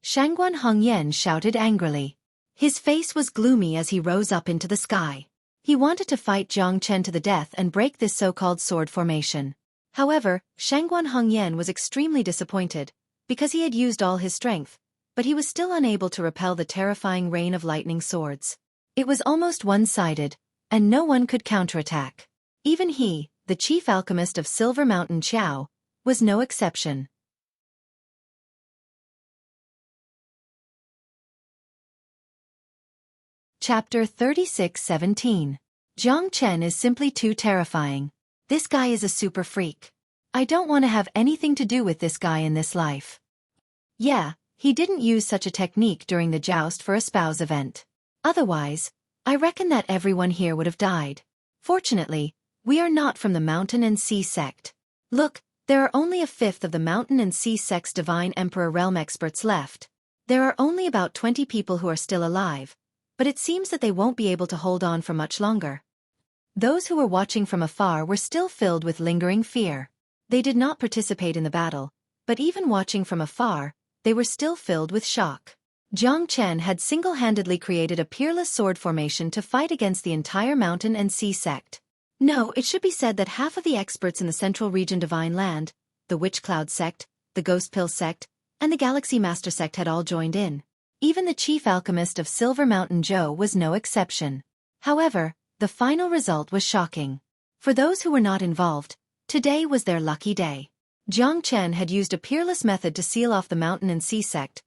Shangguan Hongyan shouted angrily. His face was gloomy as he rose up into the sky. He wanted to fight Jiang Chen to the death and break this so-called sword formation. However, Shangguan Hongyan was extremely disappointed, because he had used all his strength, but he was still unable to repel the terrifying rain of lightning swords. It was almost one-sided, and no one could counterattack. Even he, the chief alchemist of Silver Mountain Qiao, was no exception. Chapter 36:17. Jiang Chen is simply too terrifying. This guy is a super freak. I don't want to have anything to do with this guy in this life. Yeah, he didn't use such a technique during the joust for a spouse event. Otherwise, I reckon that everyone here would have died. Fortunately, we are not from the Mountain and Sea sect. Look, there are only a fifth of the Mountain and Sea sect's Divine Emperor realm experts left. There are only about 20 people who are still alive, but it seems that they won't be able to hold on for much longer. Those who were watching from afar were still filled with lingering fear. They did not participate in the battle, but even watching from afar, they were still filled with shock. Jiang Chen had single-handedly created a peerless sword formation to fight against the entire Mountain and Sea sect. No, it should be said that half of the experts in the Central Region Divine Land, the Witch Cloud sect, the Ghost Pill sect, and the Galaxy Master sect had all joined in. Even the chief alchemist of Silver Mountain Zhou was no exception. However, the final result was shocking. For those who were not involved, today was their lucky day. Jiang Chen had used a peerless method to seal off the Mountain and Sea sect,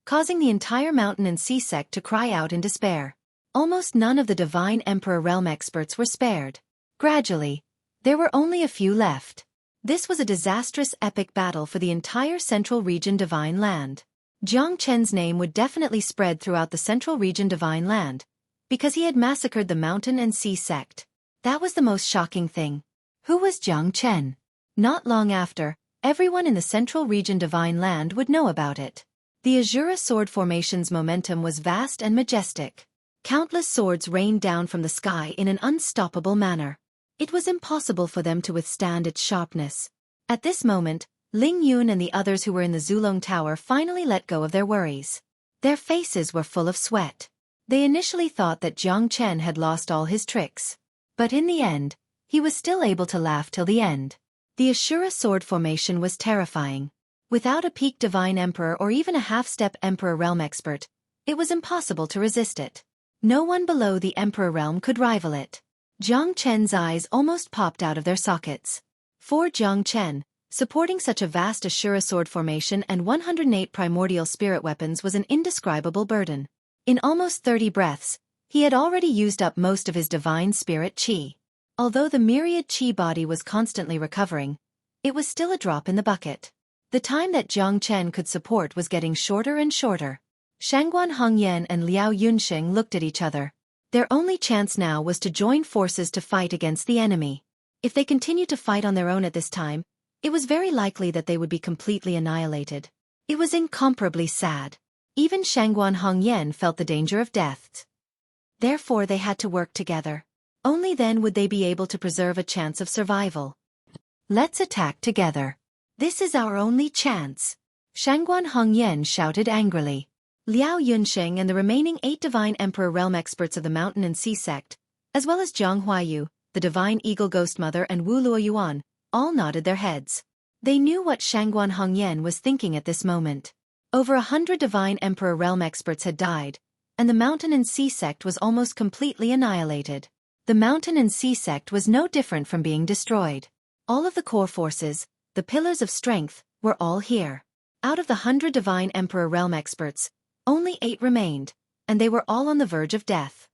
causing the entire Mountain and Sea sect to cry out in despair. Almost none of the Divine Emperor realm experts were spared. Gradually, there were only a few left. This was a disastrous epic battle for the entire Central Region Divine Land. Jiang Chen's name would definitely spread throughout the Central Region Divine Land, because he had massacred the Mountain and Sea sect. That was the most shocking thing. Who was Jiang Chen? Not long after, everyone in the Central Region Divine Land would know about it. The Azura sword formation's momentum was vast and majestic. Countless swords rained down from the sky in an unstoppable manner. It was impossible for them to withstand its sharpness. At this moment, Ling Yun and the others who were in the Zulong Tower finally let go of their worries. Their faces were full of sweat. They initially thought that Jiang Chen had lost all his tricks. But in the end, he was still able to laugh till the end. The Ashura sword formation was terrifying. Without a peak Divine Emperor or even a half-step Emperor realm expert, it was impossible to resist it. No one below the Emperor realm could rival it. Jiang Chen's eyes almost popped out of their sockets. For Jiang Chen, supporting such a vast Ashura sword formation and 108 primordial spirit weapons was an indescribable burden. In almost 30 breaths, he had already used up most of his divine spirit qi. Although the myriad qi body was constantly recovering, it was still a drop in the bucket. The time that Jiang Chen could support was getting shorter and shorter. Shangguan Hongyan and Liao Yunsheng looked at each other. Their only chance now was to join forces to fight against the enemy. If they continued to fight on their own at this time, it was very likely that they would be completely annihilated. It was incomparably sad. Even Shangguan Hongyan felt the danger of death. Therefore they had to work together. Only then would they be able to preserve a chance of survival. Let's attack together. This is our only chance. Shangguan Hongyan shouted angrily. Liao Yunsheng and the remaining 8 Divine Emperor realm experts of the Mountain and Sea sect, as well as Zhang Huayu, the Divine Eagle Ghost Mother and Wu Luoyuan, all nodded their heads. They knew what Shangguan Hongyan was thinking at this moment. Over 100 Divine Emperor realm experts had died, and the Mountain and Sea sect was almost completely annihilated. The Mountain and Sea sect was no different from being destroyed. All of the core forces, the pillars of strength, were all here. Out of the 100 Divine Emperor Realm experts, only 8 remained, and they were all on the verge of death.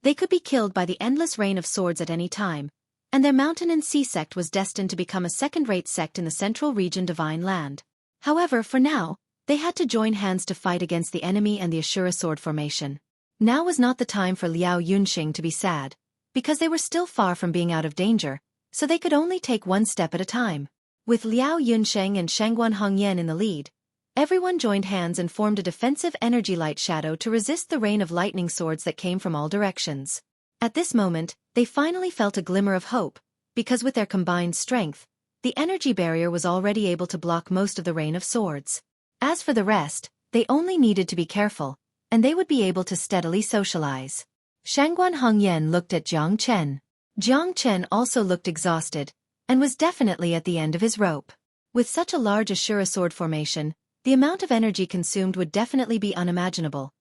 They could be killed by the endless rain of swords at any time, and their mountain and sea sect was destined to become a second-rate sect in the central region Divine Land. However, for now, they had to join hands to fight against the enemy and the Ashura sword formation. Now was not the time for Liao Yunxing to be sad, because they were still far from being out of danger, so they could only take one step at a time. With Liao Yunsheng and Shangguan Hongyan in the lead, everyone joined hands and formed a defensive energy light shadow to resist the rain of lightning swords that came from all directions. At this moment, they finally felt a glimmer of hope, because with their combined strength, the energy barrier was already able to block most of the rain of swords. As for the rest, they only needed to be careful, and they would be able to steadily socialize. Shangguan Hongyan looked at Jiang Chen. Jiang Chen also looked exhausted, and was definitely at the end of his rope. With such a large Ashura sword formation, the amount of energy consumed would definitely be unimaginable.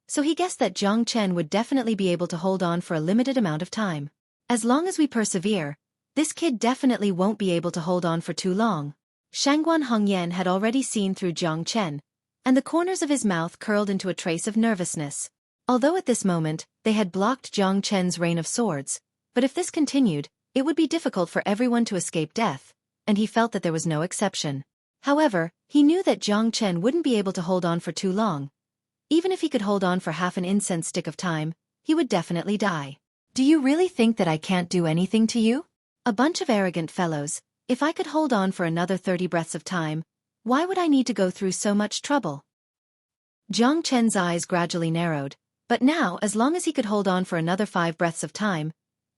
So he guessed that Jiang Chen would definitely be able to hold on for a limited amount of time. As long as we persevere, this kid definitely won't be able to hold on for too long. Shangguan Hongyan had already seen through Jiang Chen, and the corners of his mouth curled into a trace of nervousness. Although at this moment, they had blocked Jiang Chen's rain of swords, but if this continued, it would be difficult for everyone to escape death, and he felt that there was no exception. However, he knew that Jiang Chen wouldn't be able to hold on for too long. Even if he could hold on for half an incense stick of time, he would definitely die. Do you really think that I can't do anything to you? A bunch of arrogant fellows. If I could hold on for another 30 breaths of time, why would I need to go through so much trouble? Jiang Chen's eyes gradually narrowed, but now, as long as he could hold on for another 5 breaths of time,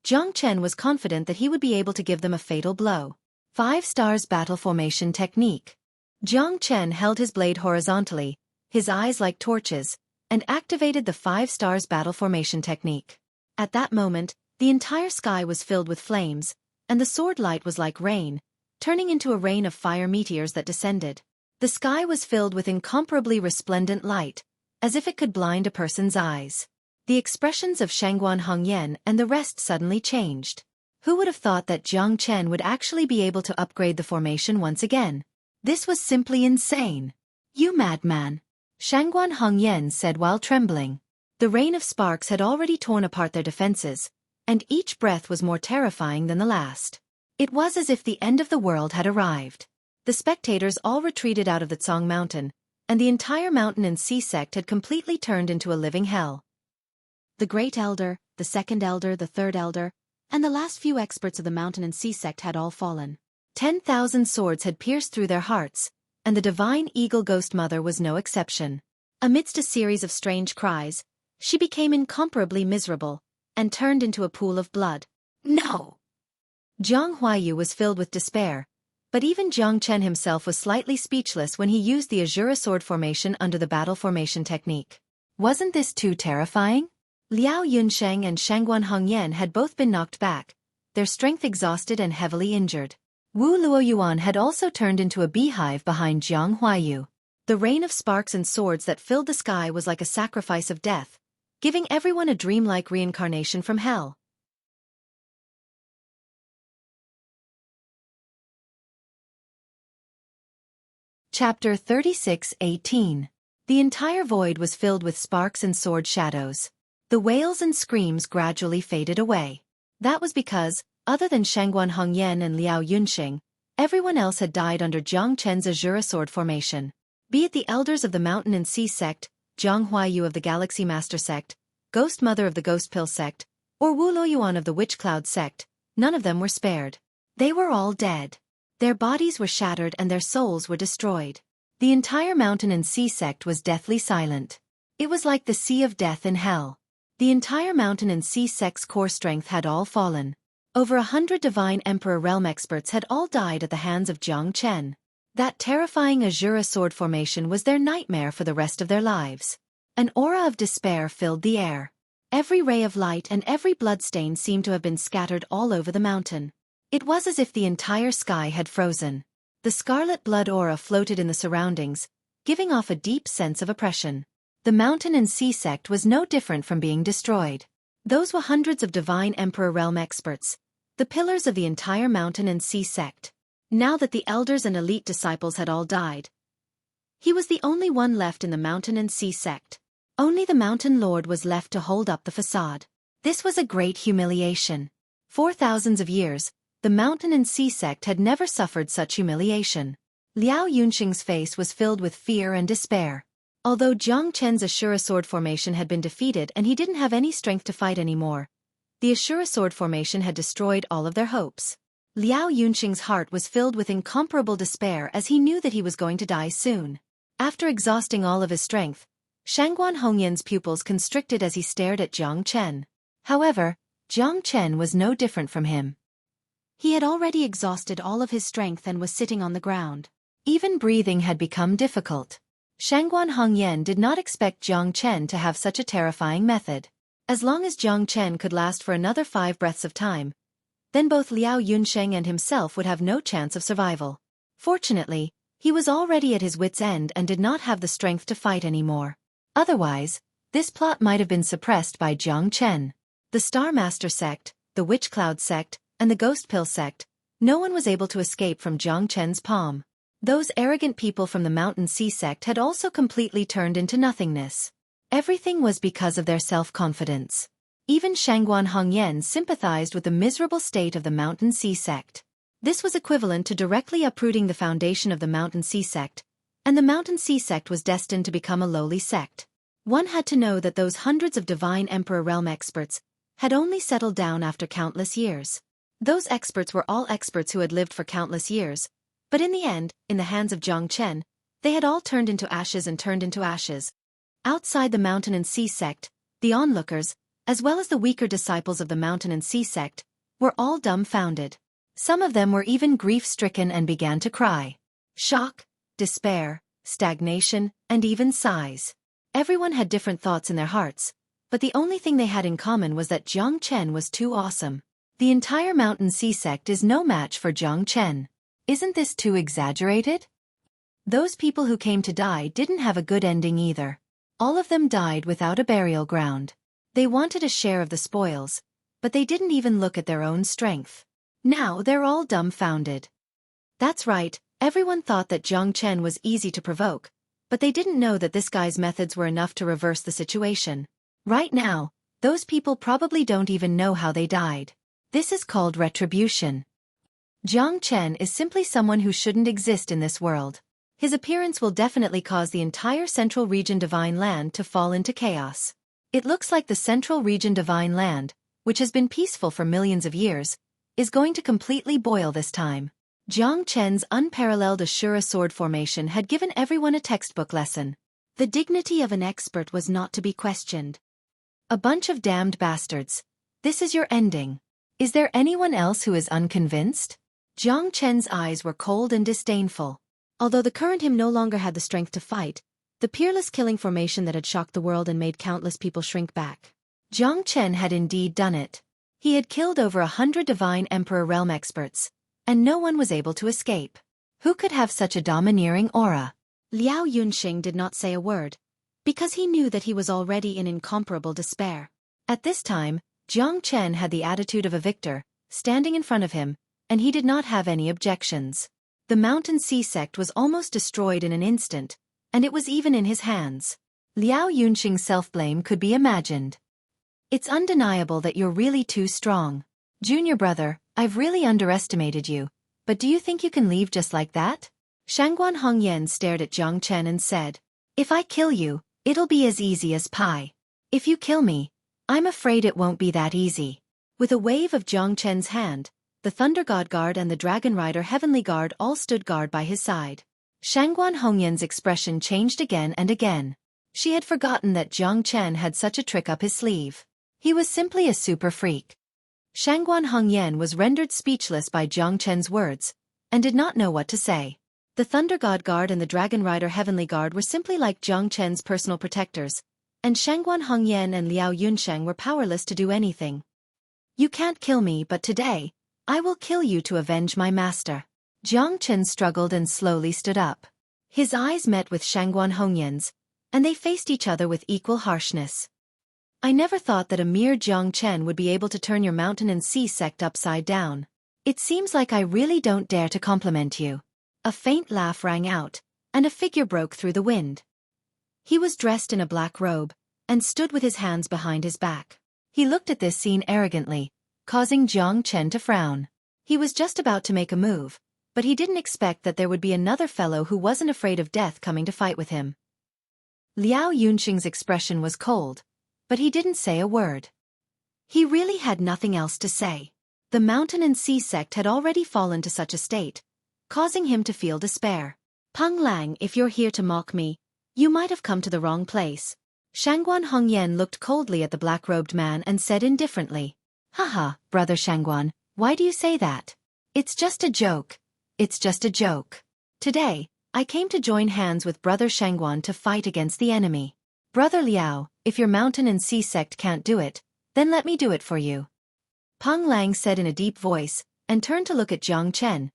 Jiang Chen was confident that he would be able to give them a fatal blow. 5 stars battle formation technique. Jiang Chen held his blade horizontally, his eyes like torches, and activated the 5 stars battle formation technique. At that moment, the entire sky was filled with flames, and the sword light was like rain, turning into a rain of fire meteors that descended. The sky was filled with incomparably resplendent light, as if it could blind a person's eyes. The expressions of Shangguan Hongyan and the rest suddenly changed. Who would have thought that Jiang Chen would actually be able to upgrade the formation once again? This was simply insane. You madman! Shangguan Hongyan said while trembling. The rain of sparks had already torn apart their defenses, and each breath was more terrifying than the last. It was as if the end of the world had arrived. The spectators all retreated out of the Tsang Mountain, and the entire mountain and sea sect had completely turned into a living hell. The Great Elder, the Second Elder, the Third Elder, and the last few experts of the mountain and sea sect had all fallen. 10,000 swords had pierced through their hearts, and the divine eagle ghost mother was no exception. Amidst a series of strange cries, she became incomparably miserable, and turned into a pool of blood. No! Jiang Huayu was filled with despair, but even Jiang Chen himself was slightly speechless when he used the Ashura sword formation under the battle formation technique. Wasn't this too terrifying? Liao Yunsheng and Shangguan Hongyan had both been knocked back, their strength exhausted and heavily injured. Wu Luoyuan had also turned into a beehive behind Jiang Huayu. The rain of sparks and swords that filled the sky was like a sacrifice of death, giving everyone a dreamlike reincarnation from hell. Chapter 36:18. The entire void was filled with sparks and sword shadows. The wails and screams gradually faded away. That was because, other than Shangguan Hongyan and Liao Yunxing, everyone else had died under Jiang Chen's Ashura sword formation. Be it the elders of the Mountain and Sea sect, Jiang Huayu of the Galaxy Master sect, Ghost Mother of the Ghost Pill sect, or Wu Luoyuan of the Witch Cloud sect, none of them were spared. They were all dead. Their bodies were shattered and their souls were destroyed. The entire Mountain and Sea sect was deathly silent. It was like the sea of death in hell. The entire Mountain and Sea sect's core strength had all fallen. Over 100 Divine Emperor Realm experts had all died at the hands of Jiang Chen. That terrifying Ashura sword formation was their nightmare for the rest of their lives. An aura of despair filled the air. Every ray of light and every bloodstain seemed to have been scattered all over the mountain. It was as if the entire sky had frozen. The scarlet blood aura floated in the surroundings, giving off a deep sense of oppression. The Mountain and Sea sect was no different from being destroyed. Those were hundreds of Divine Emperor Realm experts, the pillars of the entire Mountain and Sea sect. Now that the elders and elite disciples had all died, He was the only one left in the mountain and sea sect. Only the mountain lord was left to hold up the facade. This was a great humiliation. For thousands of years, the mountain and sea sect had never suffered such humiliation. Liao Yunxing's face was filled with fear and despair. Although Jiang Chen's Ashura sword formation had been defeated and he didn't have any strength to fight anymore, the Ashura sword formation had destroyed all of their hopes. Liao Yunxing's heart was filled with incomparable despair as he knew that he was going to die soon. After exhausting all of his strength, Shangguan Hongyan's pupils constricted as he stared at Jiang Chen. However, Jiang Chen was no different from him. He had already exhausted all of his strength and was sitting on the ground. Even breathing had become difficult. Shangguan Hongyan did not expect Jiang Chen to have such a terrifying method. As long as Jiang Chen could last for another 5 breaths of time, then both Liao Yunsheng and himself would have no chance of survival. Fortunately, he was already at his wit's end and did not have the strength to fight anymore. Otherwise, this plot might have been suppressed by Jiang Chen. The Star Master sect, the Witch Cloud sect, and the Ghost Pill sect, no one was able to escape from Jiang Chen's palm. Those arrogant people from the Mountain Sea sect had also completely turned into nothingness. Everything was because of their self-confidence. Even Shangguan Hongyan sympathized with the miserable state of the Mountain Sea sect. This was equivalent to directly uprooting the foundation of the Mountain Sea sect, and the Mountain Sea sect was destined to become a lowly sect. One had to know that those hundreds of Divine Emperor Realm experts had only settled down after countless years. Those experts were all experts who had lived for countless years, but in the end, in the hands of Jiang Chen, they had all turned into ashes and turned into ashes. Outside the Mountain and Sea sect, the onlookers, as well as the weaker disciples of the Mountain and Sea sect, were all dumbfounded. Some of them were even grief-stricken and began to cry. Shock, despair, stagnation, and even sighs. Everyone had different thoughts in their hearts, but the only thing they had in common was that Jiang Chen was too awesome. The entire Mountain Sea sect is no match for Jiang Chen. Isn't this too exaggerated? Those people who came to die didn't have a good ending either. All of them died without a burial ground. They wanted a share of the spoils, but they didn't even look at their own strength. Now they're all dumbfounded. That's right, everyone thought that Jiang Chen was easy to provoke, but they didn't know that this guy's methods were enough to reverse the situation. Right now, those people probably don't even know how they died. This is called retribution. Jiang Chen is simply someone who shouldn't exist in this world. His appearance will definitely cause the entire Central Region Divine Land to fall into chaos. It looks like the Central Region Divine Land, which has been peaceful for millions of years, is going to completely boil this time. Jiang Chen's unparalleled Ashura sword formation had given everyone a textbook lesson. The dignity of an expert was not to be questioned. A bunch of damned bastards. This is your ending. Is there anyone else who is unconvinced? Jiang Chen's eyes were cold and disdainful. Although the current him no longer had the strength to fight, the peerless killing formation that had shocked the world and made countless people shrink back. Jiang Chen had indeed done it. He had killed over 100 Divine Emperor Realm experts, and no one was able to escape. Who could have such a domineering aura? Liao Yunxing did not say a word, because he knew that he was already in incomparable despair. At this time, Jiang Chen had the attitude of a victor, standing in front of him, and he did not have any objections. The Mountain Sea sect was almost destroyed in an instant, and it was even in his hands. Liao Yunxing's self-blame could be imagined. It's undeniable that you're really too strong. Junior brother, I've really underestimated you, but do you think you can leave just like that? Shangguan Hongyan stared at Jiang Chen and said, If I kill you, it'll be as easy as pie. If you kill me, I'm afraid it won't be that easy. With a wave of Jiang Chen's hand, the Thunder God Guard and the Dragon Rider Heavenly Guard all stood guard by his side. Shangguan Hongyan's expression changed again and again. She had forgotten that Jiang Chen had such a trick up his sleeve. He was simply a super freak. Shangguan Hongyan was rendered speechless by Jiang Chen's words, and did not know what to say. The Thunder God Guard and the Dragon Rider Heavenly Guard were simply like Jiang Chen's personal protectors, and Shangguan Hongyan and Liao Yunsheng were powerless to do anything. You can't kill me, but today, I will kill you to avenge my master. Jiang Chen struggled and slowly stood up. His eyes met with Shangguan Hongyan's, and they faced each other with equal harshness. I never thought that a mere Jiang Chen would be able to turn your Mountain and Sea sect upside down. It seems like I really don't dare to compliment you. A faint laugh rang out, and a figure broke through the wind. He was dressed in a black robe, and stood with his hands behind his back. He looked at this scene arrogantly, causing Jiang Chen to frown. He was just about to make a move, but he didn't expect that there would be another fellow who wasn't afraid of death coming to fight with him. Liao Yunxing's expression was cold, but he didn't say a word. He really had nothing else to say. The mountain and sea sect had already fallen to such a state, causing him to feel despair. Peng Lang, if you're here to mock me, you might have come to the wrong place. Shangguan Hongyan looked coldly at the black-robed man and said indifferently, Haha, brother Shangguan, why do you say that? It's just a joke. It's just a joke. Today, I came to join hands with brother Shangguan to fight against the enemy. Brother Liao, if your mountain and sea sect can't do it, then let me do it for you. Peng Lang said in a deep voice, and turned to look at Jiang Chen.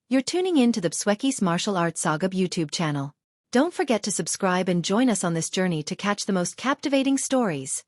You're tuning in to the Xueqi's Martial Arts Saga YouTube channel. Don't forget to subscribe and join us on this journey to catch the most captivating stories.